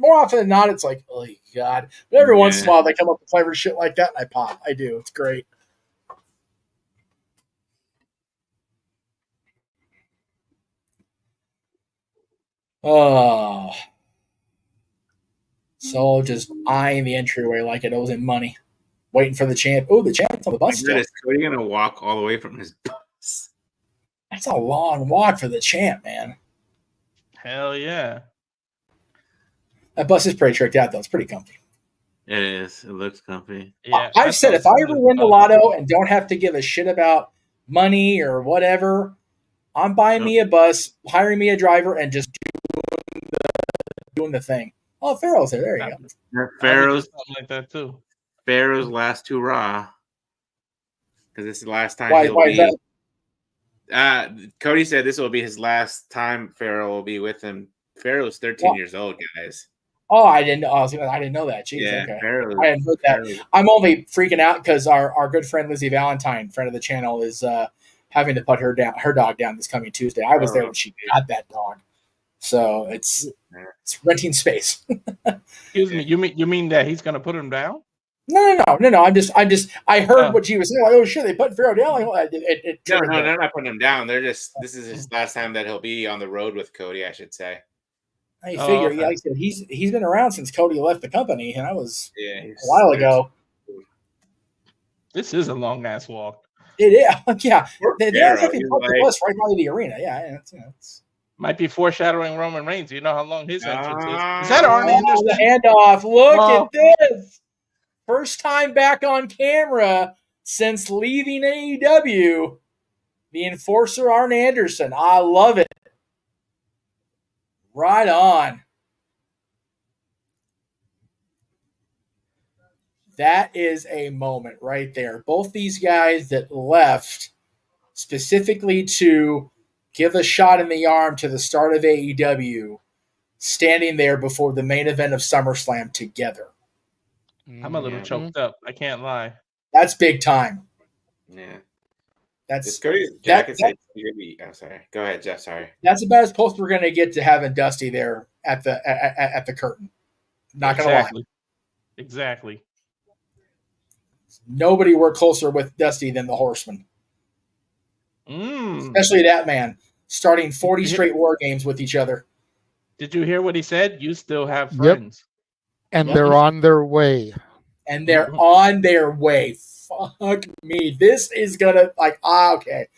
More often than not, it's like, oh God. But every once in a while, they come up with clever shit like that, and I pop. I do. It's great. Oh. So just eyeing the entryway like it owes him money. Waiting for the champ. Oh, the champ's on the bus still. Is Cody going to walk all the way from his bus? That's a long walk for the champ, man. Hell yeah. That bus is pretty tricked out, though. It's pretty comfy. It is. It looks comfy. Yeah, I've said if I ever win the lotto and don't have to give a shit about money or whatever, I'm buying me a bus, hiring me a driver, and just doing the thing. Oh, Pharaoh's there. There you go. Pharaoh's something like that too. Pharaoh's last hurrah. Because this is the last time why he'll is be. that? Cody said this will be his last time Pharaoh will be with him. Pharaoh's 13 years old, guys. Oh, I didn't know. I didn't know that. Jeez, Yeah, okay. Pharaoh, I hadn't heard that. I'm only freaking out because our good friend Lizzie Valentine, friend of the channel, is having to put her dog down this coming Tuesday. I was there when she got that dog, so it's renting space. Excuse me, you mean that he's gonna put him down? No. I heard what she was saying. Like, oh shit, they put Pharaoh down. Like, no, they're not putting him down. This is his last time that he'll be on the road with Cody, I should say. I figure, like I said, he's been around since Cody left the company, and that was a while ago. This is a long ass walk. It is, yeah. They actually put the bus right by the arena. Yeah, it's might be foreshadowing Roman Reigns. You know how long his entrance is. Is that Arn Anderson? The handoff. Look at this. First time back on camera since leaving AEW. The enforcer Arn Anderson. I love it. Right on. That is a moment right there. Both these guys that left specifically to give a shot in the arm to the start of AEW, standing there before the main event of SummerSlam together. I'm a little choked up. I can't lie. That's big time. Yeah. That's I'm sorry. Go ahead, Jeff. Sorry. That's about as close we're going to get to having Dusty there at the curtain. Not going to lie. Exactly. Nobody worked closer with Dusty than the Horseman. Especially that man starting 40 straight war games with each other. Did you hear what he said? You still have friends. And they're on their way. And they're on their way. Fuck me. This is going to, okay.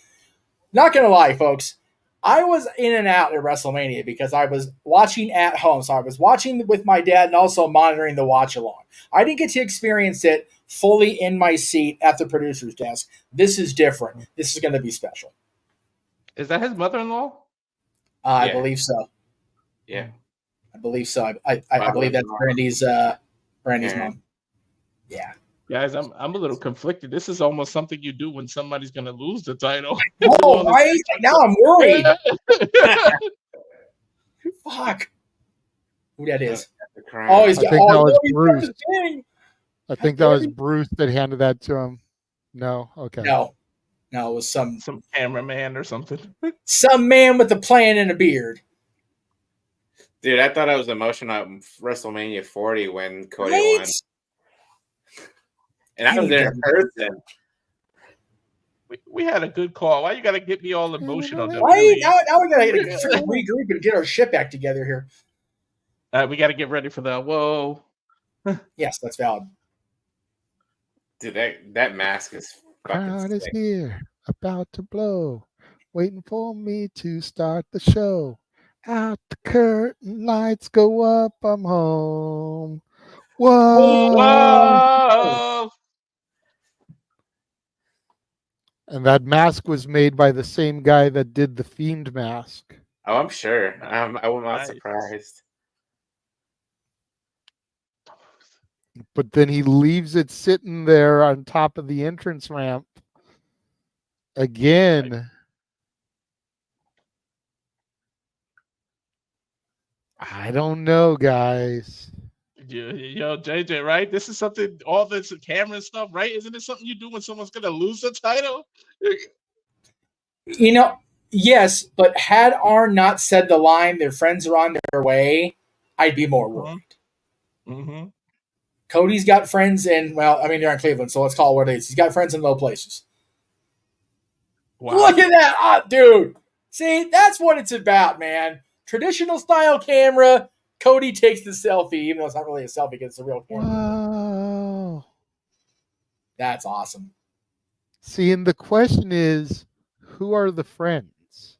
Not going to lie, folks. I was in and out at WrestleMania because I was watching at home. So I was watching with my dad and also monitoring the watch along. I didn't get to experience it fully in my seat at the producer's desk. This is different. This is going to be special. Is that his mother-in-law? I believe so. Yeah. I believe so. I believe that's Brandy's mom. Yeah. Guys, I'm a little conflicted. This is almost something you do when somebody's gonna lose the title. Oh, right? Like, now I'm worried. Fuck. Who that is? Oh, he's got. I think that was he's got Bruce. his thing. I think that was Bruce that handed that to him. No, okay. No, it was some cameraman or something. Some man with a plan and a beard. Dude, I thought I was emotional at WrestleMania 40 when Cody won. And I was there in person. We had a good call. Why you gotta get me all emotional? Right? Now we gotta regroup and get our shit back together here. We gotta get ready for the whoa. Yes, that's valid. Dude, that mask is fucking Crowd sick. is here, about to blow, waiting for me to start the show. Out the curtain, lights go up, I'm home. Whoa! Whoa! And that mask was made by the same guy that did the Fiend mask. Oh, I'm sure. I'm not surprised. But then he leaves it sitting there on top of the entrance ramp again. I don't know, guys. Yo, JJ, right? This is something, all this camera stuff, right? Isn't it something you do when someone's gonna lose the title? You know, yes, but had Arn not said the line, their friends are on their way, I'd be more worried. Mm-hmm. Cody's got friends in, well, I mean, they're in Cleveland, so let's call it what it is. He's got friends in low places. Wow. Look at that, dude. See, that's what it's about, man. Traditional style camera. Cody takes the selfie, even though it's not really a selfie because it's a real camera. Wow. That's awesome. See, and the question is, who are the friends?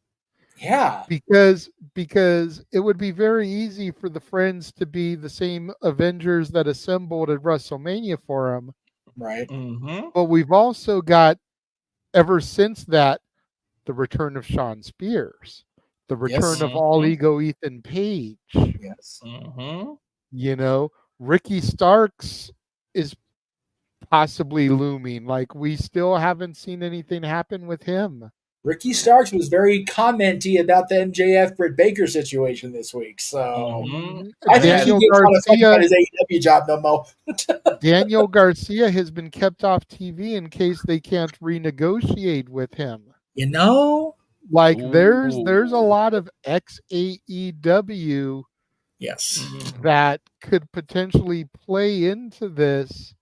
Yeah. Because it would be very easy for the friends to be the same Avengers that assembled at WrestleMania for him. Right. Mm-hmm. But we've also got, ever since that, the return of Shawn Spears. The return of All Ego Ethan Page. Yes. Mm-hmm. You know, Ricky Starks is possibly looming. Like, we still haven't seen anything happen with him. Ricky Starks was very commenty about the MJF Britt Baker situation this week. So I think he gets on a fucking about his AEW job no more. Daniel Garcia has been kept off TV in case they can't renegotiate with him. You know? Like, there's a lot of ex-AEW that could potentially play into this.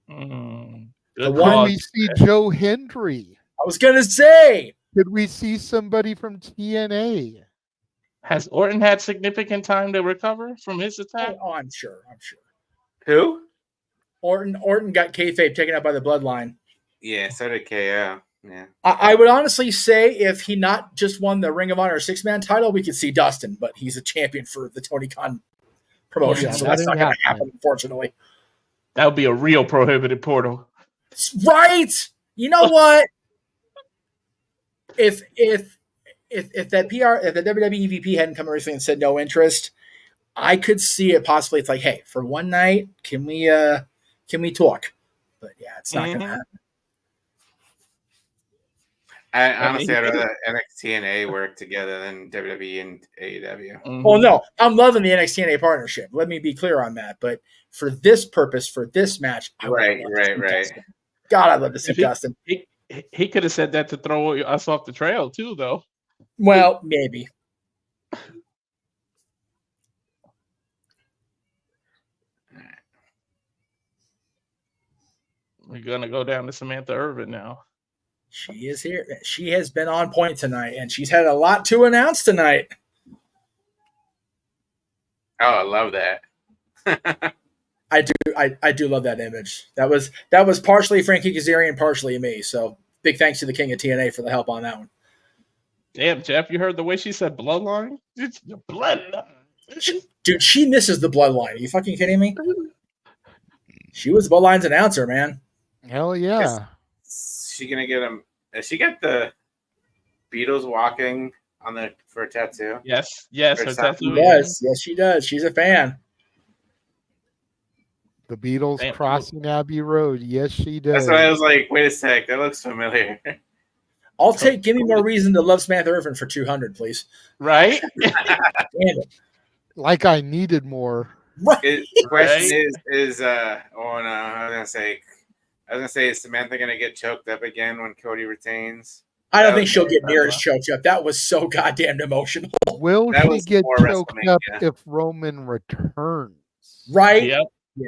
Good Could we see Joe Hendry? I was going to say. Could we see somebody from TNA? Has Orton had significant time to recover from his attack? Oh, I'm sure. Who? Orton got kayfabe taken out by the Bloodline. Yeah, so did KO. Yeah. I would honestly say if he not just won the Ring of Honor 6-man title, we could see Dustin, but he's a champion for the Tony Khan promotion, so that's not going to happen, unfortunately. That would be a real prohibited portal. Right? You know what? If that PR, if the WWE VP hadn't come recently and said no interest, I could see it possibly. It's like, hey, for one night, can we talk? But yeah, it's not going to happen. I'd rather NXT and A work together than WWE and AEW. Well, no, I'm loving the NXT and A partnership. Let me be clear on that. But for this purpose, for this match, right. God, I'd love to see Dustin. He could have said that to throw us off the trail too, though. Well, maybe. We're gonna go down to Samantha Irvin now. She is here. She has been on point tonight, and she's had a lot to announce tonight. Oh, I love that. I do love that image. That was partially Frankie Kazarian, partially me. So big thanks to the King of TNA for the help on that one. Damn, Jeff, you heard the way she said bloodline? It's the bloodline. Dude, she misses the bloodline. Are you fucking kidding me? She was Bloodline's announcer, man. Hell yeah. Is she gonna get him? Has she got the Beatles walking on for a tattoo? Yes, her tattoo. Yes, she does. She's a fan. The Beatles Damn, crossing Abbey Road. Yes, she does. That's why I was like, wait a sec, that looks familiar. I'll take Give Me More Reason to Love Samantha Irvin for 200, please. Right? Damn it. Like I needed more. The question is I was gonna say, is Samantha gonna get choked up again when Cody retains? I don't think she'll get near as choked up. That was so goddamn emotional. Will That she was get more choked up WrestleMania. if Roman returns? Right? Yep. Yeah.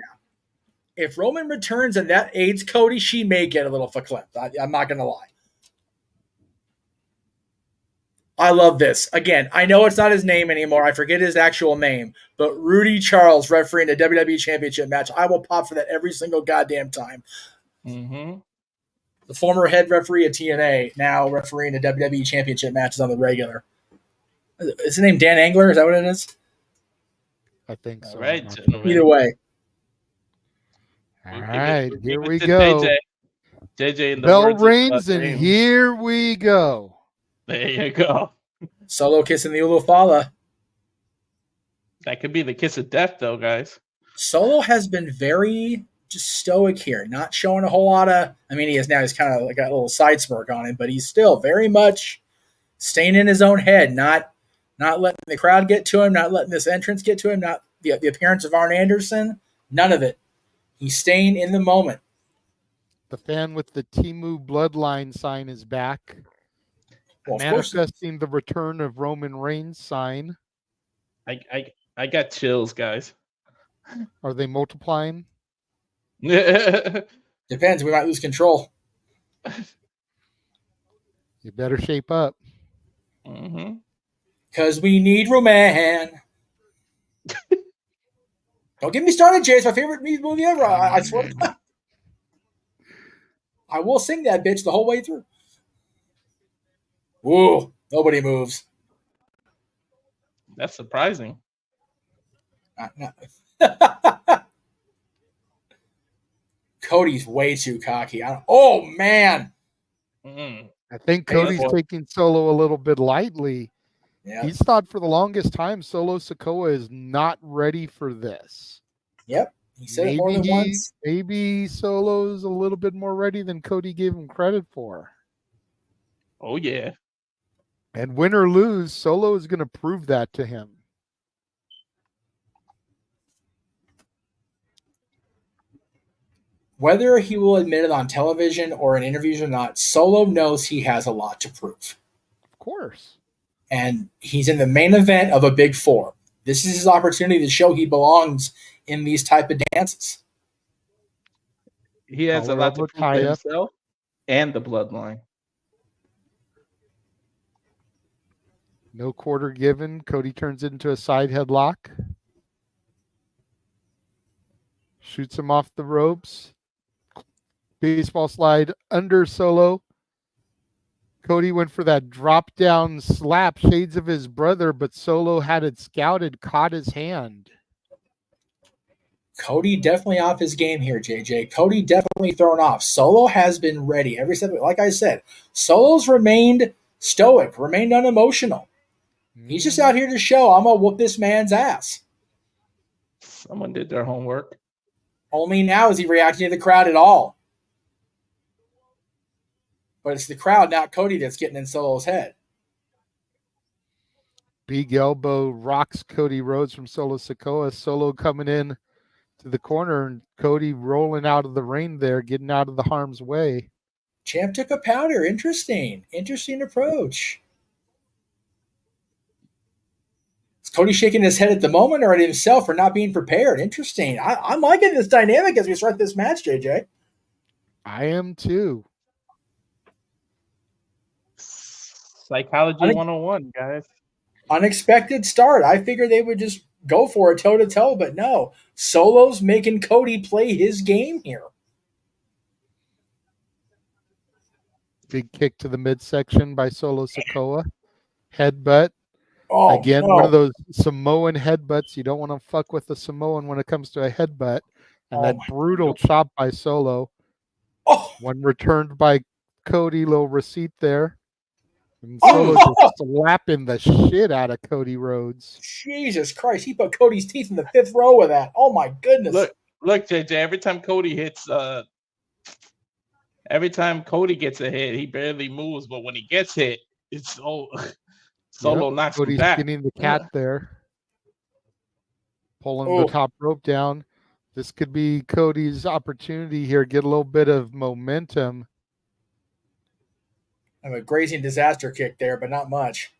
If Roman returns and that aids Cody, she may get a little verklempt. I'm not going to lie. I love this. Again, I know it's not his name anymore. I forget his actual name. But Rudy Charles refereeing a WWE Championship match. I will pop for that every single goddamn time. Mm-hmm. The former head referee at TNA, now refereeing a WWE Championship matches on the regular. Is his name Dan Angler? Is that what it is? I think so. All right, Not- gentlemen. Either way. All right, We'll here give it we to go. JJ in the Bell words of rings, and James. here we go. There you go. Solo kissing the Ulufala. That could be the kiss of death, though, guys. Solo has been very just stoic here, not showing a whole lot of. I mean, he's kind of like got a little side smirk on him, but he's still very much staying in his own head, not letting the crowd get to him, not letting this entrance get to him, not the appearance of Arn Anderson, none of it. He's staying in the moment. The fan with the Timu bloodline sign is back. Well, of course. Manifesting the return of Roman Reigns sign. I got chills, guys. Are they multiplying? Depends. We might lose control. You better shape up. Mm-hmm. Because we need Roman. Don't get me started, Jay. It's my favorite movie ever. I swear to God. I will sing that bitch the whole way through. Ooh, nobody moves. That's surprising. Cody's way too cocky. Oh, man. Mm-hmm. I think Cody's taking Solo a little bit lightly. Yeah. He's thought for the longest time Solo Sikoa is not ready for this. Yep. He said it more than once. Maybe Solo's a little bit more ready than Cody gave him credit for. Oh, yeah. And win or lose, Solo is going to prove that to him. Whether he will admit it on television or in interviews or not, Solo knows he has a lot to prove. Of course. And he's in the main event of a Big Four. This is his opportunity to show he belongs in these type of dances. He has a lot to prove to himself and the bloodline. No quarter given. Cody turns it into a side headlock. Shoots him off the ropes. Baseball slide under Solo. Cody went for that drop down slap, shades of his brother, but Solo had it scouted, caught his hand. Cody definitely off his game here, JJ. Cody definitely thrown off. Solo has been ready every step. Like I said, Solo's remained stoic, remained unemotional. He's just out here to show I'm going to whoop this man's ass. Someone did their homework. Only now is he reacting to the crowd at all. But it's the crowd, not Cody, that's getting in Solo's head. Big elbow rocks Cody Rhodes from Solo Sikoa. Solo coming in to the corner and Cody rolling out of the ring there, getting out of the harm's way. Champ took a powder. Interesting. Interesting approach. Is Cody shaking his head at the moment or at himself for not being prepared? Interesting. I'm liking this dynamic as we start this match, JJ. I am too. Psychology 101, guys. Unexpected start. I figured they would just go for it toe-to-toe, but no. Solo's making Cody play his game here. Big kick to the midsection by Solo Sikoa. Headbutt. Oh, again, no. one of those Samoan headbutts. You don't want to fuck with a Samoan when it comes to a headbutt. And that brutal chop by Solo. Oh. One returned by Cody. Little receipt there. And Solo just slapping the shit out of Cody Rhodes. Jesus Christ. He put Cody's teeth in the fifth row with that. Oh, my goodness. Look, JJ, every time Cody gets a hit, he barely moves, but when he gets hit, it's Solo knocks him Cody's back. skinning the cat there. Pulling Oh. the top rope down. This could be Cody's opportunity here. Get a little bit of momentum. And a grazing disaster kick there, but not much.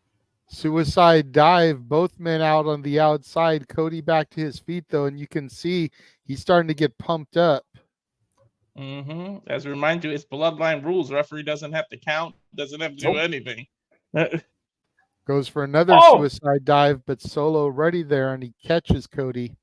Suicide dive. Both men out on the outside. Cody back to his feet, though, and you can see he's starting to get pumped up. As a reminder, it's bloodline rules. Referee doesn't have to count. Doesn't have to do anything. Goes for another suicide dive, but Solo ready there, and he catches Cody.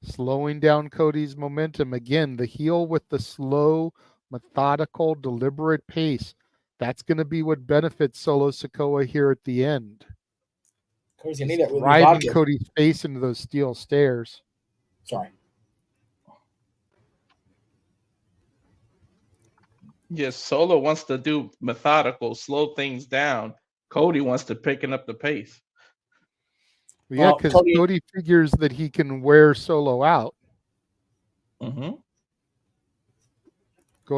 Slowing down Cody's momentum. Again, the heel with the slow, methodical, deliberate pace. That's going to be what benefits Solo Sikoa here at the end. Cody's gonna need that with driving Cody's face into those steel stairs. Sorry. Yes, Solo wants to do methodical, slow things down. Cody wants to picking up the pace. Yeah, because Cody figures that he can wear Solo out. Go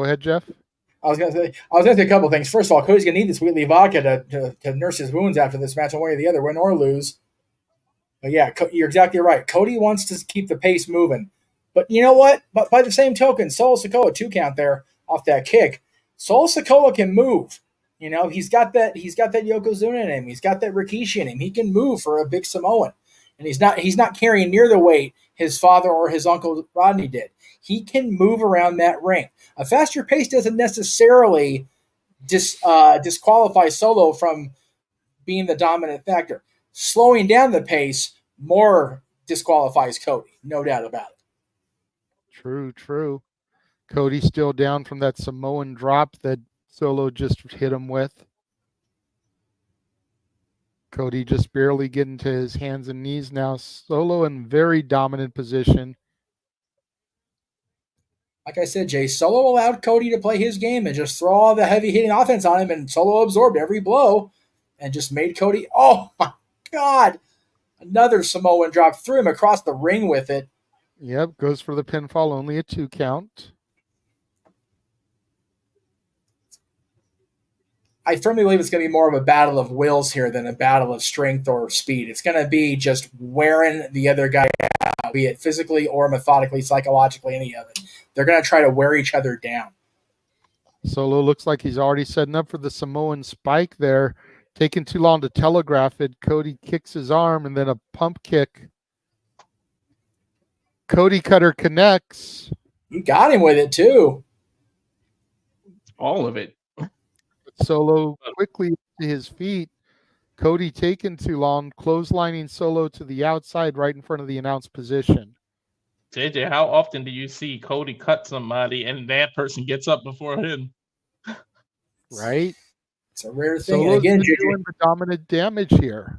ahead, Jeff. I was gonna say a couple things. First of all, Cody's gonna need this Wheatley vodka to nurse his wounds after this match, one way or the other, win or lose. But yeah, you're exactly right. Cody wants to keep the pace moving. But you know what? But by the same token, Solo Sikoa 2 count there off that kick. Solo Sikoa can move. You know, he's got that Yokozuna in him. He's got that Rikishi in him. He can move for a big Samoan. And he's not carrying near the weight his father or his uncle Rodney did. He can move around that ring. A faster pace doesn't necessarily disqualify Solo from being the dominant factor. Slowing down the pace more disqualifies Cody, no doubt about it. True. Cody's still down from that Samoan drop that Solo just hit him with. Cody just barely getting to his hands and knees now. Solo in very dominant position. Like I said, Jay, Solo allowed Cody to play his game and just throw all the heavy hitting offense on him, and Solo absorbed every blow and just made Cody, oh my God, another Samoan drop, threw him across the ring with it. Yep, goes for the pinfall, only a 2 count. I firmly believe it's going to be more of a battle of wills here than a battle of strength or speed. It's going to be just wearing the other guy out, be it physically or methodically, psychologically, any of it. They're going to try to wear each other down. Solo looks like he's already setting up for the Samoan spike there. Taking too long to telegraph it. Cody kicks his arm and then a pump kick. Cody Cutter connects. You got him with it too. All of it. Solo quickly to his feet. Cody taking too long, clotheslining Solo to the outside right in front of the announced position. JJ, how often do you see Cody cut somebody and that person gets up before him? Right? It's a rare thing. Solo's again, doing the dominant damage here.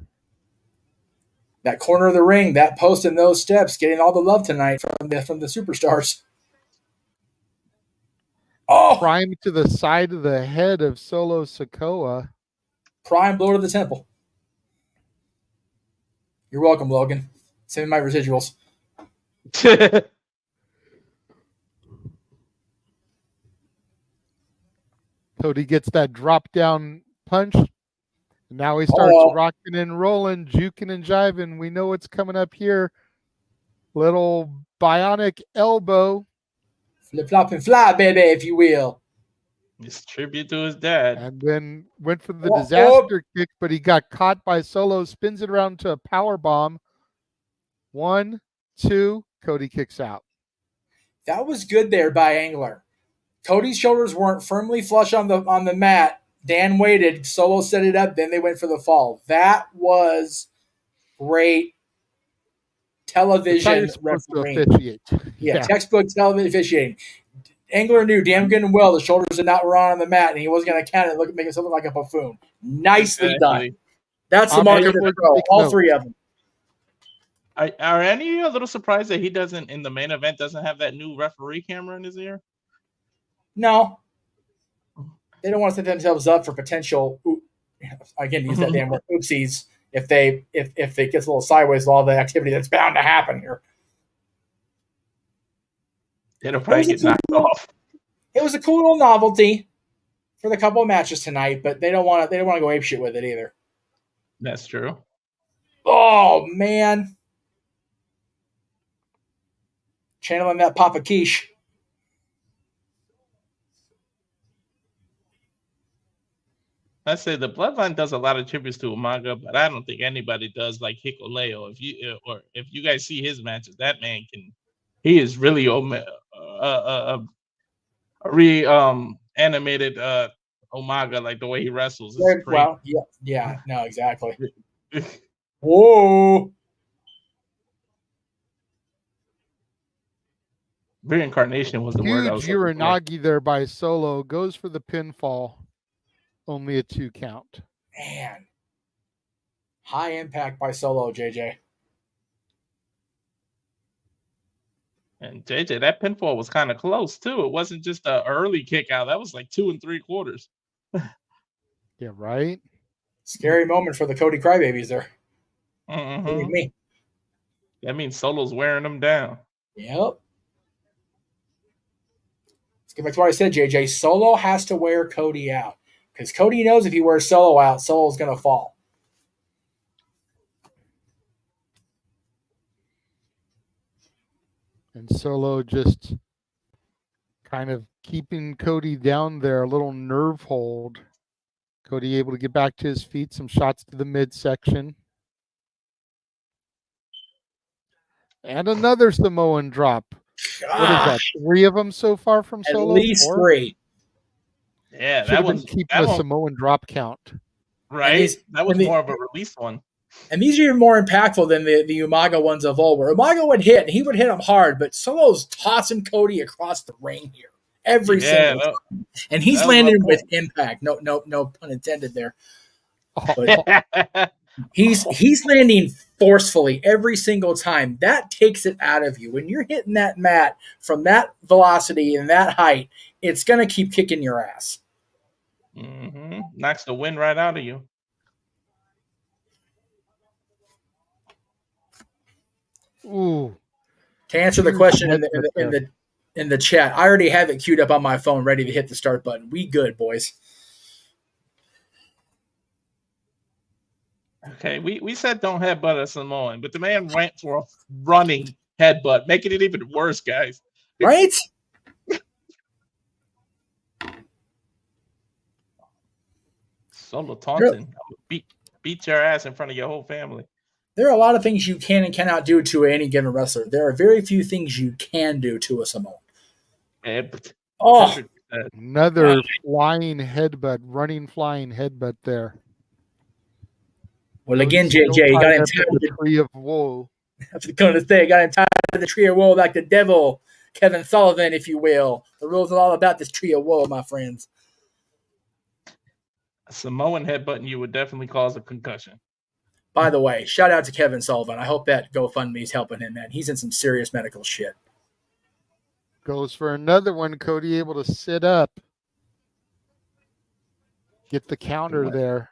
That corner of the ring, that post and those steps, getting all the love tonight from the superstars. Oh! Prime to the side of the head of Solo Sikoa. Prime blow to the temple. You're welcome, Logan. Send me my residuals. Cody gets that drop down punch. Now he starts rocking and rolling, juking and jiving. We know what's coming up here. Little bionic elbow. Flip, flop, and fly, baby, if you will. It's tribute to his dad. And then went for the disaster kick, but he got caught by Solo, spins it around to a power bomb. 1, 2, Cody kicks out. That was good there by Angler. Cody's shoulders weren't firmly flush on the mat. Dan waited, Solo set it up, then they went for the fall. That was great television refereeing. Yeah, textbook television officiating. Angler knew damn good and well the shoulders did not run on the mat, and he wasn't going to count it, make himself look like a buffoon. Nicely done. That's the mark of the pro. All 3 of them. Are any a little surprised that he doesn't, in the main event, doesn't have that new referee camera in his ear? No. They don't want to set themselves up for potential, again, use that damn word, oopsies, if it gets a little sideways with all the activity that's bound to happen here. It'll probably get knocked off. It was a cool little novelty for the couple of matches tonight, but they don't want to go apeshit with it either. That's true. Oh man, channeling that Papa Quiche. I say the Bloodline does a lot of tributes to Umaga, but I don't think anybody does like Hikuleo. If you guys see his matches, that man he is really animated Umaga, like the way he wrestles. Well, yeah, no, exactly. Whoa. Reincarnation was the word. Huge Uranagi there by Solo. Goes for the pinfall. Only a 2 count. Man. High impact by Solo, JJ. And JJ, that pinfall was kind of close too. It wasn't just an early kick out. That was like 2 3/4. Yeah, right. Scary moment for the Cody Crybabies there. Mm-hmm. Me. That means Solo's wearing them down. Yep. Let's get back to what I said, JJ. Solo has to wear Cody out. Because Cody knows if he wears Solo out, Solo's going to fall. And Solo just kind of keeping Cody down there, a little nerve hold. Cody able to get back to his feet, some shots to the midsection. And another Samoan drop. What is that? 3 of them so far from Solo? At least 4? 3. Yeah, that was keeping a Samoan drop count. Right? That was more of a release one. And these are even more impactful than the Umaga ones of old, where Umaga would hit, and he would hit him hard, but Solo's tossing Cody across the ring here. Every single time. And he's landing with impact. No pun intended there. But he's landing forcefully every single time. That takes it out of you. When you're hitting that mat from that velocity and that height, it's going to keep kicking your ass. Mm-hmm. Knocks the wind right out of you. Ooh. To answer the question in the chat, I already have it queued up on my phone, ready to hit the start button. We good, boys. Okay, we said don't headbutt a Samoan, but the man went for a running headbutt, making it even worse, guys. Right? Solo taunting. Beat your ass in front of your whole family. There are a lot of things you can and cannot do to any given wrestler. There are very few things you can do to a Samoan. Another flying headbutt, running flying headbutt there. Well, again, JJ, you got him tied to the tree of woe. I was going to say, got him tied to the tree of woe like the devil, Kevin Sullivan, if you will. The rules are all about this tree of woe, my friends. A Samoan headbutting you would definitely cause a concussion. By the way, shout out to Kevin Sullivan. I hope that GoFundMe is helping him, man. He's in some serious medical shit. Goes for another one. Cody able to sit up. Get the counter there.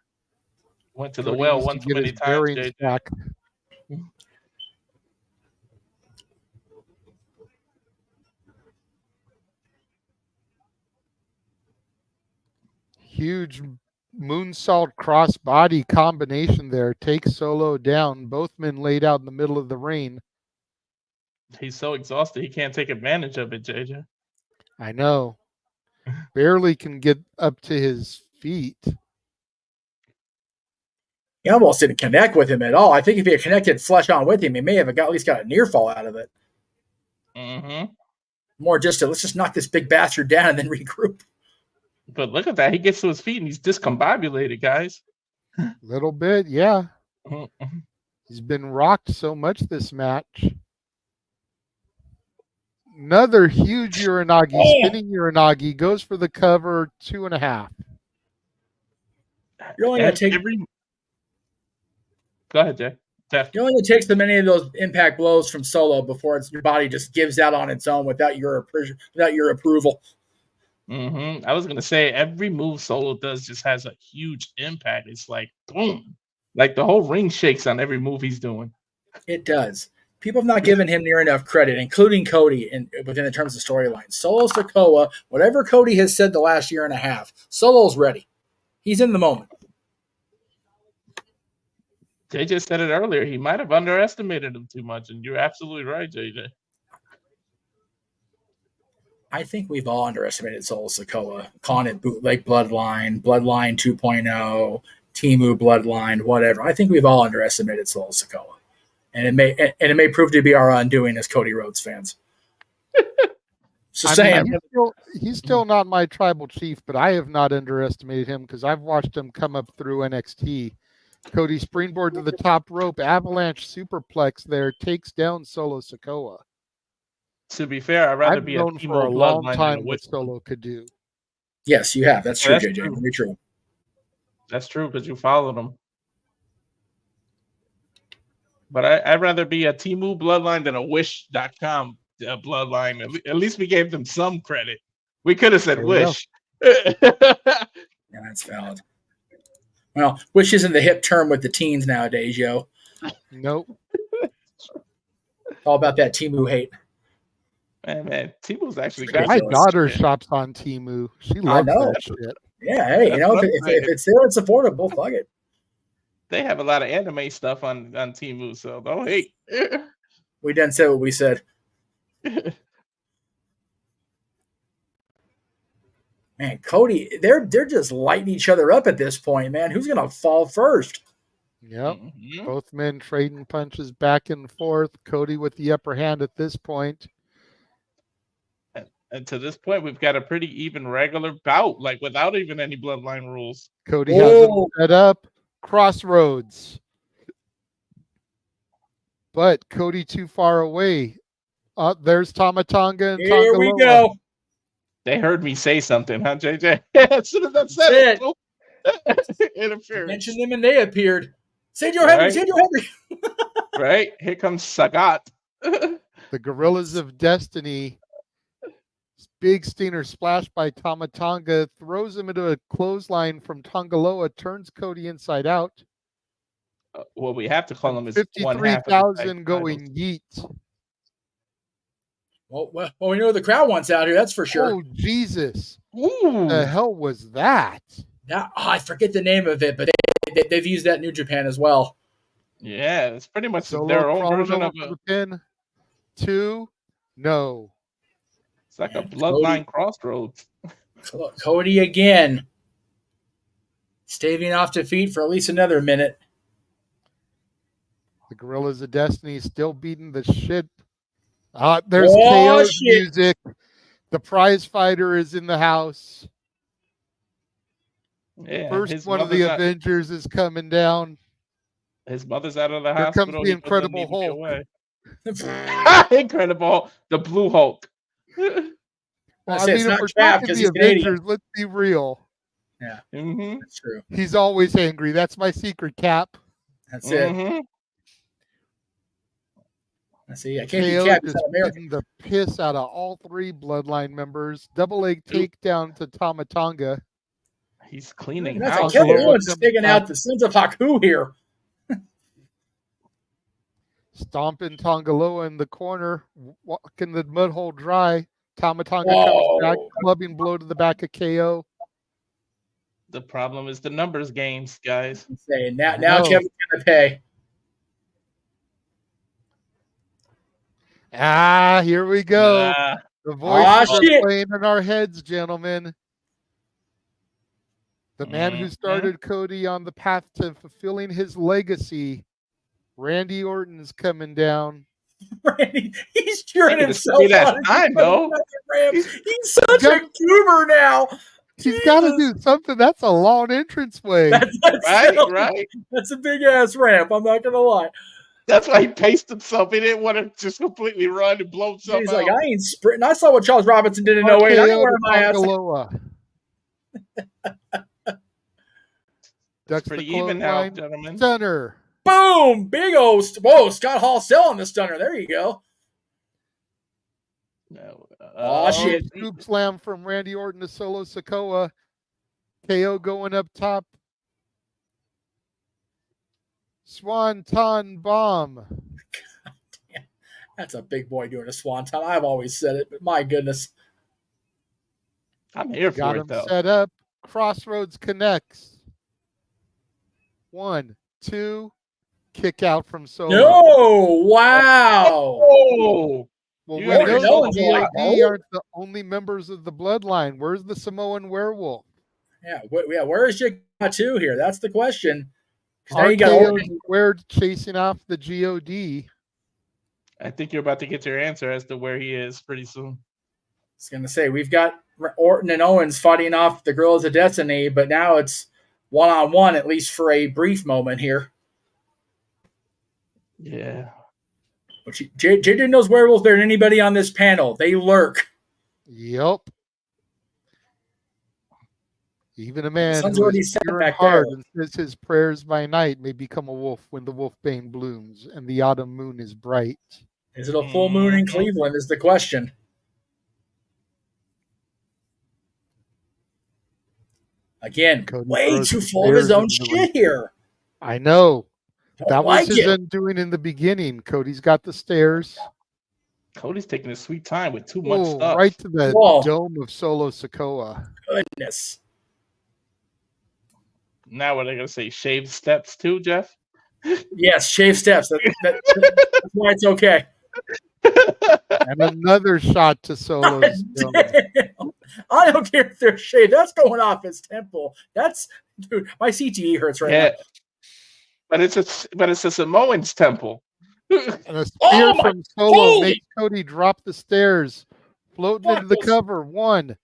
Went to the well one too many times. Back. Huge moonsault crossbody combination there. Takes Solo down. Both men laid out in the middle of the ring. He's so exhausted he can't take advantage of it, JJ. I know. Barely can get up to his feet. He almost didn't connect with him at all. I think if he had connected flush on with him, he may have at least got a near fall out of it. Mm-hmm. More just let's just knock this big bastard down and then regroup. But look at that. He gets to his feet and he's discombobulated, guys. Little bit, yeah. Mm-hmm. He's been rocked so much this match. Another huge Uranagi, spinning Uranagi, goes for the cover, 2.5. You're only going to take... Go ahead, Jay. You're only going to take so many of those impact blows from Solo before your body just gives out on its own without your approval. Mm-hmm. I was going to say, every move Solo does just has a huge impact. It's like, boom. Like the whole ring shakes on every move he's doing. It does. People have not given him near enough credit, including Cody, within the terms of storyline. Solo Sikoa, whatever Cody has said the last year and a half, Solo's ready. He's in the moment. JJ said it earlier. He might have underestimated him too much, and you're absolutely right, JJ. I think we've all underestimated Solo Sikoa, calling it bootleg Bloodline, Bloodline 2.0, Temu Bloodline, whatever. I think we've all underestimated Solo Sikoa, and it may prove to be our undoing as Cody Rhodes fans. Just saying. He's still not my tribal chief, but I have not underestimated him because I've watched him come up through NXT. Cody springboard to the top rope, avalanche superplex there, takes down Solo Sikoa. To be fair, I'd rather be known for a long time what Solo could do. Yes, you have. That's true, That's JJ. true. Very true. That's true because you followed him. But I'd rather be a Temu bloodline than a Wish.com bloodline. At least we gave them some credit. We could have said Wish. Yeah, that's valid. Well, Wish isn't the hip term with the teens nowadays, yo. Nope. All about that Temu hate. Man, Temu's actually Ridiculous. My daughter shops on Temu. She loves that shit. Yeah, hey, you know, if it's there, it's affordable. Fuck it. They have a lot of anime stuff on Temu, so don't hate. We done said what we said. Man, Cody, they're just lighting each other up at this point, man. Who's gonna fall first? Yep. Both men trading punches back and forth. Cody with the upper hand at this point. And to this point, we've got a pretty even regular bout, like without even any bloodline rules. Cody has him set up. Crossroads. But Cody too far away. There's Tama Tonga and Here we go. They heard me say something, huh, JJ? As soon as I said it, interference. Mentioned them and they appeared. Seijo Henry. Right? Here comes Sagat. The Gorillas of Destiny. Big Steiner splash by Tama Tonga, throws him into a clothesline from Tongaloa, turns Cody inside out. Well, we have to call him as 53,000 going yeet. Well, we know the crowd wants out here. That's for sure. Oh, Jesus. Ooh. The hell was that? I forget the name of it, but they've used that in New Japan as well. Yeah, it's pretty much Solo their own version of the pin. 2, no. It's like a bloodline crossroads. Cody again. Staving off defeat for at least another minute. The Gorillas of Destiny still beating the shit. There's KO's music. The prize fighter is in the house. Yeah, First one of the Avengers is coming down. His mother's out of the Here hospital. comes the Incredible Hulk. Incredible. The Blue Hulk. Well, I mean, if we're talking the Avengers, let's be real. Yeah, that's true. He's always angry. That's my secret, Cap. That's it. Let's see. I can't KO be Cap. just getting the piss out of all 3 bloodline members. Double leg takedown to Tama Tonga. He's cleaning That's house. Kevin Owens sticking out the sins of Haku here. Stomping Tongaloa in the corner, walking the mud hole dry. Tama Tonga comes back, clubbing blow to the back of KO. The problem is the numbers games, guys. Now Kevin's gonna pay. Here we go. The voices are playing in our heads, gentlemen. The man who started Cody on the path to fulfilling his legacy, Randy Orton's coming down. Randy, he's cheering himself on. He's such a goober now. He's got to do something. That's a long entranceway. Right. That's a big ass ramp. I'm not gonna lie. That's why he paced himself. He didn't want to just completely run and blow himself He's out. like, I ain't sprinting. I saw what Charles Robinson did in no way. I didn't wear my ass. Ducks pretty even now, gentlemen. Stunner. Boom! Big old. Whoa, Scott Hall selling the stunner. There you go. No. Shit. Scoop slam from Randy Orton to Solo Sikoa. KO going up top. Swanton bomb. That's a big boy doing a swanton. I've always said it, but my goodness. I'm here Got for him it though. set up. Crossroads connects. 1, 2, kick out from Solo. No! Wow! Oh, Well, You we already know know the like, GOD oh. aren't the only members of the bloodline. Where's the Samoan werewolf? Yeah, where is your tattoo here? That's the question. 'Cause now you got RKO Orton. squared chasing off the GOD. I think you're about to get your answer as to where he is pretty soon. I was going to say, we've got Orton and Owens fighting off the Girls of Destiny, but now it's one-on-one, at least for a brief moment here. Yeah. But JJ knows werewolves better than anybody on this panel. They lurk. Yep. Even a man Sun's who already is set pure back in heart there. and says his prayers by night may become a wolf when the wolfbane blooms and the autumn moon is bright. Is it a full moon in Cleveland is the question. Again, Cody way throws too the full of his stairs own into the shit ring. here. I know. Don't That like was his it. undoing in the beginning. Cody's got the stairs. Cody's taking his sweet time with too much Oh, stuff. right to the Whoa. dome of Solo Sokoa. Goodness. Now what are they gonna say? Shaved steps too, Jeff? Yes, shave steps. That's why it's okay. And another shot to Solo's dome. I don't care if they're shaved. That's going off his temple. That's dude. My CTE hurts right Yeah. now. But it's a Samoan's temple. And a spear Oh my- from Solo holy- makes Cody drop the stairs, floating What into the the- cover. 1,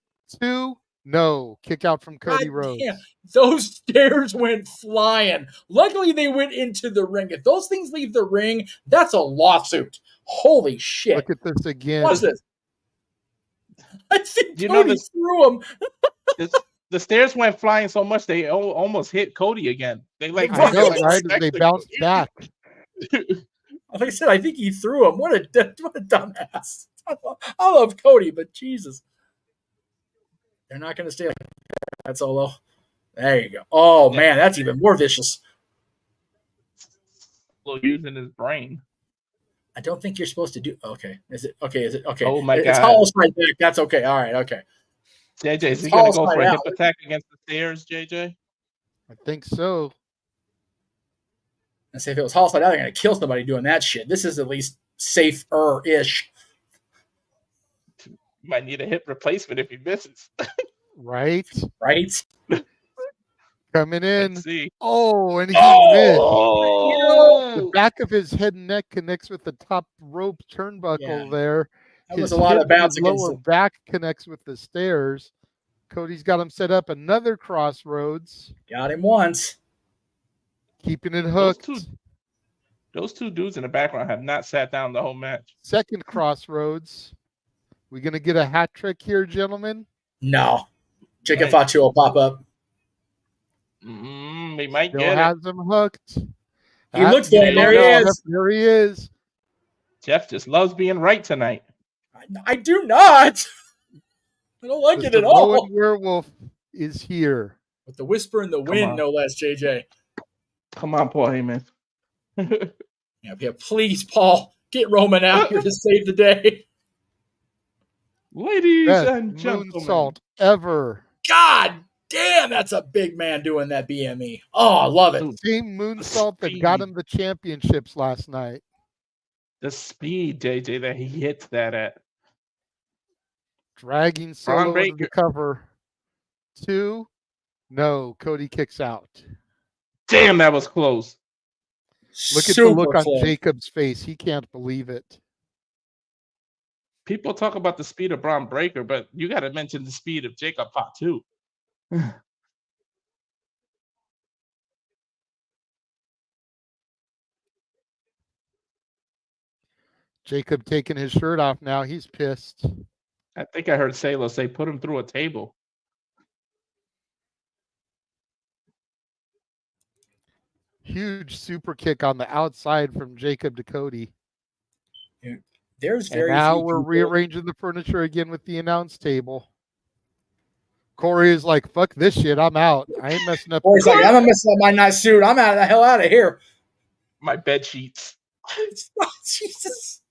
2, no. Kick out from Cody God Rhodes. damn, those stairs went flying. Luckily, they went into the ring. If those things leave the ring, that's a lawsuit. Holy shit! Look at this again. What's this? I think You know Cody this- threw him. The stairs went flying so much they almost hit Cody again. They like I know, like, right? As they bounced back. Like I said, I think he threw him. What a dumbass! I love Cody, but Jesus, they're not going to stay like that Solo. There you go. Oh man, that's even more vicious. using his brain. I don't think you're supposed to do. Okay, is it okay? Is it okay? Oh my It's God. hollow slide back. That's okay. All right. Okay. JJ, is he It's gonna all go for a slide hip out. attack against the stairs, JJ? I think so. And say if it was hollow slide out, they're going to kill somebody doing that shit. This is at least safer-ish. Might need a hip replacement if he misses. Right? Right? Coming in. Let's see. Oh, and he missed. Oh, The back of his head and neck connects with the top rope turnbuckle Yeah. there. That was His a lot hip of bounce and against lower him. back connects with the stairs. Cody's got him set up. Another crossroads. Got him once. Keeping it hooked. those two dudes in the background have not sat down the whole match. Second crossroads. We going to get a hat trick here, gentlemen? No. Jacob Right. Fatu will pop up. We might Still get it. has him hooked. He looks for him. There he is. There he is. Jeff just loves being right tonight. I do not. I don't like The it at all. Samoan werewolf is here. With the whisper in the on. wind, no less, JJ. Come on, Paul Heyman. Yeah, please, Paul, get Roman out here to save the day. Ladies Best and gentlemen. moonsault ever. God damn, that's a big man doing that BME. Oh, I love it. Dude, Same moonsault that got him the championships last night. the speed, JJ, that he hits that at. Dragging Solo into the cover. 2. No, Cody kicks out. Damn, that was close. Look at the look on Jacob's face. He can't believe it. People talk about the speed of Braun Breaker, but you got to mention the speed of Jacob Fatu. Jacob taking his shirt off now. He's pissed. I think I heard Salo say, put him through a table. Huge super kick on the outside from Jacob to Cody. There's And very now few we're people- rearranging the furniture again with the announce table. Corey is like, fuck this shit. I'm out. I ain't messing up. Corey's like, I'm gonna mess up my night suit. I'm out of the hell out of here. My bed sheets. Oh, Jesus.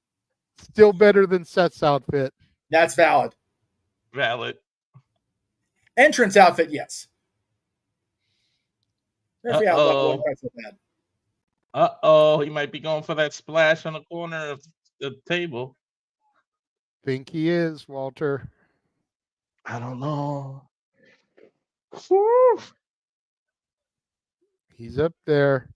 Still better than Seth's outfit. That's valid. Valid. Entrance outfit, yes. Referee outfit wasn't quite so bad. He might be going for that splash on the corner of the table. Think he is, Walter. I don't know. He's up there.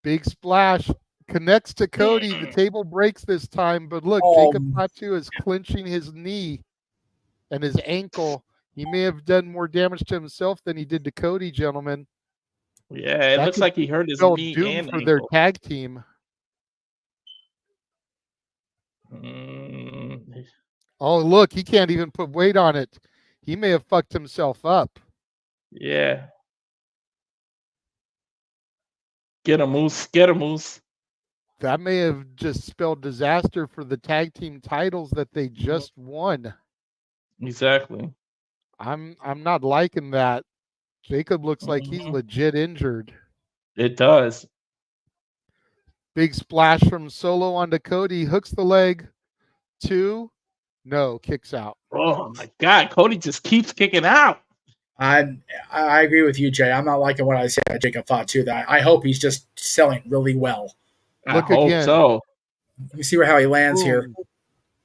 Big splash. Connects to Cody. The table breaks this time, but look, Jacob Fatu is clinching his knee and his ankle. He may have done more damage to himself than he did to Cody, gentlemen. Yeah, it looks like he hurt his knee and for ankle. their tag team. Oh, look, he can't even put weight on it. He may have fucked himself up. Yeah. Get a moose. Get a moose. That may have just spelled disaster for the tag team titles that they just won. Exactly. I'm not liking that. Jacob looks like he's legit injured. It does. Big splash from Solo onto Cody. Hooks the leg. 2. No, kicks out. Oh my God. Cody just keeps kicking out. I agree with you, Jay. I'm not liking what I said about Jacob Fatu. That I hope he's just selling really well. Look I hope again. so. Let me see how he lands here.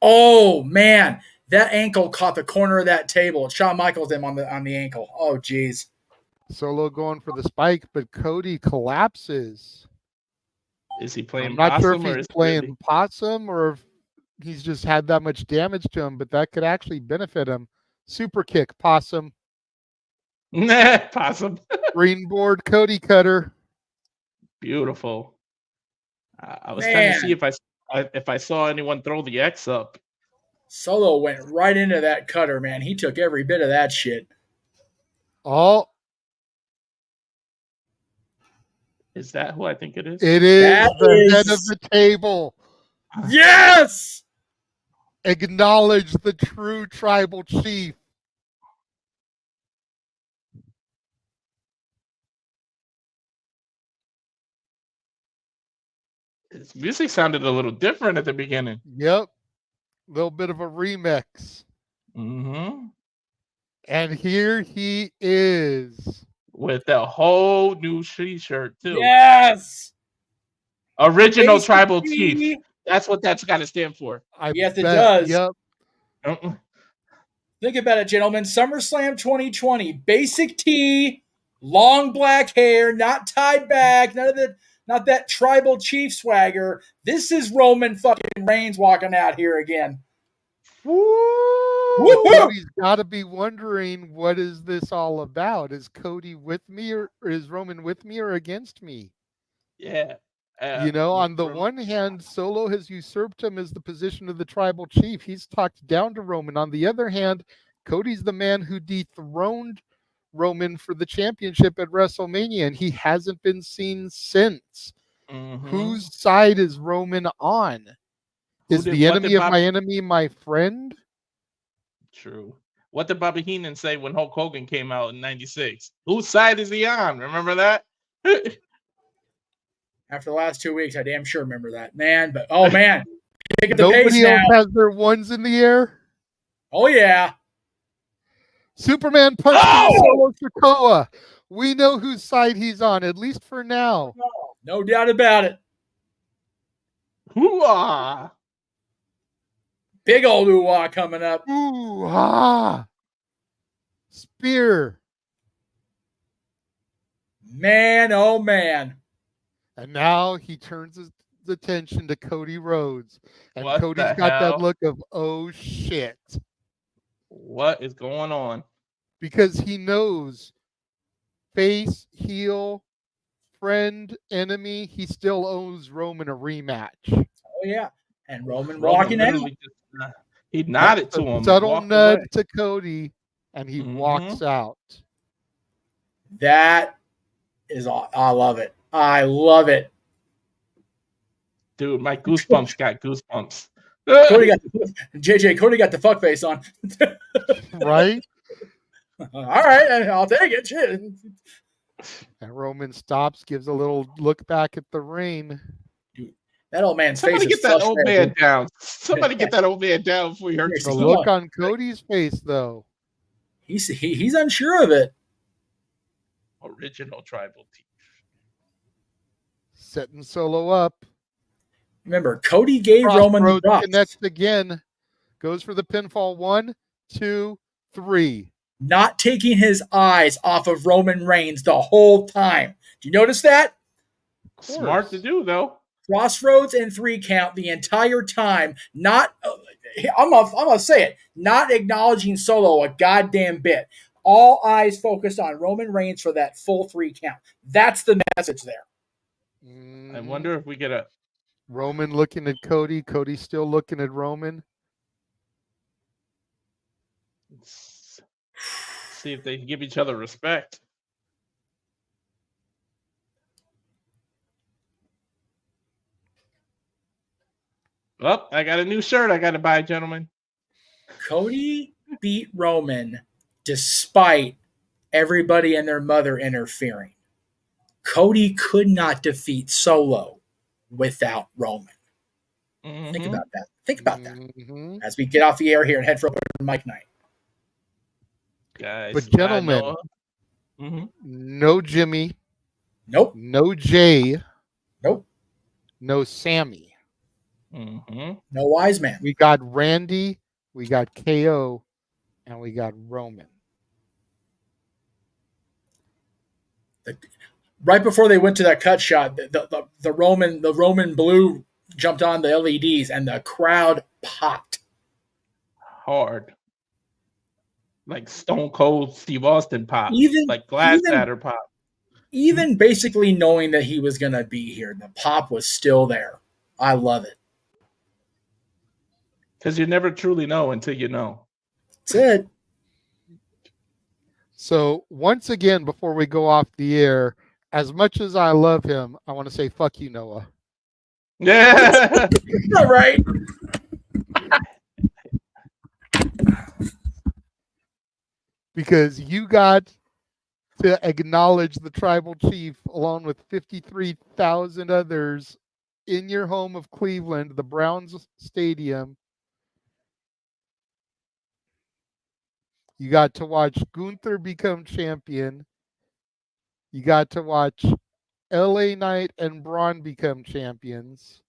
Oh man, that ankle caught the corner of that table. Shawn Michaels him on the ankle. Oh geez. Solo going for the spike, but Cody collapses. Is he playing I'm not sure if possum or he's is he playing really- possum or if he's just had that much damage to him, but that could actually benefit him. Super kick, possum. Nah, possum. Greenboard, Cody cutter. Beautiful. I was trying to see if I saw anyone throw the X up. Solo went right into that cutter, man. He took every bit of that shit. Oh, Is that who I think it is? it is That the head is- of the table. Yes. Acknowledge the true tribal chief. His music sounded a little different at the beginning. Yep. Little bit of a remix. Mm-hmm. And here he is. With a whole new shirt too. Yes. Original Basic tribal tee. chief. That's what that's got to stand for. Yes, it does. Yep. Think about it, gentlemen. SummerSlam 2020. Basic tee, long black hair, not tied back, not that tribal chief swagger. This is Roman fucking Reigns walking out here again. Woo-hoo! Cody's got to be wondering, what is this all about? Is Cody with me or is Roman with me or against me? Yeah. On the one hand, Solo has usurped him as the position of the tribal chief. He's talked down to Roman. On the other hand, Cody's the man who dethroned Roman for the championship at WrestleMania, and he hasn't been seen since. Whose side is Roman on? Is the enemy of my enemy my friend? True. What did Bobby Heenan say when Hulk Hogan came out in '96? Whose side is he on? Remember that? After the last 2 weeks, I damn sure remember that, man. But oh man, taking the pace Nobody now. else has their ones in the air. Oh yeah. Superman punched Solo Sikoa. We know whose side he's on, at least for now. No doubt about it. Hoo-ah! Big old ooh-ah coming up. Ooh-ah! Spear. Man, oh man. And now he turns his attention to Cody Rhodes. And What Cody's the got hell? that look of, oh shit. What is going on? Because he knows face, heel, friend, enemy, he still owes Roman a rematch. Oh yeah. And Roman Roman walking out. literally just, he nodded to him. and Subtle walked nudge away. to Cody, and he walks out. That is all. I love it. I love it. Dude, my goosebumps got goosebumps. Cody got Cody got the fuck face on. Right? All right, I'll take it. Shit. And Roman stops, gives a little look back at the ring. That old man's Somebody face is get that old frustrated. man down. Somebody get that old man down before he hurts The himself. look on Cody's face, though. He's unsure of it. Original tribal team. Setting Solo up. Remember, Cody gave Roman the Crossroads drops. connects again. Goes for the pinfall. 1, 2, 3. Not taking his eyes off of Roman Reigns the whole time. Do you notice that? Smart to do, though. Crossroads and 3 count the entire time. Not, I'm gonna say it. Not acknowledging Solo a goddamn bit. All eyes focused on Roman Reigns for that full 3 count. That's the message there. I wonder if we get a Roman looking at Cody. Cody still looking at Roman. see if they can give each other respect. Well, I got a new shirt I got to buy, gentlemen. Cody beat Roman despite everybody and their mother interfering. Cody could not defeat Solo without Roman. Mm-hmm. Think about that. Think about that. As we get off the air here and head for open mic night. Guys, but gentlemen, no Jimmy. Nope. No Jay. Nope. No Sammy. No Wise Man. We got Randy, we got KO, and we got Roman. Right before they went to that cut shot, the Roman blue jumped on the LEDs and the crowd popped hard, like Stone Cold Steve Austin pop, like Glass Shatter pop. Even basically knowing that he was gonna be here, the pop was still there. I love it. Because you never truly know until you know. That's it. So once again, before we go off the air, as much as I love him, I want to say fuck you, Noah. Yeah. All right. Because you got to acknowledge the tribal chief along with 53,000 others in your home of Cleveland, the Browns Stadium. You got to watch Gunther become champion. You got to watch LA Knight and Braun become champions.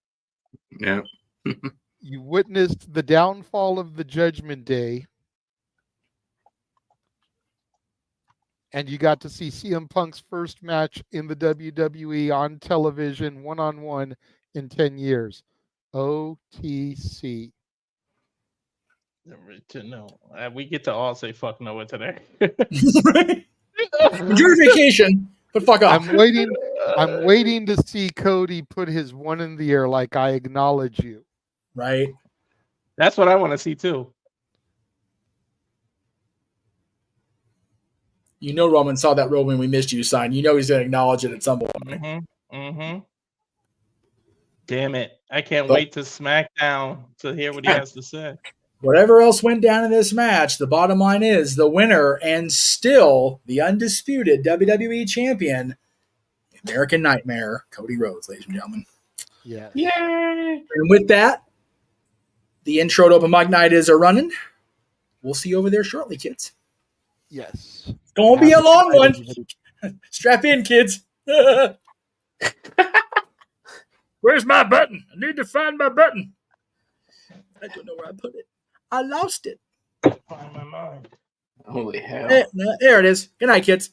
Yeah. You witnessed the downfall of the Judgment Day. And you got to see CM Punk's first match in the WWE on television, one-on-one in 10 years. OTC. To know. We get to all say fuck Noah today. Enjoy your vacation, but fuck off. I'm waiting to see Cody put his one in the air like I acknowledge you. Right. That's what I want to see too. You know Roman saw that Roman "We Missed You" sign. You know he's going to acknowledge it at some point. Damn it. I can't wait to SmackDown to hear what he has to say. Whatever else went down in this match, the bottom line is the winner and still the undisputed WWE champion, American Nightmare, Cody Rhodes, ladies and gentlemen. Yeah. Yay! And with that, the intro to Open Mic Night is running. We'll see you over there shortly, kids. Yes. It's going to be a long one. Strap in, kids. Where's my button? I need to find my button. I don't know where I put it. I lost it. Find my mind. Holy hell. There it is. Good night, kids.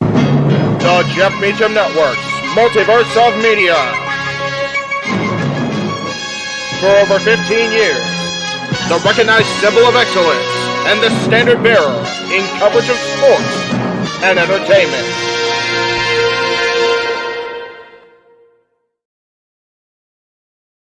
The Jeff Meacham Network's Multiverse of Media. For over 15 years, the recognized symbol of excellence and the standard bearer in coverage of sports and entertainment.